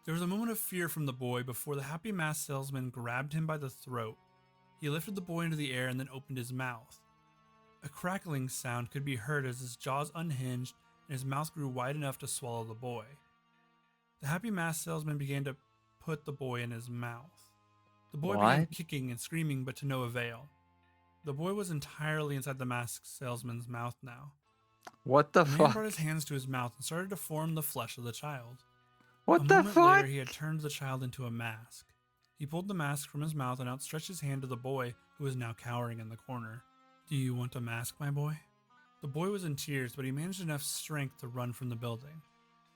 There was a moment of fear from the boy before the Happy Mask Salesman grabbed him by the throat. He lifted the boy into the air and then opened his mouth. A crackling sound could be heard as his jaws unhinged and his mouth grew wide enough to swallow the boy. The Happy Mask Salesman began to put the boy in his mouth. The boy began What? kicking and screaming, but to no avail. The boy was entirely inside the mask salesman's mouth now. What the The man fuck? brought his hands to his mouth and started to form the flesh of the child. What A the moment fuck? later, he had turned the child into a mask. He pulled the mask from his mouth and outstretched his hand to the boy, who was now cowering in the corner. "Do you want a mask, my boy?" The boy was in tears, but he managed enough strength to run from the building.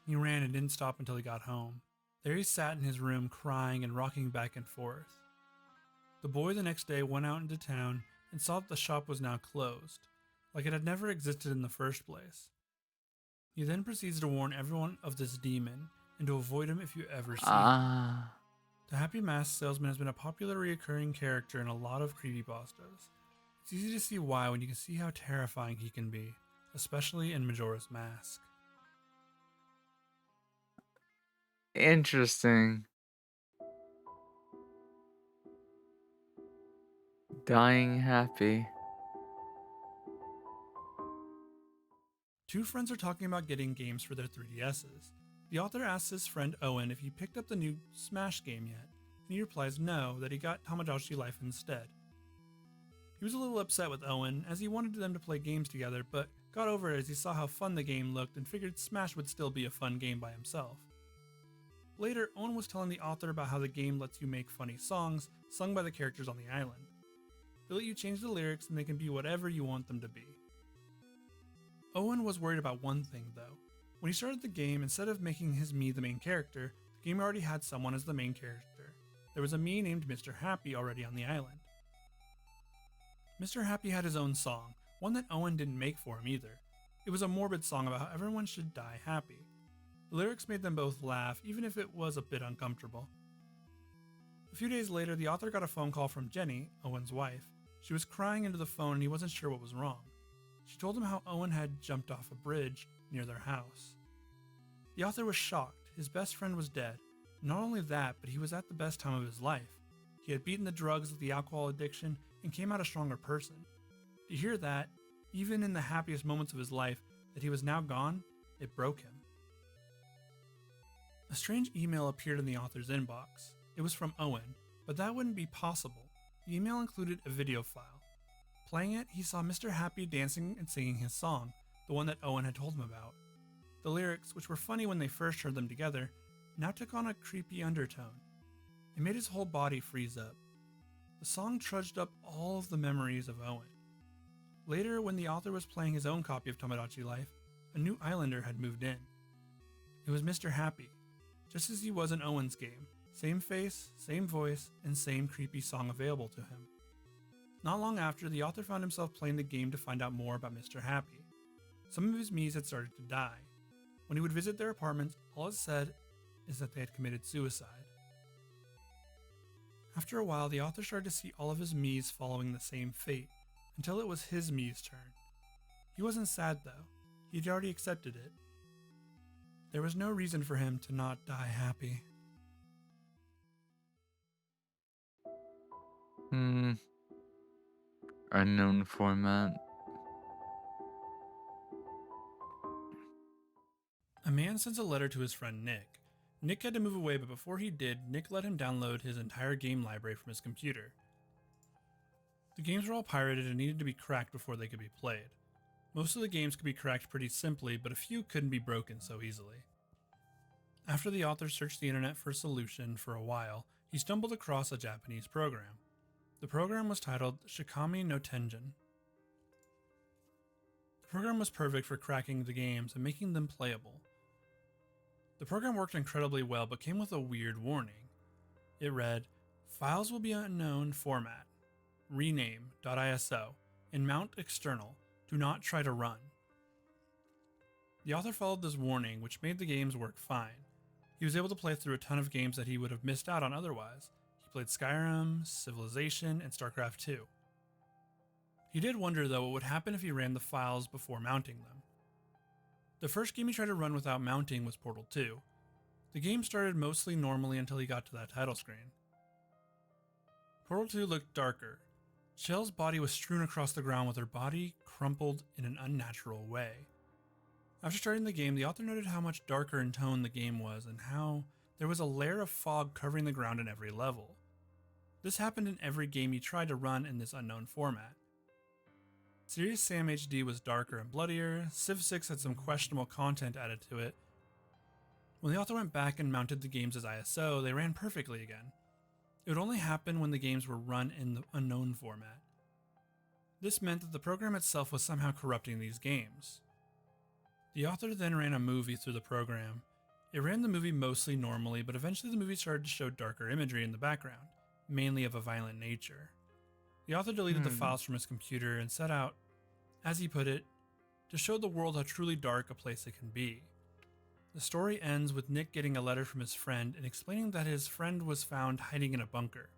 He ran and didn't stop until he got home. There he sat in his room, crying and rocking back and forth. The boy the next day went out into town and saw that the shop was now closed, like it had never existed in the first place. He then proceeds to warn everyone of this demon and to avoid him if you ever see him. Ah. The Happy Mask Salesman has been a popular recurring character in a lot of creepypastas. It's easy to see why when you can see how terrifying he can be, especially in Majora's Mask. Interesting. Dying happy. Two friends are talking about getting games for their 3DSs. The author asks his friend Owen if he picked up the new Smash game yet, and he replies no, that he got Tamagotchi Life instead. He was a little upset with Owen, as he wanted them to play games together, but got over it as he saw how fun the game looked and figured Smash would still be a fun game by himself. Later, Owen was telling the author about how the game lets you make funny songs sung by the characters on the island. They let you change the lyrics and they can be whatever you want them to be. Owen was worried about one thing though. When he started the game, instead of making his Mii the main character, the game already had someone as the main character. There was a Mii named Mr. Happy already on the island. Mr. Happy had his own song, one that Owen didn't make for him either. It was a morbid song about how everyone should die happy. The lyrics made them both laugh, even if it was a bit uncomfortable. A few days later, the author got a phone call from Jenny, Owen's wife. She was crying into the phone and he wasn't sure what was wrong. She told him how Owen had jumped off a bridge near their house. The author was shocked. His best friend was dead. Not only that, but he was at the best time of his life. He had beaten the drugs, the alcohol addiction, and came out a stronger person. To hear that, even in the happiest moments of his life, that he was now gone, it broke him. A strange email appeared in the author's inbox. It was from Owen, but that wouldn't be possible. The email included a video file. Playing it, he saw Mr. Happy dancing and singing his song, the one that Owen had told him about. The lyrics, which were funny when they first heard them together, now took on a creepy undertone. It made his whole body freeze up. The song trudged up all of the memories of Owen. Later, when the author was playing his own copy of Tamagotchi Life, a new islander had moved in. It was Mr. Happy, just as he was in Owen's game. Same face, same voice, and same creepy song available to him. Not long after, the author found himself playing the game to find out more about Mr. Happy. Some of his Miis had started to die. When he would visit their apartments, all it said is that they had committed suicide. After a while, the author started to see all of his Miis following the same fate, until it was his Mii's turn. He wasn't sad though. He had already accepted it. There was no reason for him to not die happy. Unknown format. A man sends a letter to his friend Nick. Nick had to move away, but before he did, Nick let him download his entire game library from his computer. The games were all pirated and needed to be cracked before they could be played. Most of the games could be cracked pretty simply, but a few couldn't be broken so easily. After the author searched the internet for a solution for a while, he stumbled across a Japanese program. The program was titled Shikami no Tenjin. The program was perfect for cracking the games and making them playable. The program worked incredibly well but came with a weird warning. It read, "Files will be unknown format, rename.iso, and mount external. Do not try to run." The author followed this warning, which made the games work fine. He was able to play through a ton of games that he would have missed out on otherwise. He played Skyrim, Civilization, and StarCraft 2. He did wonder though what would happen if he ran the files before mounting them. The first game he tried to run without mounting was Portal 2. The game started mostly normally until he got to that title screen. Portal 2 looked darker. Shell's body was strewn across the ground with her body crumpled in an unnatural way. After starting the game, the author noted how much darker in tone the game was and how there was a layer of fog covering the ground in every level. This happened in every game he tried to run in this unknown format. Serious Sam HD was darker and bloodier, Civ 6 had some questionable content added to it. When the author went back and mounted the games as ISO, they ran perfectly again. It would only happen when the games were run in the unknown format. This meant that the program itself was somehow corrupting these games. The author then ran a movie through the program. It ran the movie mostly normally, but eventually the movie started to show darker imagery in the background, mainly of a violent nature. The author deleted the files from his computer and set out, as he put it, to show the world how truly dark a place it can be. The story ends with Nick getting a letter from his friend and explaining that his friend was found hiding in a bunker.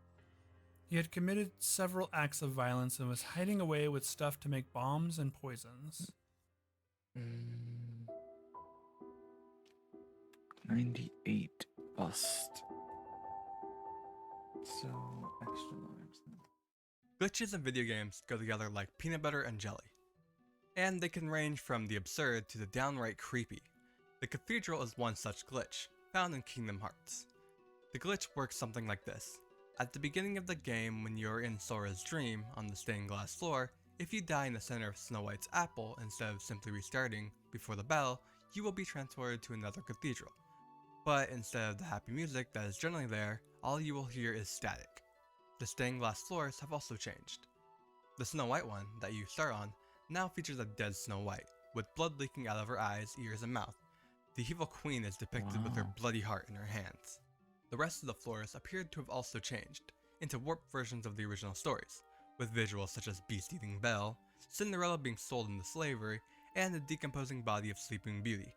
He had committed several acts of violence and was hiding away with stuff to make bombs and poisons. 98 bust. So, extra lives. Glitches in video games go together like peanut butter and jelly. And they can range from the absurd to the downright creepy. The Cathedral is one such glitch, found in Kingdom Hearts. The glitch works something like this. At the beginning of the game, when you're in Sora's dream on the stained glass floor, if you die in the center of Snow White's apple instead of simply restarting before the battle, you will be transported to another cathedral. But instead of the happy music that is generally there, all you will hear is static. The stained glass floors have also changed. The Snow White one that you start on now features a dead Snow White, with blood leaking out of her eyes, ears, and mouth. The evil queen is depicted with her bloody heart in her hands. The rest of the floors appeared to have also changed, into warped versions of the original stories, with visuals such as Beast eating Belle, Cinderella being sold into slavery, and the decomposing body of Sleeping Beauty.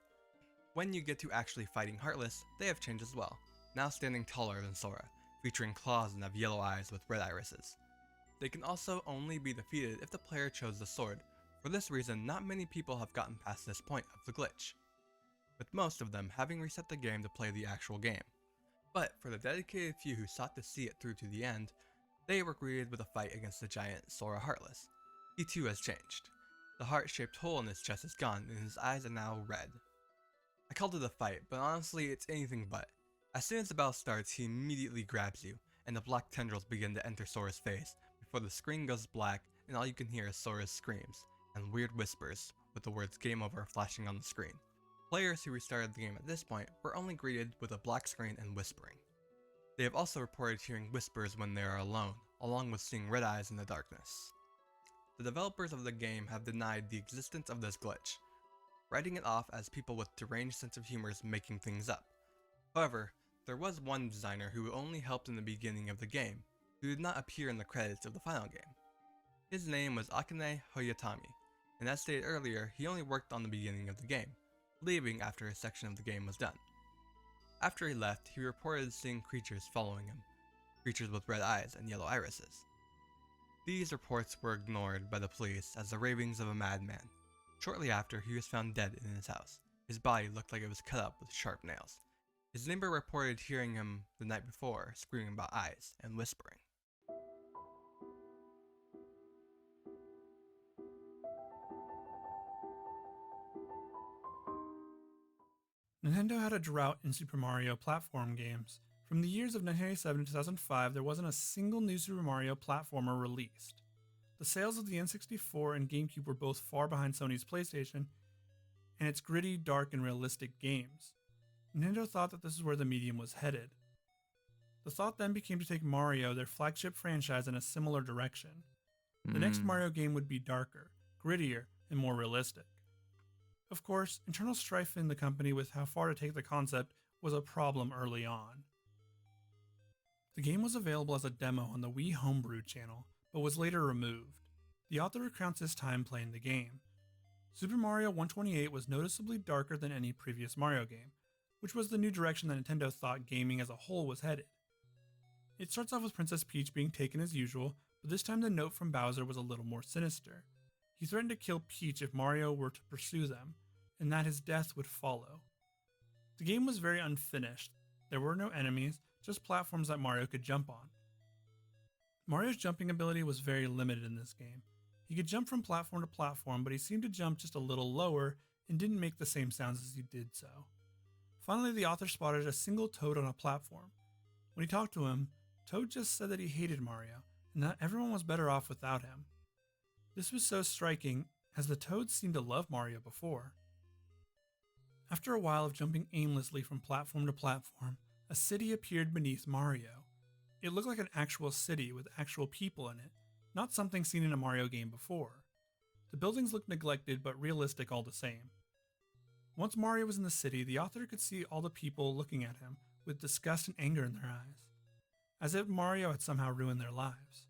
When you get to actually fighting Heartless, they have changed as well, now standing taller than Sora, featuring claws and have yellow eyes with red irises. They can also only be defeated if the player chose the sword. For this reason, not many people have gotten past this point of the glitch, with most of them having reset the game to play the actual game. But for the dedicated few who sought to see it through to the end, they were greeted with a fight against the giant Sora Heartless. He too has changed. The heart-shaped hole in his chest is gone and his eyes are now red. I called it a fight, but honestly it's anything but. As soon as the battle starts, he immediately grabs you, and the black tendrils begin to enter Sora's face, before the screen goes black and all you can hear is Sora's screams, and weird whispers, with the words "Game Over" flashing on the screen. Players who restarted the game at this point were only greeted with a black screen and whispering. They have also reported hearing whispers when they are alone, along with seeing red eyes in the darkness. The developers of the game have denied the existence of this glitch, writing it off as people with deranged sense of humor making things up. However, there was one designer who only helped in the beginning of the game, who did not appear in the credits of the final game. His name was Akane Hoyotami, and as stated earlier, he only worked on the beginning of the game, leaving after a section of the game was done. After he left, he reported seeing creatures following him, creatures with red eyes and yellow irises. These reports were ignored by the police as the ravings of a madman. Shortly after, he was found dead in his house. His body looked like it was cut up with sharp nails. His neighbor reported hearing him the night before screaming about eyes and whispering. Nintendo had a drought in Super Mario platform games. From the years of 1997 to 2005, there wasn't a single new Super Mario platformer released. The sales of the N64 and GameCube were both far behind Sony's PlayStation and its gritty, dark, and realistic games. Nintendo thought that this is where the medium was headed. The thought then became to take Mario, their flagship franchise, in a similar direction. The next Mario game would be darker, grittier, and more realistic. Of course, internal strife in the company with how far to take the concept was a problem early on. The game was available as a demo on the Wii Homebrew channel, but was later removed. The author recounts his time playing the game. Super Mario 128 was noticeably darker than any previous Mario game, which was the new direction that Nintendo thought gaming as a whole was headed. It starts off with Princess Peach being taken as usual, but this time the note from Bowser was a little more sinister. He threatened to kill Peach if Mario were to pursue them, and that his death would follow. The game was very unfinished. There were no enemies, just platforms that Mario could jump on. Mario's jumping ability was very limited in this game. He could jump from platform to platform, but he seemed to jump just a little lower and didn't make the same sounds as he did so. Finally, the author spotted a single Toad on a platform. When he talked to him, Toad just said that he hated Mario, and that everyone was better off without him. This was so striking, as the Toads seemed to love Mario before. After a while of jumping aimlessly from platform to platform, a city appeared beneath Mario. It looked like an actual city with actual people in it, not something seen in a Mario game before. The buildings looked neglected but realistic all the same. Once Mario was in the city, the author could see all the people looking at him with disgust and anger in their eyes, as if Mario had somehow ruined their lives.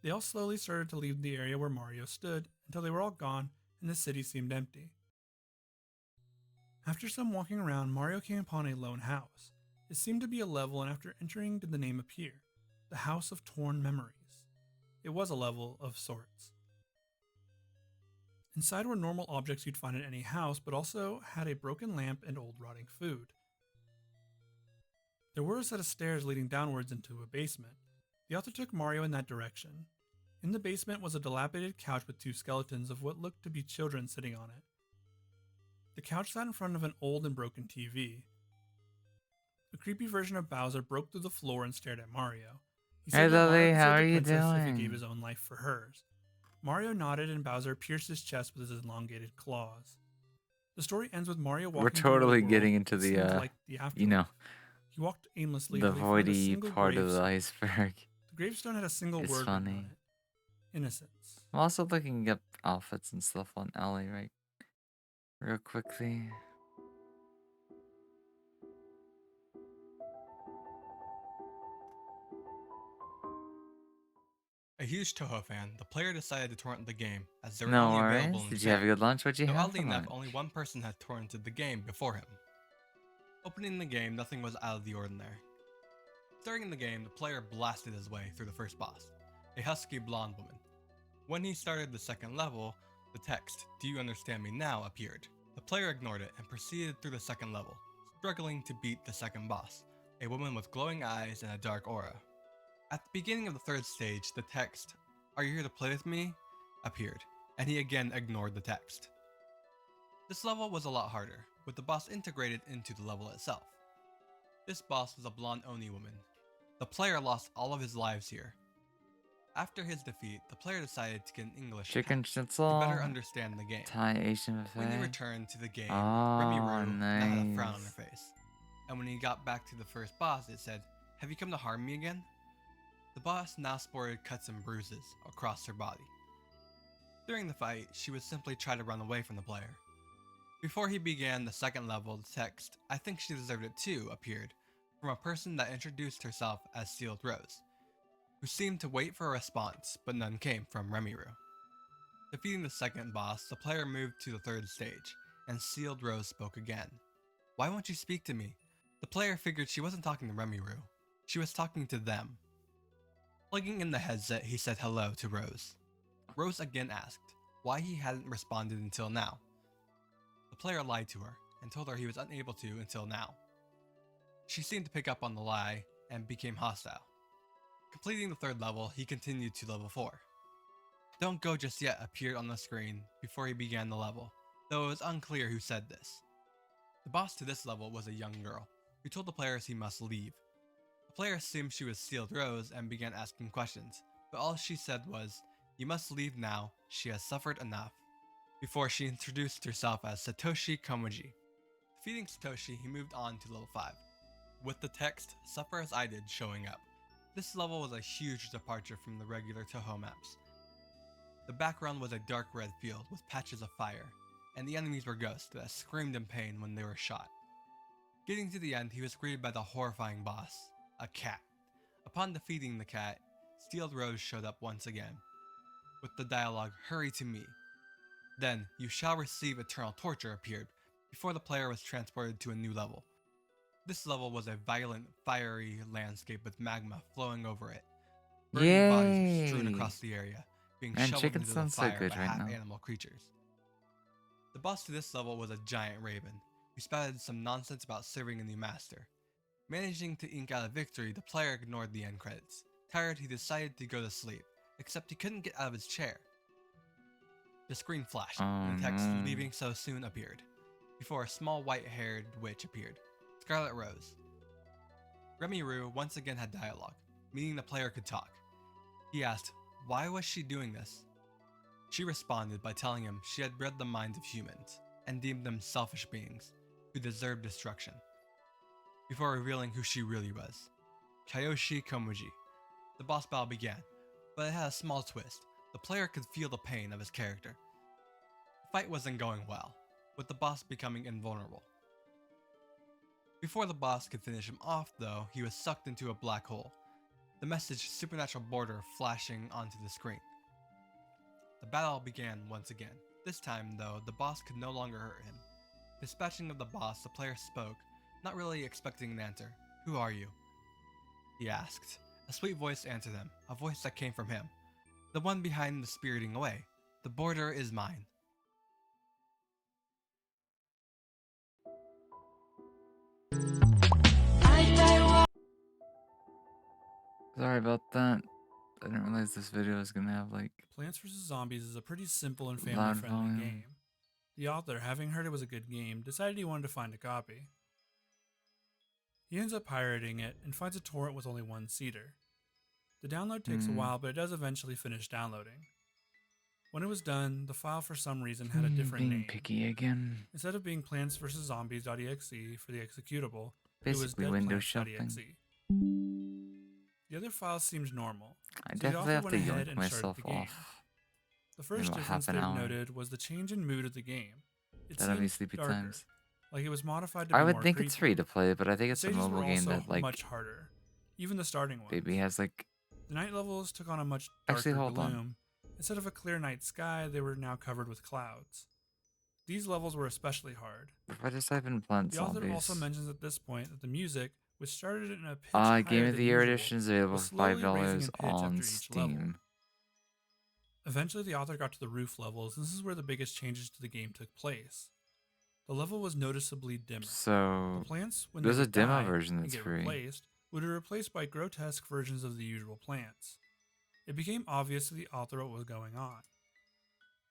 They all slowly started to leave the area where Mario stood until they were all gone and the city seemed empty. After some walking around, Mario came upon a lone house. It seemed to be a level, and after entering did the name appear, the House of Torn Memories. It was a level of sorts. Inside were normal objects you'd find in any house, but also had a broken lamp and old rotting food. There were a set of stairs leading downwards into a basement. The author took Mario in that direction. In the basement was a dilapidated couch with two skeletons of what looked to be children sitting on it. The couch sat in front of an old and broken TV. A creepy version of Bowser broke through the floor and stared at Mario. He said Hey that Mario Lily, could how save are the you princess if he doing? gave his own life for hers. Mario nodded and Bowser pierced his chest with his elongated claws. The story ends with Mario walking We're through a totally world getting into that the, seemed like the you know, He walked aimlessly the until he found a voidy single part of the gravestone. iceberg. The gravestone had a single It's word written funny. on it. Innocence. I'm also looking up outfits and stuff on Ally right real quickly. A huge Toho fan, the player decided to torrent the game, as they were No only worries. available in Did you have a good lunch? What'd you Though have oddly for enough, lunch? only one person had torrented the game before him. Opening the game, nothing was out of the ordinary. Starting the game, the player blasted his way through the first boss, a husky blonde woman. When he started the second level, the text, "Do you understand me now?" appeared. The player ignored it and proceeded through the second level, struggling to beat the second boss, a woman with glowing eyes and a dark aura. At the beginning of the third stage, the text, "Are you here to play with me?" appeared, and he again ignored the text. This level was a lot harder, with the boss integrated into the level itself. This boss was a blonde Oni woman. The player lost all of his lives here. After his defeat, the player decided to get an English Chicken account schnitzel, to better understand the game. Thai Asian When he buffet. returned to the game, Oh, Remy Roo now had a frown on her nice. face. And when he got back to the first boss, it said, "Have you come to harm me again?" The boss now sported cuts and bruises across her body. During the fight, she would simply try to run away from the player. Before he began the second level, the text, "I think she deserved it too," appeared from a person that introduced herself as Sealed Rose, who seemed to wait for a response, but none came from Remy-Roo. Defeating the second boss, the player moved to the third stage, and Sealed Rose spoke again. "Why won't you speak to me?" The player figured she wasn't talking to Remy-Roo. She was talking to them. Plugging in the headset, he said hello to Rose. Rose again asked why he hadn't responded until now. The player lied to her and told her he was unable to until now. She seemed to pick up on the lie and became hostile. Completing the third level, he continued to level 4. "Don't go just yet" appeared on the screen before he began the level, though it was unclear who said this. The boss to this level was a young girl, who told the players he must leave. The player assumed she was Sealed Rose and began asking questions, but all she said was, "You must leave now, she has suffered enough," before she introduced herself as Satoshi Komuji. Defeating Satoshi, he moved on to level 5, with the text "Suffer as I did" showing up. This level was a huge departure from the regular Touhou maps. The background was a dark red field with patches of fire, and the enemies were ghosts that screamed in pain when they were shot. Getting to the end, he was greeted by the horrifying boss, a cat. Upon defeating the cat, Steeled Rose showed up once again, with the dialogue, "Hurry to me." Then, "You shall receive eternal torture" appeared, before the player was transported to a new level. This level was a violent, fiery landscape with magma flowing over it. Burning bodies were strewn Yay! across the area, being Man, shoveled chicken into the sounds so fire good by right now. half-animal creatures. The boss to this level was a giant raven, who spouted some nonsense about serving a new master. Managing to ink out a victory, the player ignored the end credits. Tired, he decided to go to sleep, except he couldn't get out of his chair. The screen flashed, and the text no. "Leaving so soon" appeared, before a small white-haired witch appeared, Scarlet Rose. Remy Rue once again had dialogue, meaning the player could talk. He asked, why was she doing this? She responded by telling him she had read the minds of humans, and deemed them selfish beings, who deserved destruction, before revealing who she really was. Chayoshi Komuji. The boss battle began, but it had a small twist. The player could feel the pain of his character. The fight wasn't going well, with the boss becoming invulnerable. Before the boss could finish him off, though, he was sucked into a black hole, the message "Supernatural Border" flashing onto the screen. The battle began once again. This time, though, the boss could no longer hurt him. Dispatching of the boss, the player spoke, not really expecting an answer. "Who are you?" he asked. A sweet voice answered him, a voice that came from him. The one behind the spiriting away. "The border is mine." Sorry about that. I didn't realize this video was gonna have like Plants vs. Zombies is a pretty simple and loud family-friendly volume. game. The author, having heard it was a good game, decided he wanted to find a copy. He ends up pirating it and finds a torrent with only one seeder. The download takes a while, but it does eventually finish downloading. When it was done, the file for some reason had a different being name. picky again. Instead of being Plants vs. Zombies.exe for the executable, it was Basically window shopping. deadplants.exe. The other file seemed normal. I so the definitely author have went to ahead yoink and started myself the game. off. The first about difference half they an hour. noted was the change in mood of the game. It That'll be seemed sleepy darker, times. like it was modified to I be would more think it's creepy. free to play, but I think The it's a stages mobile were game also that like much harder, even the starting ones. maybe has like The night levels took on a much darker Actually, hold on. gloom. Instead of a clear night sky, they were now covered with clouds. These levels were especially hard. if I just type in Plant The author Zombies. also mentions at this point that the music, which started in a pitch higher Game of than the Year usual, edition is available was for slowly raising $5 in pitch on after each level. Steam. Eventually, the author got to the roof levels, and this is where the biggest changes to the game took place. The level was noticeably dimmer. So The plants, when there's they a would demo die version and that's get free. replaced, would be replaced by grotesque versions of the usual plants. It became obvious to the author what was going on.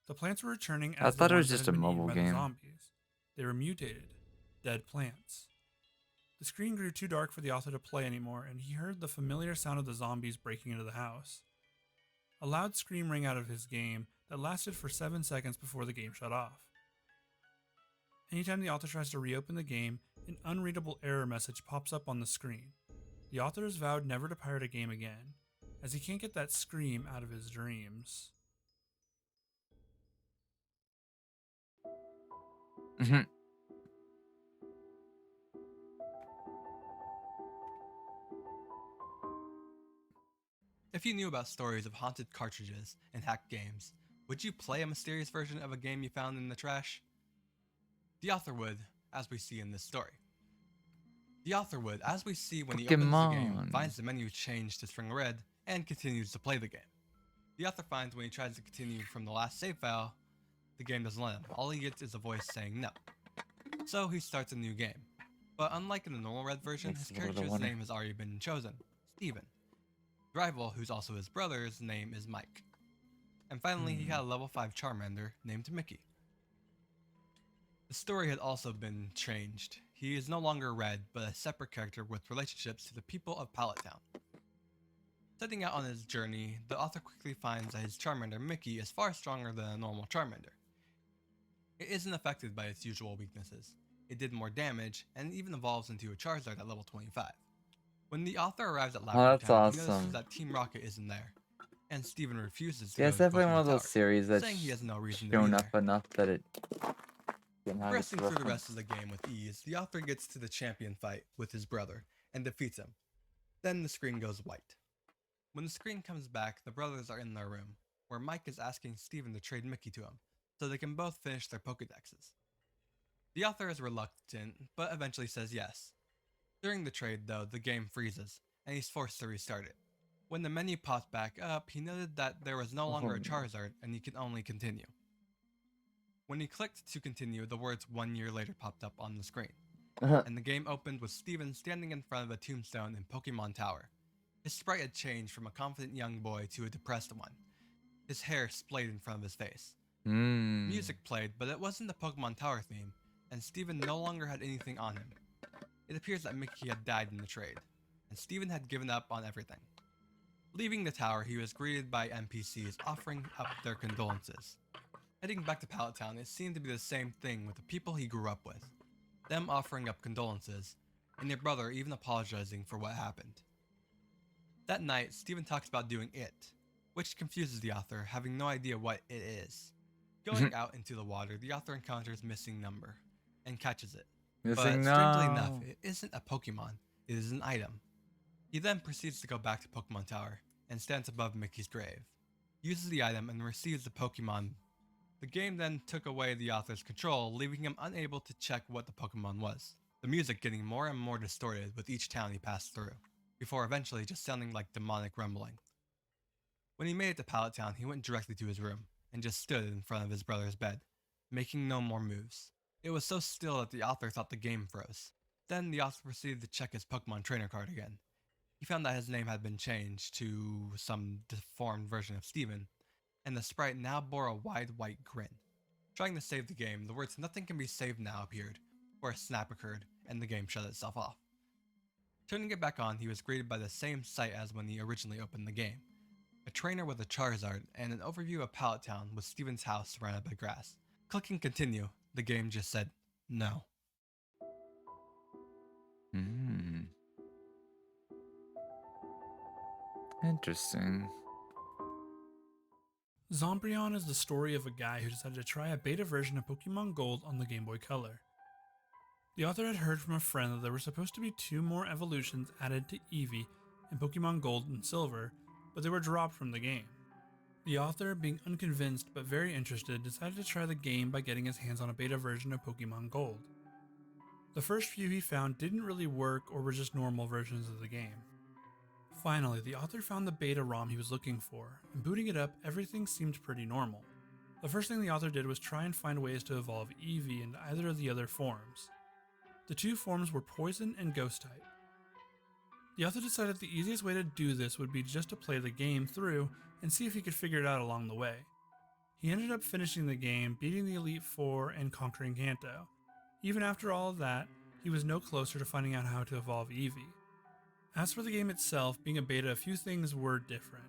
The plants were returning I as the thought it was ones that just had a been eaten mobile by the game. zombies. They were mutated, dead plants. The screen grew too dark for the author to play anymore, and he heard the familiar sound of the zombies breaking into the house. A loud scream rang out of his game that lasted for 7 seconds before the game shut off. Anytime the author tries to reopen the game, an unreadable error message pops up on the screen. The author has vowed never to pirate a game again, as he can't get that scream out of his dreams. Mhm. If you knew about stories of haunted cartridges and hacked games, would you play a mysterious version of a game you found in the trash? The author would, as we see in this story. The author would, as we see when he opens the game, Pokemon. finds the menu changed to string red, and continues to play the game. The author finds when he tries to continue from the last save file, the game doesn't let him. All he gets is a voice saying no. So he starts a new game. But unlike in the normal red version, Makes his it a little character's wonder. name has already been chosen, Steven. The rival, who's also his brother's name, is Mike. And finally, he had a level 5 Charmander named Mickey. The story had also been changed. He is no longer Red, but a separate character with relationships to the people of Pallet Town. Setting out on his journey, the author quickly finds that his Charmander Mickey is far stronger than a normal Charmander. It isn't affected by its usual weaknesses. It did more damage, and it even evolves into a Charizard at level 25. When the author arrives at Oh, Lavender that's Town, he notices awesome. that Team Rocket isn't there, and Steven refuses to Yeah, go it's to definitely one Pokemon of those Tower, series that's saying he has no reason to be shown there. up enough that it can have its Progressing through the reference. rest of the game with ease, the author gets to the champion fight with his brother and defeats him. Then the screen goes white. When the screen comes back, the brothers are in their room, where Mike is asking Steven to trade Mickey to him, so they can both finish their Pokedexes. The author is reluctant, but eventually says yes. During the trade, though, the game freezes, and he's forced to restart it. When the menu popped back up, he noted that there was no longer a Charizard, and he could only continue. When he clicked to continue, the words 1 year later popped up on the screen, and the game opened with Steven standing in front of a tombstone in Pokemon Tower. His sprite had changed from a confident young boy to a depressed one. His hair splayed in front of his face. Music played, but it wasn't the Pokemon Tower theme, and Steven no longer had anything on him. It appears that Mickey had died in the trade, and Steven had given up on everything. Leaving the tower, he was greeted by NPCs offering up their condolences. Heading back to Pallet Town, it seemed to be the same thing with the people he grew up with. Them offering up condolences, and their brother even apologizing for what happened. That night, Steven talks about doing it, which confuses the author, having no idea what it is. Going out into the water, the author encounters Missing Number, and catches it. But Missing strangely enough, No. it isn't a Pokemon, it is an item. He then proceeds to go back to Pokemon Tower, and stands above Mickey's grave. Uses the item and receives the Pokemon. The game then took away the author's control, leaving him unable to check what the Pokemon was. The music getting more and more distorted with each town he passed through, before eventually just sounding like demonic rumbling. When he made it to Pallet Town, he went directly to his room, and just stood in front of his brother's bed, making no more moves. It was so still that the author thought the game froze. Then the author proceeded to check his Pokemon trainer card again. He found that his name had been changed to some deformed version of Steven, and the sprite now bore a wide white grin. Trying to save the game, the words "nothing can be saved now" appeared, where a snap occurred, and the game shut itself off. Turning it back on, he was greeted by the same sight as when he originally opened the game. A trainer with a Charizard, and an overview of Pallet Town with Steven's house surrounded by grass. Clicking continue, the game just said, no. Interesting. Zombreon is the story of a guy who decided to try a beta version of Pokemon Gold on the Game Boy Color. The author had heard from a friend that there were supposed to be 2 more evolutions added to Eevee in Pokemon Gold and Silver, but they were dropped from the game. The author, being unconvinced but very interested, decided to try the game by getting his hands on a beta version of Pokemon Gold. The first few he found didn't really work or were just normal versions of the game. Finally, the author found the beta ROM he was looking for, and booting it up, everything seemed pretty normal. The first thing the author did was try and find ways to evolve Eevee into either of the other forms. The 2 forms were Poison and Ghost type. The author decided the easiest way to do this would be just to play the game through and see if he could figure it out along the way. He ended up finishing the game, beating the Elite Four, and conquering Kanto. Even after all of that, he was no closer to finding out how to evolve Eevee. As for the game itself, being a beta, a few things were different.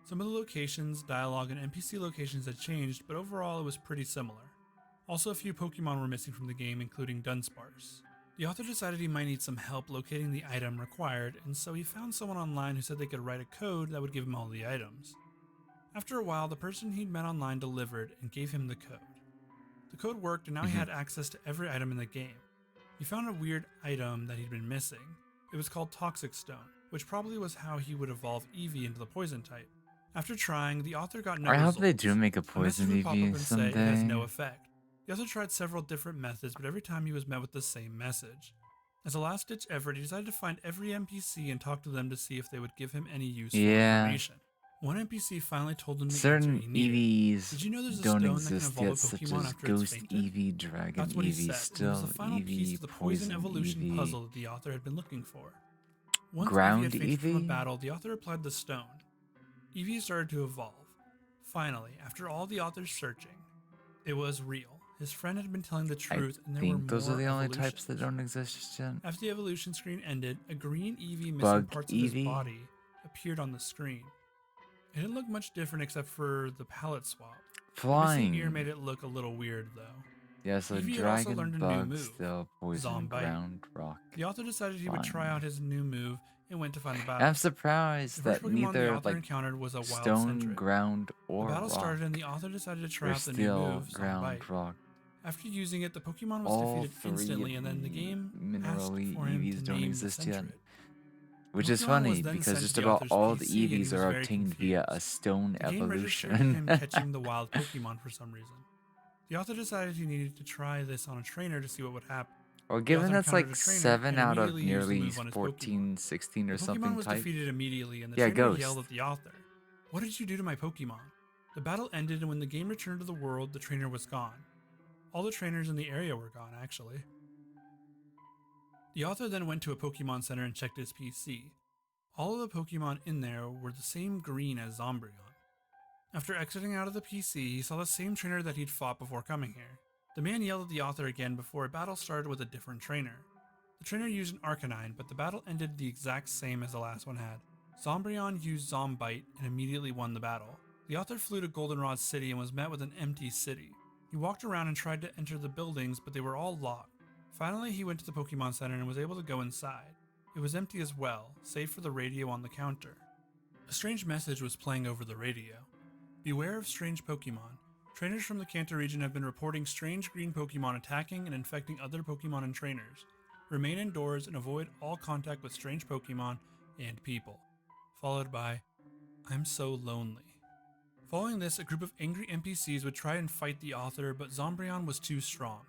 Some of the locations, dialogue, and NPC locations had changed, but overall it was pretty similar. Also, a few Pokemon were missing from the game, including Dunsparce. The author decided he might need some help locating the item required, and so he found someone online who said they could write a code that would give him all the items. After a while, the person he'd met online delivered and gave him the code. The code worked, and now he had access to every item in the game. He found a weird item that he'd been missing. It was called Toxic Stone, which probably was how he would evolve Eevee into the Poison type. After trying, the author got no I hope results. they do make a message Poison would pop up Eevee and say it has someday. no effect. The author tried several different methods, but every time he was met with the same message. As a last-ditch effort, he decided to find every NPC and talk to them to see if they would give him any useful information. One NPC finally told him the Certain answer he needed. EVs Did you know there's a don't stone that can exist evolve yet, a such Pokemon as after it's Ghost fainted? Eevee, Dragon That's what he Eevee, said. It Still was the final piece Eevee, of the Poison Evolution Eevee. puzzle that the author had been looking for. Once Ground Eevee had fainted from a Eevee? battle, the author applied the stone. Eevee started to evolve. Finally, after all the author's searching, it was real. His friend had been telling the truth, and I there were think those more are the only evolutions. types that don't exist just yet. After the evolution screen ended, a green Eevee missing Bug parts of Eevee? his body appeared on the screen. It didn't look much different except for the palette swap. The Flying. missing ear made it look a little weird, though. Yeah, so Eevee had also Dragon learned a new Bug, move, still Poison, Zombite. Ground, Rock. The author decided he would try Fine. out his new move and went to find the And battle. I'm surprised The first that Pokemon the neither author like encountered was a wild Stone, Sentret. Ground, The or battle Rock. started and the author decided to try They're out the new still move, Ground, Zombite. Rock. After using it, the Pokemon was All defeated three instantly, and then the game asked minerally for him EVs to don't name exist the yet. Sentret. Which is Pokemon funny was then because sent just to the about author's all the PC, and he EVs was are very obtained via a stone The game registered him evolution. catching the wild Pokemon for some reason. The author decided he needed to try this on a trainer to see what would happen. Well, The given author that's encountered like a trainer 7 and out of immediately used the nearly move on his 14, 16 or The Pokemon something was type. defeated immediately, and the Yeah, trainer Ghost. yelled at the author, "What did you do to my Pokemon?" The battle ended, and when the game returned to the world, the trainer was gone. All the trainers in the area were gone, actually. The author then went to a Pokemon Center and checked his PC. All of the Pokemon in there were the same green as Zombreon. After exiting out of the PC, he saw the same trainer that he'd fought before coming here. The man yelled at the author again before a battle started with a different trainer. The trainer used an Arcanine, but the battle ended the exact same as the last one had. Zombreon used Zombite and immediately won the battle. The author flew to Goldenrod City and was met with an empty city. He walked around and tried to enter the buildings, but they were all locked. Finally, he went to the Pokemon Center and was able to go inside. It was empty as well, save for the radio on the counter. A strange message was playing over the radio. Beware of strange Pokemon. Trainers from the Kanto region have been reporting strange green Pokemon attacking and infecting other Pokemon and trainers. Remain indoors and avoid all contact with strange Pokemon and people. Followed by, I'm so lonely. Following this, a group of angry NPCs would try and fight the author, but Zombreon was too strong.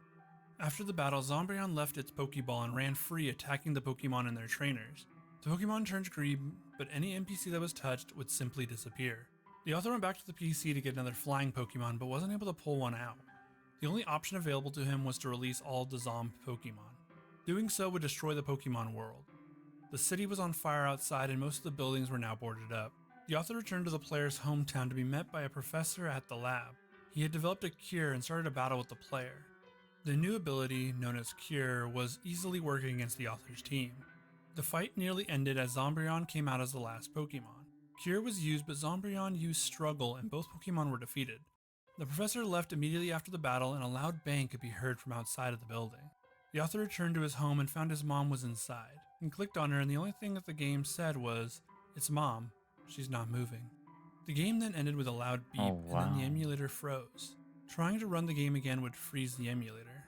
After the battle, Zombreon left its Pokeball and ran free, attacking the Pokemon and their trainers. The Pokemon turned green, but any NPC that was touched would simply disappear. The author went back to the PC to get another flying Pokemon, but wasn't able to pull one out. The only option available to him was to release all of the Zomb Pokemon. Doing so would destroy the Pokemon world. The city was on fire outside and most of the buildings were now boarded up. The author returned to the player's hometown to be met by a professor at the lab. He had developed a cure and started a battle with the player. The new ability, known as Cure, was easily working against the author's team. The fight nearly ended as Zombreon came out as the last Pokemon. Cure was used, but Zombreon used Struggle and both Pokemon were defeated. The professor left immediately after the battle and a loud bang could be heard from outside of the building. The author returned to his home and found his mom was inside, and clicked on her, and the only thing that the game said was, "It's Mom, she's not moving." The game then ended with a loud beep, Oh, and then the wow. emulator froze. Trying to run the game again would freeze the emulator.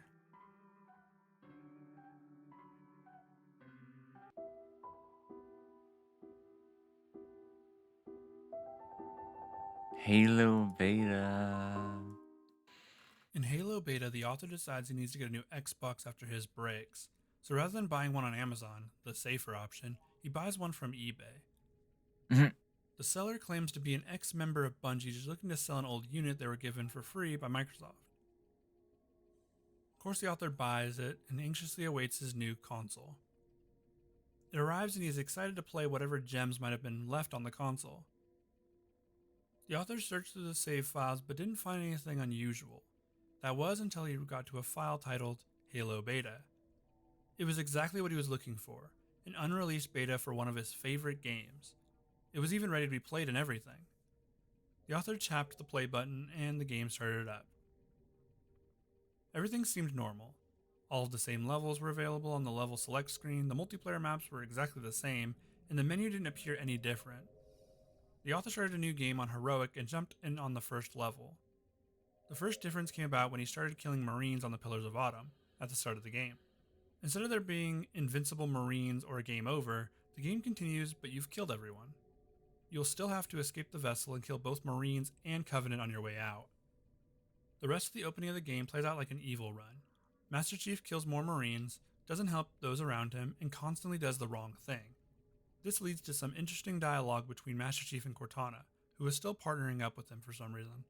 Halo Beta. In Halo Beta, the author decides he needs to get a new Xbox after his breaks. So rather than buying one on Amazon, the safer option, he buys one from eBay. Mhm. The seller claims to be an ex-member of Bungie just looking to sell an old unit they were given for free by Microsoft. Of course, the author buys it and anxiously awaits his new console. It arrives and he is excited to play whatever gems might have been left on the console. The author searched through the save files but didn't find anything unusual. That was until he got to a file titled Halo Beta. It was exactly what he was looking for, an unreleased beta for one of his favorite games. It was even ready to be played and everything. The author tapped the play button and the game started up. Everything seemed normal. All of the same levels were available on the level select screen, the multiplayer maps were exactly the same, and the menu didn't appear any different. The author started a new game on Heroic and jumped in on the first level. The first difference came about when he started killing Marines on the Pillars of Autumn at the start of the game. Instead of there being invincible Marines or a game over, the game continues, but you've killed everyone. You'll still have to escape the vessel and kill both Marines and Covenant on your way out. The rest of the opening of the game plays out like an evil run. Master Chief kills more Marines, doesn't help those around him, and constantly does the wrong thing. This leads to some interesting dialogue between Master Chief and Cortana, who is still partnering up with him for some reason.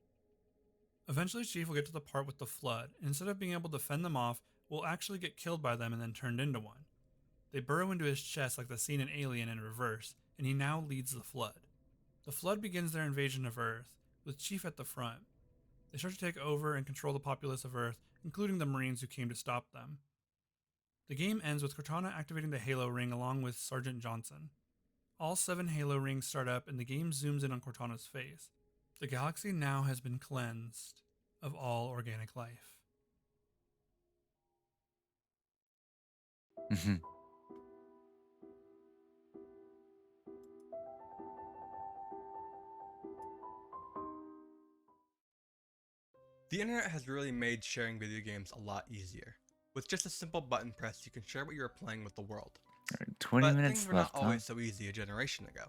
Eventually, Chief will get to the part with the Flood, and instead of being able to fend them off, will actually get killed by them and then turned into one. They burrow into his chest like the scene in Alien in reverse, and he now leads the Flood. The Flood begins their invasion of Earth, with Chief at the front. They start to take over and control the populace of Earth, including the Marines who came to stop them. The game ends with Cortana activating the Halo Ring along with Sergeant Johnson. All 7 Halo Rings start up and the game zooms in on Cortana's face. The galaxy now has been cleansed of all organic life. Mhm. The internet has really made sharing video games a lot easier. With just a simple button press, you can share what you are playing with the world. 20 But minutes things were left, not huh? always so easy a generation ago.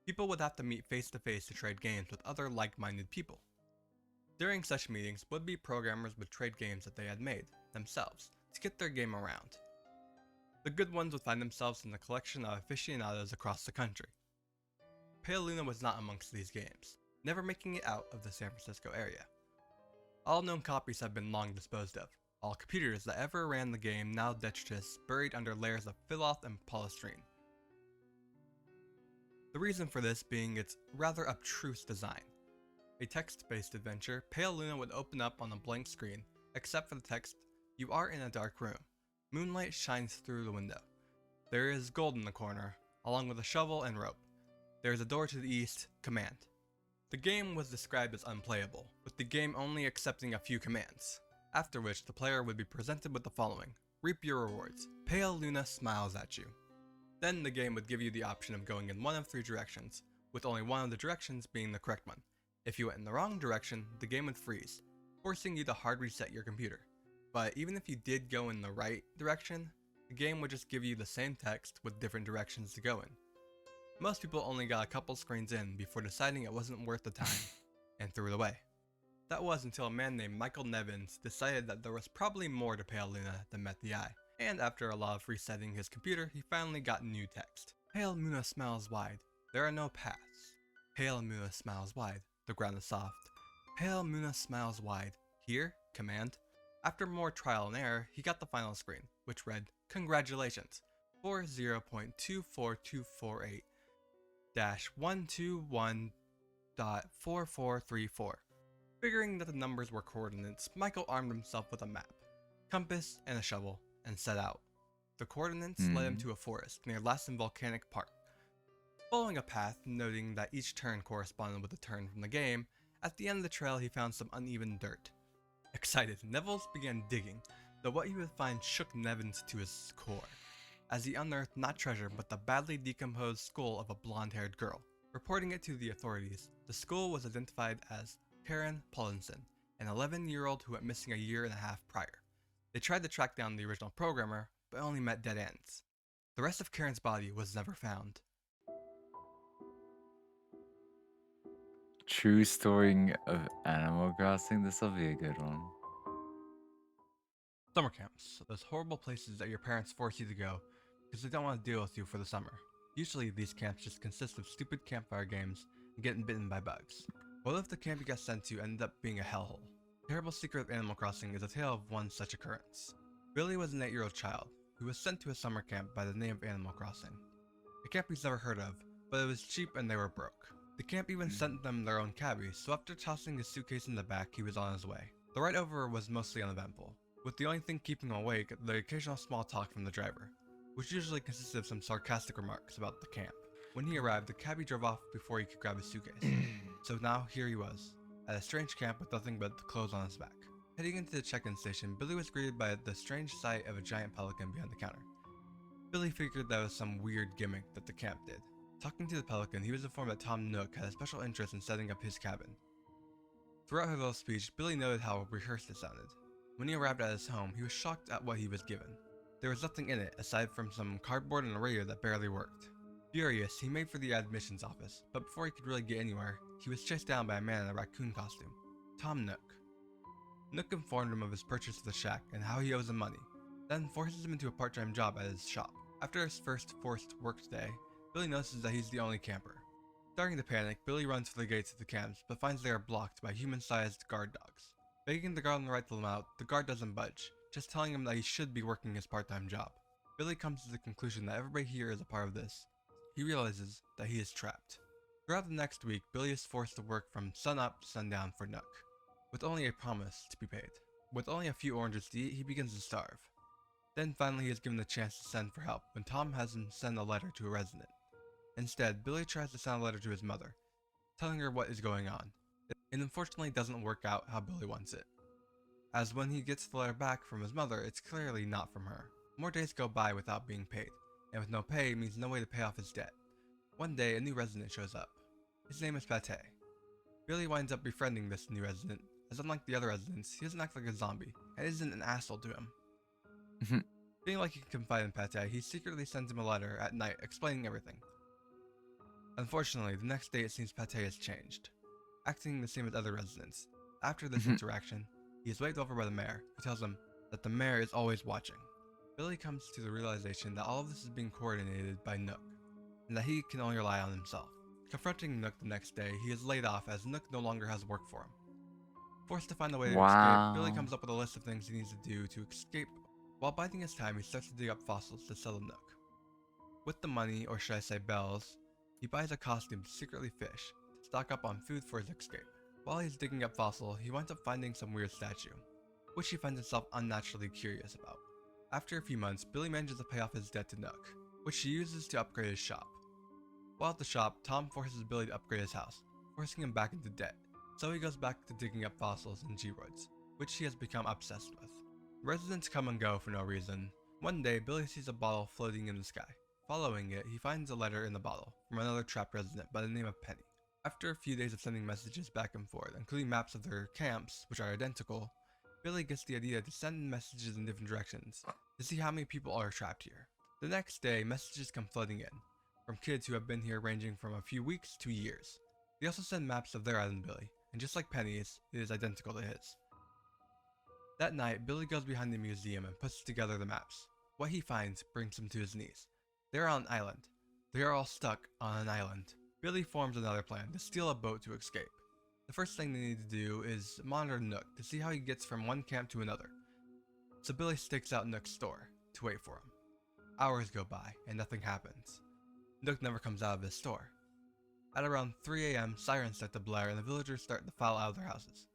People would have to meet face to face to trade games with other like-minded people. During such meetings, would-be programmers would trade games that they had made, themselves, to get their game around. The good ones would find themselves in the collection of aficionados across the country. Pale Luna was not amongst these games, never making it out of the San Francisco area. All known copies have been long disposed of. All computers that ever ran the game now detritus, buried under layers of Philoth and polystyrene. The reason for this being its rather abstruse design. A text-based adventure, Pale Luna would open up on a blank screen, except for the text, "You are in a dark room. Moonlight shines through the window. There is gold in the corner, along with a shovel and rope. There is a door to the east, command." The game was described as unplayable, with the game only accepting a few commands, after which the player would be presented with the following: reap your rewards. Pale Luna smiles at you. Then the game would give you the option of going in one of 3 directions, with only one of the directions being the correct one. If you went in the wrong direction, the game would freeze, forcing you to hard reset your computer. But even if you did go in the right direction, the game would just give you the same text with different directions to go in. Most people only got a couple screens in before deciding it wasn't worth the time, and threw it away. That was until a man named Michael Nevins decided that there was probably more to Pale Luna than met the eye, and after a lot of resetting his computer, he finally got new text. Pale Luna smiles wide. There are no paths. Pale Luna smiles wide. The ground is soft. Pale Luna smiles wide. Here, command. After more trial and error, he got the final screen, which read, "Congratulations, 40.24248-121.4434. Figuring that the numbers were coordinates, Michael armed himself with a map, compass, and a shovel, and set out. The coordinates led him to a forest near Lassen Volcanic Park. Following a path, noting that each turn corresponded with a turn from the game, at the end of the trail he found some uneven dirt. Excited, Nevels began digging, though what he would find shook Nevins to his core, as he unearthed not treasure but the badly decomposed skull of a blonde-haired girl. Reporting it to the authorities, the skull was identified as Karen Paulinson, an 11-year-old who went missing a year and a half prior. They tried to track down the original programmer, but only met dead ends. The rest of Karen's body was never found. True story of Animal Crossing. This will be a good one. Summer camps, those horrible places that your parents force you to go because they don't want to deal with you for the summer. Usually these camps just consist of stupid campfire games and getting bitten by bugs. What if the camp you got sent to ended up being a hellhole? The Terrible Secret of Animal Crossing is a tale of one such occurrence. Billy was an 8-year-old child who was sent to a summer camp by the name of Animal Crossing. A camp he's never heard of, but it was cheap and they were broke. The camp even sent them their own cabbie, so after tossing his suitcase in the back, he was on his way. The ride over was mostly uneventful, with the only thing keeping him awake the occasional small talk from the driver, which usually consisted of some sarcastic remarks about the camp. When he arrived, the cabbie drove off before he could grab his suitcase. So now here he was, at a strange camp with nothing but the clothes on his back. Heading into the check-in station, Billy was greeted by the strange sight of a giant pelican behind the counter. Billy figured that was some weird gimmick that the camp did. Talking to the pelican, he was informed that Tom Nook had a special interest in setting up his cabin. Throughout her little speech, Billy noted how rehearsed it sounded. When he arrived at his home, he was shocked at what he was given. There was nothing in it aside from some cardboard and a radio that barely worked. Furious, he made for the admissions office, but before he could really get anywhere, he was chased down by a man in a raccoon costume, Tom Nook. Nook informed him of his purchase of the shack and how he owes him money, then forces him into a part-time job at his shop. After his first forced work day, Billy notices that he's the only camper. Starting to panic, Billy runs for the gates of the camps, but finds they are blocked by human-sized guard dogs. Begging the guard on the right to let him out, the guard doesn't budge, just telling him that he should be working his part-time job. Billy comes to the conclusion that everybody here is a part of this. He realizes that he is trapped. Throughout the next week, Billy is forced to work from sun-up to sundown for Nook, with only a promise to be paid. With only a few oranges to eat, he begins to starve. Then finally he is given the chance to send for help when Tom has him send a letter to a resident. Instead, Billy tries to send a letter to his mother, telling her what is going on. It unfortunately doesn't work out how Billy wants it, as when he gets the letter back from his mother, it's clearly not from her. More days go by without being paid, and with no pay means no way to pay off his debt. One day, a new resident shows up. His name is Pate. Billy winds up befriending this new resident, as unlike the other residents, he doesn't act like a zombie, and isn't an asshole to him. Feeling like he can confide in Pate, he secretly sends him a letter at night explaining everything. Unfortunately, the next day it seems Pate has changed, acting the same as other residents. After this interaction, he is waved over by the mayor, who tells him that the mayor is always watching. Billy comes to the realization that all of this is being coordinated by Nook, and that he can only rely on himself. Confronting Nook the next day, he is laid off as Nook no longer has work for him. Forced to find a way to escape, Billy comes up with a list of things he needs to do to escape. While biding his time, he starts to dig up fossils to sell to Nook. With the money, or should I say bells, he buys a costume to secretly fish, to stock up on food for his escape. While he's digging up fossil, he winds up finding some weird statue, which he finds himself unnaturally curious about. After a few months, Billy manages to pay off his debt to Nook, which he uses to upgrade his shop. While at the shop, Tom forces Billy to upgrade his house, forcing him back into debt, so he goes back to digging up fossils and G-Roids, which he has become obsessed with. Residents come and go for no reason. One day, Billy sees a bottle floating in the sky. Following it, he finds a letter in the bottle from another trapped resident by the name of Penny. After a few days of sending messages back and forth, including maps of their camps, which are identical, Billy gets the idea to send messages in different directions to see how many people are trapped here. The next day, messages come flooding in, from kids who have been here ranging from a few weeks to years. They also send maps of their island Billy, and just like Penny's, it is identical to his. That night, Billy goes behind the museum and puts together the maps. What he finds brings him to his knees. They are on an island. They are all stuck on an island. Billy forms another plan to steal a boat to escape. The first thing they need to do is monitor Nook to see how he gets from one camp to another. So Billy stakes out Nook's store to wait for him. Hours go by and nothing happens. Nook never comes out of his store. At around 3 AM, sirens start to blare and the villagers start to file out of their houses.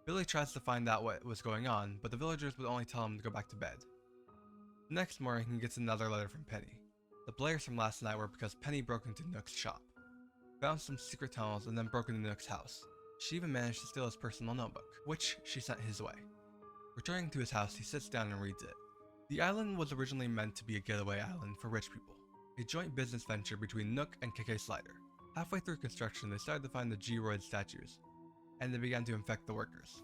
Billy tries to find out what was going on, but the villagers would only tell him to go back to bed. The next morning, he gets another letter from Penny. The blares from last night were because Penny broke into Nook's shop, found some secret tunnels, and then broke into Nook's house. She even managed to steal his personal notebook, which she sent his way. Returning to his house, he sits down and reads it. The island was originally meant to be a getaway island for rich people, a joint business venture between Nook and KK Slider. Halfway through construction, they started to find the G-Roid statues, and they began to infect the workers.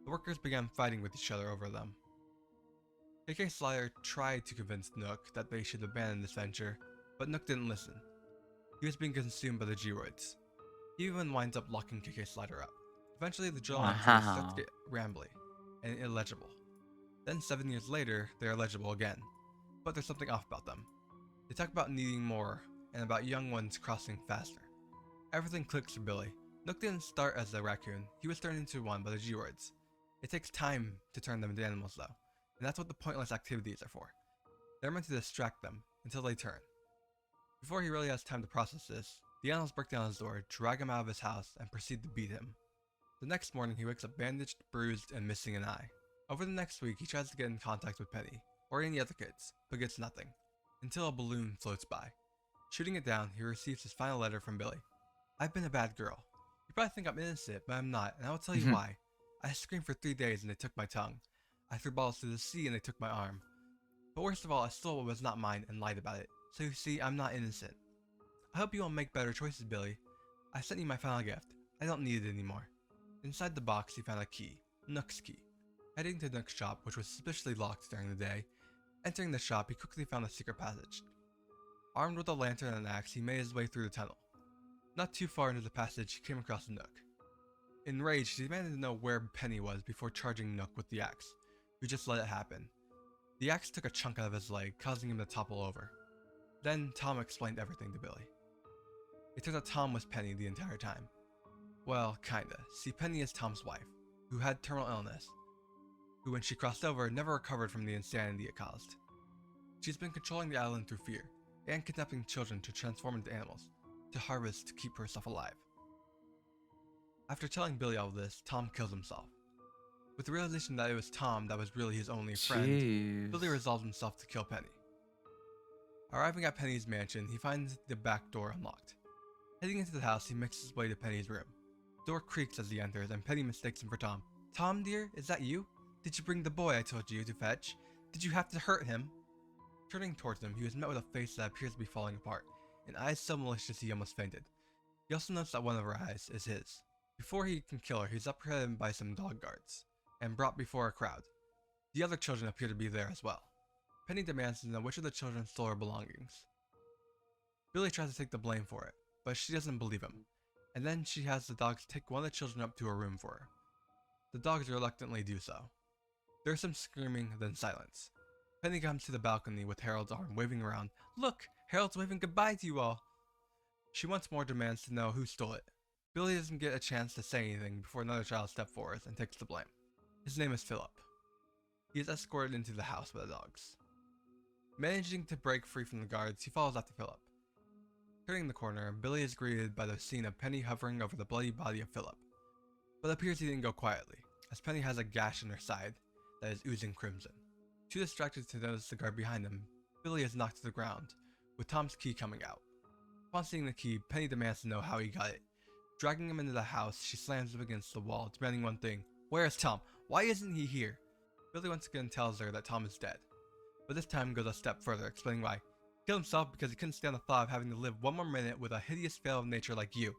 The workers began fighting with each other over them. KK Slider tried to convince Nook that they should abandon this venture, but Nook didn't listen. He was being consumed by the G-Roids. He even winds up locking KK Slider up. Eventually, the journal entries start to get rambly and illegible. Then 7 years later, they are legible again, but there's something off about them. They talk about needing more, and about young ones crossing faster. Everything clicks for Billy. Nook didn't start as a raccoon, he was turned into one by the G-Roids. It takes time to turn them into animals though, and that's what the pointless activities are for. They're meant to distract them, until they turn. Before he really has time to process this, the animals break down his door, drag him out of his house, and proceed to beat him. The next morning he wakes up bandaged, bruised, and missing an eye. Over the next week he tries to get in contact with Penny, or any other kids, but gets nothing, until a balloon floats by. Shooting it down, he receives his final letter from Billy. I've been a bad girl. You probably think I'm innocent, but I'm not, and I will tell you why. I screamed for 3 days and they took my tongue. I threw balls to the sea and they took my arm. But worst of all, I stole what was not mine and lied about it. So you see, I'm not innocent. I hope you will make better choices, Billy. I sent you my final gift. I don't need it anymore. Inside the box, he found a key. Nook's key. Heading to Nook's shop, which was suspiciously locked during the day, entering the shop, he quickly found a secret passage. Armed with a lantern and an axe, he made his way through the tunnel. Not too far into the passage, he came across Nook. Enraged, he demanded to know where Penny was before charging Nook with the axe, who just let it happen. The axe took a chunk out of his leg, causing him to topple over. Then Tom explained everything to Billy. It turns out Tom was Penny the entire time. Well, kinda. See, Penny is Tom's wife, who had terminal illness, who when she crossed over never recovered from the insanity it caused. She's been controlling the island through fear, and kidnapping children to transform into animals, to harvest to keep herself alive. After telling Billy all of this, Tom kills himself. With the realization that it was Tom that was really his only friend, Billy resolves himself to kill Penny. Arriving at Penny's mansion, he finds the back door unlocked. Heading into the house, he makes his way to Penny's room. The door creaks as he enters, and Penny mistakes him for Tom. Tom, dear, is that you? Did you bring the boy I told you to fetch? Did you have to hurt him? Turning towards him, he was met with a face that appears to be falling apart, and eyes so malicious he almost fainted. He also notes that one of her eyes is his. Before he can kill her, he's apprehended by some dog guards, and brought before a crowd. The other children appear to be there as well. Penny demands to know which of the children stole her belongings. Billy tries to take the blame for it, but she doesn't believe him, and then she has the dogs take one of the children up to her room for her. The dogs reluctantly do so. There's some screaming, then silence. Penny comes to the balcony with Harold's arm waving around. Look! Harold's waving goodbye to you all! She once more demands to know who stole it. Billy doesn't get a chance to say anything before another child steps forward and takes the blame. His name is Philip. He is escorted into the house by the dogs. Managing to break free from the guards, he follows after Philip. Turning the corner, Billy is greeted by the scene of Penny hovering over the bloody body of Philip. But it appears he didn't go quietly, as Penny has a gash in her side that is oozing crimson. Too distracted to notice the guard behind him, Billy is knocked to the ground, with Tom's key coming out. Upon seeing the key, Penny demands to know how he got it. Dragging him into the house, she slams him against the wall, demanding one thing: where is Tom? Why isn't he here? Billy once again tells her that Tom is dead, but this time goes a step further, explaining why. He killed himself because he couldn't stand the thought of having to live one more minute with a hideous fail of nature like you.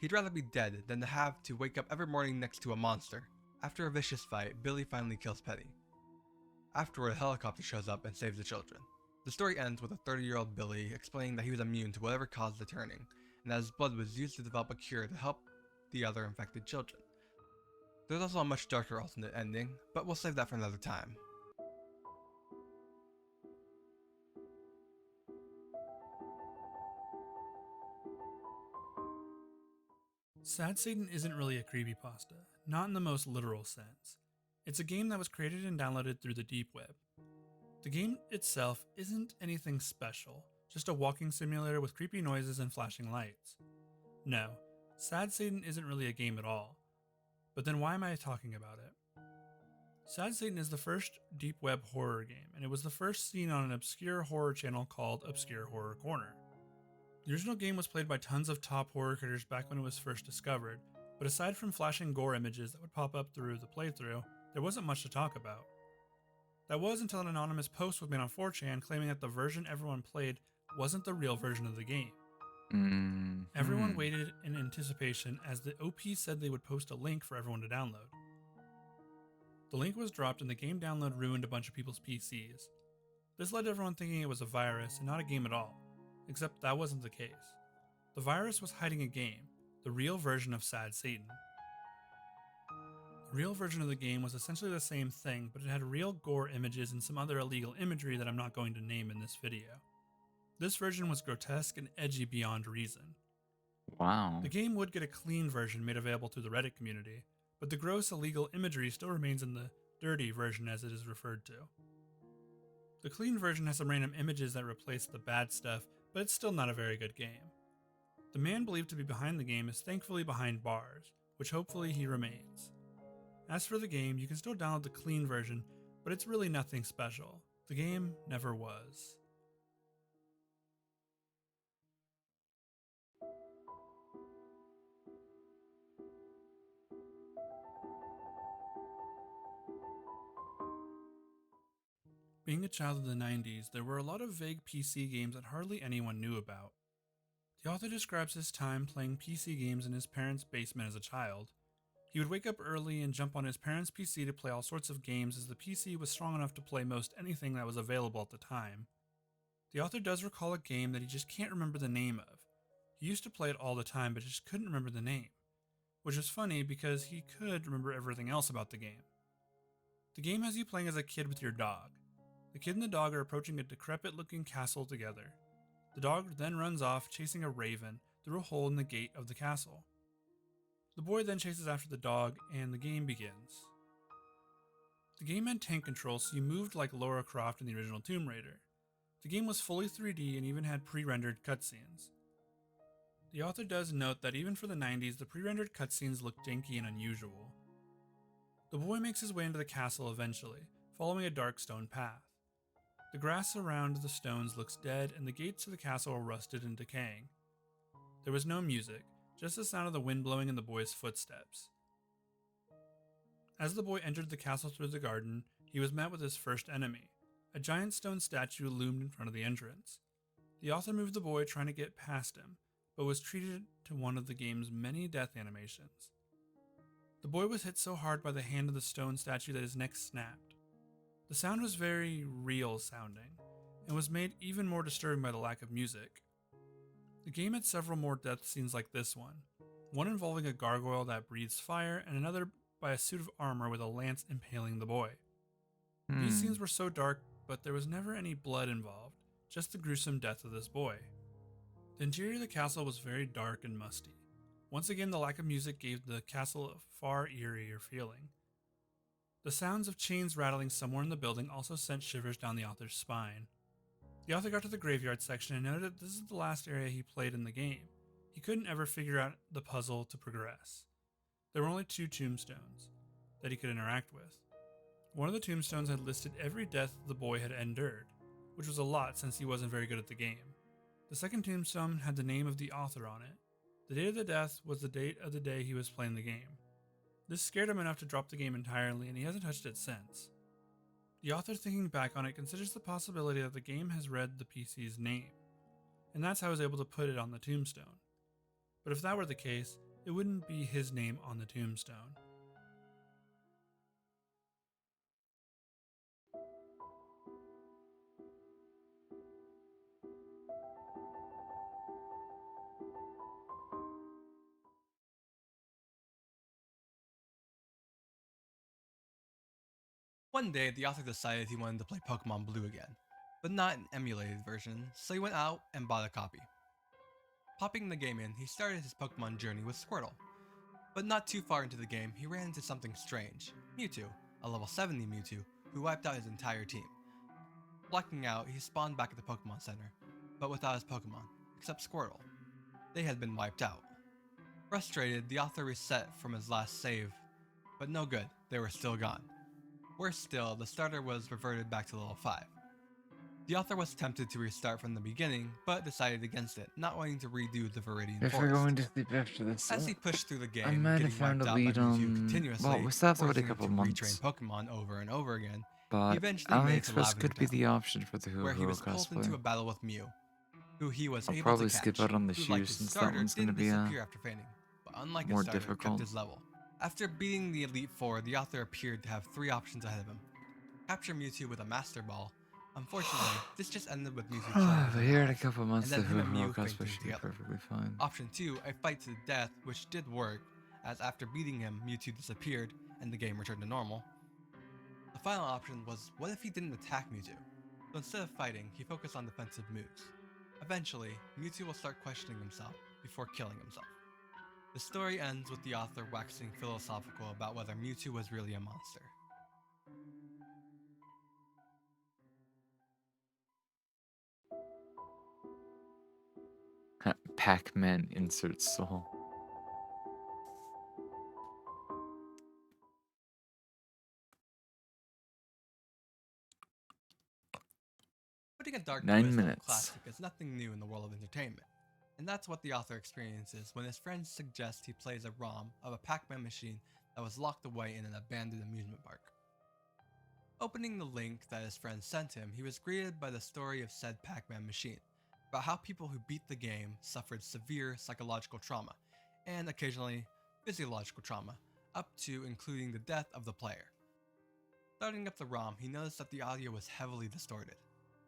He'd rather be dead than to have to wake up every morning next to a monster. After a vicious fight, Billy finally kills Penny. Afterward, a helicopter shows up and saves the children. The story ends with a 30-year-old Billy explaining that he was immune to whatever caused the turning, and that his blood was used to develop a cure to help the other infected children. There's also a much darker alternate ending, but we'll save that for another time. Sad Satan isn't really a creepypasta, not in the most literal sense. It's a game that was created and downloaded through the deep web. The game itself isn't anything special, just a walking simulator with creepy noises and flashing lights. No, Sad Satan isn't really a game at all. But then why am I talking about it? Sad Satan is the first deep web horror game, and it was the first seen on an obscure horror channel called Obscure Horror Corner. The original game was played by tons of top horror critters back when it was first discovered, but aside from flashing gore images that would pop up through the playthrough, there wasn't much to talk about. That was until an anonymous post was made on 4chan claiming that the version everyone played wasn't the real version of the game. Everyone waited in anticipation as the OP said they would post a link for everyone to download. The link was dropped and the game download ruined a bunch of people's PCs. This led to everyone thinking it was a virus and not a game at all, except that wasn't the case. The virus was hiding a game, the real version of Sad Satan. The real version of the game was essentially the same thing, but it had real gore images and some other illegal imagery that I'm not going to name in this video. This version was grotesque and edgy beyond reason. Wow. The game would get a clean version made available to the Reddit community, but the gross illegal imagery still remains in the dirty version as it is referred to. The clean version has some random images that replace the bad stuff, but it's still not a very good game. The man believed to be behind the game is thankfully behind bars, which hopefully he remains. As for the game, you can still download the clean version, but it's really nothing special. The game never was. Being a child of the 90s, there were a lot of vague PC games that hardly anyone knew about. The author describes his time playing PC games in his parents' basement as a child. He would wake up early and jump on his parents' PC to play all sorts of games as the PC was strong enough to play most anything that was available at the time. The author does recall a game that he just can't remember the name of. He used to play it all the time but just couldn't remember the name, which is funny because he could remember everything else about the game. The game has you playing as a kid with your dog. The kid and the dog are approaching a decrepit-looking castle together. The dog then runs off, chasing a raven through a hole in the gate of the castle. The boy then chases after the dog, and the game begins. The game had tank control, so you moved like Lara Croft in the original Tomb Raider. The game was fully 3D and even had pre-rendered cutscenes. The author does note that even for the 90s, the pre-rendered cutscenes looked janky and unusual. The boy makes his way into the castle eventually, following a dark stone path. The grass around the stones looks dead, and the gates to the castle are rusted and decaying. There was no music, just the sound of the wind blowing in the boy's footsteps. As the boy entered the castle through the garden, he was met with his first enemy, A giant stone statue loomed in front of the entrance. The author moved the boy trying to get past him, but was treated to one of the game's many death animations. The boy was hit so hard by the hand of the stone statue that his neck snapped. The sound was very real sounding, and was made even more disturbing by the lack of music. The game had several more death scenes like this one involving a gargoyle that breathes fire, and another by a suit of armor with a lance impaling the boy. These scenes were so dark, but there was never any blood involved, just the gruesome death of this boy. The interior of the castle was very dark and musty. Once again, the lack of music gave the castle a far eerier feeling. The sounds of chains rattling somewhere in the building also sent shivers down the author's spine. The author got to the graveyard section and noted that this is the last area he played in the game. He couldn't ever figure out the puzzle to progress. There were only 2 tombstones that he could interact with. One of the tombstones had listed every death the boy had endured, which was a lot since he wasn't very good at the game. The second tombstone had the name of the author on it. The date of the death was the date of the day he was playing the game. This scared him enough to drop the game entirely, and he hasn't touched it since. The author, thinking back on it, considers the possibility that the game has read the PC's name, and that's how he was able to put it on the tombstone. But if that were the case, it wouldn't be his name on the tombstone. One day, the author decided he wanted to play Pokemon Blue again, but not an emulated version, so he went out and bought a copy. Popping the game in, he started his Pokemon journey with Squirtle. But not too far into the game, he ran into something strange. Mewtwo, a level 70 Mewtwo, who wiped out his entire team. Blacking out, he spawned back at the Pokemon Center, but without his Pokemon, except Squirtle. They had been wiped out. Frustrated, the author reset from his last save, but no good, they were still gone. Worse still, the starter was reverted back to level 5. The author was tempted to restart from the beginning, but decided against it, not wanting to redo the Viridian If Forest. we're going to sleep after this, As he pushed through the game, I might getting have found wiped a out by lead Mewtwo on. continuously, Well, we still have to wait a forcing him couple to months. retrain Pokemon over and over again, he But eventually made it to AliExpress could be Lavender the option for the where he Hoo-Hoo was pulled into a cosplay. battle with Mew, who he was I'll able probably to catch, skip out on the who, like shoes his since that starter, one's gonna didn't be disappear after fainting, but unlike his more starter, difficult. kept his level. After beating the Elite Four, the author appeared to have 3 options ahead of him. Capture Mewtwo with a Master Ball. Unfortunately, this just ended with Mewtwo killing his But own here in a health, couple months, and the then him and Hoo-Hoo Mew cosplay fainting should be together. perfectly fine. Option 2, a fight to the death, which did work, as after beating him, Mewtwo disappeared, and the game returned to normal. The final option was, what if he didn't attack Mewtwo? So instead of fighting, he focused on defensive moves. Eventually, Mewtwo will start questioning himself, before killing himself. The story ends with the author waxing philosophical about whether Mewtwo was really a monster. Pac-Man insert soul. Putting a dark 9 twist on a minutes. classic is nothing new in the world of entertainment, and that's what the author experiences when his friends suggest he plays a ROM of a Pac-Man machine that was locked away in an abandoned amusement park. Opening the link that his friend sent him, he was greeted by the story of said Pac-Man machine, about how people who beat the game suffered severe psychological trauma, and occasionally physiological trauma, up to including the death of the player. Starting up the ROM, he noticed that the audio was heavily distorted,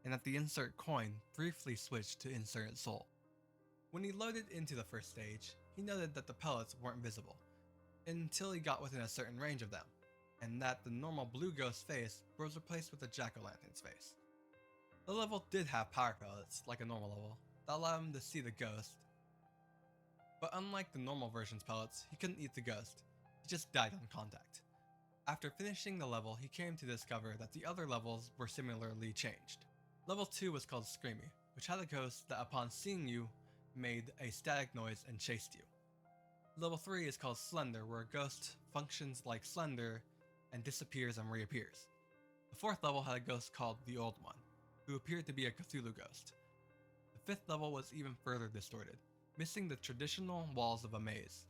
and that the insert coin briefly switched to insert soul. When he loaded into the first stage, he noted that the pellets weren't visible, until he got within a certain range of them, and that the normal blue ghost face was replaced with a jack-o'-lantern's face. The level did have power pellets, like a normal level, that allowed him to see the ghost, but unlike the normal version's pellets, he couldn't eat the ghost, he just died on contact. After finishing the level, he came to discover that the other levels were similarly changed. Level 2 was called Screamy, which had a ghost that upon seeing you, made a static noise and chased you. Level 3 is called Slender, where a ghost functions like Slender and disappears and reappears. The 4th level had a ghost called the Old One, who appeared to be a Cthulhu ghost. The 5th level was even further distorted, missing the traditional walls of a maze.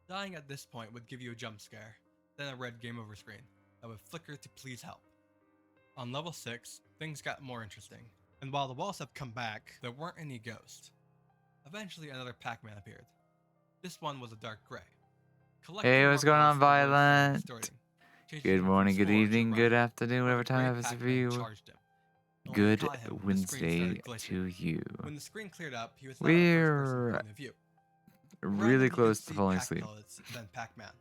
Dying at this point would give you a jump scare, then a red game over screen that would flicker to please help. On level 6, things got more interesting. And while the walls have come back, there weren't any ghosts. Eventually, another Pac-Man appeared. This one was a dark gray. Hey, what's going on, Violent? Distorting, chasing Good him from morning, good floor to evening, run. good afternoon, whatever Gray time I have this for Pac-Man you. charged him. When we Good caught him, the screen Wednesday started glitching. to you. When the screen cleared up, he was not a first-person We're point of view. really Around him, you close could to see falling Pac asleep. pellets, then Pac-Man.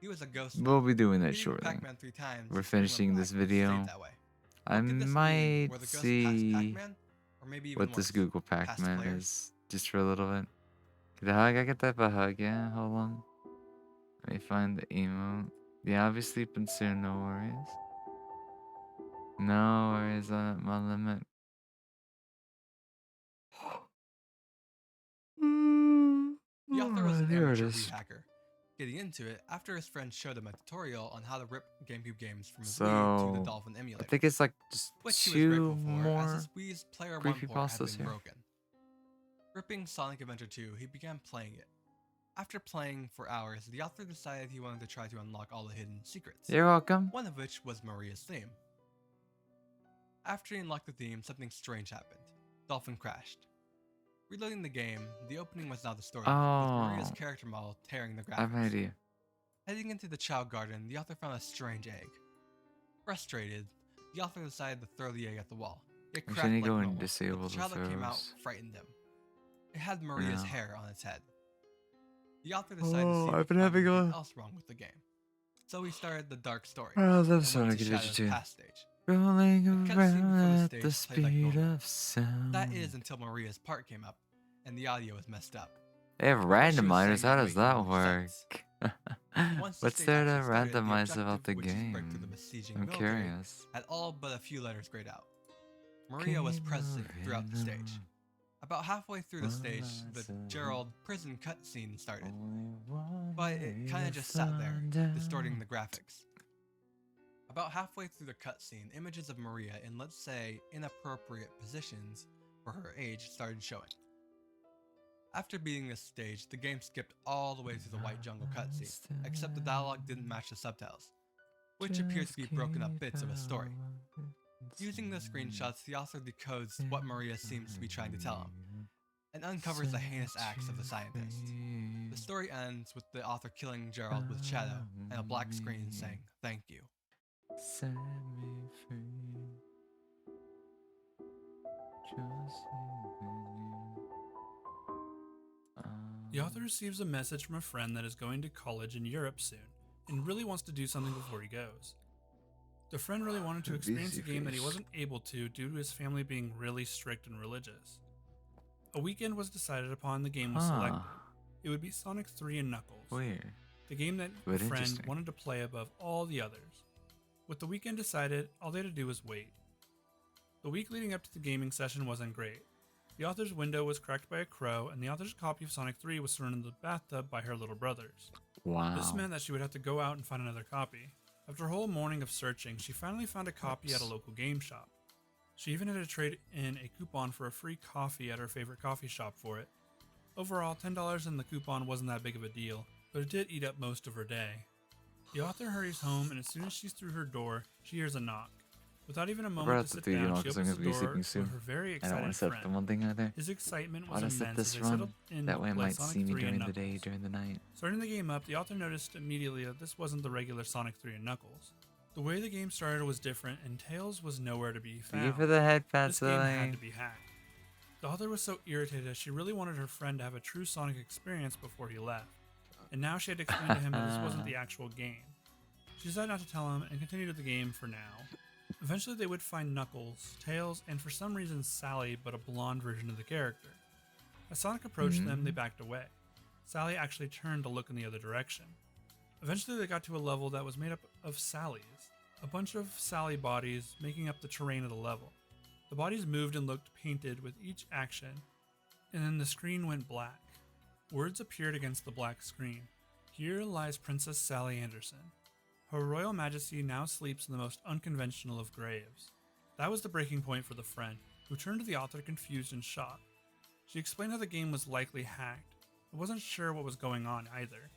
He was a ghost. We'll be doing that Hitting shortly. Pac-Man 3 times, We're the screen went finishing this black and video. stayed that way. I What could this mean? might Were the ghosts past see Pac-Man? Or maybe even what this worse, Google past Pac-Man players? is, just for a little bit. Get a hug, I get that a hug, yeah, hold on. Let me find the emote. Yeah, I'll be sleeping soon, no worries. No worries, I'm at my limit. The author was an There it amateur is. Wii hacker. Getting into it after his friend showed him a tutorial on how to rip GameCube games from his Wii to the So, Dolphin I emulator. think it's like just Which he was two grateful for, as more his Wii's Player 1 port had creepypastas been here. broken. Ripping Sonic Adventure 2, he began playing it. After playing for hours, the author decided he wanted to try to unlock all the hidden secrets. You're welcome. One of which was Maria's theme. After he unlocked the theme, something strange happened. Dolphin crashed. Reloading the game, the opening was now the story, with Maria's Oh. character model tearing the graphics. I have an idea. Heading into the child garden, the author found a strange egg. Frustrated, the author decided to throw the egg at the wall. It Actually, I cracked need like to go and normal, disable but the the child that came out throws. frightened him. It had Maria's Yeah. hair on its head. The author decided to Oh, see I've if been he found having anything a- else wrong with the game. So he started the dark story. I love and went Sonic to Adventure Shadow's 2. past stage. Rolling The cutscene around before at the the stage played like speed normal. of sound. That is until Maria's part came up, and the audio was messed up. They have What she was randomizers. saying How didn't does make that no work? sense. Once the What's stage there to actually started, the randomize about objective, the which is to break through the game? besieging I'm military, curious. had all but a few letters grayed out. Maria was present throughout the stage. About halfway through the stage, the Gerald prison cutscene started, but it kind of just sat there, distorting the graphics. About halfway through the cutscene, images of Maria in, let's say, inappropriate positions for her age started showing. After beating this stage, the game skipped all the way to the White Jungle cutscene, except the dialogue didn't match the subtitles, which appears to be broken up bits of a story. Using the screenshots, the author decodes what Maria seems to be trying to tell him, and uncovers the heinous acts of the scientist. The story ends with the author killing Gerald with Shadow, and a black screen saying, "Thank you." Set me free. Just The author receives a message from a friend that is going to college in Europe soon and really wants to do something before he goes. The friend really wanted to experience a game that he wasn't able to due to his family being really strict and religious. A weekend was decided upon, the game was selected. It would be Sonic 3 and Knuckles. Weird. The game that But the friend interesting. wanted to play above all the others. With the weekend decided, all they had to do was wait. The week leading up to the gaming session wasn't great. The author's window was cracked by a crow, and the author's copy of Sonic 3 was thrown in the bathtub by her little brothers. Wow. This meant that she would have to go out and find another copy. After a whole morning of searching, she finally found a copy at a local game shop. She even had to trade in a coupon for a free coffee at her favorite coffee shop for it. Overall, $10 in the coupon wasn't that big of a deal, but it did eat up most of her day. The author hurries home, and as soon as she's through her door, she hears a knock. Without even a We're moment at to the sit 3D down, now she because I'm opens going the to be door sleeping to soon. her very I don't excited want to set friend. the one thing either. His excitement Why was did I set immense this as they run? settled in That to way I play might Sonic see me 3 and during the day, Knuckles. during the night. Starting the game up, the author noticed immediately that this wasn't the regular Sonic 3 and Knuckles. The way the game started was different, and Tails was nowhere to be Thank found. you for the head pat, This game had Silly. to be hacked. The author was so irritated as she really wanted her friend to have a true Sonic experience before he left, and now she had to explain to him that this wasn't the actual game. She decided not to tell him and continued with the game for now. Eventually they would find Knuckles, Tails, and for some reason Sally, but a blonde version of the character. As Sonic approached them, they backed away. Sally actually turned to look in the other direction. Eventually they got to a level that was made up of Sallys, a bunch of Sally bodies making up the terrain of the level. The bodies moved and looked painted with each action, and then the screen went black. Words appeared against the black screen. Here lies Princess Sally Anderson. Her Royal Majesty now sleeps in the most unconventional of graves. That was the breaking point for the friend, who turned to the author confused and shocked. She explained how the game was likely hacked, but wasn't sure what was going on either.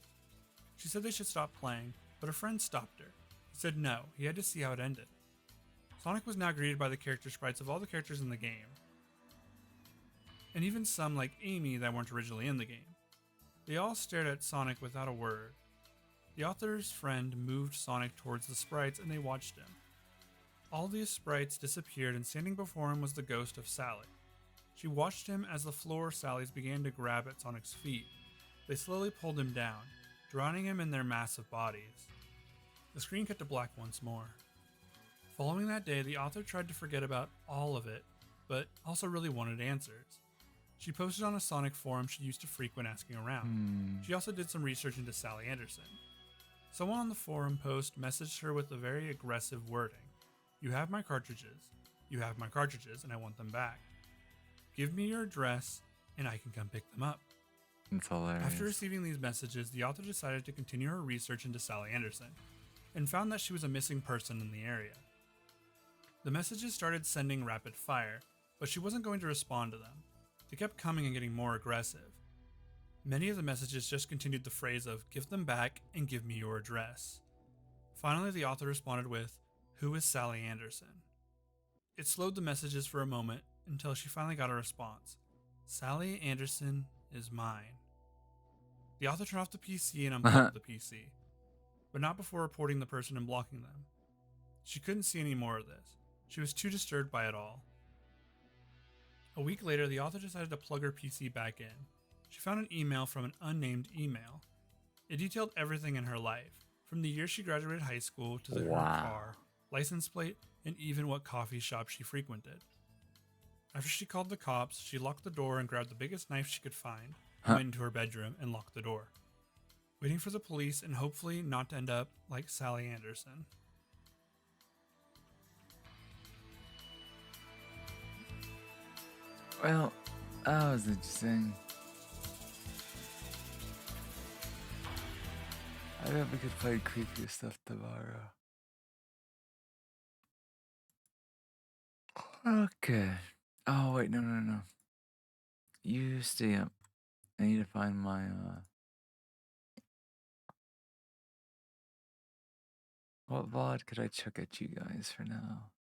She said they should stop playing, but her friend stopped her. He said no, he had to see how it ended. Sonic was now greeted by the character sprites of all the characters in the game, and even some like Amy that weren't originally in the game. They all stared at Sonic without a word. The author's friend moved Sonic towards the sprites and they watched him. All these sprites disappeared and standing before him was the ghost of Sally. She watched him as the floor Sallies began to grab at Sonic's feet. They slowly pulled him down, drowning him in their massive bodies. The screen cut to black once more. Following that day, the author tried to forget about all of it, but also really wanted answers. She posted on a Sonic forum she used to frequent asking around. She also did some research into Sally Anderson. Someone on the forum post messaged her with a very aggressive wording. You have my cartridges. You have my cartridges and I want them back. Give me your address and I can come pick them up. It's hilarious. After receiving these messages, the author decided to continue her research into Sally Anderson and found that she was a missing person in the area. The messages started sending rapid fire, but she wasn't going to respond to them. They kept coming and getting more aggressive. Many of the messages just continued the phrase of give them back and give me your address. Finally, the author responded with, who is Sally Anderson? It slowed the messages for a moment until she finally got a response. Sally Anderson is mine. The author turned off the PC and unplugged the PC, but not before reporting the person and blocking them. She couldn't see any more of this. She was too disturbed by it all. A week later, the author decided to plug her PC back in. She found an email from an unnamed email. It detailed everything in her life, from the year she graduated high school to her car, license plate, and even what coffee shop she frequented. After she called the cops, she locked the door and grabbed the biggest knife she could find, went into her bedroom, and locked the door, waiting for the police and hopefully not to end up like Sally Anderson. Well, that was interesting. I bet we could play creepier stuff tomorrow. Okay. Oh, wait, no. You stay up. I need to find my, What VOD could I chuck at you guys for now?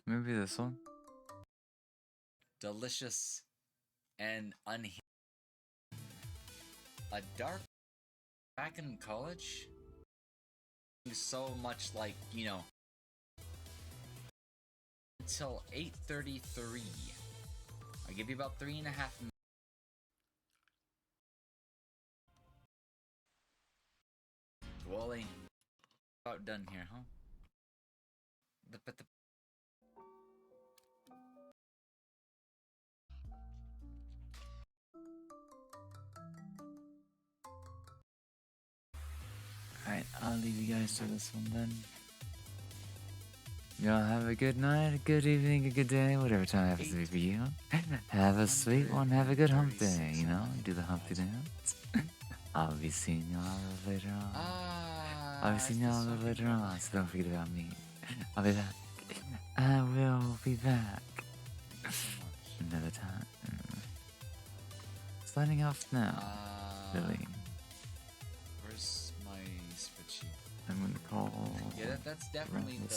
Maybe this one? Delicious and unhinged. A dark back in college? So much like, you know, until 8:33. I'll give you about 3.5 minutes. Wally, about done here, huh? Alright, I'll leave you guys to this one then. Y'all have a good night, a good evening, a good day, whatever time it happens to be for you. Have a sweet one, have a good hump day, you know? Do the humpty dance. I'll be seeing y'all later on. I'll be seeing y'all later on, so don't forget about me. I'll be back. I will be back. Another time. Signing off now, Billy. Where's my spreadsheet? I'm gonna call. Yeah, that's definitely the